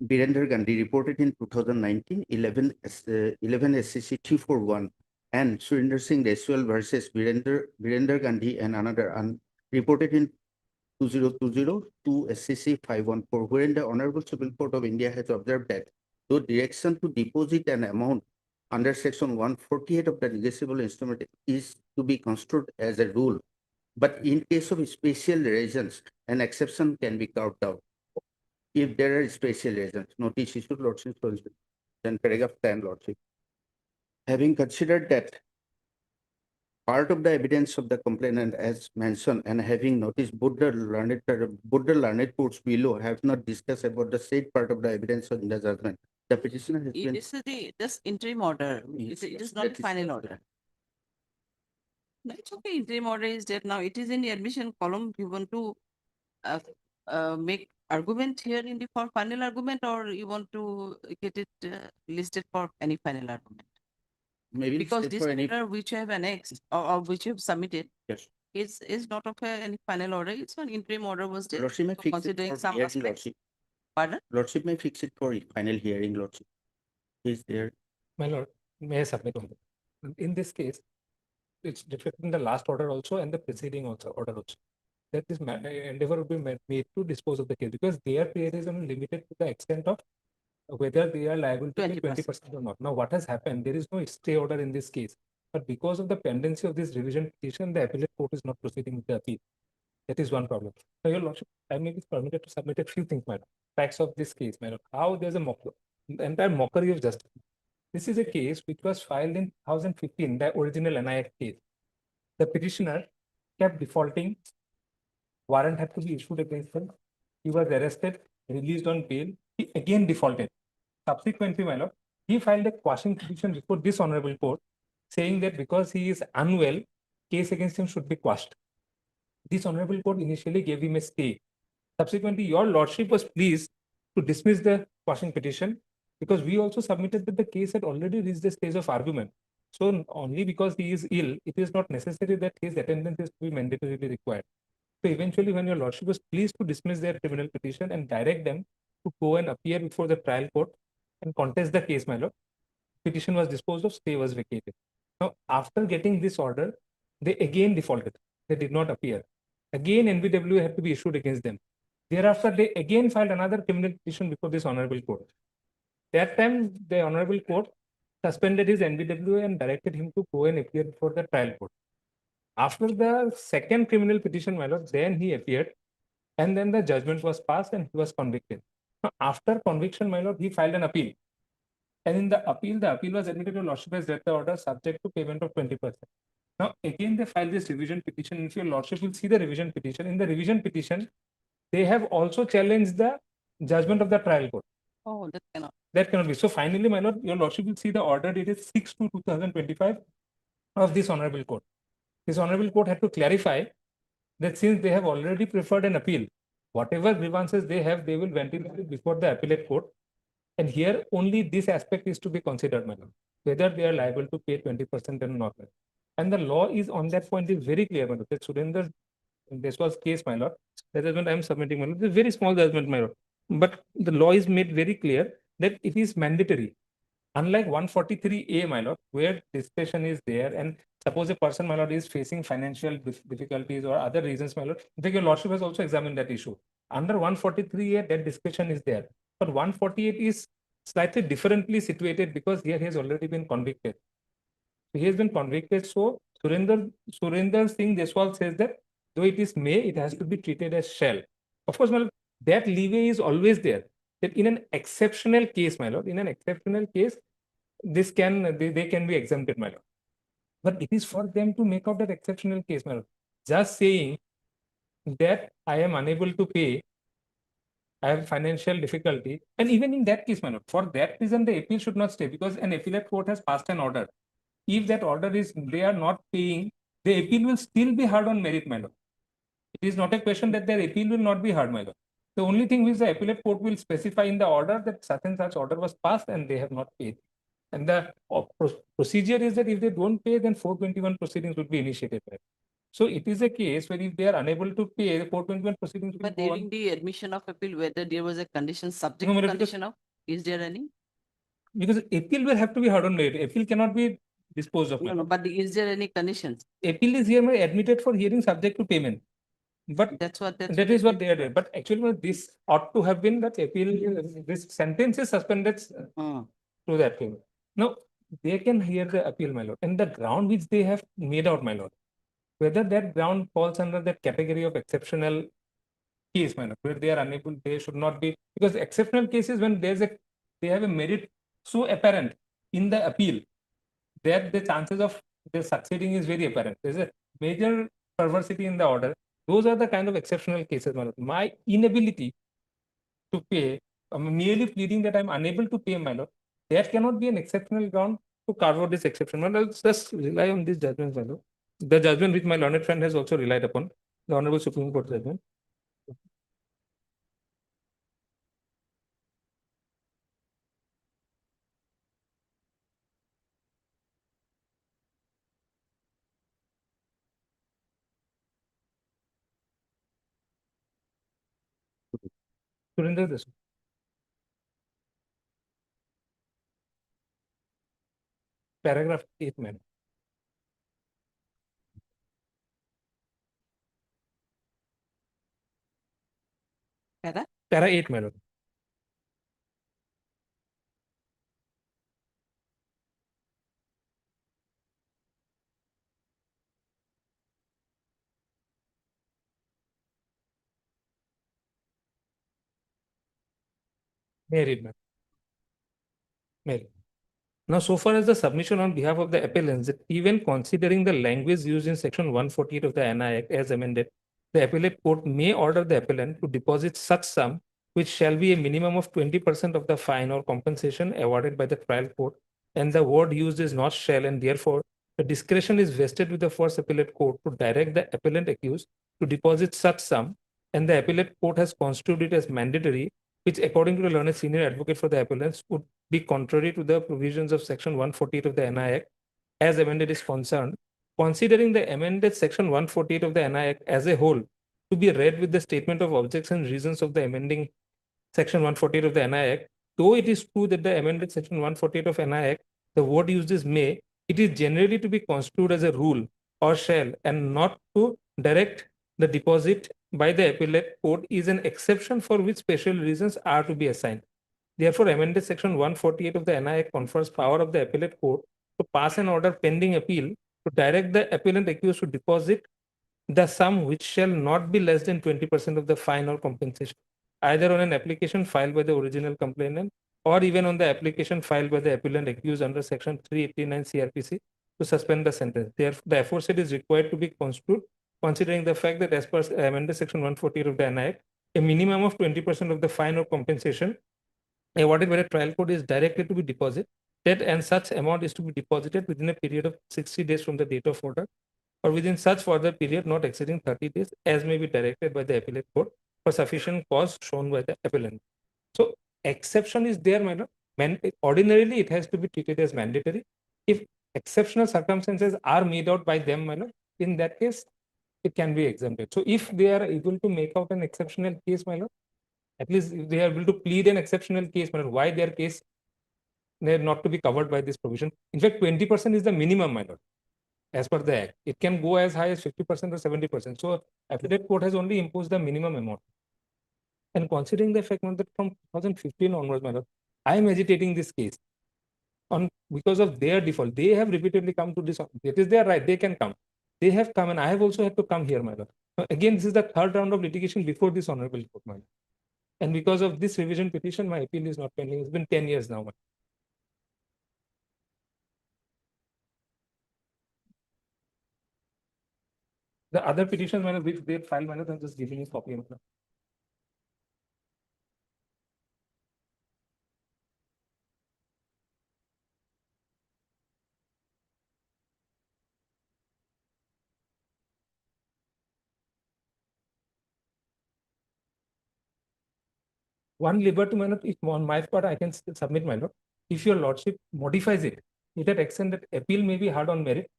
Birender Gandhi reported in 2019, 11 SCC 241 and Surinder Singh Reswal versus Birender Gandhi and another reported in 2020 2 SCC 514, wherein the Honorable Supreme Court of India has observed that the direction to deposit an amount under Section 148 of the Legislative Instrument is to be construed as a rule. But in case of special reasons, an exception can be carved out. If there are special reasons, notice issued, Lordship, then paragraph 10, Lordship. Having considered that part of the evidence of the complainant as mentioned and having noticed both the learned courts below have not discussed about the said part of the evidence in the judgment, the petitioner has been. This is this interim order. Yes, It yes, is not that the is final correct. order. No, it's okay. Interim order is there now. It is in the admission column. You want to make argument here in the for final argument, or you want to get it listed for any final argument? Maybe Because listed this for any- order which you have annexed or which you have submitted Yes. is not of any final order. It's an interim order was there. Lordship may for fix it considering for some hearing, aspects. Lordship. Pardon? Lordship may fix it for final hearing, Lordship. Is there? My lord, may I submit on that? In this case, it's reflected in the last order also and the preceding order also. That this endeavor would be made to dispose of the case because their period is only limited to the extent of whether they are liable to pay 20% or not. Now, what has happened? There is no stay order in this case, but because of the pendency of this revision petition, the appellate court is not proceeding with the appeal. That is one problem. Now, your lordship, I may be permitted to submit a few things, madam. Facts of this case, madam. How there's a the entire mockery of justice. This is a case which was filed in 2015, the original NIA case. The petitioner kept defaulting. Warrant had to be issued against him. He was arrested, released on bail. He again defaulted. Subsequently, my lord, he filed a quashing petition before this honorable court, saying that because he is unwell, case against him should be quashed. This honorable court initially gave him a stay. Subsequently, your lordship was pleased to dismiss the quashing petition because we also submitted that the case had already reached the stage of argument. So only because he is ill, it is not necessary that his attendance is to be mandatorily required. So eventually, when your lordship was pleased to dismiss their criminal petition and direct them to go and appear before the trial court and contest the case, my lord, petition was disposed of, stay was vacated. Now, after getting this order, they again defaulted. They did not appear. Again, NBWA had to be issued against them. Thereafter, they again filed another criminal petition before this honorable court. That time, the honorable court suspended his NBWA and directed him to go and appear before the trial court. After the second criminal petition, my lord, then he appeared, and then the judgment was passed and he was convicted. Now, after conviction, my lord, he filed an appeal. And in the appeal was admitted to lordship as letter order subject to payment of 20%. Now, again, they filed this revision petition. If your lordship will see the revision petition, in the revision petition, they have also challenged the judgment of the trial court. Oh, that cannot. That cannot be. So finally, my lord, your lordship will see the order dated 6/2/2025 of this honorable court. This honorable court had to clarify that since they have already preferred an appeal, whatever grievances they have, they will ventilate it before the appellate court. And here only this aspect is to be considered, my lord, whether they are liable to pay 20% or not. And the law is on that point is very clear, my lord. That Surinder, this was case, my lord. The judgment I am submitting, my lord. It's a very small judgment, my lord. But the law is made very clear that it is mandatory. Unlike 143A, my lord, where discretion is there, and suppose a person, my lord, is facing financial difficulties or other reasons, my lord, I think your lordship has also examined that issue. Under 143A, that discretion is there. But 148 is slightly differently situated because here he has already been convicted. So he has been convicted. So Surinder Singh Deswal says that though it is may, it has to be treated as shall. Of course, my lord, that leeway is always there. That in an exceptional case, my lord, in an exceptional case, they can be exempted, my lord. But it is for them to make out that exceptional case, my lord. Just saying that I am unable to pay, I have financial difficulty, and even in that case, my lord, for that reason, the appeal should not stay because an appellate court has passed an order. If that order is they are not paying, the appeal will still be heard on merit, my lord. It is not a question that their appeal will not be heard, my lord. The only thing which the appellate court will specify in the order that such and such order was passed and they have not paid. And the procedure is that if they don't pay, then 421 proceedings would be initiated. So it is a case where if they are unable to pay, the 421 proceedings will But go on. during the admission of appeal, whether there was a condition subject No, to madam, because- condition of, is there any? Because appeal will have to be heard on merit. Appeal cannot be disposed of. No, no, but is there any conditions? Appeal is here admitted for hearing subject to payment. But That's what. that is what they are doing. But actually, this ought to have been that appeal, this sentence is suspended to the appeal. Now, they can hear the appeal, my lord, and the ground which they have made out, my lord, whether that ground falls under that category of exceptional case, my lord, where they are unable, they should not be, because exceptional cases when they have a merit so apparent in the appeal that the chances of their succeeding is very apparent. There's a major perversity in the order. Those are the kind of exceptional cases, my lord. My inability to pay, merely pleading that I'm unable to pay, my lord, that cannot be an exceptional ground to carve out this exception. My lord, let's just rely on this judgment, my lord. The judgment which my learned friend has also relied upon, the Honorable Supreme Court judgment. Surinder Desu. Paragraph 8, madam. Para 8, madam. May I read, ma'am? May I read? Now, so far as the submission on behalf of the appellants, that even considering the language used in section 148 of the NI Act as amended, the appellate court may order the appellant to deposit such sum which shall be a minimum of 20% of the fine or compensation awarded by the trial court, and the word used is not shall, and therefore the discretion is vested with the first appellate court to direct the appellant accused to deposit such sum, and the appellate court has construed it as mandatory, which according to the learned senior advocate for the appellants would be contrary to the provisions of section 148 of the NI Act as amended is concerned. Considering the amended section 148 of the NI Act as a whole to be read with the statement of objects and reasons of the amending section 148 of the NI Act, though it is true that the amended section 148 of NI Act, the word used is may, it is generally to be construed as a rule or shall, and not to direct the deposit by the appellate court is an exception for which special reasons are to be assigned. Therefore, amended section 148 of the NI Act confers power of the appellate court to pass an order pending appeal to direct the appellant accused to deposit the sum which shall not be less than 20% of the fine or compensation, either on an application filed by the original complainant or even on the application filed by the appellant accused under section 389 CRPC to suspend the sentence. Therefore, the aforesaid is required to be construed considering the fact that as per amended section 148 of the NI Act, a minimum of 20% of the fine or compensation awarded by the trial court is directed to be deposited, and such amount is to be deposited within a period of 60 days from the date of order, or within such further period not exceeding 30 days, as may be directed by the appellate court for sufficient cause shown by the appellant. So, exception is there, madam. Ordinarily, it has to be treated as mandatory. If exceptional circumstances are made out by them, madam, in that case, it can be exempted. So, if they are able to make out an exceptional case, my lord, at least if they are able to plead an exceptional case, my lord, why their case they are not to be covered by this provision? In fact, 20% is the minimum, my lord, as per the Act. It can go as high as 50% or 70%. So, appellate court has only imposed the minimum amount. And considering the fact that from 2015 onwards, my lord, I am agitating this case on because of their default. They have repeatedly come to this. It is their right. They can come. They have come, and I have also had to come here, my lord. Again, this is the third round of litigation before this honorable court, my lord. And because of this revision petition, my appeal is not pending. It's been 10 years now. The other petitions, my lord, which they filed, my lord, I'm just giving you a copy. My lord. One liberty, my lord, if on my part, I can still submit, my lord. If your lordship modifies it, to that extent that appeal may be heard on merit,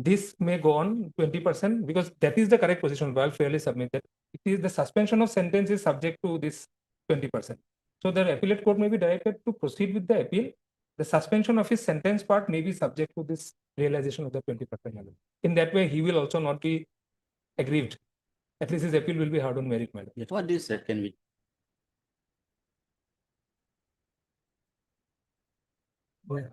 this may go on 20% because that is the correct position while fairly submitted. It is the suspension of sentence is subject to this 20%. So the appellate court may be directed to proceed with the appeal. The suspension of his sentence part may be subject to this realization of the 20% level. In that way, he will also not be aggrieved. At least his appeal will be heard on merit, madam. What do you say? Can we? Yeah.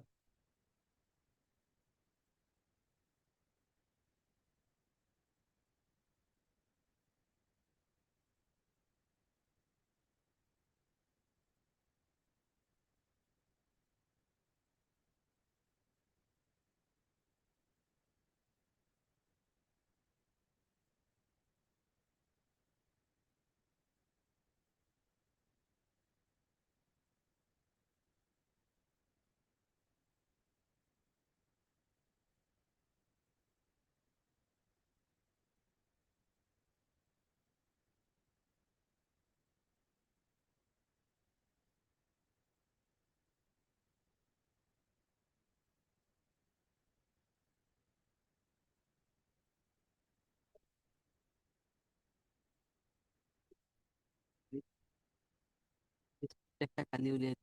দেখা কালি উলিয়াই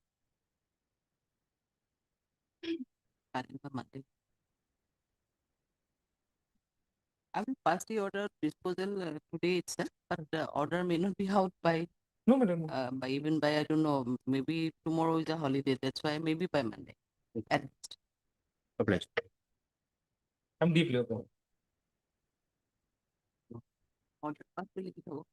কালি বা Monday. I will pass the order of disposal today itself, but the order may not be out by No, madam. by even by I don't know, maybe tomorrow is a holiday. That's why maybe by Monday. At least. I'm deeply aware. Order pass will be over.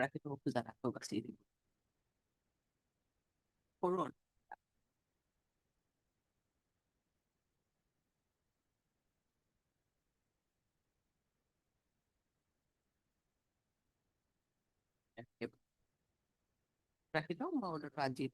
রাখি তো পূজা রাখো বাসি দিব করুন রাখি দাও বা অর্ডারটা আজই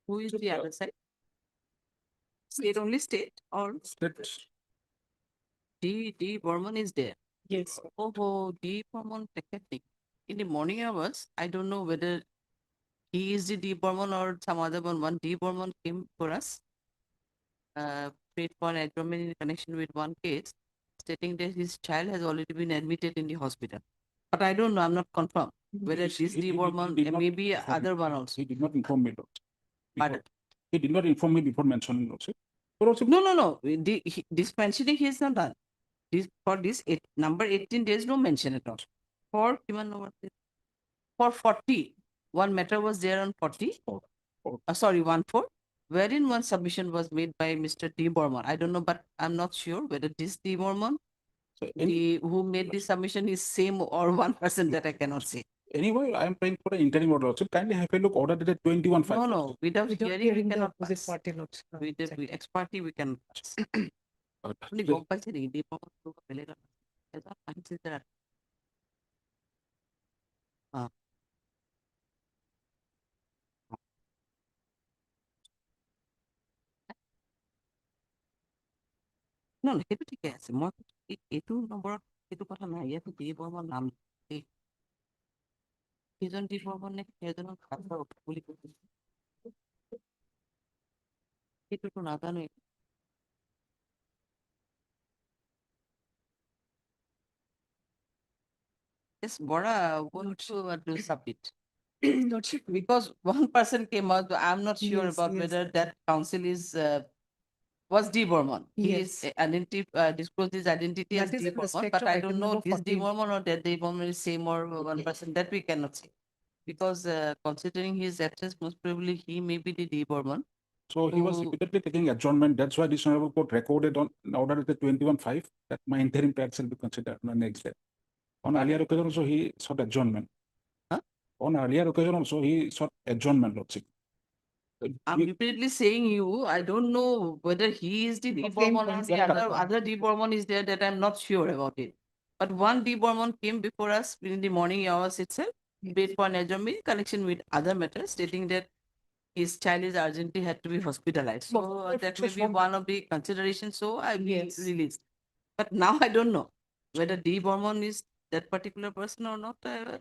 Who is the other side? State only state or D Burman is there? Yes. Oh, D Burman technique. In the morning hours, I don't know whether he is the D Burman or some other one. D Burman came for us. Paid for an adjournment in connection with one case, stating that his child has already been admitted in the hospital. But I don't know, I'm not confirmed whether this D Burman, maybe other one also. He did not inform me, Lordship. Pardon? He did not inform me before mentioning, Lordship. No. This mentioning he has not done. This for this number 18 there is no mention at all. For given number for 40, one matter was there on 40. Sorry, 14, wherein one submission was made by Mr. D. Burman. I don't know, but I'm not sure whether this D. Burman, who made this submission is same or one person that I cannot say. Anyway, I am trying for an interim order, Lordship. Kindly have a look, order dated 21/5. No, without hearing we the cannot opposite pass. party notes. With the ex party we can pass. Only go by the D. Burman to available. As a fancy that. No, সেইটো ঠিকে আছে মই এইটো নম্বৰত এইটো কথা নাই ইয়াত দি বৰ্মন নাম সেইজন দি বৰ্মন নে সেইজনৰ খাতা বুলি কৈছে সেইটোতো নাজানো Yes, Bora want to do submit. Because one person came out, I'm not sure Yes, about yes. whether that council is was D. Burman. He Yes. is disclosed his identity That as is D. with Burman, respect but to I item don't know number this D. 14. Burman or that D. Burman is same or one person. That we cannot say. Because considering his absence, most probably he may be the D. Burman. So he was repeatedly taking adjournment. That's why this honorable court recorded on order at the 21/5 that my interim tax will be considered on the next day. On earlier occasion also, he sought adjournment. Huh? On earlier occasion also, he sought adjournment, Lordship. I'm repeatedly saying you, I don't know whether he is the deformant or the other deformant is there, that I'm not sure about it. But one deformant came before us in the morning hours itself, paid for an adjournment connection with other matters, stating that his child is urgently had to be hospitalized. So that may be one of the considerations, so I will release. But now I don't know whether D. Bormon is that particular person or not. I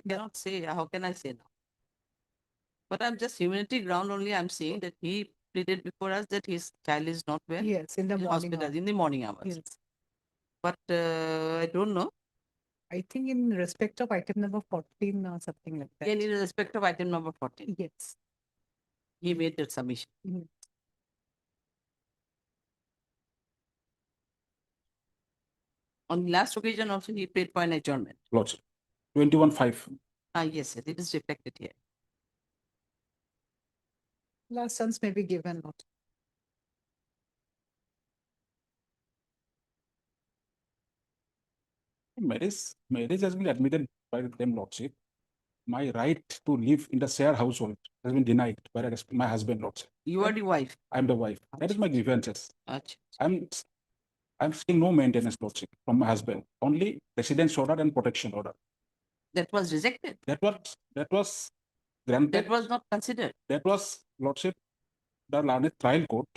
cannot say. How can I say now? But I'm just humanity ground only. I'm saying that he pleaded before us that his child is not well. Yes, in the in morning hospital hours. in the morning hours. Yes. But I don't know. I think in respect of item number 14 or something like that. In respect of item number 14, Yes. he made that submission. Mhm. On the last occasion also, he paid for an adjournment. Lordship, 21-5. Yes, sir, it is reflected here. Last sons may be given not. Marriage has been admitted by them, Lordship. My right to live in the shared household has been denied by my husband, Lordship. You are the wife. I'm the wife. That is my grievances. Achha. I'm seeing no maintenance, Lordship, from my husband. Only residence order and protection order. That was rejected. That was granted. That was not considered. That was, Lordship, the learned trial court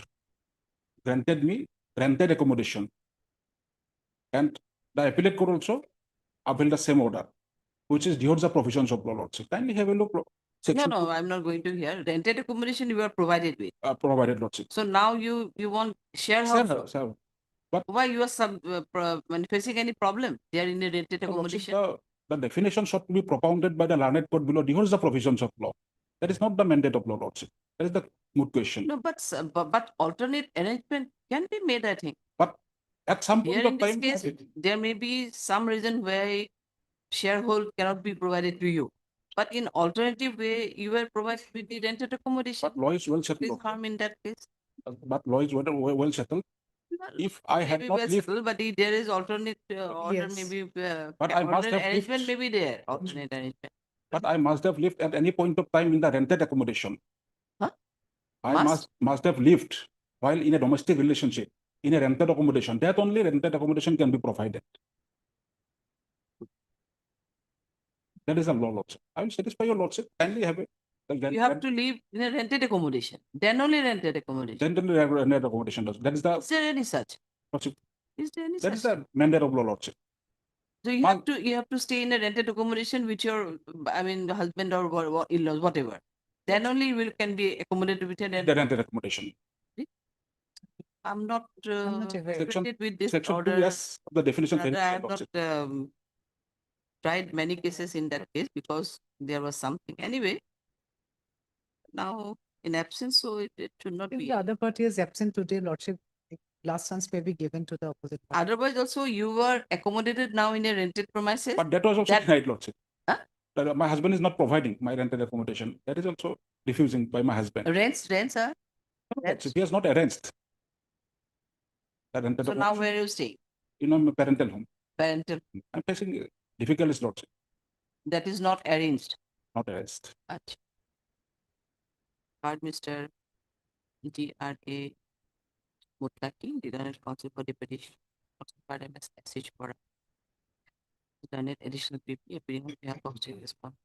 granted accommodation. And the appellate court also upheld the same order, which is derogates the provisions of law, Lordship. Kindly have a look. Section No, I'm not going to hear. Rented accommodation you are provided with. provided, Lordship. So now you want share Share house. house, yeah. But Why you are facing any problem? They are in a rented accommodation. The definition should be propounded by the learned court below derogates the provisions of law. That is not the mandate of law, Lordship. That is the moot question. No, but alternate arrangement can be made, I think. But at some Here point in of this time, case, there may be some reason why sharehold cannot be provided to you. But in alternative way, you were provided with the rented accommodation. but law is well What settled. is harm in that case? But law is well settled. If I had Maybe not well lived, settled, but if there is alternate order, Yes. maybe But I must alternate have arrangement lived- may be there. Alternate arrangement. but I must have lived at any point of time in the rented accommodation. Huh? I must have lived while in a domestic relationship in a rented accommodation. That only rented accommodation can be provided. That is a law, Lordship. I will satisfy your Lordship. Kindly have it. You have to live in a rented accommodation. Then only rented accommodation. Then the rented accommodation does. That is the Is there any such? Lordship. Is there any That such? is the mandate of law, Lordship. So you have to stay in a rented accommodation with your, the husband or in-laws, whatever. Then only you can be accommodated with a The rented accommodation. I'm not acquainted with this Section order. 2S of the definition. Rather, I have Lordship. not tried many cases in that case because there was something. Anyway, now in absence, so it should not If be. the other party is absent today, Lordship, last sons may be given to the opposite party. Otherwise, also you were accommodated now in a rented premises. But that was also denied, Lordship. Huh? That my husband is not providing my rented accommodation. That is also refusing by my husband. Rents are. Lordship, he has not arranged. The rented So now where you stay? my parental home. Parental. I'm facing difficulties, Lordship. That is not arranged. Not arranged. Achha. Heard Mr. G.R.A. Mutlaki, the Learned Counsel for the petition. Occupied message for Learned additional PP appearing on behalf of the respondent.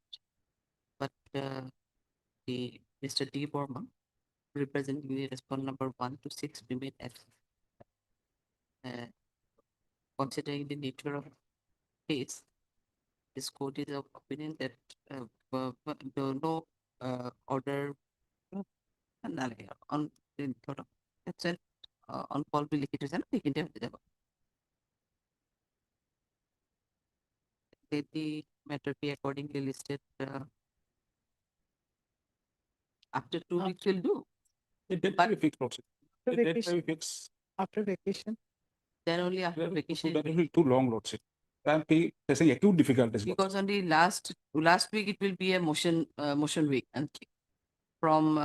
But the Mr. D. Borma, representing the respondent number 1 to 6, remain absent. Considering the nature of case, this court is of opinion that no order on on call be liquidated and taken to the matter be accordingly listed after 2 weeks will do. It did be fixed, Lordship. After It did vacation. be fixed. After vacation. Then only after vacation. That will be too long, Lordship. I'm facing acute difficulties. Because on the last week it will be a motion week and from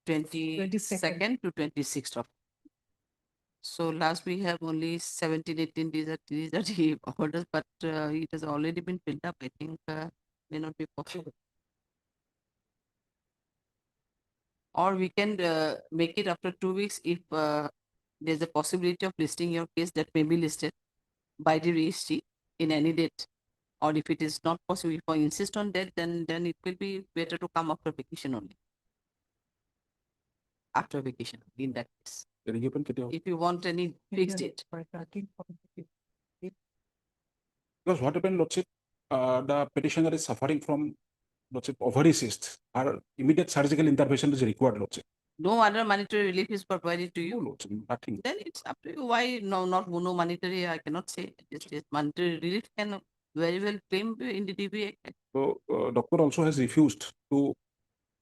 22nd to 26th of. So last we have only 17, 18, these are the orders, but it has already been filled up. I think may not be possible. Or we can make it after 2 weeks if there's a possibility of listing your case that may be listed by the registry in any date. Or if it is not possible, if I insist on that, then it will be better to come after vacation only. After vacation, in that case. If you want any fixed date. Because what happened, Lordship, the petitioner is suffering from, Lordship, ovary cysts. Our immediate surgical intervention is required, Lordship. No other monetary relief is provided to No, you. Lordship, nothing. Then it's up to you. Why not monetary? I cannot say. Just monetary relief can very well claim in the DBA. So, doctor also has refused to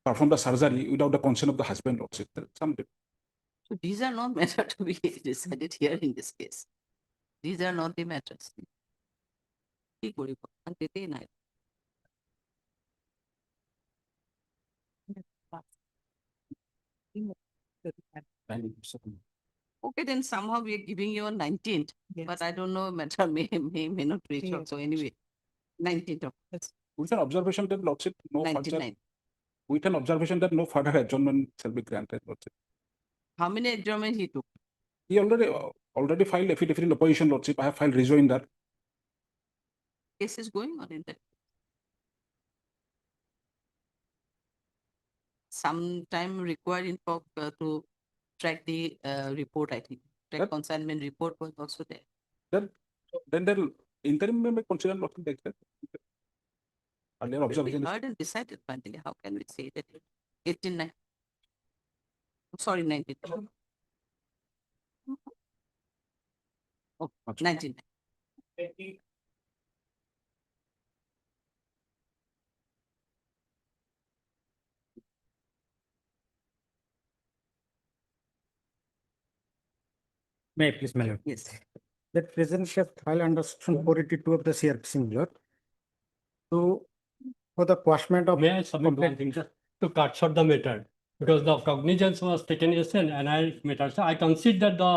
perform the surgery without the consent of the husband, Lordship. Some So these are not matters to be decided here in this case. These are not the matters. কি করিব? আর যেতেই নাই। Okay, then somehow we are giving you on 19th, but I don't know, matter may not reach also anyway. 19th of with an observation that, Lordship, no further, 99. with an observation that no further adjournment shall be granted, Lordship. How many adjournments he took? He already filed affidavit in opposition, Lordship. I have filed rejoinder. Case is going on in that. Some time required in fact to track the report, I think. Track consignment report was also there. Then the interim may consider not like that. Earlier Will be observation is heard and decided finally. How can we say that? 18, sorry, 19. Oh, 19. May I please, my lord? Yes. That present shall file under section 482 of the CRPC, my lord. So, for the quashment of. May I submit one thing, just to cut short the matter, because the cognizance was taken as an NI matter. So I consider that the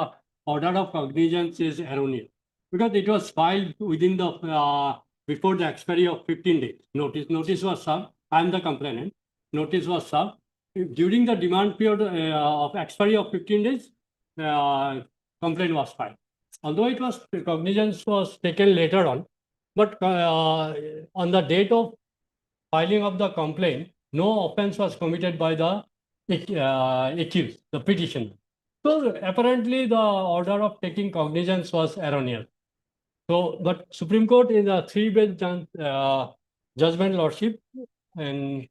order of cognizance is erroneous, because it was filed within the, before the expiry of 15 days. Notice was served. I am the complainant. Notice was served. During the demand period of expiry of 15 days, complaint was filed. Although it was, cognizance was taken later on, but on the date of filing of the complaint, no offense was committed by the accused, the petitioner. So apparently the order of taking cognizance was erroneous. So, but Supreme Court in a three-bench judgment, Lordship, and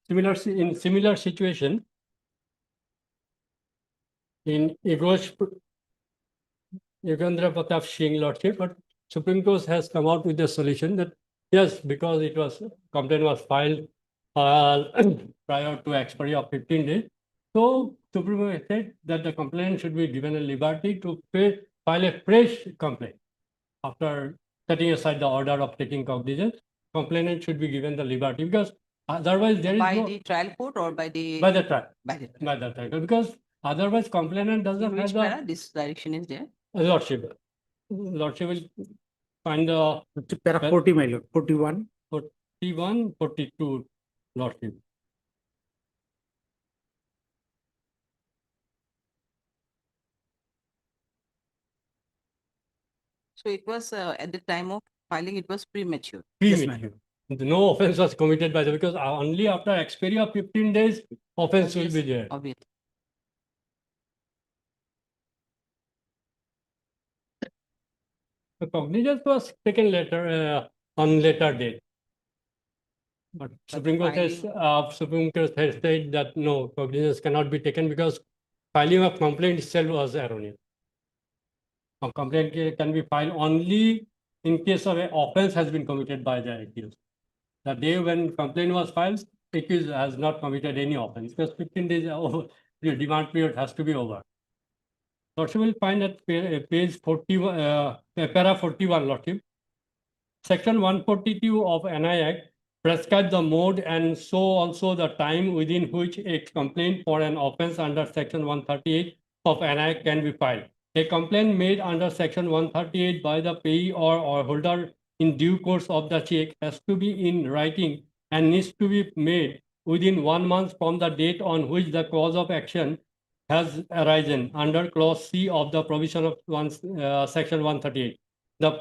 similar situation in Yugandhar Pratap Singh, Lordship, but Supreme Court has come out with a solution that yes, because it was complaint was filed prior to expiry of 15 days. So Supreme Court said that the complainant should be given a liberty to file a fresh complaint. After setting aside the order of taking cognizance, complainant should be given the liberty, because otherwise there is By no. the trial court or by the? By the trial. By the trial. By the trial, because otherwise complainant doesn't In which have the. para this direction is there? Lordship will find the. Para 40, my lord, 41. 41, 42, Lordship. So it was at the time of filing, it was premature. Premature. No offense was committed by the, because only after expiry of 15 days, offense will be there. Obvious. The cognizance was taken later, on later date. But Supreme Court has said that no, cognizance cannot be taken because filing of complaint itself was erroneous. A complaint can be filed only in case of an offense has been committed by the accused. The day when complaint was filed, accused has not committed any offense, because 15 days the demand period has to be over. Lordship will find that page 41, para 41, Lordship. Section 142 of NI Act prescribes the mode and so also the time within which a complaint for an offense under section 138 of NI can be filed. A complaint made under section 138 by the payee or holder in due course of the check has to be in writing and needs to be made within 1 month from the date on which the cause of action has arisen under clause C of the provision of section 138. The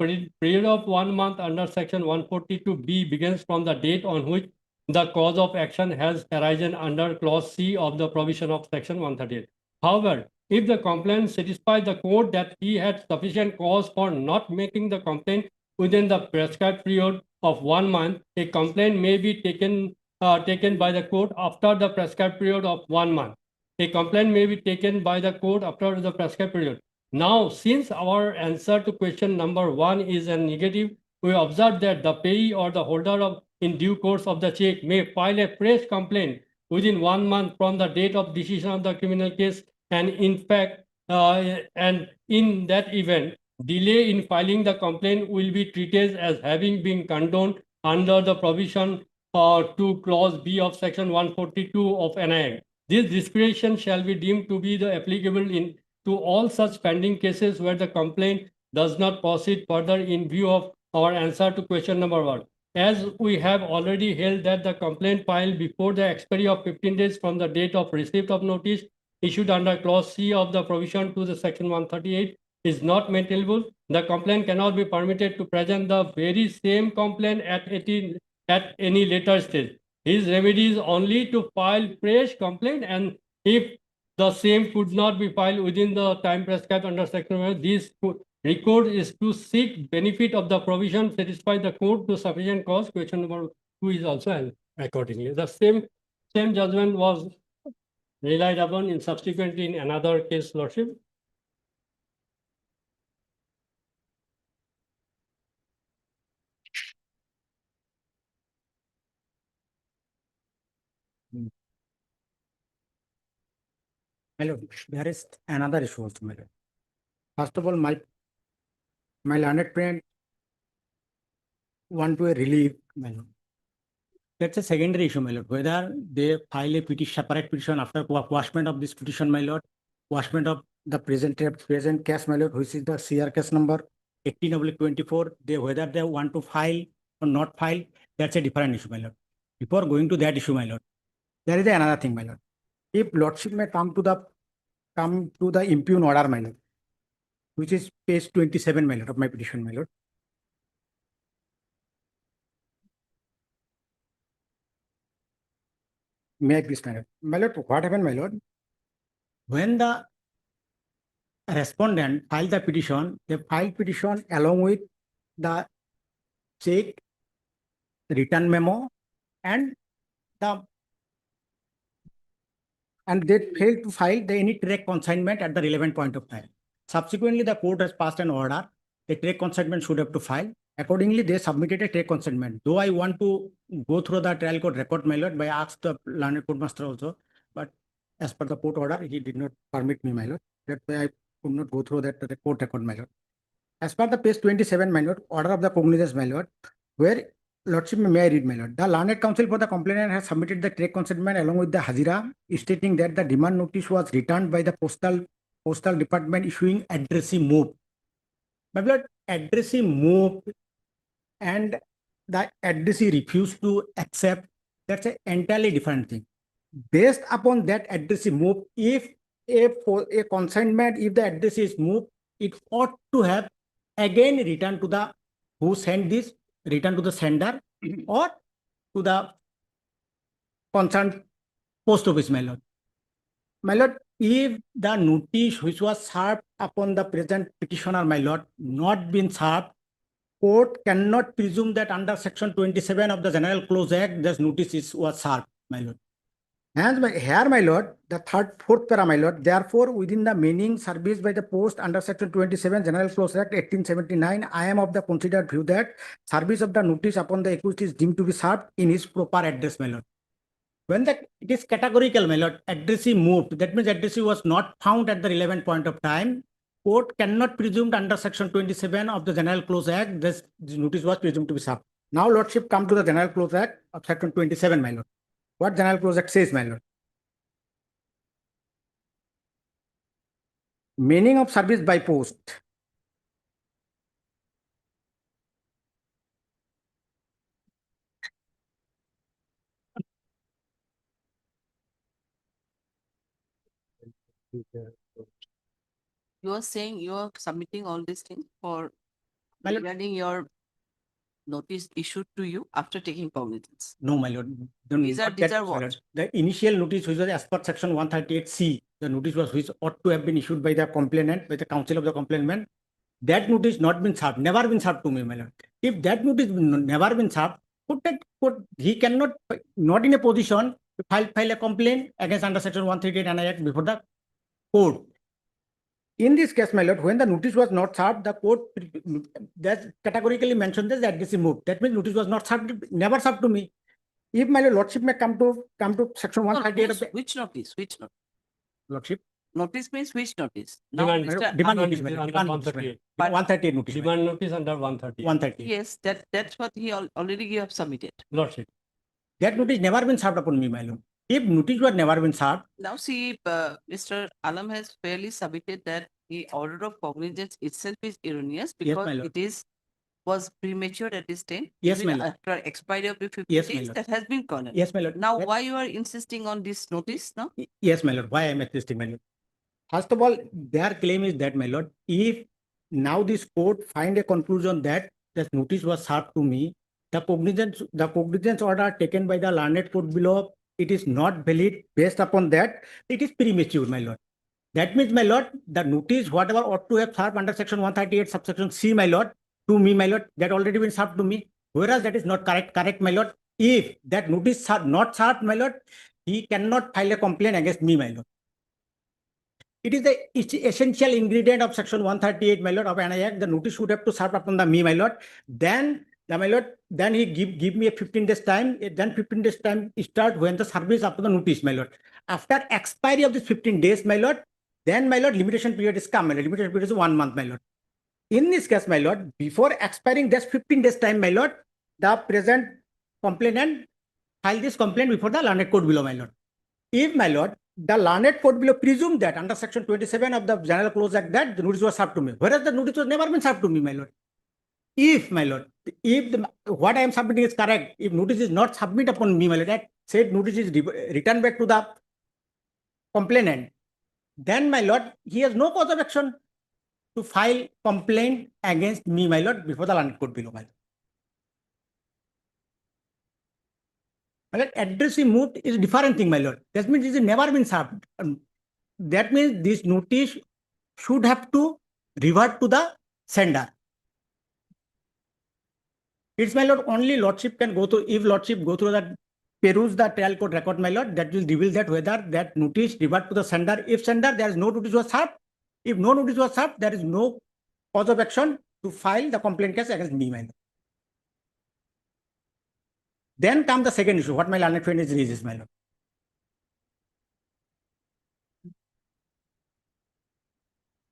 period of 1 month under section 142B begins from the date on which the cause of action has arisen under clause C of the provision of section 138. However, if the complainant satisfies the court that he had sufficient cause for not making the complaint within the prescribed period of 1 month, a complaint may be taken by the court after the prescribed period of 1 month. A complaint may be taken by the court after the prescribed period. Now, since our answer to question number 1 is a negative, we observe that the payee or the holder of in due course of the check may file a fresh complaint within 1 month from the date of decision of the criminal case, and in fact, and in that event, delay in filing the complaint will be treated as having been condoned under the provision to clause B of section 142 of NI. This discretion shall be deemed to be applicable to all such pending cases where the complaint does not proceed further in view of our answer to question number 1. As we have already held that the complaint filed before the expiry of 15 days from the date of receipt of notice issued under clause C of the provision to the section 138 is not maintainable, the complaint cannot be permitted to present the very same complaint at any later stage. His remedy is only to file fresh complaint, and if the same could not be filed within the time prescribed under section 1, this recourse is to seek benefit of the provision, satisfy the court to sufficient cause. Question number 2 is also accordingly. The same judgment was relied upon in subsequently in another case, Lordship. My lord, there is another issue also, my lord. First of all, my learned friend want to relieve, my lord. That's a secondary issue, my lord. Whether they file a separate petition after quashment of this petition, my lord, quashment of the present case, my lord, which is the CR case number 18/24, whether they want to file or not file, that's a different issue, my lord. Before going to that issue, my lord, there is another thing, my lord. If lordship may come to the impugn order, my lord, which is page 27, my lord, of my petition, my lord. May I please, my lord? My lord, what happened, my lord? When the respondent filed the petition, they filed petition along with the check, return memo, and they failed to file any track consignment at the relevant point of time. Subsequently, the court has passed an order. A track consignment should have to file. Accordingly, they submitted a track consignment. Though I want to go through the trial court record, my lord, by ask the learned court master also, but as per the court order, he did not permit me, my lord. That's why I could not go through that court record, my lord. As per the page 27, my lord, order of the cognizance, my lord, where lordship may I read, my lord. The learned counsel for the complainant has submitted the track consignment along with the hazira, stating that the demand notice was returned by the postal department issuing addressee move. My lord, addressee move and the addressee refused to accept, that's an entirely different thing. Based upon that addressee move, if a consignment, if the addressee is moved, it ought to have again returned to the who sent this, return to the sender or to the concerned post office, my lord. My lord, if the notice which was served upon the present petitioner, my lord, not been served, court cannot presume that under section 27 of the General Clause Act, this notice was served, my lord. Hence, here, my lord, the fourth para, my lord, therefore, within the meaning service by the post under section 27 General Clause Act 1879, I am of the considered view that service of the notice upon the accused is deemed to be served in his proper address, my lord. When it is categorical, my lord, addressee moved, that means addressee was not found at the relevant point of time. Court cannot presume under section 27 of the General Clause Act, this notice was presumed to be served. Now, lordship, come to the General Clause Act of section 27, my lord. What General Clause Act says, my lord? Meaning of service by post. You are saying you are submitting all these things for My lord. regarding your notice issued to you after taking cognizance. No, my lord. These are my what? lord. The initial notice which was as per section 138C, the notice was which ought to have been issued by the complainant, by the counsel of the complainant. That notice not been served, never been served to me, my lord. If that notice never been served, he cannot, not in a position to file a complaint against under section 138 NI Act before the court. In this case, my lord, when the notice was not served, the court that categorically mentioned this admissive move. That means notice was not served, never served to me. If my lordship may come to section 138 of the Which notice? Which notice? lordship. Notice means which notice? Now, Demand, Mr. demand notice notice, my lord, under demand notice, my 138. lord. 138 notice. Demand notice under 130. 130. Yes, that's what he already you have submitted. Lordship. That notice never been served upon me, my lord. If notice was never been served, Now see, Mr. Alam has fairly submitted that the order of cognizance itself is erroneous Yes, because my lord. was premature at this time. Yes, Even my lord. after expiry of the 50 Yes, my days, lord. that has been cornered. Yes, my lord. Now, That- why you are insisting on this notice now? Yes, my lord. Why I am attesting, my lord? First of all, their claim is that, my lord, if now this court find a conclusion that this notice was served to me, the cognizance order taken by the learned court below, it is not valid. Based upon that, it is premature, my lord. That means, my lord, the notice, whatever ought to have served under section 138, subsection C, my lord, to me, my lord, that already been served to me. Whereas that is not correct, my lord. If that notice not served, my lord, he cannot file a complaint against me, my lord. It is the essential ingredient of section 138, my lord, of NI Act. The notice should have to serve upon me, my lord. Then, my lord, then he give me a 15 days time. Then 15 days time start when the service after the notice, my lord. After expiry of this 15 days, my lord, then, my lord, limitation period is come, my lord. Limitation period is 1 month, my lord. In this case, my lord, before expiring this 15 days time, my lord, the present complainant filed this complaint before the learned court below, my lord. If, my lord, the learned court below presume that under section 27 of the General Clause Act that the notice was served to me, whereas the notice was never been served to me, my lord. If, my lord, if what I am submitting is correct, if notice is not submitted upon me, my lord, that said notice is returned back to the complainant, then, my lord, he has no cause of action to file complaint against me, my lord, before the learned court below, my lord. My lord, addressing moved is a different thing, my lord. That means it has never been served. That means this notice should have to revert to the sender. It's, my lord, only lordship can go through, if lordship go through that, peruse the trial court record, my lord, that will reveal that whether that notice revert to the sender. If sender, there is no notice was served. If no notice was served, there is no cause of action to file the complaint case against me, my lord. Then comes the second issue, what my learned friend is raises, my lord.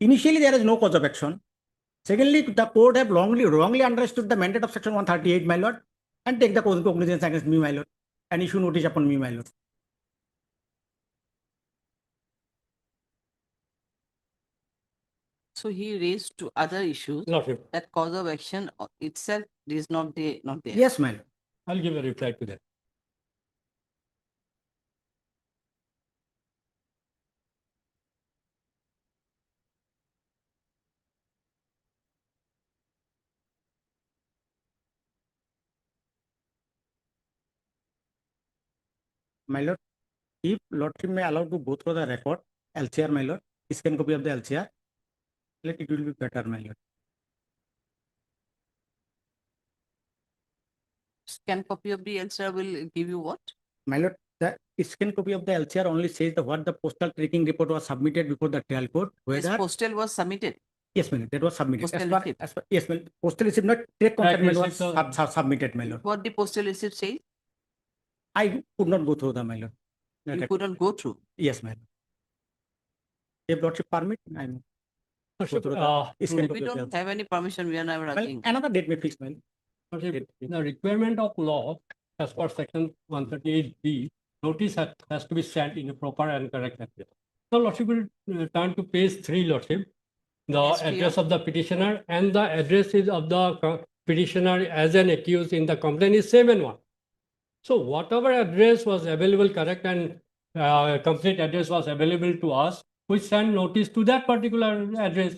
Initially, there is no cause of action. Secondly, the court have wrongly understood the mandate of section 138, my lord, and take the cognizance against me, my lord, and issue notice upon me, my lord. So he raised to other issues. Lordship. That cause of action itself is not there. Yes, my lord. I'll give a reply to that. My lord, if lordship may allow to go through the record, LCR, my lord, scan copy of the LCR, let it will be better, my lord. Scan copy of the LCR will give you what? My lord, the scan copy of the LCR only says the what the postal tracking report was submitted before the trial court. Yes, Whether postal was submitted. yes, my lord, that was submitted. Postal Yes, my lord, postal receipt not take consignment was submitted, my lord. What the postal receipt says? I could not go through the, my lord. You couldn't go through. Yes, my lord. If lordship permit, I'm. Lordship, We don't have any permission. We are never Well, asking. another date may fix, my lord. Lordship, the requirement of law as per section 138B, notice has to be sent in a proper and correct manner. The Lordship will turn to page 3, Lordship. The Yes, address of the petitioner and the address is of the petitioner as an accused in the complaint is same and one. So whatever address was available, correct and complete address was available to us, we send notice to that particular address.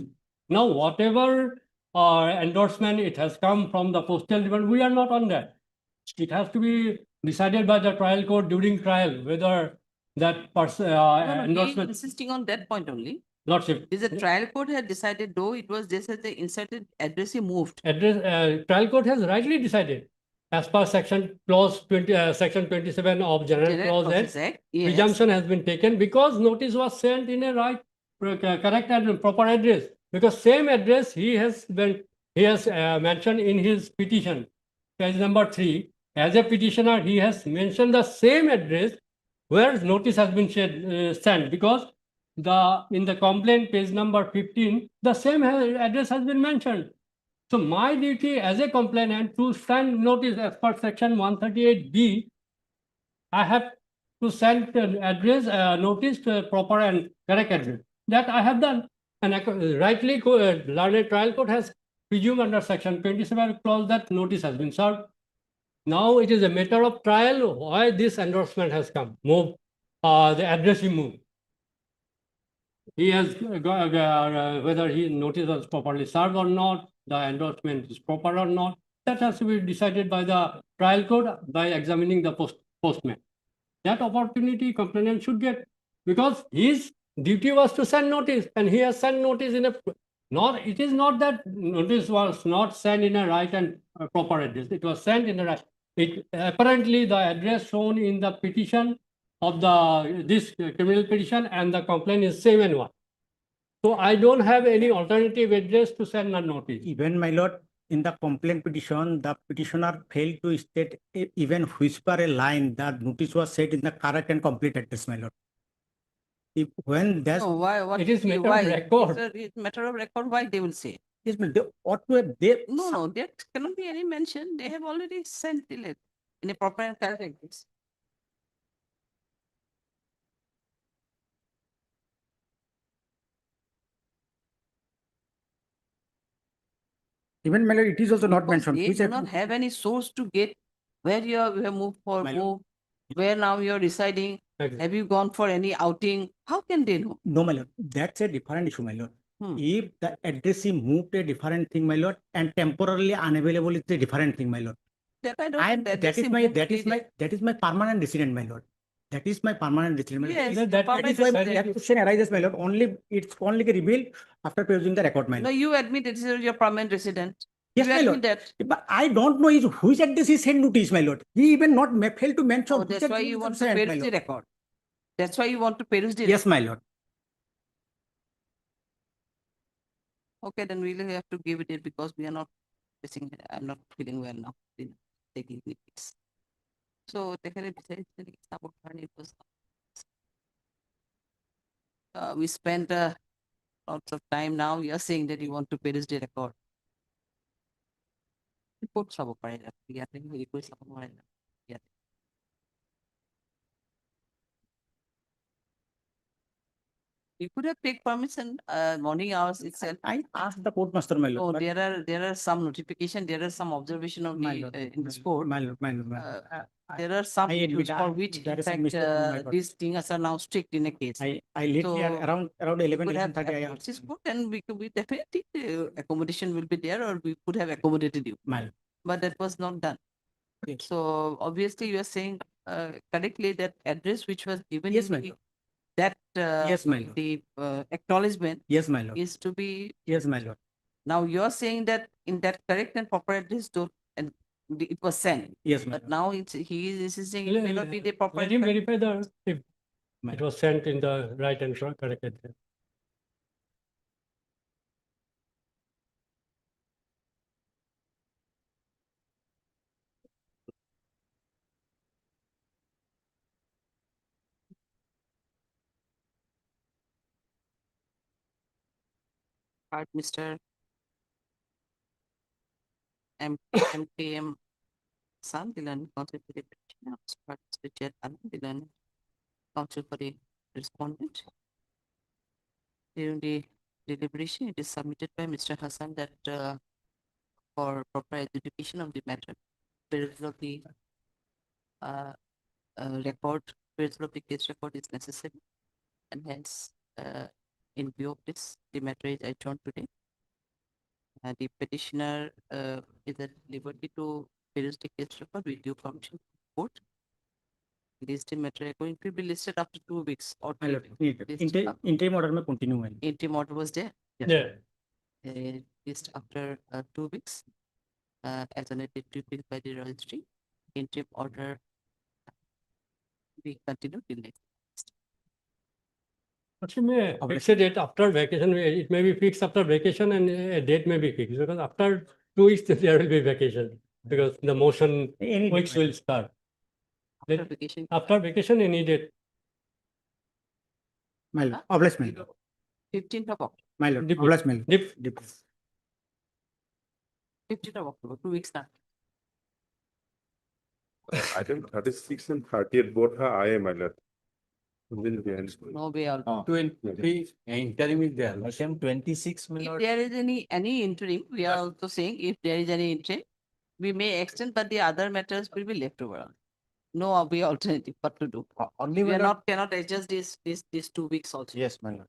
Now, whatever endorsement it has come from the postal department, we are not on that. It has to be decided by the trial court during trial, whether that person No, no, he endorsement. insisting on that point only. Lordship. Is the trial court had decided, though it was just that the inserted address he moved. Trial court has rightly decided as per section clause 20, section 27 of General General Clause Clauses Act. Act, yes. Presumption has been taken because notice was sent in a right, correct and proper address. Because same address he has mentioned in his petition, page number 3. As a petitioner, he has mentioned the same address where notice has been sent because in the complaint page number 15, the same address has been mentioned. So my duty as a complainant to send notice as per section 138B, I have to send address notice to proper and correct address. That I have done. And rightly, learned trial court has presumed under section 27 clause that notice has been served. Now it is a matter of trial why this endorsement has come. Move the address he moved. He has whether he notice was properly served or not, the endorsement is proper or not. That has to be decided by the trial court by examining the postman. That opportunity complainant should get because his duty was to send notice and he has sent notice in a it is not that notice was not sent in a right and proper address. It was sent in a right. Apparently the address shown in the petition of this criminal petition and the complaint is same and one. So I don't have any alternative address to send a notice. Even, my lord, in the complaint petition, the petitioner failed to state even whisper a line that notice was set in the correct and complete address, my lord. If when that's No, why? What? It is matter of why? record. It's matter of record. Why they will say? yes, but they ought to have they No, no, there cannot be any mention. They have already sent it in a proper and correct address. even, my lord, it is also not mentioned. They Which do not have any source to get where you have moved for move, where now you're residing. Exactly. Have you gone for any outing? How can they know? No, my lord, that's a different issue, my lord. Hmm. If the address is moved a different thing, my lord, and temporarily unavailable is a different thing, my lord. That I don't. That is my permanent resident, my lord. That is my permanent resident. my lord. Yes, That is why permanent that question arises, my lord. It's only revealed after producing the record, my No, lord. you admit it is your permanent resident. Yes, you my admit lord. that. But I don't know is which address he sent notice, my lord. He even not failed to mention. Oh, which that's why address you is want to sent, my peruse the lord. record. That's why you want to peruse the Yes, my lord. Okay, then we'll have to give it because we are not facing, I'm not feeling well now. Taking it. So take a it was we spent lots of time now. You are saying that you want to peruse the record. Report sabo pare na. Request sabo pare na. You could have take permission morning hours itself. I asked the court master, my lord. Oh, but- there are some notification, there are some observation of My the lord, in this court. my lord, There are some I admit, issues for which there in is a fact mistake on my part. these things are now strict in a case. I lately So, around 11, could have 11:30 I approached asked. this court and we could be definitely accommodation will be there or we could have accommodated you. My lord. But that was not done. Yes. So obviously you are saying correctly that address which was given Yes, in my the- lord. that Yes, my lord. the acknowledgement Yes, my lord. is to be. Yes, my lord. Now you're saying that in that correct and proper address and it was sent. Yes, my But lord. now he is insisting it may not be the proper. Let him verify if My it was sent in the right and correct address. Mr. MKM Sandilan, counsel for the petitioner, Richard Alan Dilan, counsel for the respondent. During the deliberation, it is submitted by Mr. Hassan that for proper adjudication of the matter, perusal of the record, perusal of the case record is necessary. And hence, in view of this, the matter is adjourned today. The petitioner is at liberty to peruse the case record with due permission from court. This matter going to be listed after 2 weeks or My 3 lord, weeks. List interim order में continue है. Interim order was there. Yeah. List after 2 weeks, as an edited by the registry. Interim order we continue till next. Actually, may fix a date after vacation. It may be fixed after vacation and a date may be fixed because after 2 weeks there will be vacation because the motion Any weeks date, my will start. After vacation. After vacation, any date. My lord, oblige my lord. 15th of October. My lord, Dip- oblige my lord. dip- 15th of October, 2 weeks now. Item 36 and 38 both are I am alert. No way out. 23 interim is there. Item 26, my If lord. there is any interim, we are also saying if there is any interim, we may extend, but the other matters will be left over. No other alternative but to do. Only We my are lord. not, cannot adjust these 2 weeks also. Yes, my lord.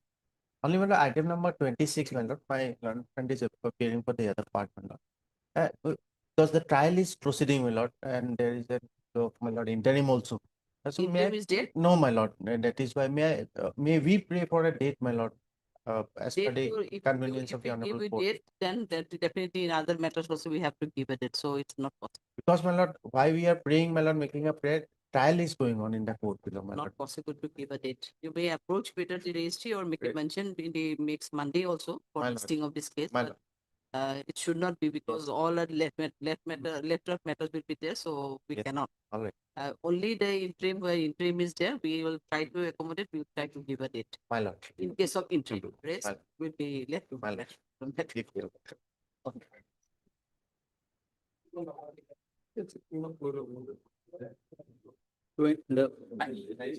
Only my lord, item number 26, my lord, my learned friend is appearing for the other part, my lord. Because the trial is proceeding, my lord, and there is a, my lord, interim also. So may Interim I- is there. No, my lord, that is why may we pray for a date, my lord, as per Date the to- if you- convenience if of the we honorable give a court. date, then that definitely in other matters also we have to give a date, so it's not possible. Because, my lord, why we are praying, my lord, making a prayer, trial is going on in the court below, my lord. Not possible to give a date. You may approach Peter the registry or make a Right. mention in the next Monday also for My lord. listing of this case. My but, it should not be because all are left matters will be there, so we Yes. cannot. All right, Only the interim, where interim is there, we will try to accommodate, we will try to give a date. my lord. In case of interim, rest My- will be left to My lord. from that. Give me- The